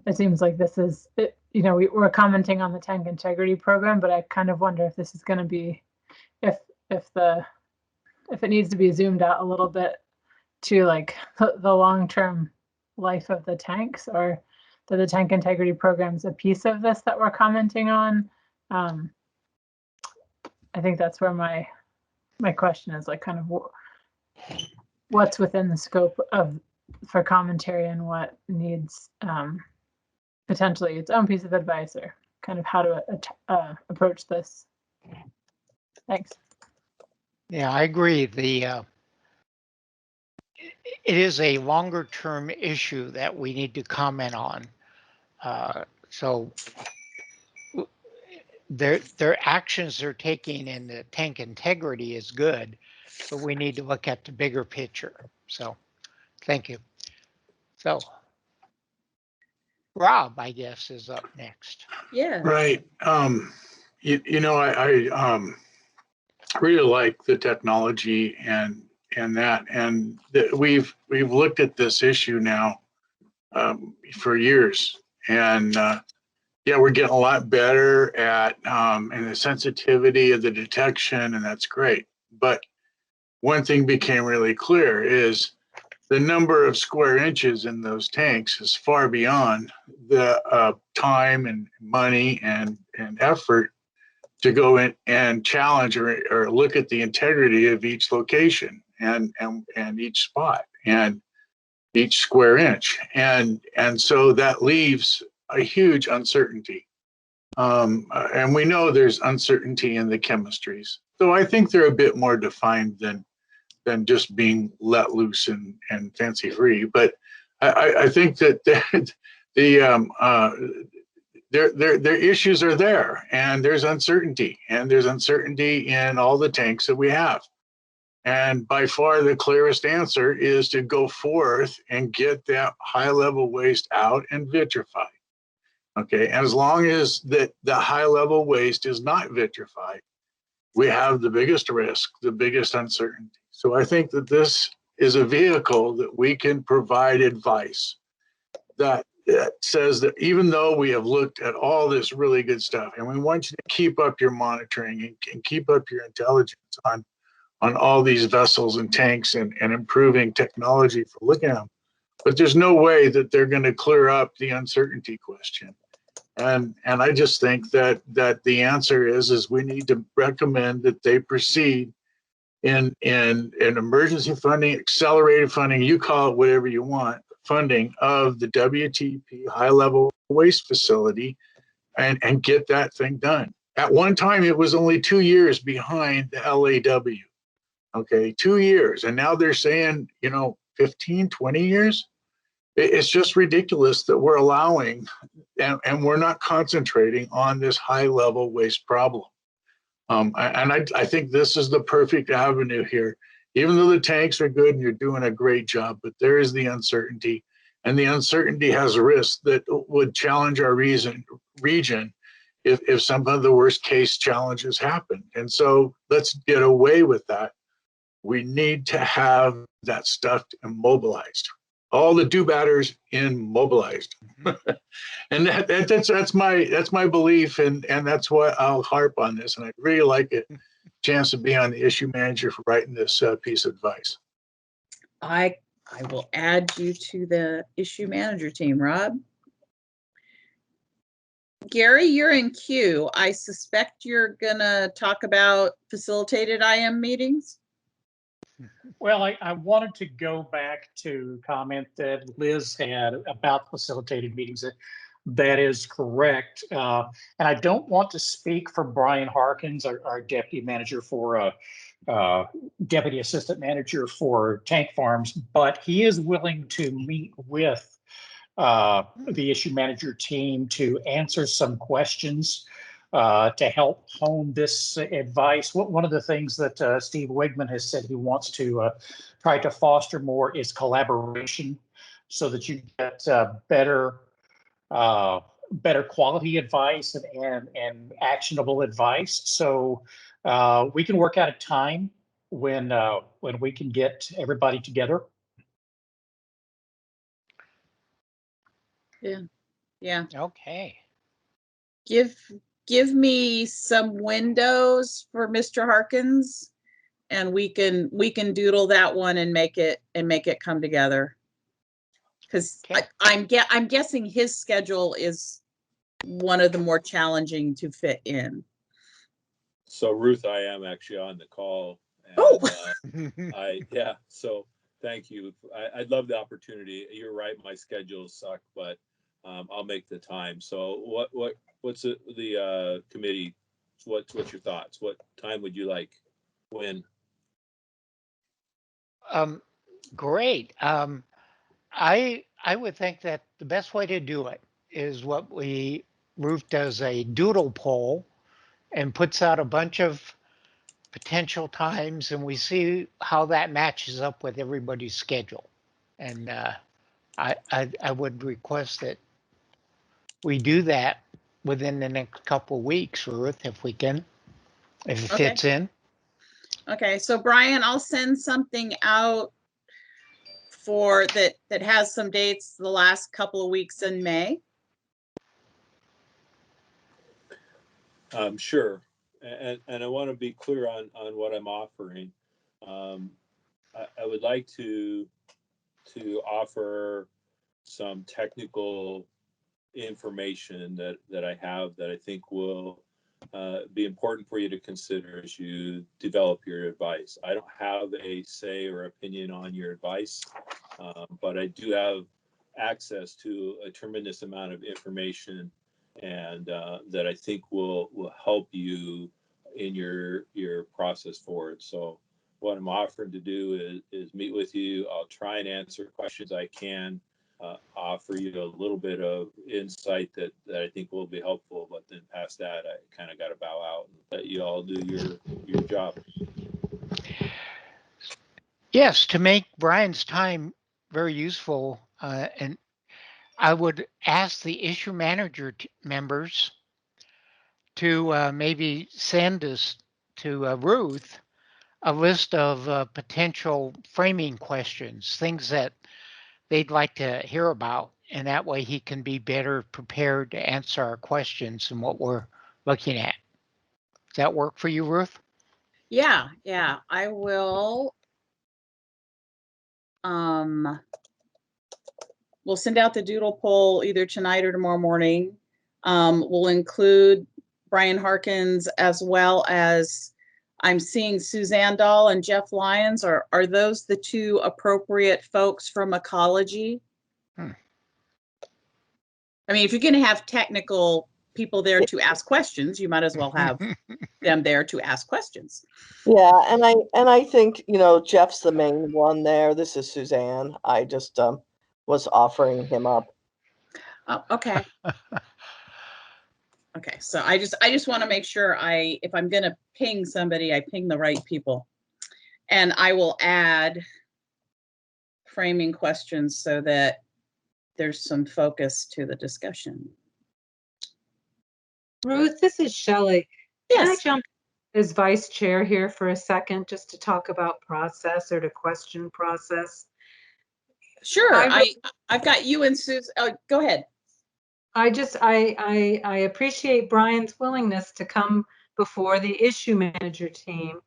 It seems like this is, we're commenting on the tank integrity program, but I kind of wonder if this is going to be, if it needs to be zoomed out a little bit to like the long-term life of the tanks, or that the tank integrity program is a piece of this that we're commenting on. I think that's where my question is, like, kind of what's within the scope for commentary and what needs potentially its own piece of advice, or kind of how to approach this. Thanks. Yeah, I agree. It is a longer term issue that we need to comment on. So their actions they're taking in the tank integrity is good, but we need to look at the bigger picture. So thank you. So Rob, I guess, is up next. Yeah. Right. I really like the technology and we've looked at this issue now for years, and yeah, we're getting a lot better at and the sensitivity of the detection, and that's great. But one thing became really clear is the number of square inches in those tanks is far beyond the time and money and effort to go in and challenge or look at the integrity of each location and each spot and each square inch. And so that leaves a huge uncertainty. And we know there's uncertainty in the chemistries. So I think they're a bit more defined than just being let loose and fancy free. But I think that their issues are there, and there's uncertainty in all the tanks that we have. And by far the clearest answer is to go forth and get that high level waste out and vitrify. Okay, and as long as the high level waste is not vitrified, we have the biggest risk, the biggest uncertainty. So I think that this is a vehicle that we can provide advice that says that even though we have looked at all this really good stuff, and we want you to keep up your monitoring and keep up your intelligence on all these vessels and tanks and improving technology for looking at them, but there's no way that they're going to clear up the uncertainty question. And I just think that the answer is we need to recommend that they proceed in emergency funding, accelerated funding, you call it whatever you want, funding of the WTP high level waste facility and get that thing done. At one time, it was only 2 years behind the LAW. Okay, 2 years. And now they're saying, 15, 20 years. It's just ridiculous that we're allowing and we're not concentrating on this high level waste problem. And I think this is the perfect avenue here. Even though the tanks are good and you're doing a great job, but there is the uncertainty, and the uncertainty has a risk that would challenge our region if some of the worst case challenges happen. And so let's get away with that. We need to have that stuff immobilized. All the do-batters immobilized. And that's my belief, and that's why I'll harp on this. And I'd really like a chance to be on the issue manager for writing this piece of advice. I will add you to the issue manager team, Rob. Gary, you're in queue. I suspect you're gonna talk about facilitated IM meetings. Well, I wanted to go back to comment that Liz had about facilitated meetings. That is correct. And I don't want to speak for Brian Harkins, our deputy manager for deputy assistant manager for tank farms, but he is willing to meet with the issue manager team to answer some questions to help hone this advice. One of the things that Steve Wigman has said he wants to try to foster more is collaboration, so that you get better quality advice and actionable advice. So we can work out a time when we can get everybody together. Yeah. Yeah. Okay. Give me some windows for Mr. Harkins, and we can doodle that one and make it come together. Because I'm guessing his schedule is one of the more challenging to fit in. So Ruth, I am actually on the call. And, yeah. So thank you. I'd love the opportunity. You're right. My schedules suck, but I'll make the time. So what's the committee? What's your thoughts? What time would you like? When? Great. I would think that the best way to do it is what Ruth does, a doodle poll and puts out a bunch of potential times, and we see how that matches up with everybody's schedule. And I would request that we do that within the next couple of weeks, Ruth, if we can, if it fits in. Okay, so Brian, I'll send something out for that has some dates the last couple of weeks in May. Sure. And I want to be clear on what I'm offering. I would like to offer some technical information that I have that I think will be important for you to consider as you develop your advice. I don't have a say or opinion on your advice, but I do have access to a tremendous amount of information, and that I think will help you in your process forward. So what I'm offering to do is meet with you. I'll try and answer questions I can, offer you a little bit of insight that I think will be helpful, but then past that, I kind of got to bow out and let you all do your job. Yes, to make Brian's time very useful, and I would ask the issue manager members to maybe send us to Ruth a list of potential framing questions, things that they'd like to hear about, and that way he can be better prepared to answer our questions and what we're looking at. Does that work for you, Ruth? Yeah, I will. We'll send out the doodle poll either tonight or tomorrow morning. We'll include Brian Harkins, as well as I'm seeing Suzanne Dahl and Jeff Lyons. Are those the two appropriate folks from ecology? I mean, if you're going to have technical people there to ask questions, you might as well have them there to ask questions. Yeah, and I think, Jeff's the main one there. This is Suzanne. I just was offering him up. Oh, okay. Okay, so I just want to make sure if I'm going to ping somebody, I ping the right people. And I will add framing questions so that there's some focus to the discussion. Ruth, this is Shelley. Can I Yes. jump as vice chair here for a second just to talk about process or to question process? Sure. I've got you and Susan. Oh, go ahead. I appreciate Brian's willingness to come before the issue manager team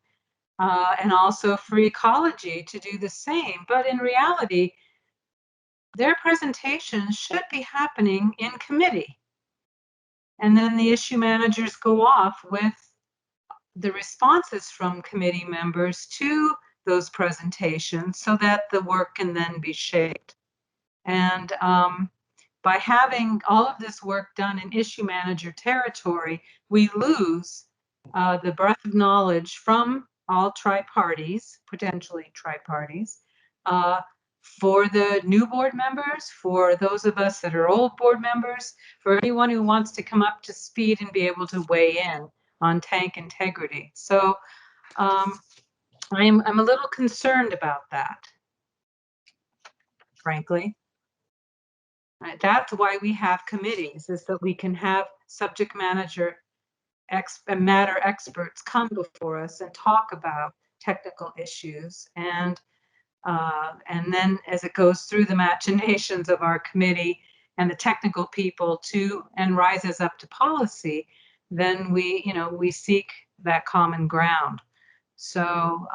and also for ecology to do the same. But in reality, their presentations should be happening in committee. And then the issue managers go off with the responses from committee members to those presentations so that the work can then be shaped. And by having all of this work done in issue manager territory, we lose the breadth of knowledge from all tri-parties, potentially tri-parties, for the new board members, for those of us that are old board members, for anyone who wants to come up to speed and be able to weigh in on tank integrity. So I'm a little concerned about that, frankly. That's why we have committees, is that we can have subject matter experts come before us and talk about technical issues, and then as it goes through the machinations of our committee and the technical people and rises up to policy, then we seek that common ground. So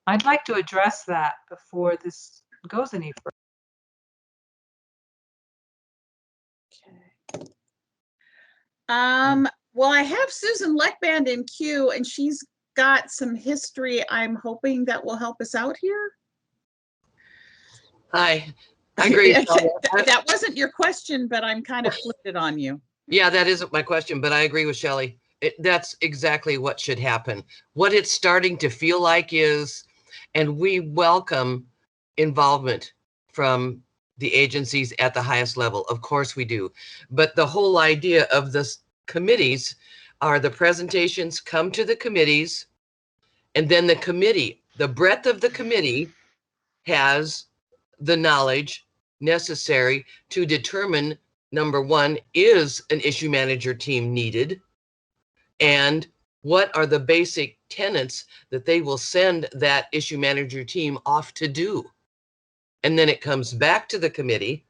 I'd like to address that before this goes any further. Well, I have Susan Leckband in queue, and she's got some history I'm hoping that will help us out here. Hi, I agree. That wasn't your question, but I'm kind of flipped it on you. Yeah, that isn't my question, but I agree with Shelley. That's exactly what should happen. What it's starting to feel like is, and we welcome involvement from the agencies at the highest level. Of course we do. But the whole idea of this committees are the presentations come to the committees, and then the committee, the breadth of the committee has the knowledge necessary to determine, number one, is an issue manager team needed? And what are the basic tenets that they will send that issue manager team off to do? And then it comes back to the committee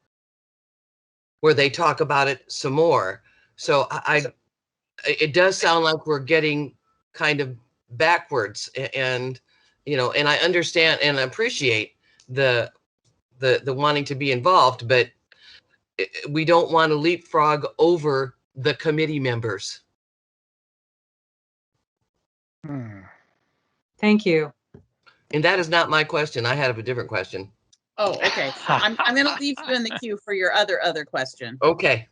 where they talk about it some more. So it does sound like we're getting kind of backwards, and and I understand and appreciate the wanting to be involved, but we don't want to leapfrog over the committee members. Thank you. And that is not my question. I had a different question. Oh, okay. I'm going to leave you in the queue for your other question. Okay.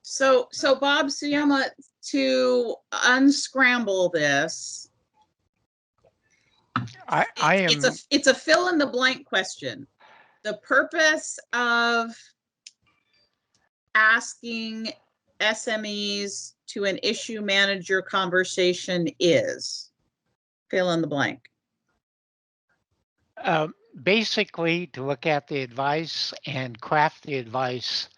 So Bob Suyama, to unscramble this, I am. It's a fill in the blank question. The purpose of asking SMEs to an issue manager conversation is fill in the blank. Basically, to look at the advice and craft the advice.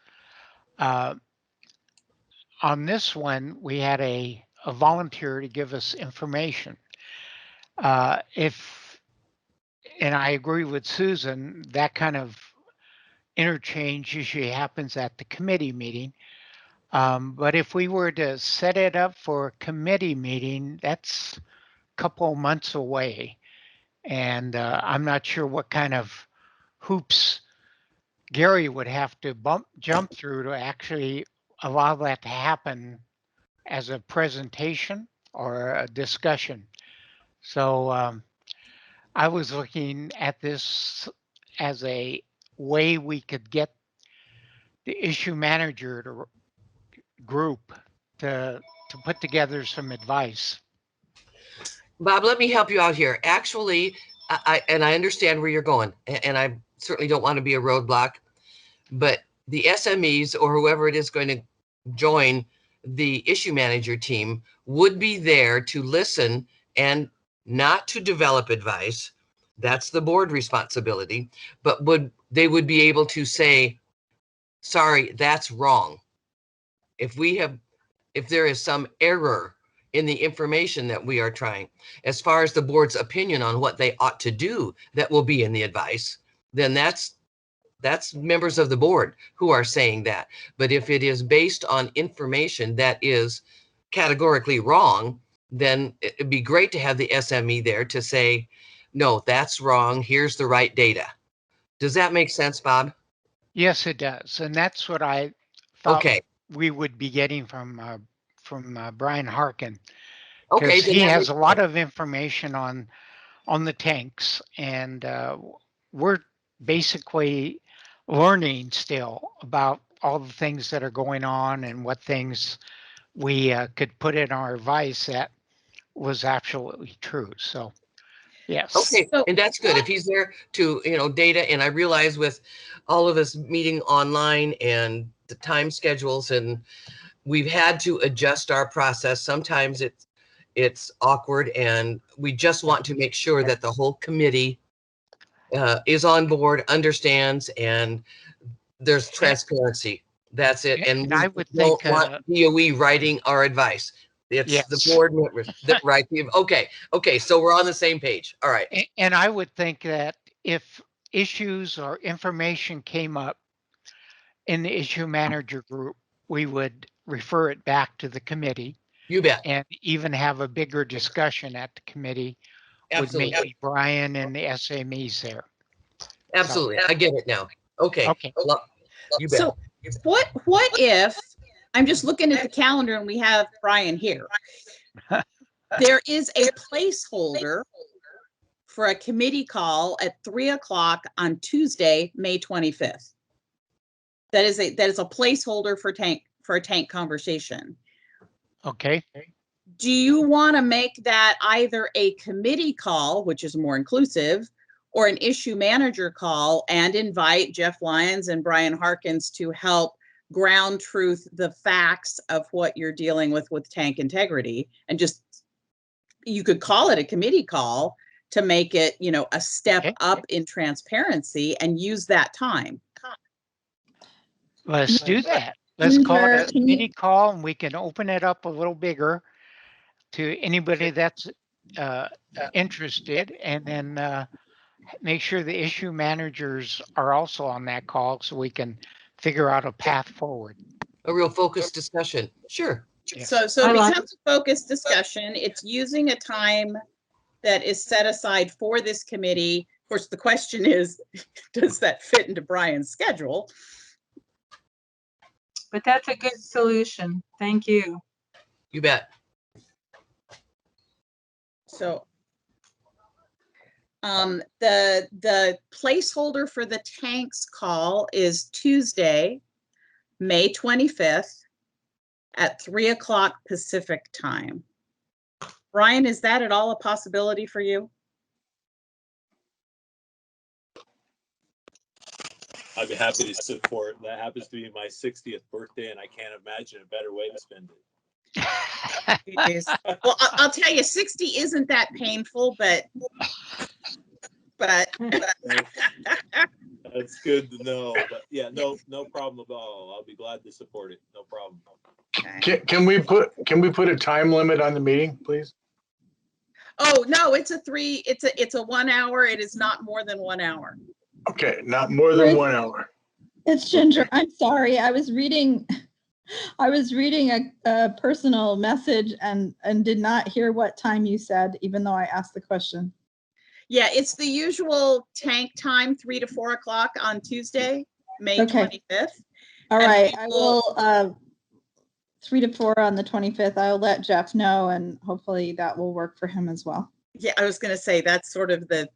On this one, we had a volunteer to give us information. And I agree with Susan, that kind of interchange usually happens at the committee meeting. But if we were to set it up for a committee meeting, that's a couple months away. And I'm not sure what kind of hoops Gary would have to jump through to actually allow that to happen as a presentation or a discussion. So I was looking at this as a way we could get the issue manager group to put together some advice. Bob, let me help you out here. Actually, I understand where you're going, and I certainly don't want to be a roadblock, but the SMEs or whoever it is going to join the issue manager team would be there to listen and not to develop advice. That's the board responsibility, but they would be able to say, sorry, that's wrong. If there is some error in the information that we are trying, as far as the board's opinion on what they ought to do, that will be in the advice, then that's members of the board who are saying that. But if it is based on information that is categorically wrong, then it'd be great to have the SME there to say, no, that's wrong. Here's the right data. Does that make sense, Bob? Yes, it does. And that's what I thought we would be getting from Brian Harkin. Okay, Because then he that has makes a lot sense. of information on the tanks, and we're basically learning still about all the things that are going on and what things we could put in our advice that was absolutely true. So, yes. Okay, So and that's good. If he's there to, data, and I realize with all of us meeting online and the time schedules, and we've had to adjust our process. Sometimes it's awkward, and we just want to make sure that the whole committee is on board, understands, and there's transparency. That's it. And And we I would don't think, want DOE writing our advice. It's the yes. board members that write the, okay, so we're on the same page. All right. And I would think that if issues or information came up in the issue manager group, we would refer it back to the committee. You bet. And even have a bigger discussion at the committee with Absolutely. maybe Brian and the SMEs there. Absolutely. I get it now. Okay. Okay. You bet. So what if, I'm just looking at the calendar and we have Brian here. There is a placeholder for a committee call at 3 o'clock on Tuesday, May 25th. That is a placeholder for a tank conversation. Okay. Do you want to make that either a committee call, which is more inclusive, or an issue manager call, and invite Jeff Lyons and Brian Harkins to help ground truth the facts of what you're dealing with tank integrity? And just, you could call it a committee call to make it, a step up in transparency, and use that time. Let's do that. Let's call it a committee call, and we can open it up a little bigger to anybody that's interested, and then make sure the issue managers are also on that call so we can figure out a path forward. A real focused discussion. Sure. Yes. So it becomes a focused discussion. It's using a time that is set aside for this committee. Of course, the question is, does that fit into Brian's schedule? But that's a good solution. Thank you. You bet. So the placeholder for the tanks call is Tuesday, May 25th at 3 o'clock Pacific time. Brian, is that at all a possibility for you? I'd be happy to support. That happens to be my 60th birthday, and I can't imagine a better way to spend it. Well, I'll tell you, 60 isn't that painful, but That's good to know. But yeah, no problem at all. I'll be glad to support it. No problem. Can we put a time limit on the meeting, please? Oh no, it's a 1 hour. It is not more than 1 hour. Okay, not more than 1 hour. It's Ginger. I'm sorry. I was reading a personal message and did not hear what time you said, even though I asked the question. Yeah, it's the usual tank time, 3 to 4 o'clock on Tuesday, May 25th. All right, I will 3 to 4 on the 25th. I'll let Jeff know, and hopefully that will work for him as well. Yeah, I was going to say that's sort of the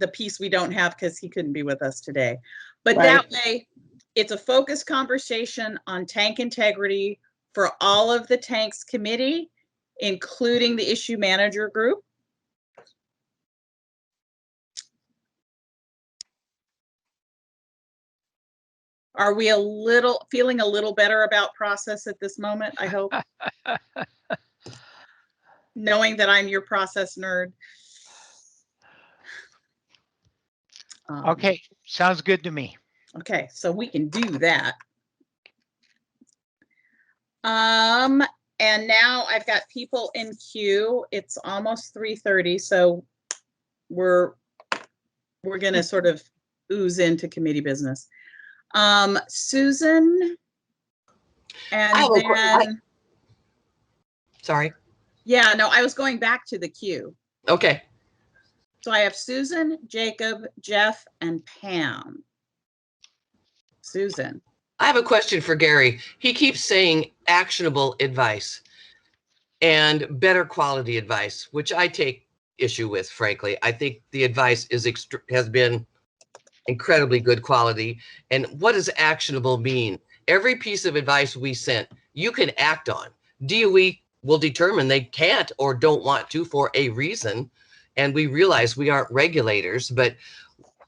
piece we don't have because he couldn't be with us today. But that way, it's a focused conversation on tank integrity for all of the tanks committee, including the issue manager group. Are we feeling a little better about process at this moment, I hope? Knowing that I'm your process nerd. Okay, sounds good to me. Okay, so we can do that. And now I've got people in queue. It's almost 3:30, so we're gonna sort of ooze into committee business. Susan, and then sorry. Yeah, no, I was going back to the queue. Okay. So I have Susan, Jacob, Jeff, and Pam. Susan. I have a question for Gary. He keeps saying actionable advice. and better quality advice, which I take issue with, frankly. I think the advice has been incredibly good quality. And what does actionable mean? Every piece of advice we sent, you can act on. DOE will determine they can't or don't want to for a reason. And we realize we aren't regulators, but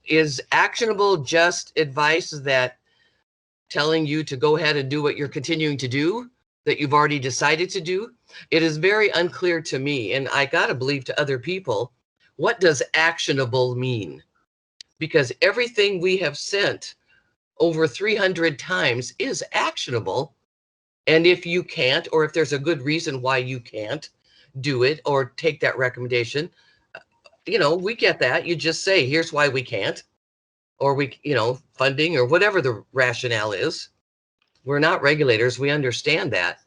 is actionable just advice that telling you to go ahead and do what you're continuing to do that you've already decided to do? It is very unclear to me, and I gotta believe to other people, what does actionable mean? Because everything we have sent over 300 times is actionable. And if you can't, or if there's a good reason why you can't do it or take that recommendation, you know, we get that. You just say, here's why we can't, or we, you know, funding or whatever the rationale is. We're not regulators. We understand that.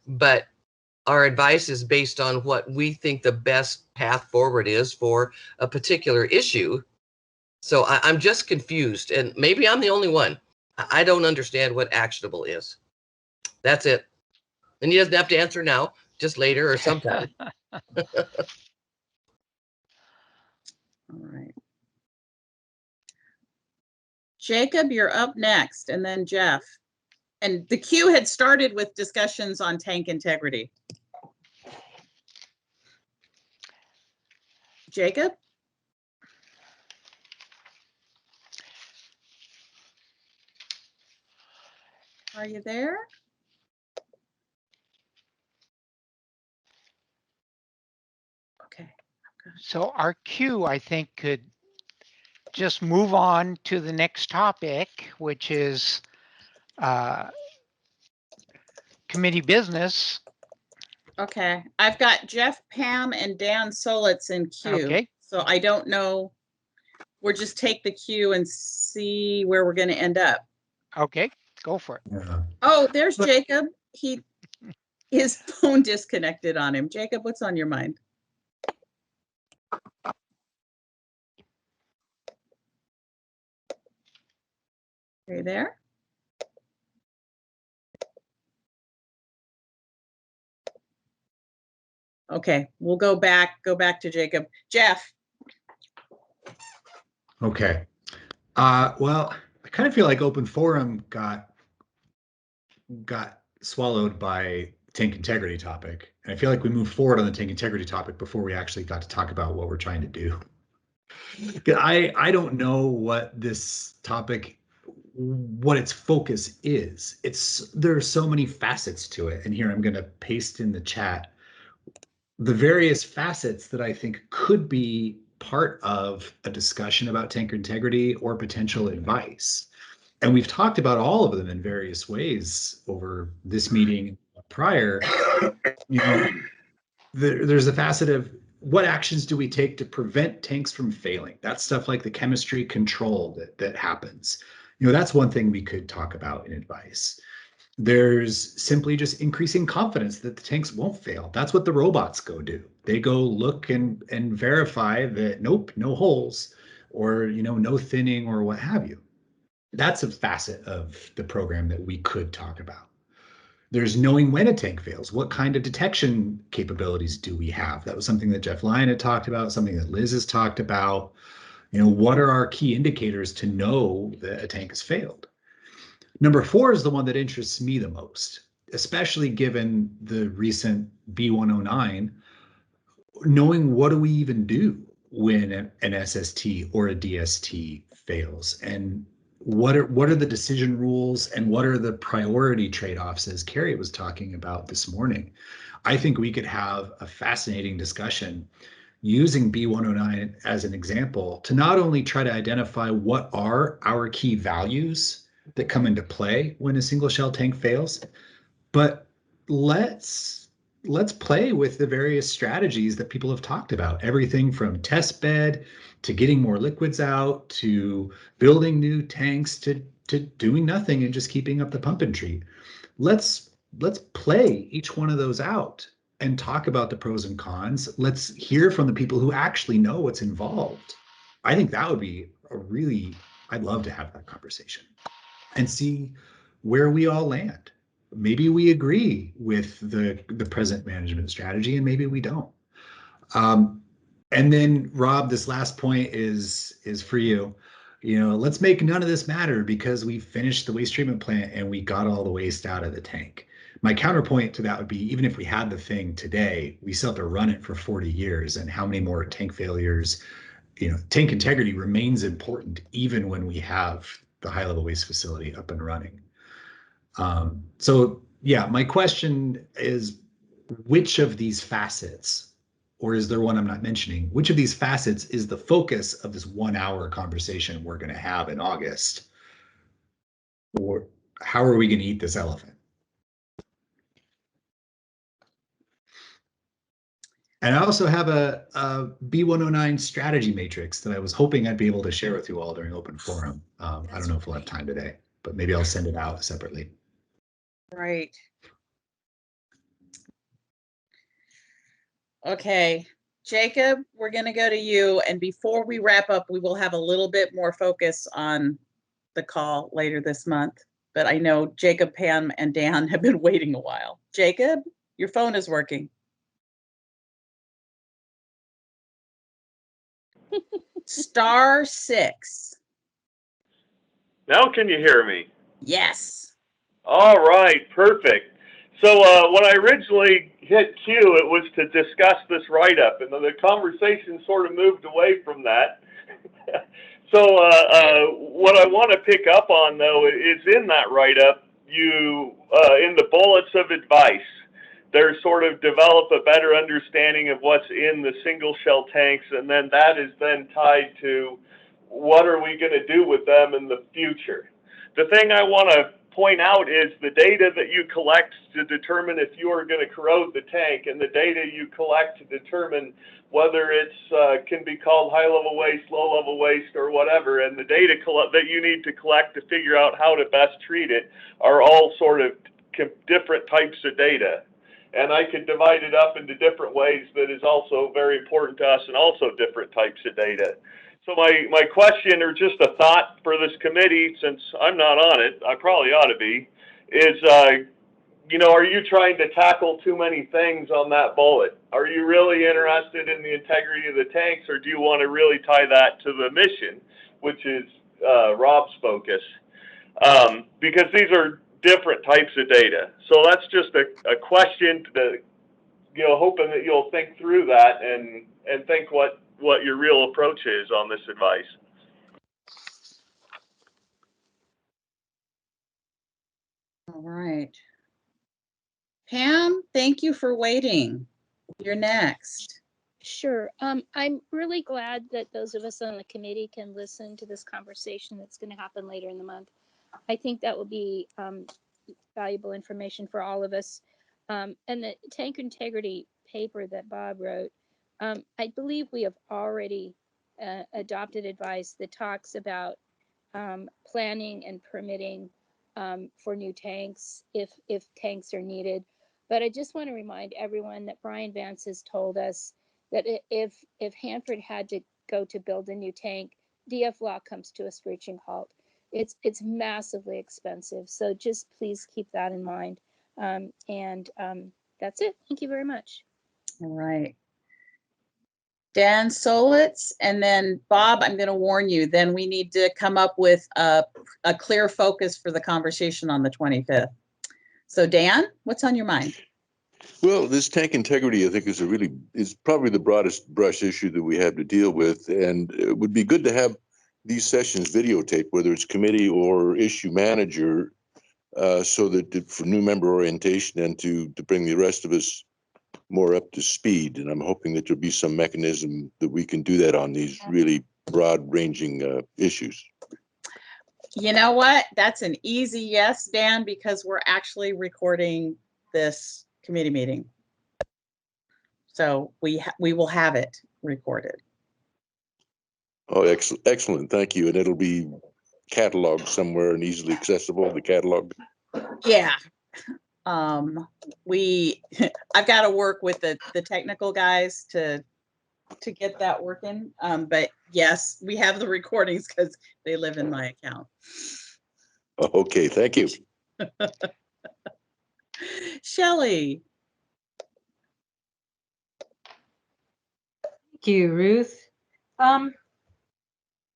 But our advice is based on what we think the best path forward is for a particular issue. So I'm just confused, and maybe I'm the only one. I don't understand what actionable is. That's it. And he doesn't have to answer now, just later or sometime. All right. Jacob, you're up next, and then Jeff. And the queue had started with discussions on tank integrity. Jacob? Are you there? Okay. So our queue, I think, could just move on to the next topic, which is committee business. Okay, I've got Jeff, Pam, and Dan Solitz in queue. Okay. So I don't know. We'll just take the queue and see where we're going to end up. Okay, go for it. Yeah. Oh, there's Jacob. His phone disconnected on him. Jacob, what's on your mind? Are you there? Okay, we'll go back to Jacob. Jeff. Okay. Well, I kind of feel like open forum got swallowed by tank integrity topic. And I feel like we moved forward on the tank integrity topic before we actually got to talk about what we're trying to do. I don't know what this topic, what its focus is. There are so many facets to it. And here I'm going to paste in the chat the various facets that I think could be part of a discussion about tanker integrity or potential advice. And we've talked about all of them in various ways over this meeting prior. You know, there's a facet of what actions do we take to prevent tanks from failing? That's stuff like the chemistry control that happens. You know, that's one thing we could talk about in advice. There's simply just increasing confidence that the tanks won't fail. That's what the robots go do. They go look and verify that, nope, no holes, or, you know, no thinning or what have you. That's a facet of the program that we could talk about. There's knowing when a tank fails. What kind of detection capabilities do we have? That was something that Jeff Lyon had talked about, something that Liz has talked about. You know, what are our key indicators to know that a tank has failed? Number 4 is the one that interests me the most, especially given the recent B109, knowing what do we even do when an SST or a DST fails, and what are the decision rules and what are the priority trade-offs, as Carrie was talking about this morning. I think we could have a fascinating discussion using B109 as an example to not only try to identify what are our key values that come into play when a single shell tank fails, but let's play with the various strategies that people have talked about. Everything from test bed to getting more liquids out to building new tanks to doing nothing and just keeping up the pump and treat. Let's play each one of those out and talk about the pros and cons. Let's hear from the people who actually know what's involved. I think that would be I'd love to have that conversation and see where we all land. maybe we agree with the present management strategy and maybe we don't. And then Rob, this last point is for you. You know, let's make none of this matter because we finished the waste treatment plant and we got all the waste out of the tank. My counterpoint to that would be, even if we had the thing today, we still have to run it for 40 years. And how many more tank failures? You know, tank integrity remains important even when we have the high level waste facility up and running. So yeah, my question is, which of these facets, or is there one I'm not mentioning, which of these facets is the focus of this 1 hour conversation we're going to have in August? Or how are we going to eat this elephant? And I also have a B109 strategy matrix that I was hoping I'd be able to share with you all during open forum. I don't know if we'll have time today, but maybe I'll send it out separately. Right. Okay, Jacob, we're going to go to you. And before we wrap up, we will have a little bit more focus on the call later this month. But I know Jacob, Pam, and Dan have been waiting a while. Jacob, your phone is working. *6. Now can you hear me? Yes. All right, perfect. So when I originally hit Q, it was to discuss this write-up, and then the conversation sort of moved away from that. So what I want to pick up on, though, is in that write-up, you, in the bullets of advice, there's sort of develop a better understanding of what's in the single shell tanks, and then that is then tied to what are we going to do with them in the future. The thing I want to point out is the data that you collect to determine if you are going to corrode the tank, and the data you collect to determine whether it's can be called high-level waste, low-level waste, or whatever, and the data that you need to collect to figure out how to best treat it are all sort of different types of data. And I could divide it up into different ways that is also very important to us, and also different types of data. So my question, or just a thought for this committee, since I'm not on it, I probably ought to be, is, you know, are you trying to tackle too many things on that bullet? Are you really interested in the integrity of the tanks, or do you want to really tie that to the mission, which is Rob's focus? Because these are different types of data. So that's just a question to, you know, hoping that you'll think through that and think what your real approach is on this advice. All right. Pam, thank you for waiting. You're next. Sure. I'm really glad that those of us on the committee can listen to this conversation that's going to happen later in the month. I think that will be valuable information for all of us. And the tank integrity paper that Bob wrote, I believe we have already adopted advice that talks about planning and permitting for new tanks if tanks are needed. But I just want to remind everyone that Brian Vance has told us that if Hanford had to go to build a new tank, DF law comes to a screeching halt. It's massively expensive. So just please keep that in mind. That's it. Thank you very much. All right. Dan Solitz, and then Bob, I'm going to warn you, then we need to come up with a clear focus for the conversation on the 25th. So Dan, what's on your mind? Well, this tank integrity, I think, is probably the broadest brush issue that we have to deal with. And it would be good to have these sessions videotaped, whether it's committee or issue manager, so that for new member orientation and to bring the rest of us more up to speed. And I'm hoping that there'll be some mechanism that we can do that on these really broad-ranging issues. You know what? That's an easy yes, Dan, because we're actually recording this committee meeting. So we will have it recorded. Oh, excellent. Thank you. And it'll be cataloged somewhere and easily accessible, the catalog. Yeah. I've got to work with the technical guys to get that working. But yes, we have the recordings because they live in my account. Okay, thank you. Shelley. Thank you, Ruth.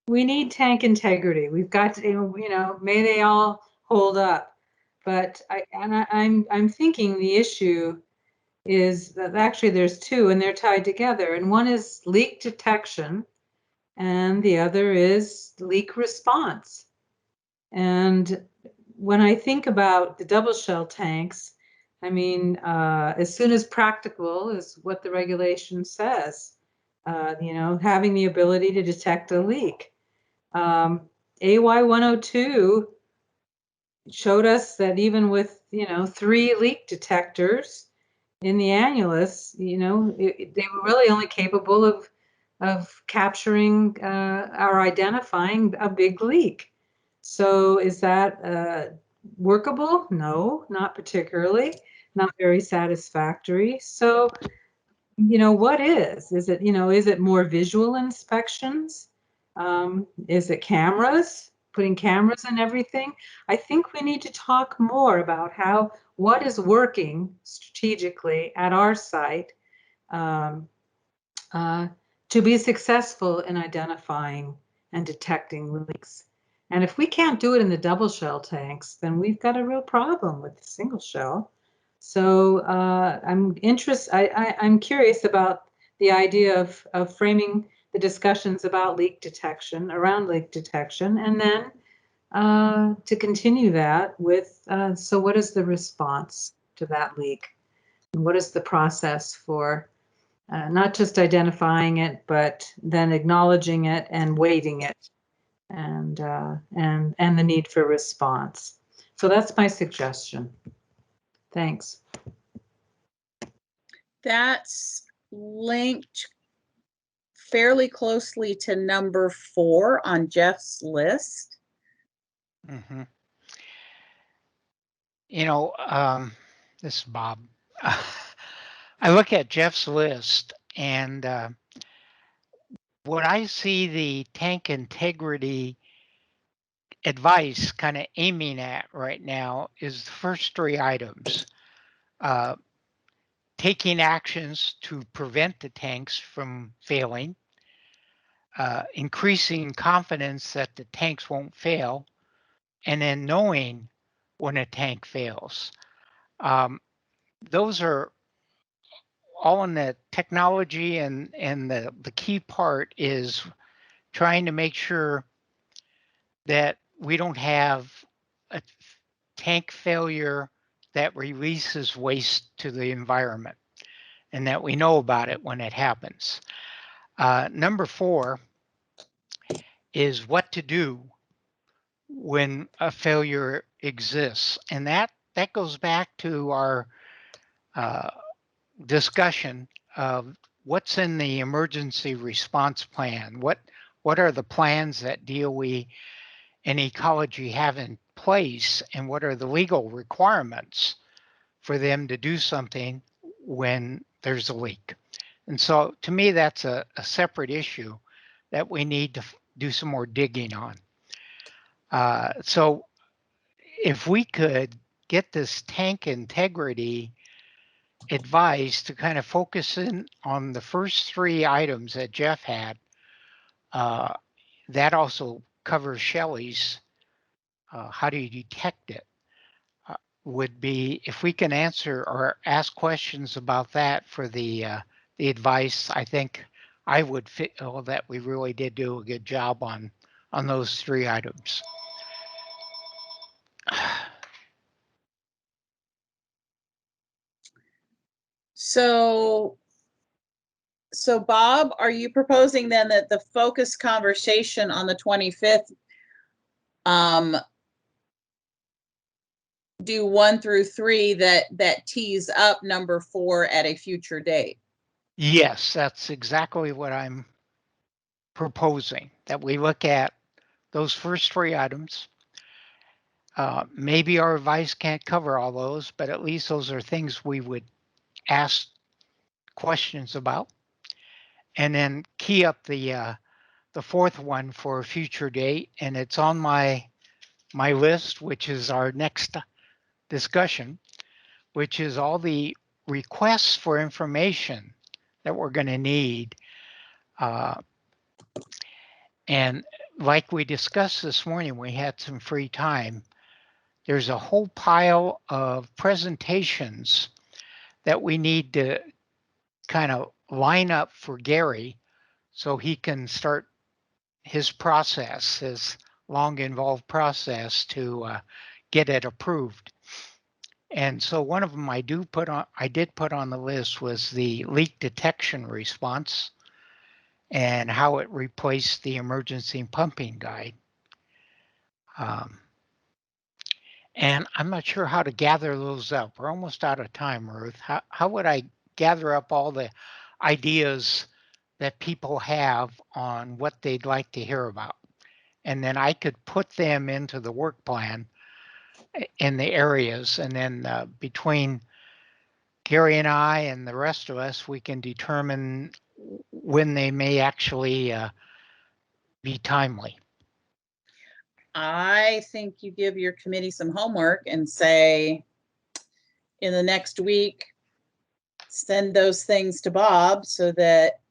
We need tank integrity. We've got to, you know, may they all hold up. But I'm thinking the issue is that actually there's two and they're tied together. And one is leak detection and the other is leak response. And when I think about the double shell tanks, I mean, as soon as practicable is what the regulation says, you know, having the ability to detect a leak. AY 102 showed us that even with, you know, 3 leak detectors in the annulus, you know, they were really only capable of capturing or identifying a big leak. So is that workable? No, not particularly, not very satisfactory. So, you know, what is it, you know, is it more visual inspections? Is it cameras, putting cameras in everything? I think we need to talk more about what is working strategically at our site to be successful in identifying and detecting leaks. And if we can't do it in the double shell tanks, then we've got a real problem with the single shell. So I'm curious about the idea of framing the discussions about leak detection, around leak detection, and then to continue that with, so what is the response to that leak? And what is the process for not just identifying it, but then acknowledging it and weighting it, and the need for response. So that's my suggestion. Thanks. That's linked fairly closely to number 4 on Jeff's list. Mm-hmm. You know, this is Bob. I look at Jeff's list, and what I see the tank integrity advice kind of aiming at right now is the first 3 items. Taking actions to prevent the tanks from failing, increasing confidence that the tanks won't fail, and then knowing when a tank fails. Those are all in the technology, and the key part is trying to make sure that we don't have a tank failure that releases waste to the environment, and that we know about it when it happens. Number 4 is what to do when a failure exists. And that goes back to our discussion of what's in the emergency response plan. What are the plans that DOE and ecology have in place, and what are the legal requirements for them to do something when there's a leak? And so to me, that's a separate issue that we need to do some more digging on. So if we could get this tank integrity advice to kind of focus in on the first 3 items that Jeff had, that also covers Shelley's, how do you detect it, would be, if we can answer or ask questions about that for the advice, I think I would feel that we really did do a good job on those 3 items. So Bob, are you proposing then that the focus conversation on the 25th do 1 through 3 that tees up number 4 at a future date? Yes, that's exactly what I'm proposing, that we look at those first 3 items. Maybe our advice can't cover all those, but at least those are things we would ask questions about, and then key up the 4th one for a future date. And it's on my list, which is our next discussion, which is all the requests for information that we're going to need. And like we discussed this morning, we had some free time. There's a whole pile of presentations that we need to kind of line up for Gary so he can start his process, his long involved process to get it approved. And so one of them I did put on the list was the leak detection response and how it replaced the emergency pumping guide. And I'm not sure how to gather those up. We're almost out of time, Ruth. How would I gather up all the ideas that people have on what they'd like to hear about? And then I could put them into the work plan in the areas. And then between Gary and I and the rest of us, we can determine when they may actually be timely. I think you give your committee some homework and say, in the next week, send those things to Bob so that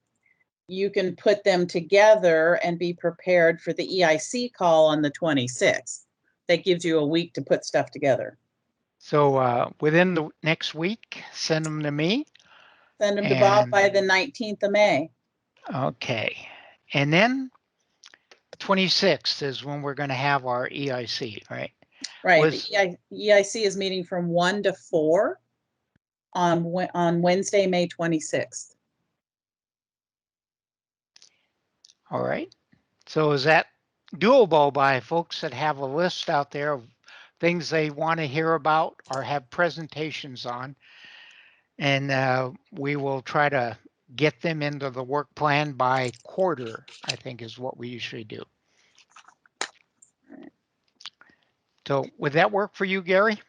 you can put them together and be prepared for the EIC call on the 26th. That gives you a week to put stuff together. So within the next week, send them to me. Send them to Bob by the 19th of May. Okay. And then 26th is when we're going to have our EIC, right? Right. The EIC is meeting from 1 to 4 on Wednesday, May 26th. All right. So is that doable by folks that have a list out there of things they want to hear about or have presentations on? And we will try to get them into the work plan by quarter, I think is what we usually do. So would that work for you, Gary?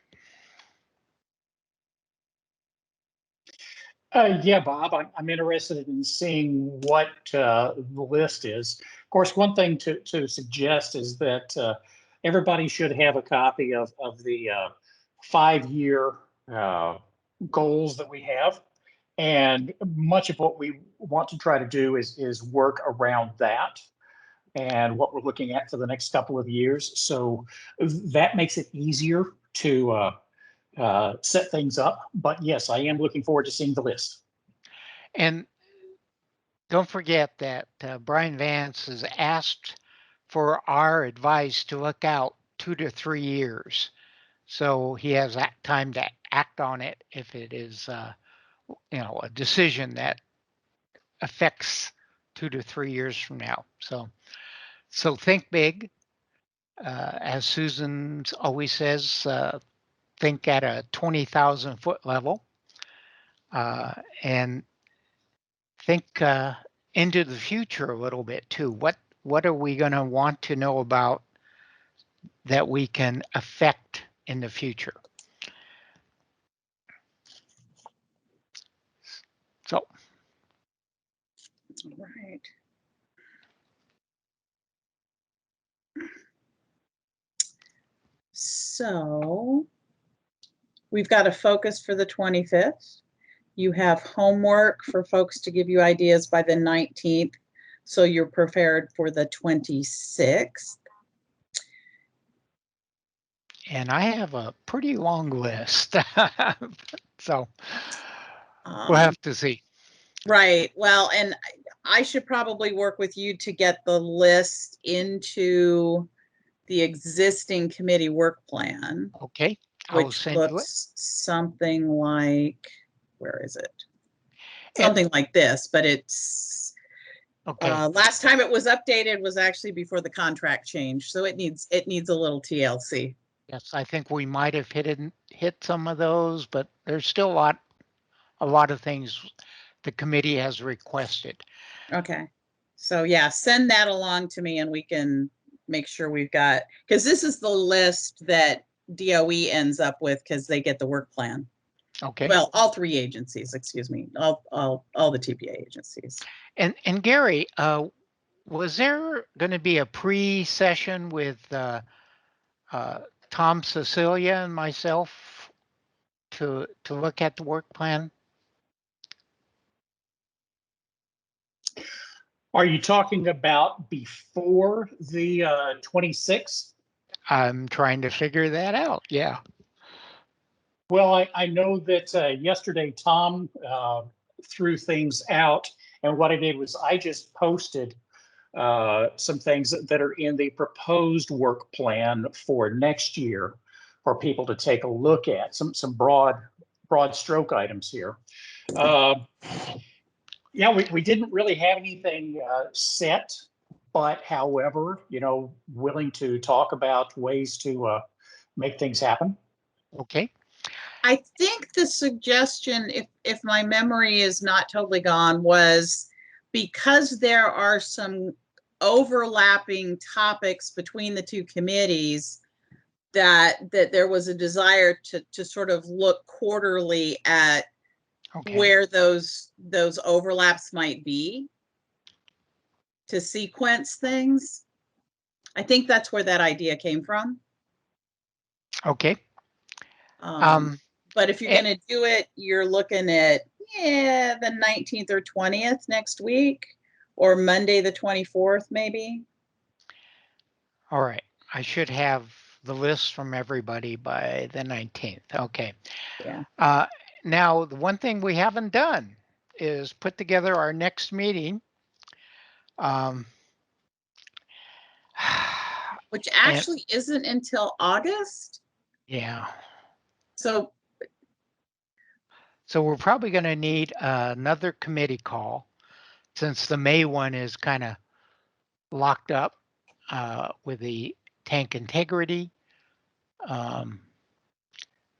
Yeah, Bob, I'm interested in seeing what the list is. Of course, one thing to suggest is that everybody should have a copy of the 5-year goals that we have. And much of what we want to try to do is work around that and what we're looking at for the next couple of years. So that makes it easier to set things up. But yes, I am looking forward to seeing the list. And don't forget that Brian Vance has asked for our advice to look out 2 to 3 years. So he has that time to act on it if it is, a decision that affects 2 to 3 years from now. So think big. As Susan always says, think at a 20,000 foot level, and think into the future a little bit too. What are we going to want to know about that we can affect in the future? So. All right. So we've got a focus for the 25th. You have homework for folks to give you ideas by the 19th, so you're prepared for the 26th. And I have a pretty long list, so we'll have to see. Right. Well, and I should probably work with you to get the list into the existing committee work plan. Okay, I'll send you it. Which looks something like, where is it? Something like this, but it's, okay. Last time it was updated was actually before the contract change, so it needs a little TLC. Yes, I think we might have hit some of those, but there's still a lot of things the committee has requested. Okay, so yeah, send that along to me and we can make sure we've got, because this is the list that DOE ends up with because they get the work plan. Okay. Well, all 3 agencies, excuse me, all the TPA agencies. And Gary, was there going to be a pre-session with Tom, Cecilia, and myself to look at the work plan? Are you talking about before the 26th? I'm trying to figure that out. Yeah. Well, I know that yesterday Tom threw things out, and what I did was I just posted some things that are in the proposed work plan for next year for people to take a look at. Some broad stroke items here. Yeah, we didn't really have anything set, but however, willing to talk about ways to make things happen. Okay. I think the suggestion, if my memory is not totally gone, was because there are some overlapping topics between the two committees, that there was a desire to sort of look quarterly at where those overlaps might be, to sequence things. I think that's where that idea came from. Okay. But if you're going to do it, you're looking at the 19th or 20th next week, or Monday the 24th, maybe. All right. I should have the list from everybody by the 19th. Okay. Yeah. Now, the one thing we haven't done is put together our next meeting. Which actually isn't until August. Yeah. So we're probably going to need another committee call, since the May one is kind of locked up with the tank integrity.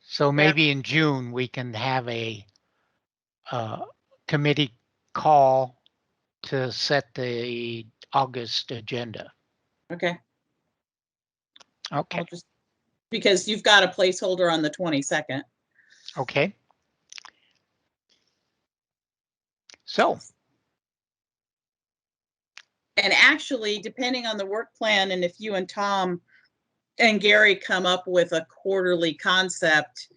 So maybe in June we can have a committee call to set the August agenda. Okay. Okay. Because you've got a placeholder on the 22nd. Okay. So. And actually, depending on the work plan, and if you and Tom and Gary come up with a quarterly concept,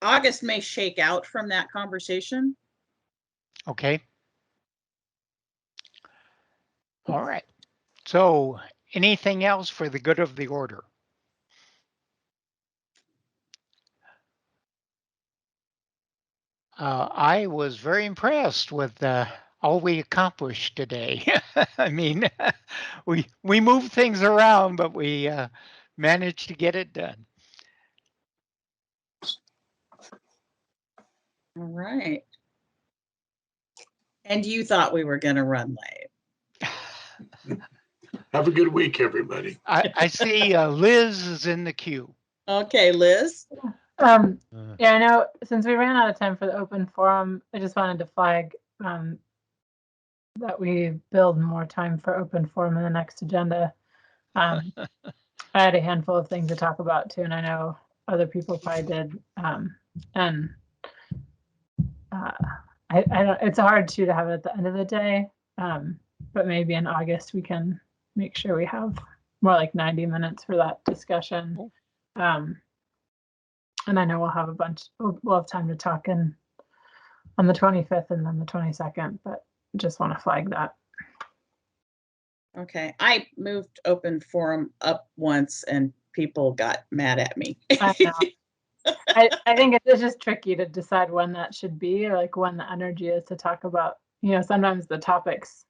August may shake out from that conversation. Okay. All right. So anything else for the good of the order? I was very impressed with all we accomplished today. I mean, we moved things around, but we managed to get it done. All right. And you thought we were going to run late. Have a good week, everybody. I see Liz is in the queue. Okay, Liz. Yeah, I know since we ran out of time for the open forum, I just wanted to flag that we build more time for open forum in the next agenda. I had a handful of things to talk about too, and I know other people probably did. And I don't. It's hard to have it at the end of the day, but maybe in August we can make sure we have more like 90 minutes for that discussion. And I know we'll have we'll have time to talk on the 25th and then the 22nd, but just want to flag that. Okay, I moved open forum up once and people got mad at me. I know. I think it's just tricky to decide when that should be, or like when the energy is to talk about, sometimes the topics,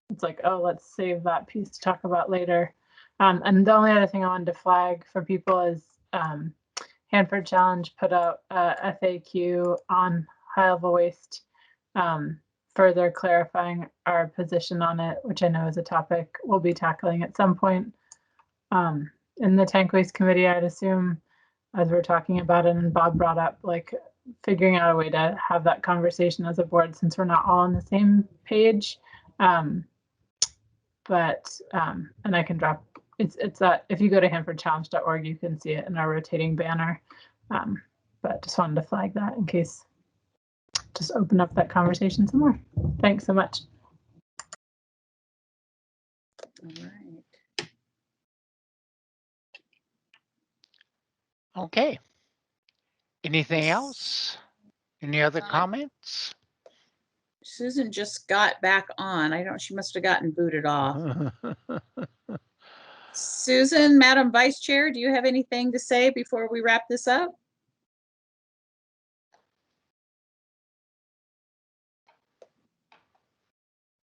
it's like, oh, let's save that piece to talk about later. And the only other thing I wanted to flag for people is Hanford Challenge put out a FAQ on high-level waste, further clarifying our position on it, which I know is a topic we'll be tackling at some point in the Tank Waste Committee, I'd assume, as we're talking about it. And Bob brought up like figuring out a way to have that conversation as a board, since we're not all on the same page. And I can drop. It's that if you go to hanfordchallenge.org, you can see it in our rotating banner. But just wanted to flag that in case, just open up that conversation some more. Thanks so much. All right. Okay. Anything else? Any other comments? Susan just got back on. I don't, she must have gotten booted off. Susan, Madam Vice Chair, do you have anything to say before we wrap this up?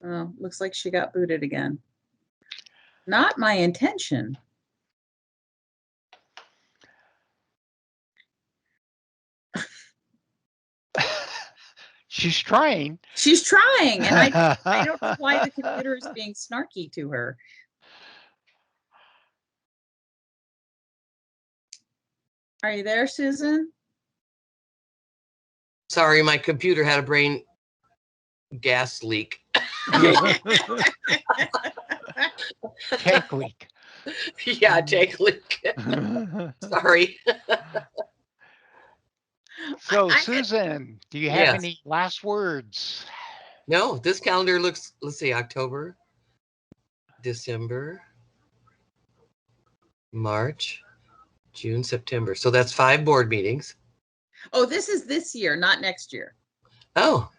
Oh, looks like she got booted again. Not my intention. She's trying. She's trying, and I don't know why the computer is being snarky to her. Are you there, Susan? Sorry, my computer had a brain gas leak. Tank leak. Yeah, tank leak. Sorry. So, Susan, do you have Yes. any last words? No, this calendar looks, let's see, October, December, March, June, September. So that's 5 board meetings. Oh, this is this year, not next year. Oh.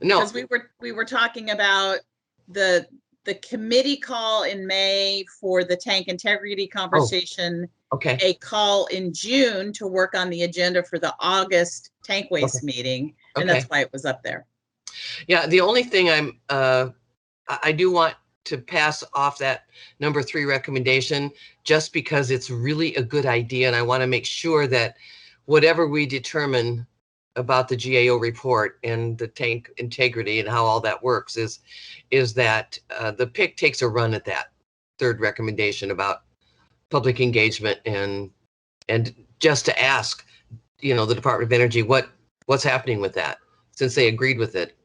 No. Because we were talking about the committee call in May for the tank integrity conversation. Okay. A call in June to work on the agenda for the August tank waste meeting, and that's why it was up there. Yeah, the only thing I do want to pass off that number 3 recommendation, just because it's really a good idea, and I want to make sure that whatever we determine about the GAO report and the tank integrity and how all that works is that the PIC takes a run at that 3rd recommendation about public engagement and just to ask, you know, the Department of Energy what's happening with that, since they agreed with it.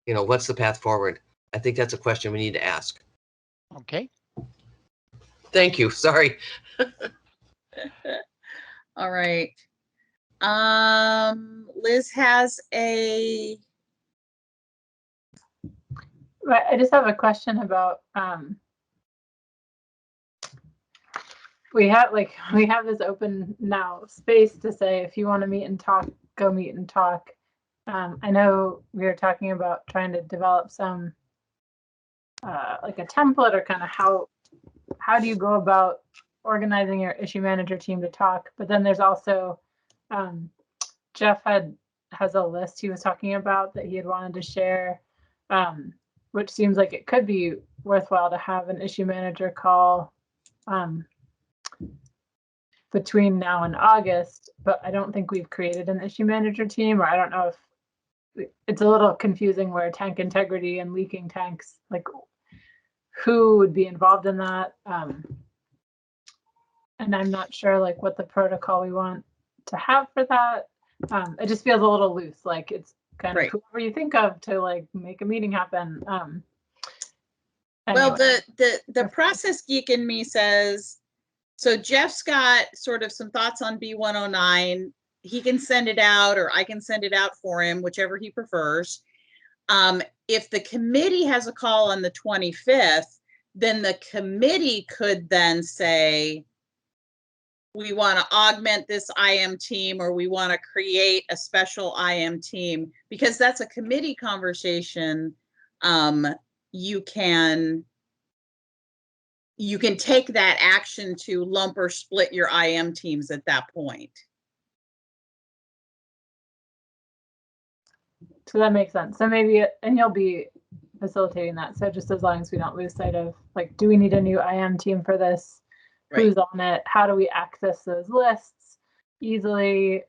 You know, what's the path forward? I think that's a question we need to ask. Okay. Thank you. Sorry. All right. Liz has a. I just have a question about we have this open now space to say if you want to meet and talk, go meet and talk. I know we were talking about trying to develop some like a template or kind of how do you go about organizing your issue manager team to talk, but then there's also Jeff has a list he was talking about that he had wanted to share, which seems like it could be worthwhile to have an issue manager call between now and August, but I don't think we've created an issue manager team, or I don't know if it's a little confusing where tank integrity and leaking tanks, like who would be involved in that. And I'm not sure like what the protocol we want to have for that. It just feels a little loose, like it's kind of whoever you think of to like make a meeting happen. Well, the process geek in me says, so Jeff's got sort of some thoughts on B109. He can send it out, or I can send it out for him, whichever he prefers. If the committee has a call on the 25th, then the committee could then say, we want to augment this IM team, or we want to create a special IM team, because that's a committee conversation. You can take that action to lump or split your IM teams at that point. So that makes sense. So maybe, and you'll be facilitating that. So just as long as we don't lose sight of like, do we need a new IM team for this? Right. Who's on it? How do we access those lists easily?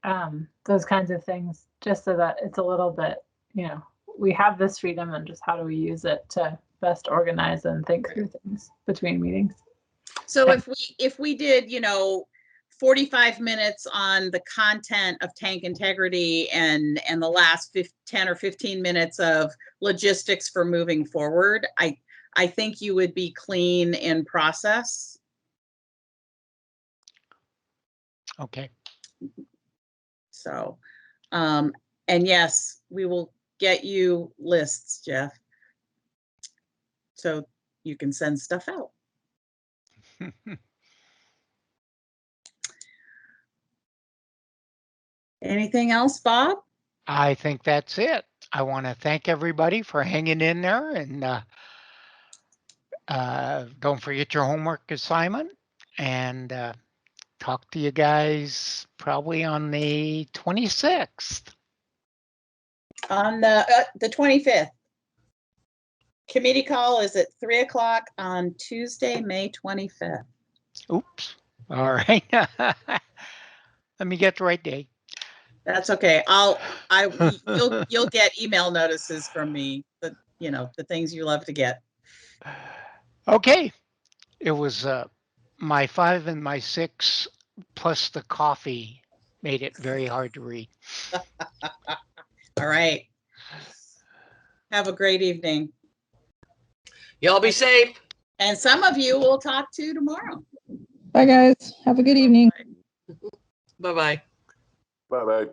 Those kinds of things, just so that it's a little bit, you know, we have this freedom, and just how do we use it to best organize and think through things between meetings. So if we did, you know, 45 minutes on the content of tank integrity and the last 10 or 15 minutes of logistics for moving forward, I think you would be clean in process. Okay. So, and yes, we will get you lists, Jeff, so you can send stuff out. Anything else, Bob? I think that's it. I want to thank everybody for hanging in there, and don't forget your homework assignment, and talk to you guys probably on the 26th. On the 25th. Committee call is at 3 o'clock on Tuesday, May 25th. Oops. All right. Let me get the right day. That's okay. You'll get email notices from me, the things you love to get. Okay. It was my 5 and my 6 plus the coffee made it very hard to read. All right. Have a great evening. Y'all be safe. And some of you will talk to tomorrow. Bye, guys. Have a good evening. Bye-bye. Bye-bye.